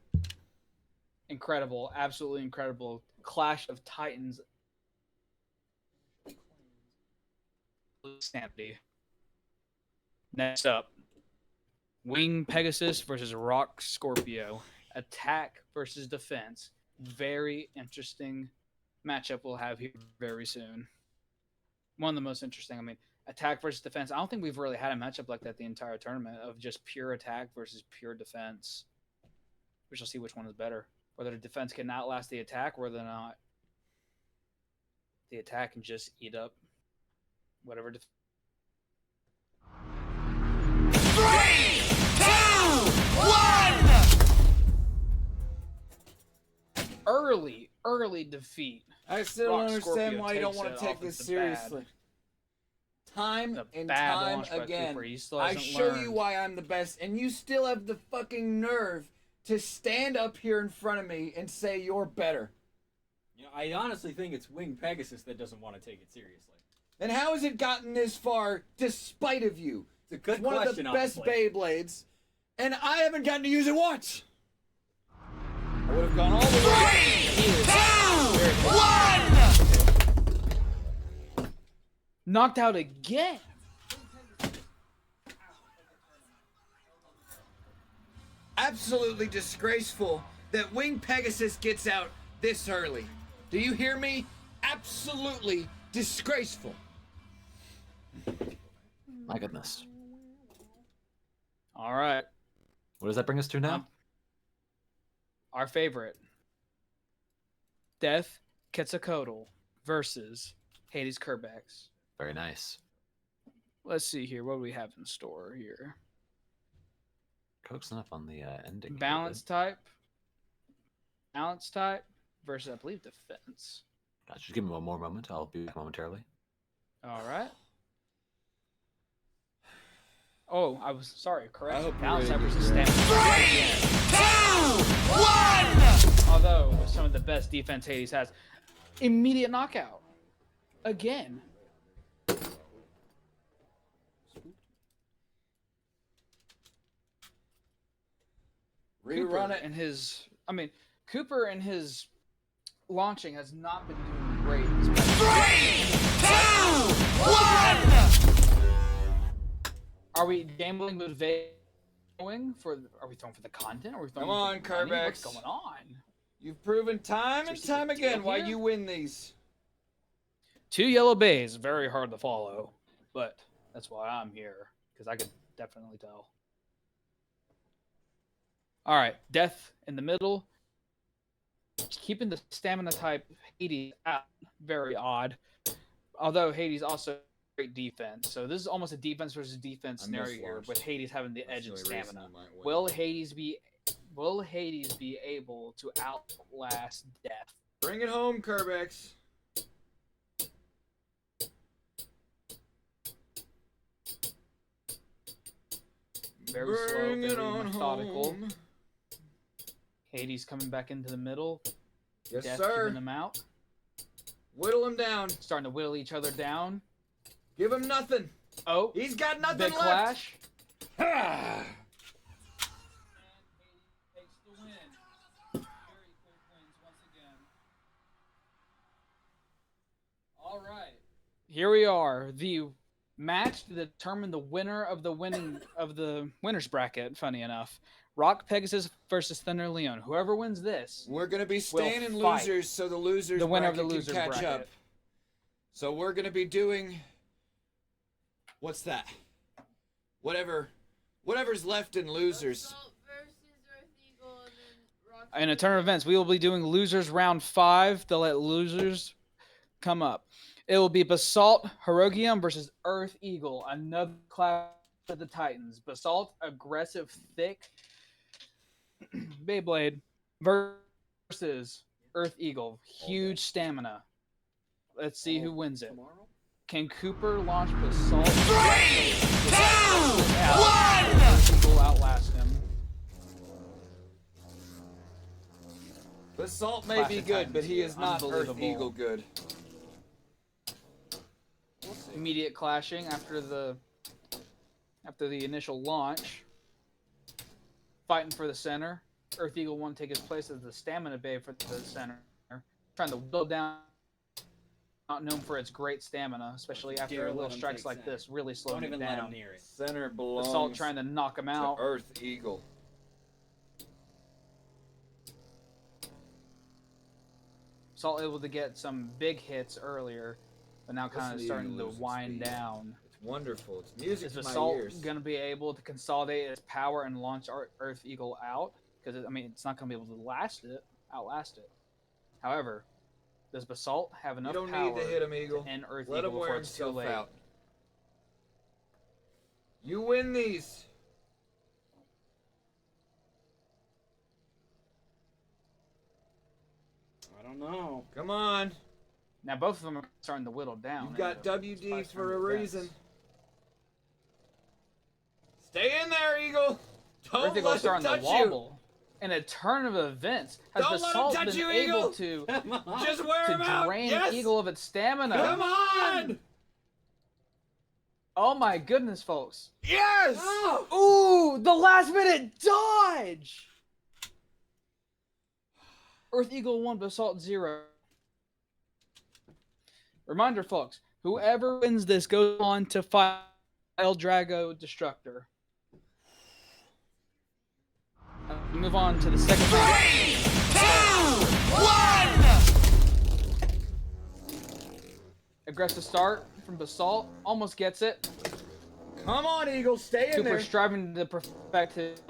A: Incredible, absolutely incredible. Clash of Titans. Sanity. Next up, Wing Pegasus versus Rock Scorpio. Attack versus defense. Very interesting matchup we'll have here very soon. One of the most interesting. I mean, attack versus defense. I don't think we've really had a matchup like that the entire tournament of just pure attack versus pure defense. We shall see which one is better. Whether the defense can outlast the attack, or whether or not the attack can just eat up whatever.
D: 3, 2, 1.
A: Early defeat.
C: I still
A: Rock
C: don't understand
A: Scorpio
C: why you don't
A: takes
C: want
A: it
C: to take
A: off
C: this
A: of the bad.
C: seriously. Time
A: The
C: and
A: bad
C: time
A: launch by
C: again.
A: Cooper. He still
C: I
A: hasn't
C: show you
A: learned.
C: why I'm the best, and you still have the fucking nerve to stand up here in front of me and say you're better.
G: You know, I honestly think it's Wing Pegasus that doesn't want to take it seriously.
C: Then how has it gotten this far despite of you?
G: It's a good
C: It's one of the
G: question,
C: best
G: honestly.
C: Beyblades, and I haven't gotten to use it once. I would have gone all the way.
D: 2, 1.
A: Knocked out again.
C: Absolutely disgraceful that Wing Pegasus gets out this early. Do you hear me? Absolutely disgraceful.
B: My goodness.
A: All right.
B: What does that bring us to now?
A: Our favorite. Death Quetzalcoatl versus Hades Kerbex.
B: Very nice.
A: Let's see here. What do we have in store here?
B: Coaxing up on the ending. here,
A: Balance type. Balance type versus, I believe, defense.
B: but- Gotcha. Just give me one more moment. I'll be back momentarily.
A: All right. Oh, I was sorry. Correct.
C: I hope you're
A: Balance type
C: ready to
A: versus
C: get
A: stamina.
D: 3, 2, 1.
A: Although with some of the best defense Hades has, immediate knockout. Again.
C: Rerun it.
A: And his, I mean, Cooper and his launching has not been doing great.
D: 3, 2, 1.
A: Are we gambling with going for? Are we throwing for the content? Or are we throwing
C: Come on,
A: for the money? What's
C: Kerbex.
A: going on?
C: You've proven time and
A: Is there
C: time
A: a deal
C: again why
A: here?
C: you win these.
A: 2 yellow bays, very hard to follow, but that's why I'm here because I could definitely tell. All right, Death in the middle, keeping the stamina type Hades out, very odd. Although Hades also great defense, so this is almost a defense versus defense
C: I
A: scenario
C: missed
A: here
C: launch.
A: with Hades having the edge in
C: That's the only reason
A: stamina.
C: you might win.
A: Will Hades be able to outlast Death?
C: Bring it home, Kerbex.
A: Very slow,
C: Bring it
A: very
C: on
A: methodical.
C: home.
A: Hades coming back into the middle.
C: Yes,
A: Death
C: sir.
A: keeping them out.
C: Whittle him down.
A: Starting to whittle each other down.
C: Give him nothing.
A: Oh,
C: He's got nothing
A: big
C: left.
A: clash.
C: Ah.
A: Takes the win. Very quick wins once again. All right. Here we are. The match to determine the winner of the winners bracket. Funny enough, Rock Pegasus versus Thunder Leon. Whoever wins this,
C: We're gonna be staying in
A: fight
C: losers, so the losers
A: the winner of the
C: bracket
A: loser
C: can catch
A: bracket.
C: up. So we're gonna be doing. What's that? Whatever's left in losers.
F: Assault versus Earth Eagle and then Rock
A: In a turn of events, we will be doing losers round 5. They'll let losers come up. It will be Basalt Herogium versus Earth Eagle, another clash of the Titans. Basalt, aggressive, thick Beyblade versus Earth Eagle, huge stamina. Let's see who wins it.
G: Tomorrow?
A: Can Cooper launch Basalt?
D: 3, 2, 1!
A: Earth Eagle outlast him.
C: Basalt may
A: Clash
C: be
A: of
C: good,
A: Titans
C: but he
A: here.
C: is not Earth
A: Unbelievable.
C: Eagle good.
A: Immediate clashing after the initial launch. Fighting for the center. Earth Eagle won't take his place as the stamina babe for the center. Trying to build down. Not known for its great stamina, especially after
E: Dare let
A: little
E: him
A: strikes
E: take
A: like
E: center.
A: this, really slowing
E: Don't
A: him
E: even let
A: down.
E: him near it.
C: Center belongs
A: Basalt trying to knock him
C: to
A: out.
C: Earth Eagle.
A: Basalt able to get some big hits earlier, but now kind of
C: Listen to
A: starting
C: you
A: to
C: lose its
A: wind
C: speed.
A: down.
C: It's wonderful. It's music
A: Is
C: to my
A: Basalt
C: ears.
A: going to be able to consolidate its power and launch Earth Eagle out? Because, I mean, it's not going to be able to outlast it. However, does Basalt have
C: You
A: enough
C: don't
A: power
C: need to hit him, Eagle.
A: to end Earth
C: Let
A: Eagle
C: him wear
A: before it's too
C: himself
A: late?
C: out. You win these.
E: I don't know.
C: Come on.
A: Now, both of them are starting to whittle down.
C: You've got
A: It's
C: WD
A: five
C: for a
A: turn
C: reason.
A: events.
C: Stay in there, Eagle. Don't
A: Earth Eagle's
C: let him
A: starting to
C: touch you.
A: wobble. In a turn of events, has
C: Don't let him
A: Basalt
C: touch
A: been
C: you,
A: able
C: Eagle.
A: to
C: Just wear him out.
A: drain
C: Yes.
A: Eagle of its stamina?
C: Come on.
A: Oh my goodness, folks.
C: Yes.
A: Ooh, the last minute dodge! Earth Eagle 1, Basalt 0. Reminder, folks, whoever wins this goes on to fight El Drago Destructor. We move on to the second match.
D: 3, 2, 1!
A: Aggressive start from Basalt. Almost gets it.
C: Come on, Eagle. Stay in
A: Cooper
C: there.
A: striving to perfect his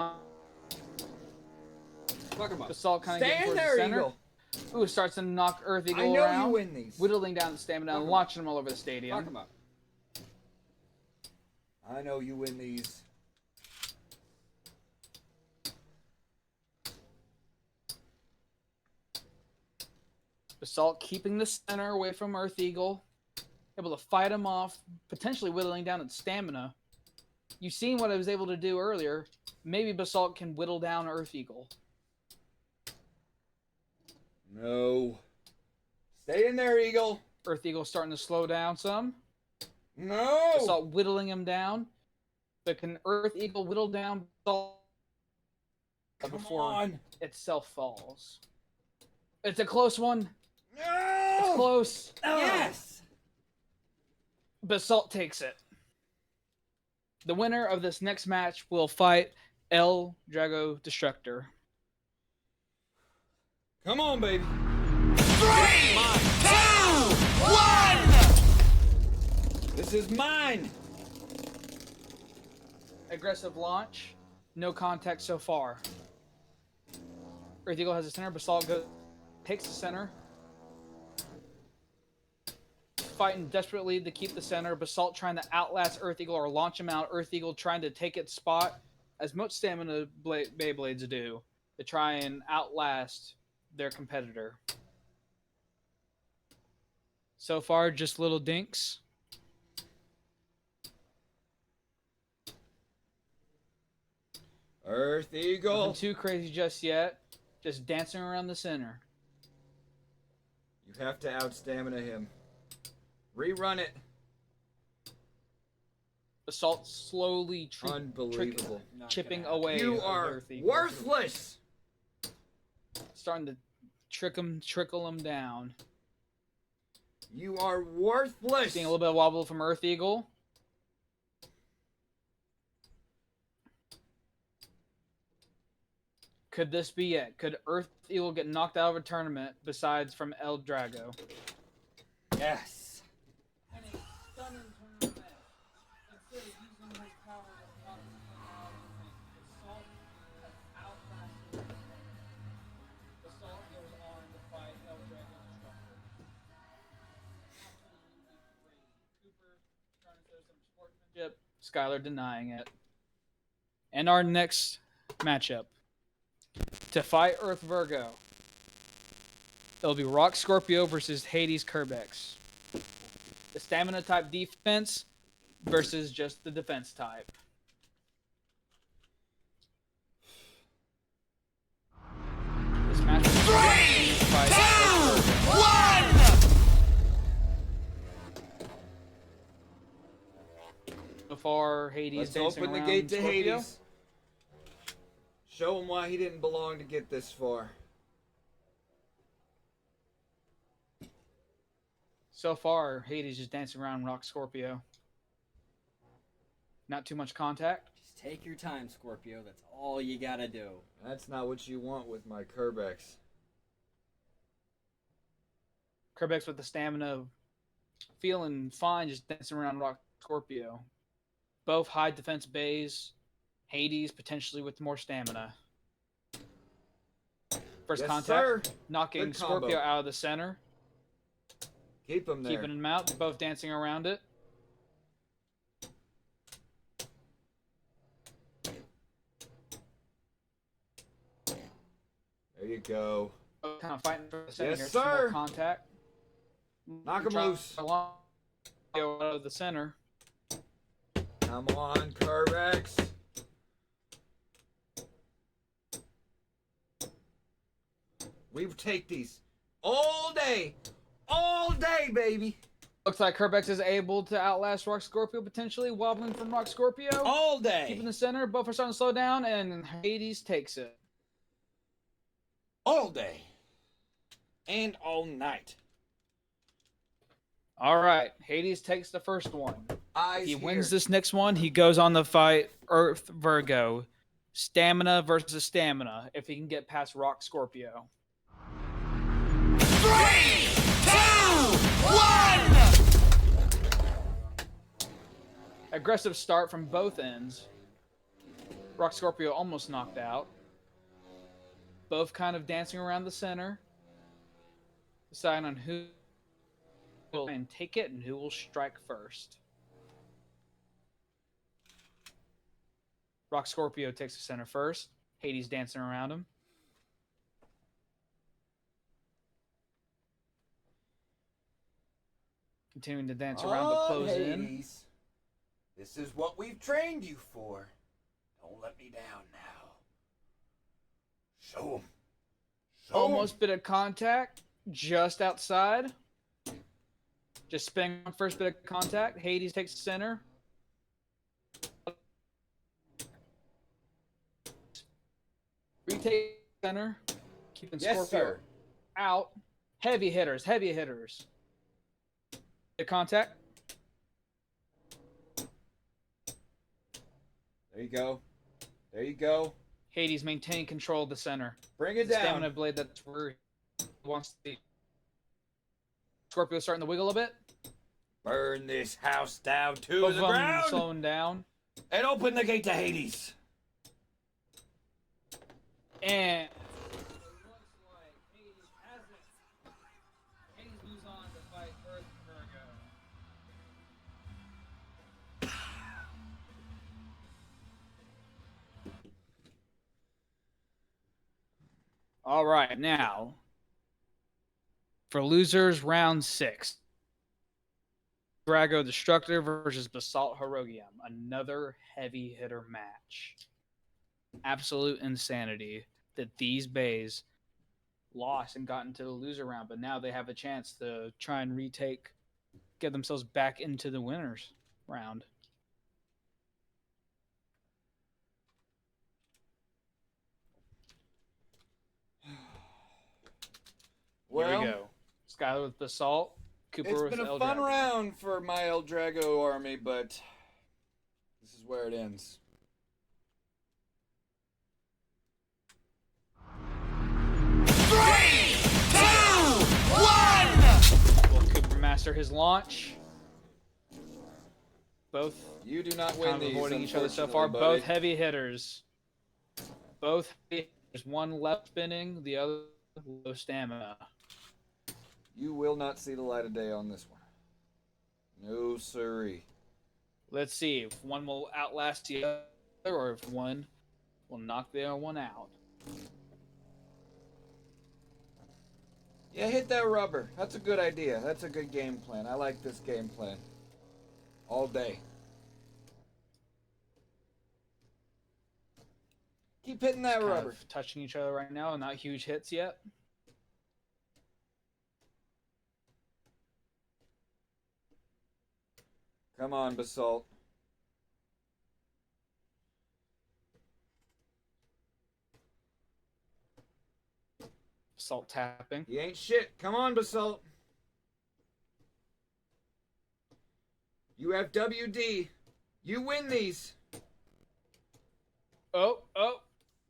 E: Fuck him up.
A: Basalt kind of
C: Stay
A: getting
C: in
A: towards
C: there,
A: the center.
C: Eagle.
A: Ooh, starts to knock Earth Eagle
C: I know
A: around.
C: you win these.
A: Whittling down the stamina and launching him all over the stadium.
E: Fuck him up.
C: I know you win these.
A: Basalt keeping the center away from Earth Eagle. Able to fight him off, potentially whittling down its stamina. You've seen what I was able to do earlier. Maybe Basalt can whittle down Earth Eagle.
C: No. Stay in there, Eagle.
A: Earth Eagle starting to slow down some.
C: No.
A: Basalt whittling him down. But can Earth Eagle whittle down Basalt
C: Come
A: before
C: on.
A: itself falls? It's a close one.
C: No.
A: It's close.
E: Yes!
A: Basalt takes it. The winner of this next match will fight El Drago Destructor.
C: Come on, baby.
D: 3, 2, 1!
C: This is mine.
A: Aggressive launch. No contact so far. Earth Eagle has the center. Basalt takes the center. Fighting desperately to keep the center. Basalt trying to outlast Earth Eagle or launch him out. Earth Eagle trying to take its spot, as much stamina Beyblades do, to try and outlast their competitor. So far, just little dinks.
C: Earth Eagle.
A: Nothing too crazy just yet. Just dancing around the center.
C: You have to out-stamina him. Rerun it.
A: Basalt slowly
C: Unbelievable.
E: Not
A: chipping
E: gonna happen.
A: away.
C: You
A: of
C: are
A: Earth Eagle.
C: worthless.
A: Starting to trickle him down.
C: You are worthless.
A: Seeing a little bit of wobble from Earth Eagle. Could this be it? Could Earth Eagle get knocked out of a tournament besides from El Drago?
C: Yes.
A: In a stunning tournament, instead of using his power to knock him out, Basalt has outlasted him. Basalt goes on to fight El Drago Destructor. Absolutely great. Cooper trying to show some sportsmanship. Skylar denying it. And our next matchup. To fight Earth Virgo, it'll be Rock Scorpio versus Hades Kerbex. The stamina type defense versus just the defense type. This match is fight Earth Virgo. So far, Hades
C: Let's
A: dancing
C: open the
A: around
C: gate to
A: Scorpio.
C: Hades. Show him why he didn't belong to get this far.
A: So far, Hades just dancing around Rock Scorpio. Not too much contact.
E: Just take your time, Scorpio. That's all you gotta do.
C: That's not what you want with my Kerbex.
A: Kerbex with the stamina, feeling fine, just dancing around Rock Scorpio. Both high defense bays. Hades potentially with more stamina. First
C: Yes,
A: contact,
C: sir.
A: knocking
C: Good combo.
A: Scorpio out of the center,
C: Keep him there.
A: keeping him out. Both dancing around it.
C: There you go.
A: Both kind of fighting for the center
C: Yes,
A: here. Some more
C: sir.
A: contact.
C: Knock him
A: Trying
C: loose.
A: to along- out of the center.
C: Come on, Kerbex. We take these all day, baby.
A: Looks like Kerbex is able to outlast Rock Scorpio potentially, wobbling from Rock Scorpio.
C: All day.
A: Keeping the center, both are starting to slow down, and Hades takes it.
C: All day. And all night.
A: All right, Hades takes the first one.
C: Eyes
A: He
C: here.
A: wins this next one. He goes on the fight Earth Virgo. Stamina versus stamina. If he can get past Rock Scorpio.
D: 3, 2, 1!
A: Aggressive start from both ends. Rock Scorpio almost knocked out. Both kind of dancing around the center. Deciding on who will take it and who will strike first. Rock Scorpio takes the center first. Hades dancing around him. Continuing to dance around but close in.
I: Hades. This is what we've trained you for. Don't let me down now. Show 'em.
A: Almost bit of contact. Just outside. Just spinning on first bit of contact. Hades takes the center. Retake center. Keeping
C: Yes,
A: Scorpio
C: sir.
A: out. Heavy hitters. Heavy hitters. The contact.
C: There you go. There you go.
A: Hades maintaining control of the center.
C: Bring it
A: The
C: down.
A: stamina blade, that's where he wants to be. Scorpio starting to wiggle a bit.
I: Burn this house down to
A: Both
I: the
A: of them
I: ground
A: slowing down.
I: and open the gate to Hades.
A: And it looks like Hades has it. Hades moves on to fight Earth Virgo. All right, now for losers, round 6. Drago Destructor versus Basalt Herogium. Another heavy hitter match. Absolute insanity that these bays lost and got into the loser round, but now they have a chance to try and get themselves back into the winners round. Skylar with Basalt. Cooper
C: It's
A: with
C: been a
A: El
C: fun
A: Drago.
C: round for my El Drago army, but this is where it ends.
D: Three, two, one.
A: Will Cooper master his launch? Both
C: You do not
A: kind
C: win
A: of
C: these,
A: avoiding each other so
C: unfortunately,
A: far.
C: buddy.
A: Both heavy hitters. Both heavy hitters. One left spinning, the other low stamina.
C: You will not see the light of day on this one. No siree.
A: Let's see if one will outlast the other or if one will knock the other one out.
C: Yeah, hit that rubber. That's a good idea. That's a good game plan. I like this game plan. All day. Keep hitting that
A: Kind
C: rubber.
A: of touching each other right now, not huge hits yet.
C: Come on, Basalt.
A: Salt tapping.
C: He ain't shit. Come on, Basalt. You have WD. You win these.
A: Oh.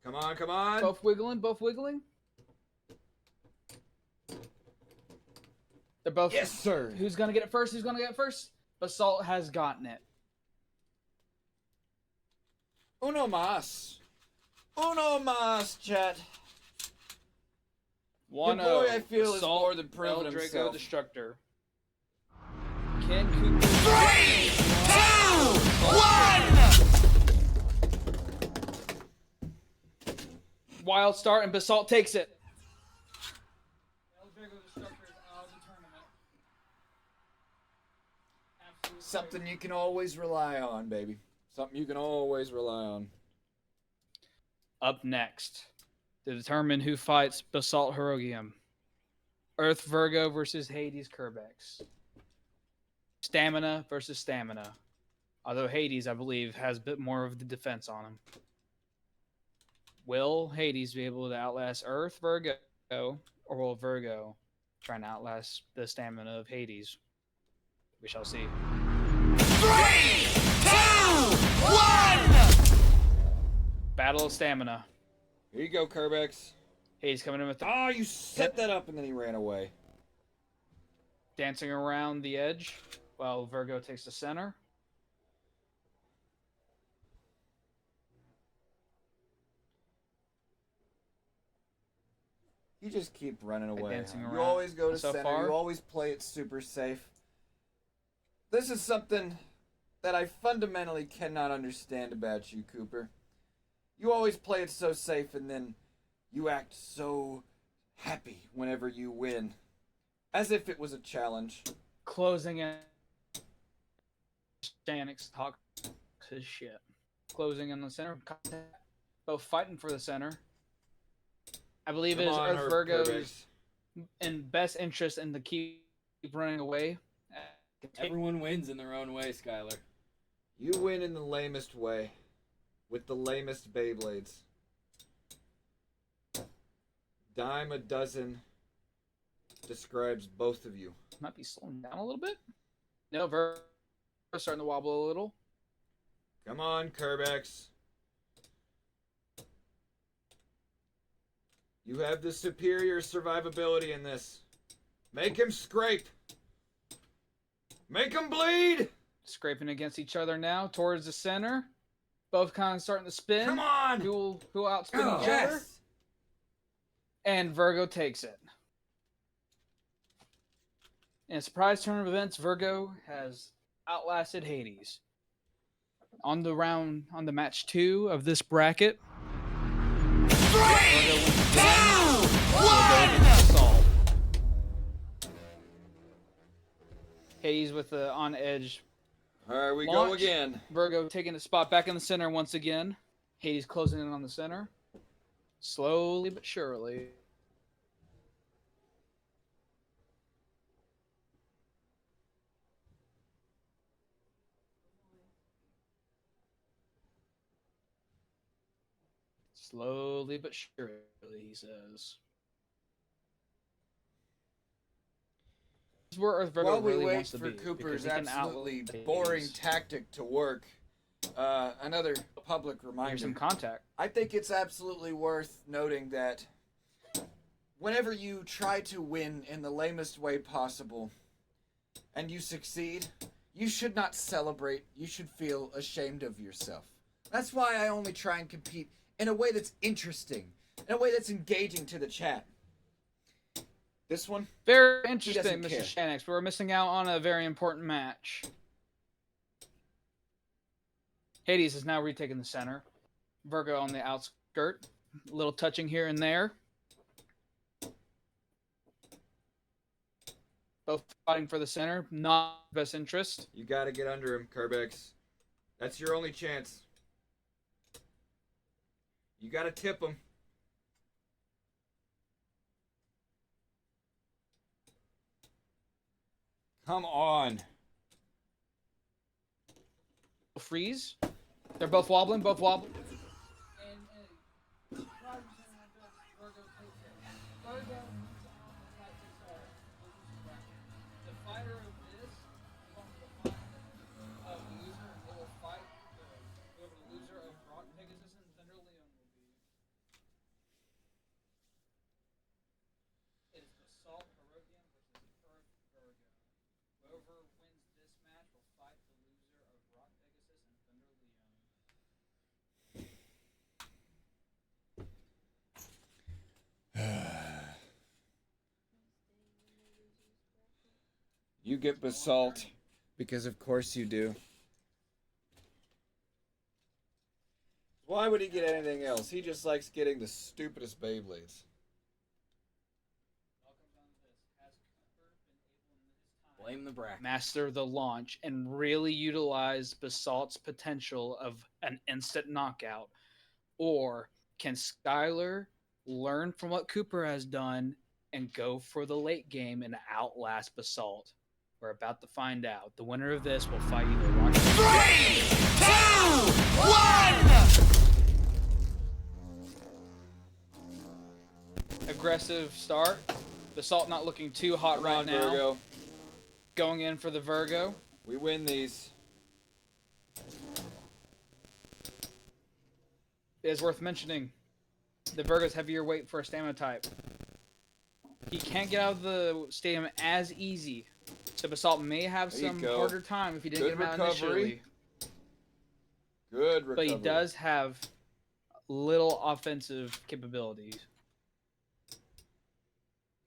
C: Come on, come on.
A: Both wiggling, both wiggling. They're both.
C: Yes, sir.
A: Who's gonna get it first? Who's gonna get it first? Basalt has gotten it.
C: Uno más. Uno más, chat.
A: 1-0.
C: Your boy, I feel, is
A: Basalt,
C: more than proven
A: El Drago
C: himself.
A: Destructor. Can Cooper?
D: 3, 2, 1.
A: Wild start and Basalt takes it. El Drago Destructor is out of the tournament. Absolute
C: Something you can always rely on, baby. Something you can always rely on.
A: Up next, to determine who fights Basalt Herogium. Earth Virgo versus Hades Kerbex. Stamina versus stamina. Although Hades, I believe, has a bit more of the defense on him. Will Hades be able to outlast Earth Virgo, or will Virgo try and outlast the stamina of Hades? We shall see.
D: 3, 2, 1.
A: Battle of stamina.
C: Here you go, Kerbex.
A: Hades coming in with the
C: Oh, you set that up and then he ran away.
A: dancing around the edge while Virgo takes the center.
C: You just keep running away.
A: dancing
C: You
A: around
C: always go to
A: so
C: center.
A: far.
C: You always play it super safe. This is something that I fundamentally cannot understand about you, Cooper. You always play it so safe and then you act so happy whenever you win. As if it was a challenge.
A: Closing in. Stanix talks his shit. Closing in the center. Both fighting for the center. I believe it is Earth Virgo's in best interest in to keep running away.
E: Everyone wins in their own way, Skylar.
C: You win in the lamest way. With the lamest Beyblades. Dime a dozen describes both of you.
A: Might be slowing down a little bit. No, Virgo's starting to wobble a little.
C: Come on, Kerbex. You have the superior survivability in this. Make him scrape. Make him bleed.
A: Scraping against each other now towards the center. Both kind of starting to spin.
C: Come on.
A: Who will outspin
C: Oh,
A: each other?
C: yes.
A: And Virgo takes it. In a surprise turn of events, Virgo has outlasted Hades. On the match 2 of this bracket,
D: 3, 2, 1.
A: Assault. Hades with the on edge.
C: All right, we go
A: Launch.
C: again.
A: Virgo taking a spot back in the center once again. Hades closing in on the center. Slowly but surely. Slowly but surely, he says. That's where Earth Virgo
C: While we
A: really
C: wait
A: wants to
C: for
A: be.
C: Cooper's
A: because he can
C: absolutely
A: outlast
C: boring
A: these.
C: tactic to work, another public
A: Here's
C: reminder.
A: some contact.
C: I think it's absolutely worth noting that whenever you try to win in the lamest way possible and you succeed, you should not celebrate. You should feel ashamed of yourself. That's why I only try and compete in a way that's interesting, in a way that's engaging to the chat. This one,
A: Very
C: doesn't
A: interesting, Mr.
C: care.
A: Shanix. We're missing out on a very important match. Hades is now retaking the center. Virgo on the outskirt. A little touching here and there. Both fighting for the center. Not best interest.
C: you gotta get under him, Kerbex. That's your only chance. You gotta tip him. Come on.
A: Freeze. They're both wobbling, both wobbling.
C: You get Basalt, because of course you do. Why would he get anything else? He just likes getting the stupidest Beyblades.
G: Blame the bracket.
A: Master the launch and really utilize Basalt's potential of an instant knockout? Or can Skylar learn from what Cooper has done and go for the late game and outlast Basalt? We're about to find out. The winner of this will fight either Rocket.
D: 3, 2, 1.
A: Aggressive start. Basalt not looking too hot right now.
C: Virgo.
A: Going in for the Virgo.
C: We win these.
A: It is worth mentioning the Virgo's heavier weight for a stamina type. He can't get out of the stadium as easy. So Basalt may have
C: There you
A: some
C: go.
A: harder time if he didn't
C: Good
A: get him out
C: recovery.
A: initially.
C: Good
A: But
C: recovery.
A: he does have little offensive capabilities.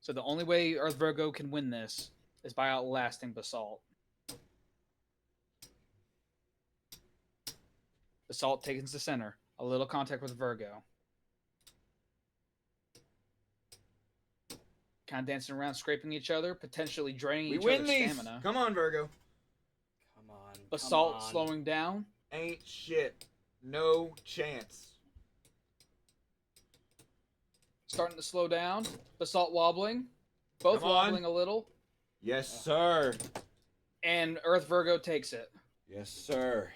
A: So the only way Earth Virgo can win this is by outlasting Basalt. Basalt takes the center. A little contact with Virgo. Kind of dancing around, scraping each other, potentially draining
C: We
A: each
C: win
A: other's
C: these.
A: stamina.
C: Come on, Virgo.
G: Come on.
A: Basalt
G: come on.
A: slowing down.
C: Ain't shit. No chance.
A: Starting to slow down. Basalt wobbling. Both
C: Come on.
A: wobbling a little.
C: Yes, sir.
A: And Earth Virgo takes it.
C: Yes, sir.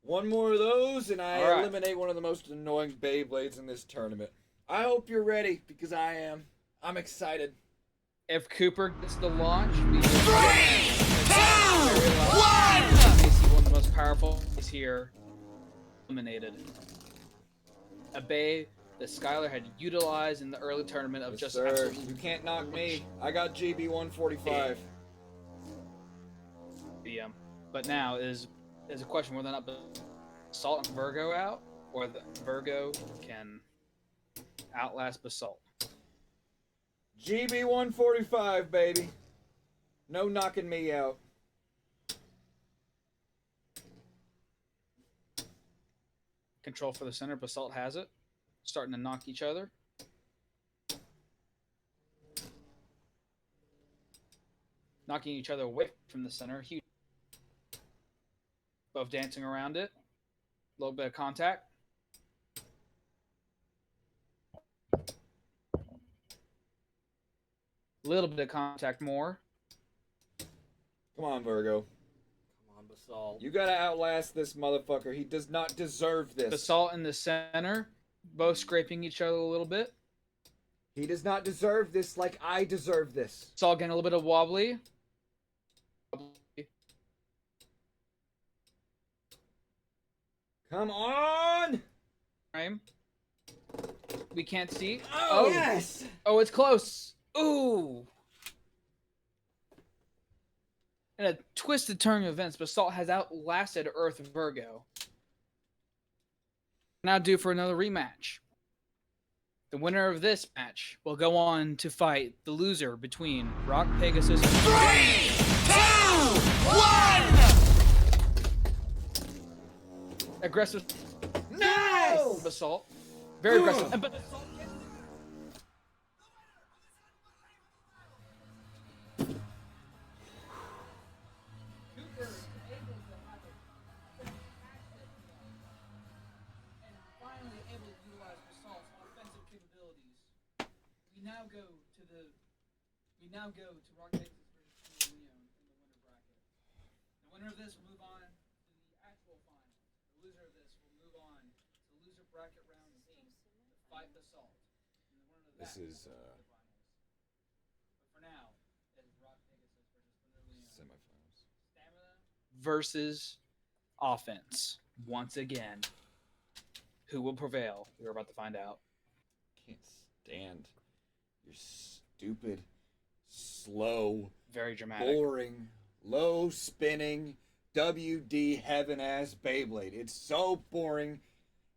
C: One more of those, and I
A: All right.
C: eliminate one of the most annoying Beyblades in this tournament. I hope you're ready, because I am. I'm excited.
A: If Cooper gets the launch, we
D: 3, 2, 1.
A: may see one of the most powerful plays here eliminated. A Bay that Skylar had utilized in the early tournament of
C: Yes,
A: just
C: sir.
A: absolutely
C: You can't knock me. I got GB 145.
A: BM. But now is a question whether or not Basalt and Virgo out, or the Virgo can outlast Basalt.
C: GB 145, baby. No knocking me out.
A: Control for the center. Basalt has it. Starting to knock each other. Knocking each other away from the center. Huge. Both dancing around it. A little bit of contact. A little bit of contact more.
C: Come on, Virgo.
G: Come on, Basalt.
C: You gotta outlast this motherfucker. He does not deserve this.
A: Basalt in the center. Both scraping each other a little bit.
C: He does not deserve this like I deserve this.
A: It's all getting a little bit of wobbly.
C: Come on!
A: Frame. We can't see.
E: Oh, yes!
A: Oh, it's close. Ooh. In a twisted turn of events, Basalt has outlasted Earth Virgo. Now due for another rematch. The winner of this match will go on to fight the loser between Rock Pegasus and
D: 3, 2, 1.
A: aggressive
C: Nice!
A: Basalt. Very aggressive. And Basalt We now go to Rock Pegasus versus Leon in the winner bracket. The winner of this will move on to the actual final. The loser of this will move on to the loser bracket round 8 to fight Basalt. And the winner of that will go to the finals. But for now, it is Rock Pegasus versus Leon.
H: Semifinals.
A: Stamina versus offense. Once again, who will prevail? We're about to find out.
C: Can't stand your stupid, slow,
A: Very dramatic.
C: boring, low spinning, WD heaven ass Beyblade. It's so boring.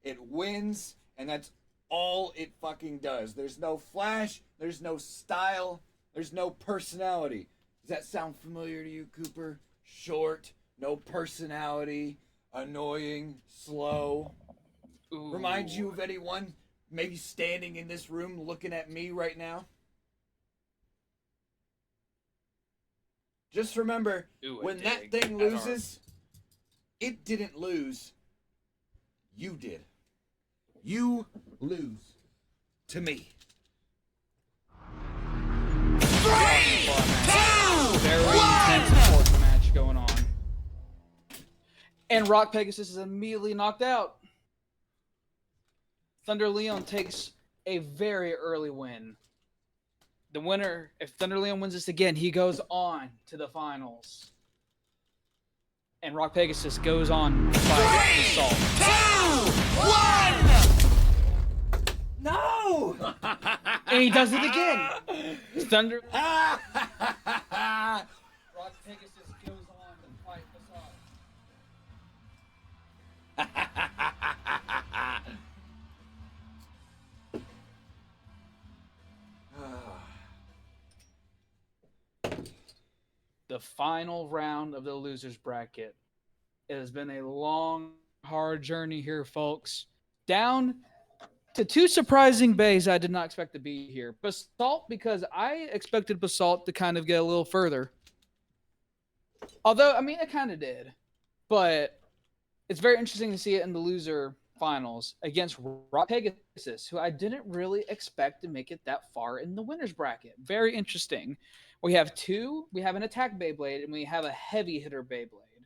C: It wins, and that's all it fucking does. There's no flash, there's no style, there's no personality. Does that sound familiar to you, Cooper? Short, no personality, annoying, slow.
A: Ooh.
C: Reminds you of anyone maybe standing in this room looking at me right now? Just remember,
A: Ooh, a
C: when that
A: dig.
C: thing
A: That's
C: loses, it didn't lose. You did. You lose to me.
D: 3, 2,
A: Very
D: 1.
A: intense sports match going on. And Rock Pegasus is immediately knocked out. Thunder Leon takes a very early win. The winner, if Thunder Leon wins this again, he goes on to the finals. And Rock Pegasus goes on to fight Basalt.
D: 2, 1.
E: No!
A: And he does it again. Thunder Rock Pegasus goes on to fight Basalt. The final round of the losers bracket. It has been a long, hard journey here, folks. Down to two surprising bays I did not expect to be here. Basalt, because I expected Basalt to kind of get a little further. Although, I mean, it kind of did. But it's very interesting to see it in the loser finals against Rock Pegasus, who I didn't really expect to make it that far in the winners bracket. Very interesting. We have an attack Beyblade, and we have a heavy hitter Beyblade.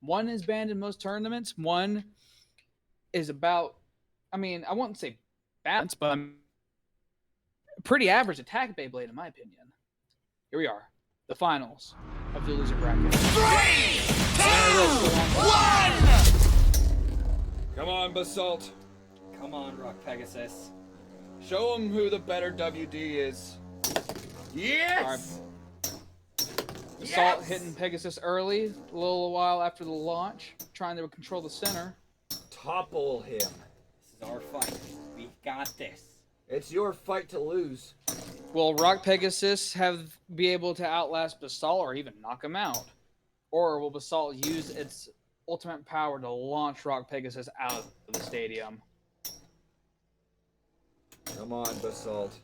A: One is banned in most tournaments. One is about, I mean, I wouldn't say balanced, but pretty average attack Beyblade, in my opinion. Here we are, the finals of the loser bracket.
D: 3, 2, 1.
C: Come on, Basalt.
E: Come on, Rock Pegasus.
C: Show them who the better WD is. Yes!
A: Basalt hitting Pegasus early, a little while after the launch, trying to control the center.
C: Topple him.
E: This is our fight. We got this.
C: It's your fight to lose.
A: Will Rock Pegasus be able to outlast Basalt or even knock him out? Or will Basalt use its ultimate power to launch Rock Pegasus out of the stadium?
C: Come on, Basalt.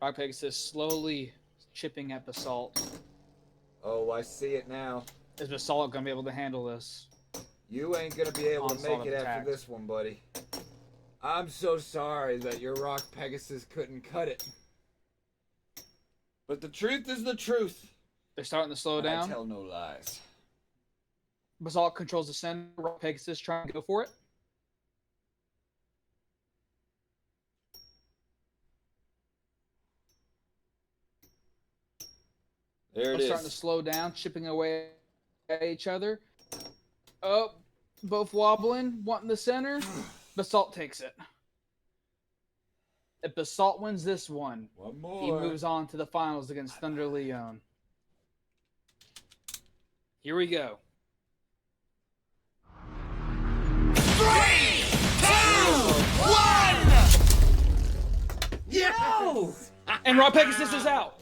A: Rock Pegasus slowly chipping at Basalt.
C: Oh, I see it now.
A: Is Basalt going to be able to handle this?
C: You ain't gonna be able to
A: Onslaught
C: make
A: of
C: it after
A: attack.
C: this one, buddy. I'm so sorry that your Rock Pegasus couldn't cut it. But the truth is the truth.
A: They're starting to slow
C: and I
A: down.
C: tell no lies.
A: Basalt controls the center. Rock Pegasus trying to go for it.
C: There it
A: starting to
C: is.
A: slow down, chipping away at each other. Oh, both wobbling, wanting the center. Basalt takes it. If Basalt wins this one,
C: One more.
A: he moves on to the finals against Thunder Leon. Here we go.
D: 3, 2, 1.
C: No!
A: And Raw Pegasus is out.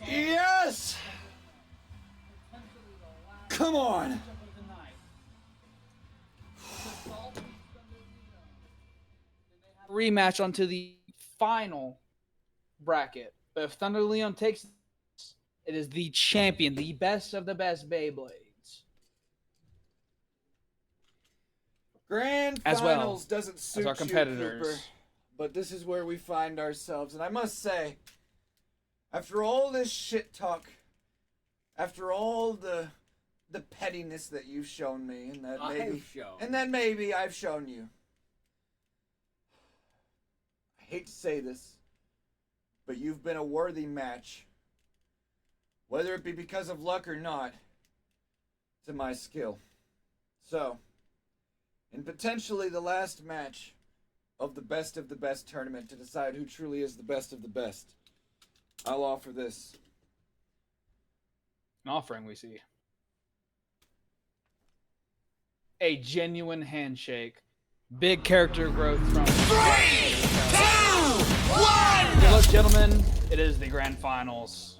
C: Yes! Come on!
A: Rematch onto the final bracket. But if Thunder Leon takes this, it is the champion, the best of the best Beyblades.
C: Grand
A: As well
C: Finals doesn't suit
A: as our
C: you,
A: competitors.
C: Cooper, but this is where we find ourselves. And I must say, after all this shit talk, after all the pettiness that you've shown me, and that maybe I've shown you, I hate to say this, but you've been a worthy match. Whether it be because of luck or not, to my skill. So, in potentially the last match of the best tournament to decide who truly is the best of the best, I'll offer this.
A: An offering we see. A genuine handshake. Big character growth from
D: 3, 2, 1.
A: Good luck, gentlemen. It is the grand finals.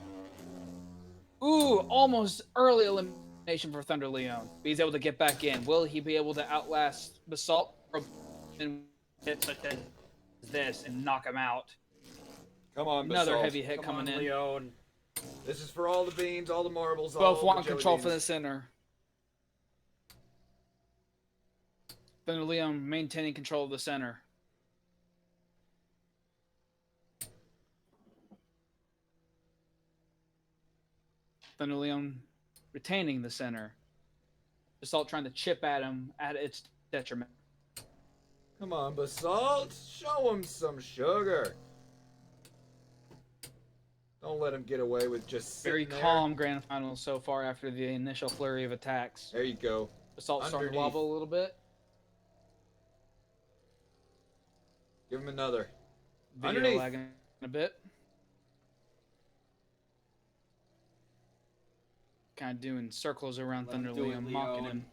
A: Ooh, almost early elimination for Thunder Leon. But he's able to get back in. Will he be able to outlast Basalt and hit such as this and knock him out?
C: Come on,
A: Another
C: Basalt.
A: heavy hit coming in.
G: Leon.
C: This is for all the beans, all the marbles,
A: Both
C: all
A: want
C: the jelly
A: control
C: beans.
A: for the center. Thunder Leon maintaining control of the center. Thunder Leon retaining the center. Basalt trying to chip at him at its detriment.
C: Come on, Basalt. Show him some sugar. Don't let him get away with just
A: Very
C: sitting there.
A: calm grand final so far after the initial flurry of attacks.
C: There you go.
A: Basalt starting to
C: Underneath.
A: wobble a little bit.
C: Give him another.
A: Video
C: Underneath.
A: lagging a bit. Kind of doing circles around
G: Let him
A: Thunder
G: do it,
A: Leon, mocking
G: Leon.
A: him.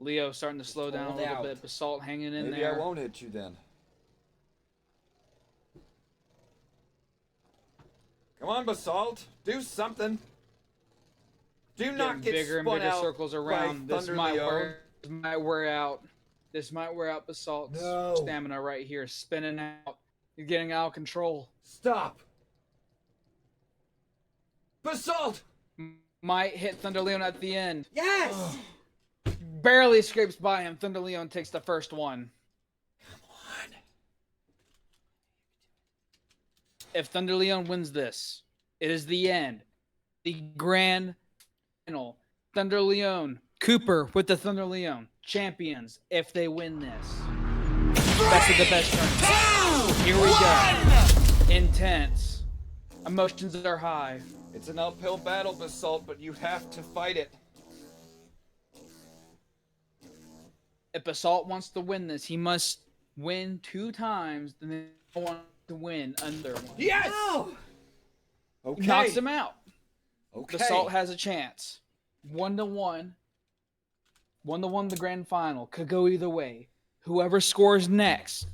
A: Leo starting to slow down a
G: hold
A: little
G: out.
A: bit. Basalt hanging in
C: Maybe
A: there.
C: I won't hit you then. Come on, Basalt. Do something. Do not
A: Getting
C: get
A: bigger and
C: spun
A: bigger
C: out
A: circles
C: by
A: around. This
C: Thunder
A: might
C: Leon.
A: wear out. This might wear out Basalt's
C: No.
A: stamina right here. Spinning out. You're getting out of control.
C: Stop. Basalt!
A: Might hit Thunder Leon at the end.
C: Yes!
A: Barely scrapes by him. Thunder Leon takes the first one.
C: Come on.
A: If Thunder Leon wins this, it is the end. The grand final. Thunder Leon. Cooper with the Thunder Leon. Champions if they win this. Best of the best tournament. Here we go. Intense. Emotions are high.
C: It's an uphill battle, Basalt, but you have to fight it.
A: If Basalt wants to win this, he must win 2 times, and then want to win under one.
C: Yes! Okay.
A: Knocks him out.
C: Okay.
A: Basalt has a chance. 1-1. 1-1 the grand final. Could go either way. Whoever scores next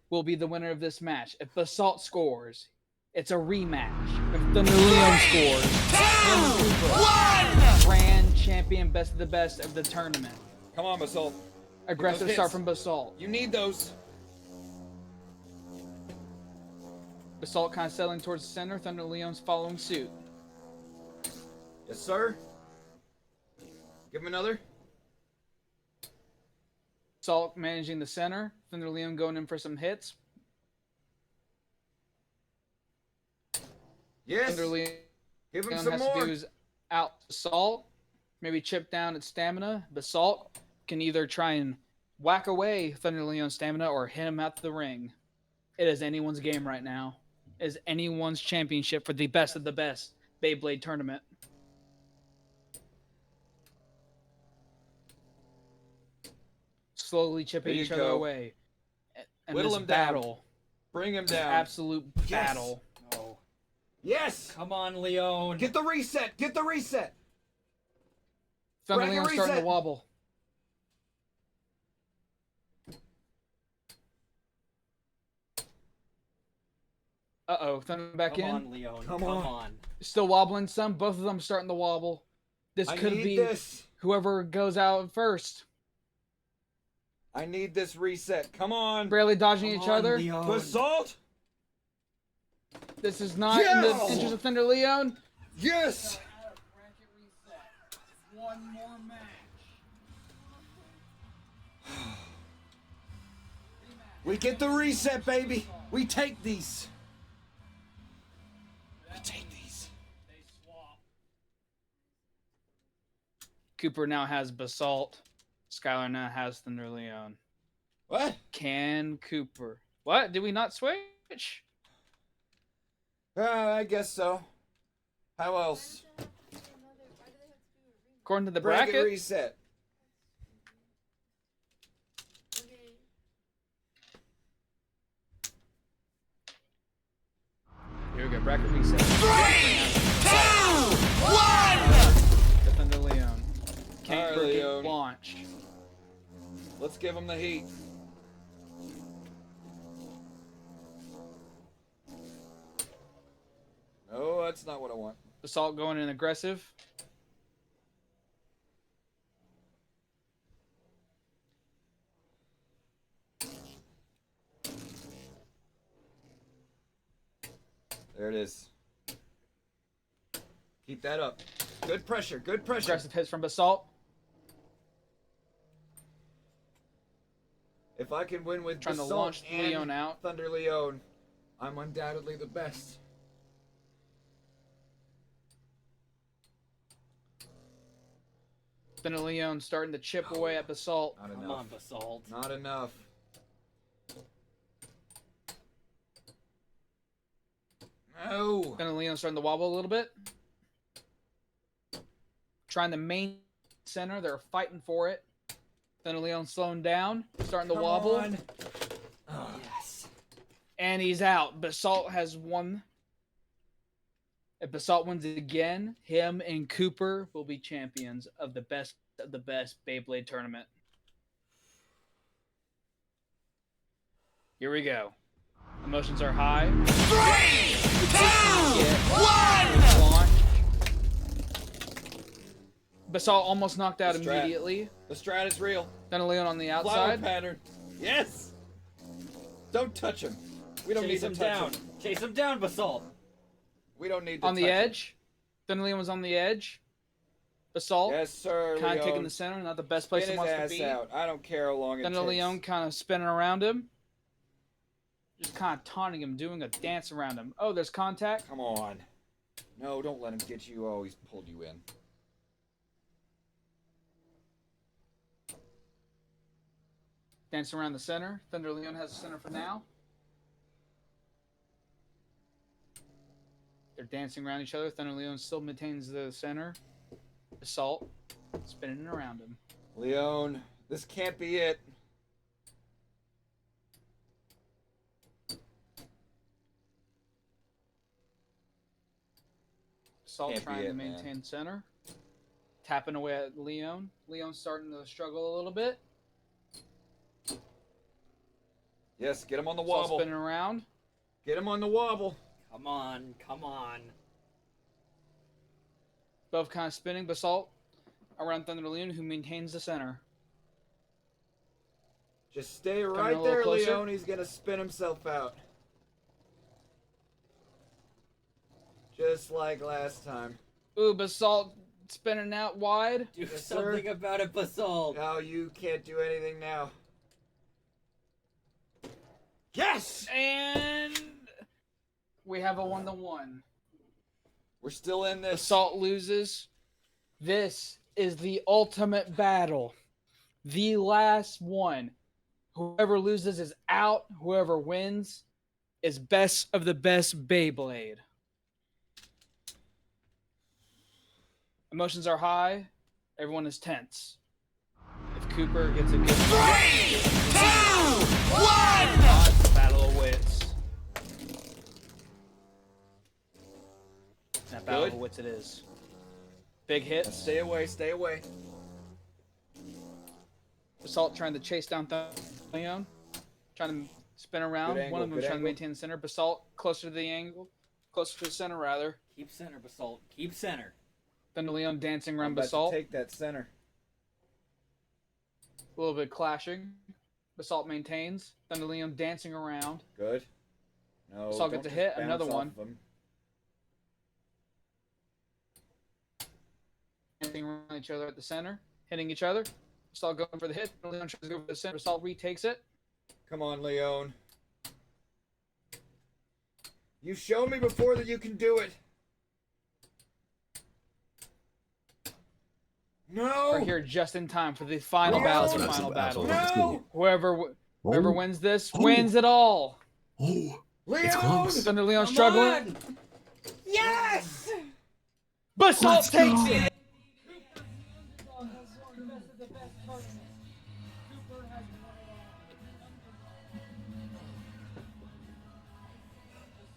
A: will be the winner of this match. If Basalt scores, it's a rematch. If Thunder Leon scores, him and Cooper, grand champion, best of the best of the tournament.
C: Come on, Basalt.
A: Aggressive
C: Those
A: start
C: hits.
A: from Basalt.
C: You need those.
A: Basalt kind of settling towards the center. Thunder Leon's following suit.
C: Yes, sir. Give him another.
A: Basalt managing the center. Thunder Leon going in for some hits.
C: Yes.
A: Thunder Leon
C: Give him
A: has
C: some
A: to
C: more.
A: do is out Basalt. Maybe chip down its stamina. Basalt can either try and whack away Thunder Leon's stamina or hit him out the ring. It is anyone's game right now. It is anyone's championship for the best of the best Beyblade Tournament. Slowly chipping
C: There you
A: each other
C: go.
A: away. And
C: Whittle
A: this
C: him down.
A: battle,
C: Bring him down.
A: absolute battle.
E: Oh,
C: Yes!
G: Come on, Leon.
C: Get the reset! Get the reset!
A: Thunder
C: Bracket
A: Leon's starting to
C: reset.
A: wobble. Uh-oh, Thunder back
G: Come
A: in.
G: on, Leon.
C: Come
G: Come
C: on.
G: on.
A: Still wobbling some. Both of them starting to wobble. This
C: I
A: could
C: need
A: be
C: this.
A: whoever goes out first.
C: I need this reset. Come on.
A: Barely dodging
G: Come
A: each
G: on,
A: other.
G: Leon.
C: Basalt?
A: This is not in the
C: Yes!
A: interest of Thunder Leon.
C: Yes!
D: One more match.
C: We get the reset, baby. We take these. We take these.
D: They swap.
A: Cooper now has Basalt. Skylar now has Thunder Leon.
C: What?
A: Can Cooper? What? Did we not switch?
C: I guess so. How else?
A: According to the
C: Bracket
A: bracket?
C: reset.
F: Okay.
A: Here we go. Bracket reset.
D: 3, 2, 1.
A: The Thunder Leon. Can't
C: Alright,
A: get
C: Leon.
A: launched.
C: Let's give him the heat. No, that's not what I want.
A: Basalt going in aggressive.
C: There it is. Keep that up. Good pressure. Good pressure.
A: Aggressive hits from Basalt.
C: If I can win with
A: Trying to
C: Basalt
A: launch
C: and
A: Leon out.
C: Thunder Leon, I'm undoubtedly the best.
A: Thunder Leon starting to chip away at Basalt.
C: Not
G: Come
C: enough.
G: on, Basalt.
C: Not enough. No.
A: Thunder Leon starting to wobble a little bit. Trying to main center. They're fighting for it. Thunder Leon slowing down. Starting to
C: Come
A: wobble.
C: on.
E: yes.
A: And he's out. Basalt has won. If Basalt wins it again, him and Cooper will be champions of the best Beyblade tournament. Here we go. Emotions are high.
D: 3, 2, 1.
A: Basalt almost knocked out
C: The strat.
A: immediately.
C: The strat is real.
A: Thunder Leon on the
C: Flower
A: outside.
C: pattern. Yes. Don't touch him. We don't
G: Chase
C: need
G: him
C: to touch
G: down.
C: him.
G: Chase him down, Basalt.
C: We don't need to
A: On the
C: touch him.
A: edge. Thunder Leon was on the edge. Basalt
C: Yes, sir.
A: kind of taking
C: Leon.
A: the center. Not the best place
C: Spin
A: he
C: his
A: wants
C: ass
A: to be.
C: out. I don't care how long it
A: Thunder
C: takes.
A: Leon kind of spinning around him. Just kind of taunting him, doing a dance around him. Oh, there's contact.
C: Come on. No, don't let him get you. Oh, he's pulled you in.
A: Dancing around the center. Thunder Leon has the center for now. They're dancing around each other. Thunder Leon still maintains the center. Assault. Spinning around him.
C: Leon, this can't be it.
A: Assault
C: Can't be
A: trying to
C: it, man.
A: maintain center. Tapping away at Leon. Leon's starting to struggle a little bit.
C: Yes, get him on the
A: Assault
C: wobble.
A: spinning around.
C: Get him on the wobble.
G: Come on, come on.
A: Both kind of spinning. Basalt around Thunder Leon, who maintains the center.
C: Just stay
A: a
C: right
A: little
C: there,
A: closer.
C: Leon. He's gonna spin himself out. Just like last time.
A: Ooh, Basalt spinning out wide.
G: Do
C: Yes,
G: something
C: sir.
G: about it, Basalt.
C: No, you can't do anything now. Yes!
A: And we have a 1-1.
C: We're still in this.
A: Assault loses. This is the ultimate battle. The last one. Whoever loses is out. Whoever wins is best of the best Beyblade. Emotions are high. Everyone is tense. If Cooper gets a good
D: 3, 2, 1!
A: Battle of wits. That battle of wits it is. Big hits.
C: Stay away, stay away.
A: Basalt trying to chase down Leon. Trying to spin around.
C: Good angle,
A: One of them
C: good
A: trying
C: angle.
A: to maintain the center. Basalt closer to the angle. Closer to the center, rather.
G: Keep center, Basalt. Keep center.
A: Thunder Leon dancing
C: I'm
A: around
C: about
A: Basalt.
C: to take that center.
A: A little bit clashing. Basalt maintains. Thunder Leon dancing around.
C: Good. No,
A: Basalt
C: don't
A: gets a
C: just
A: hit,
C: bounce
A: another
C: off
A: one.
C: of him.
A: Dancing around each other at the center. Hitting each other. Basalt going for the hit. Thunder Leon tries to go for the center. Basalt retakes it.
C: Come on, Leon. You showed me before that you can do it. No!
A: We're here just in time for the final
C: Leon!
A: battle. The
C: That's
A: final battle.
C: No!
A: Whoever wins this wins it all.
B: Oh,
C: Leon!
B: close.
A: Thunder Leon
G: Come
A: struggling.
G: on! Yes!
A: Basalt takes it.
D: Underdog has won best of the best tournament. Cooper has won it all.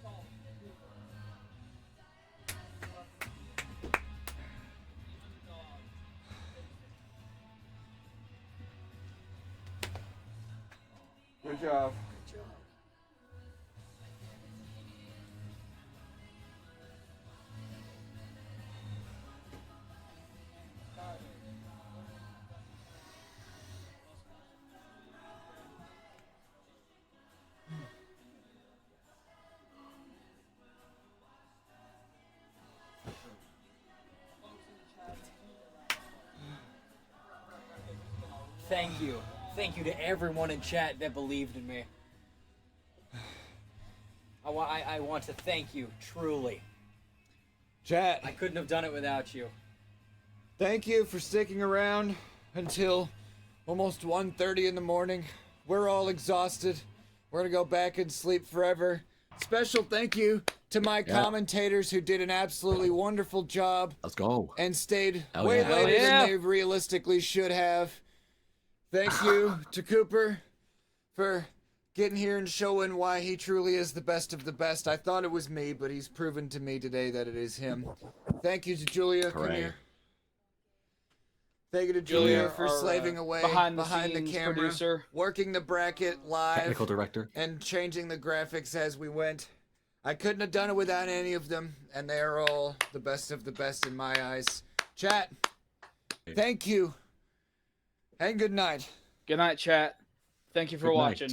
D: Basalt, Cooper.
C: Good job.
G: Thank you. Thank you to everyone in chat that believed in me. I want to thank you, truly.
C: Chat,
G: I couldn't have done it without you.
C: thank you for sticking around until almost 1:30 in the morning. We're all exhausted. We're gonna go back and sleep forever. Special thank you to my commentators who did an absolutely wonderful job
B: Let's go.
C: and stayed
B: Hell
C: way
B: yeah.
C: later
A: Hell yeah.
C: than they realistically should have. Thank you to Cooper for getting here and showing why he truly is the best of the best. I thought it was me, but he's proven to me today that it is him. Thank you to Julia. Come
B: Hooray.
C: here. Thank you to Julia
A: Julia,
C: for
A: our,
C: slaving away
A: behind
C: the
A: the scenes
C: camera,
A: producer.
C: working the bracket live,
B: Technical director.
C: and changing the graphics as we went. I couldn't have done it without any of them, and they are all the best of the best in my eyes. Chat, thank you, and good night.
A: Good night, chat. Thank you for
B: Good night.
A: watching.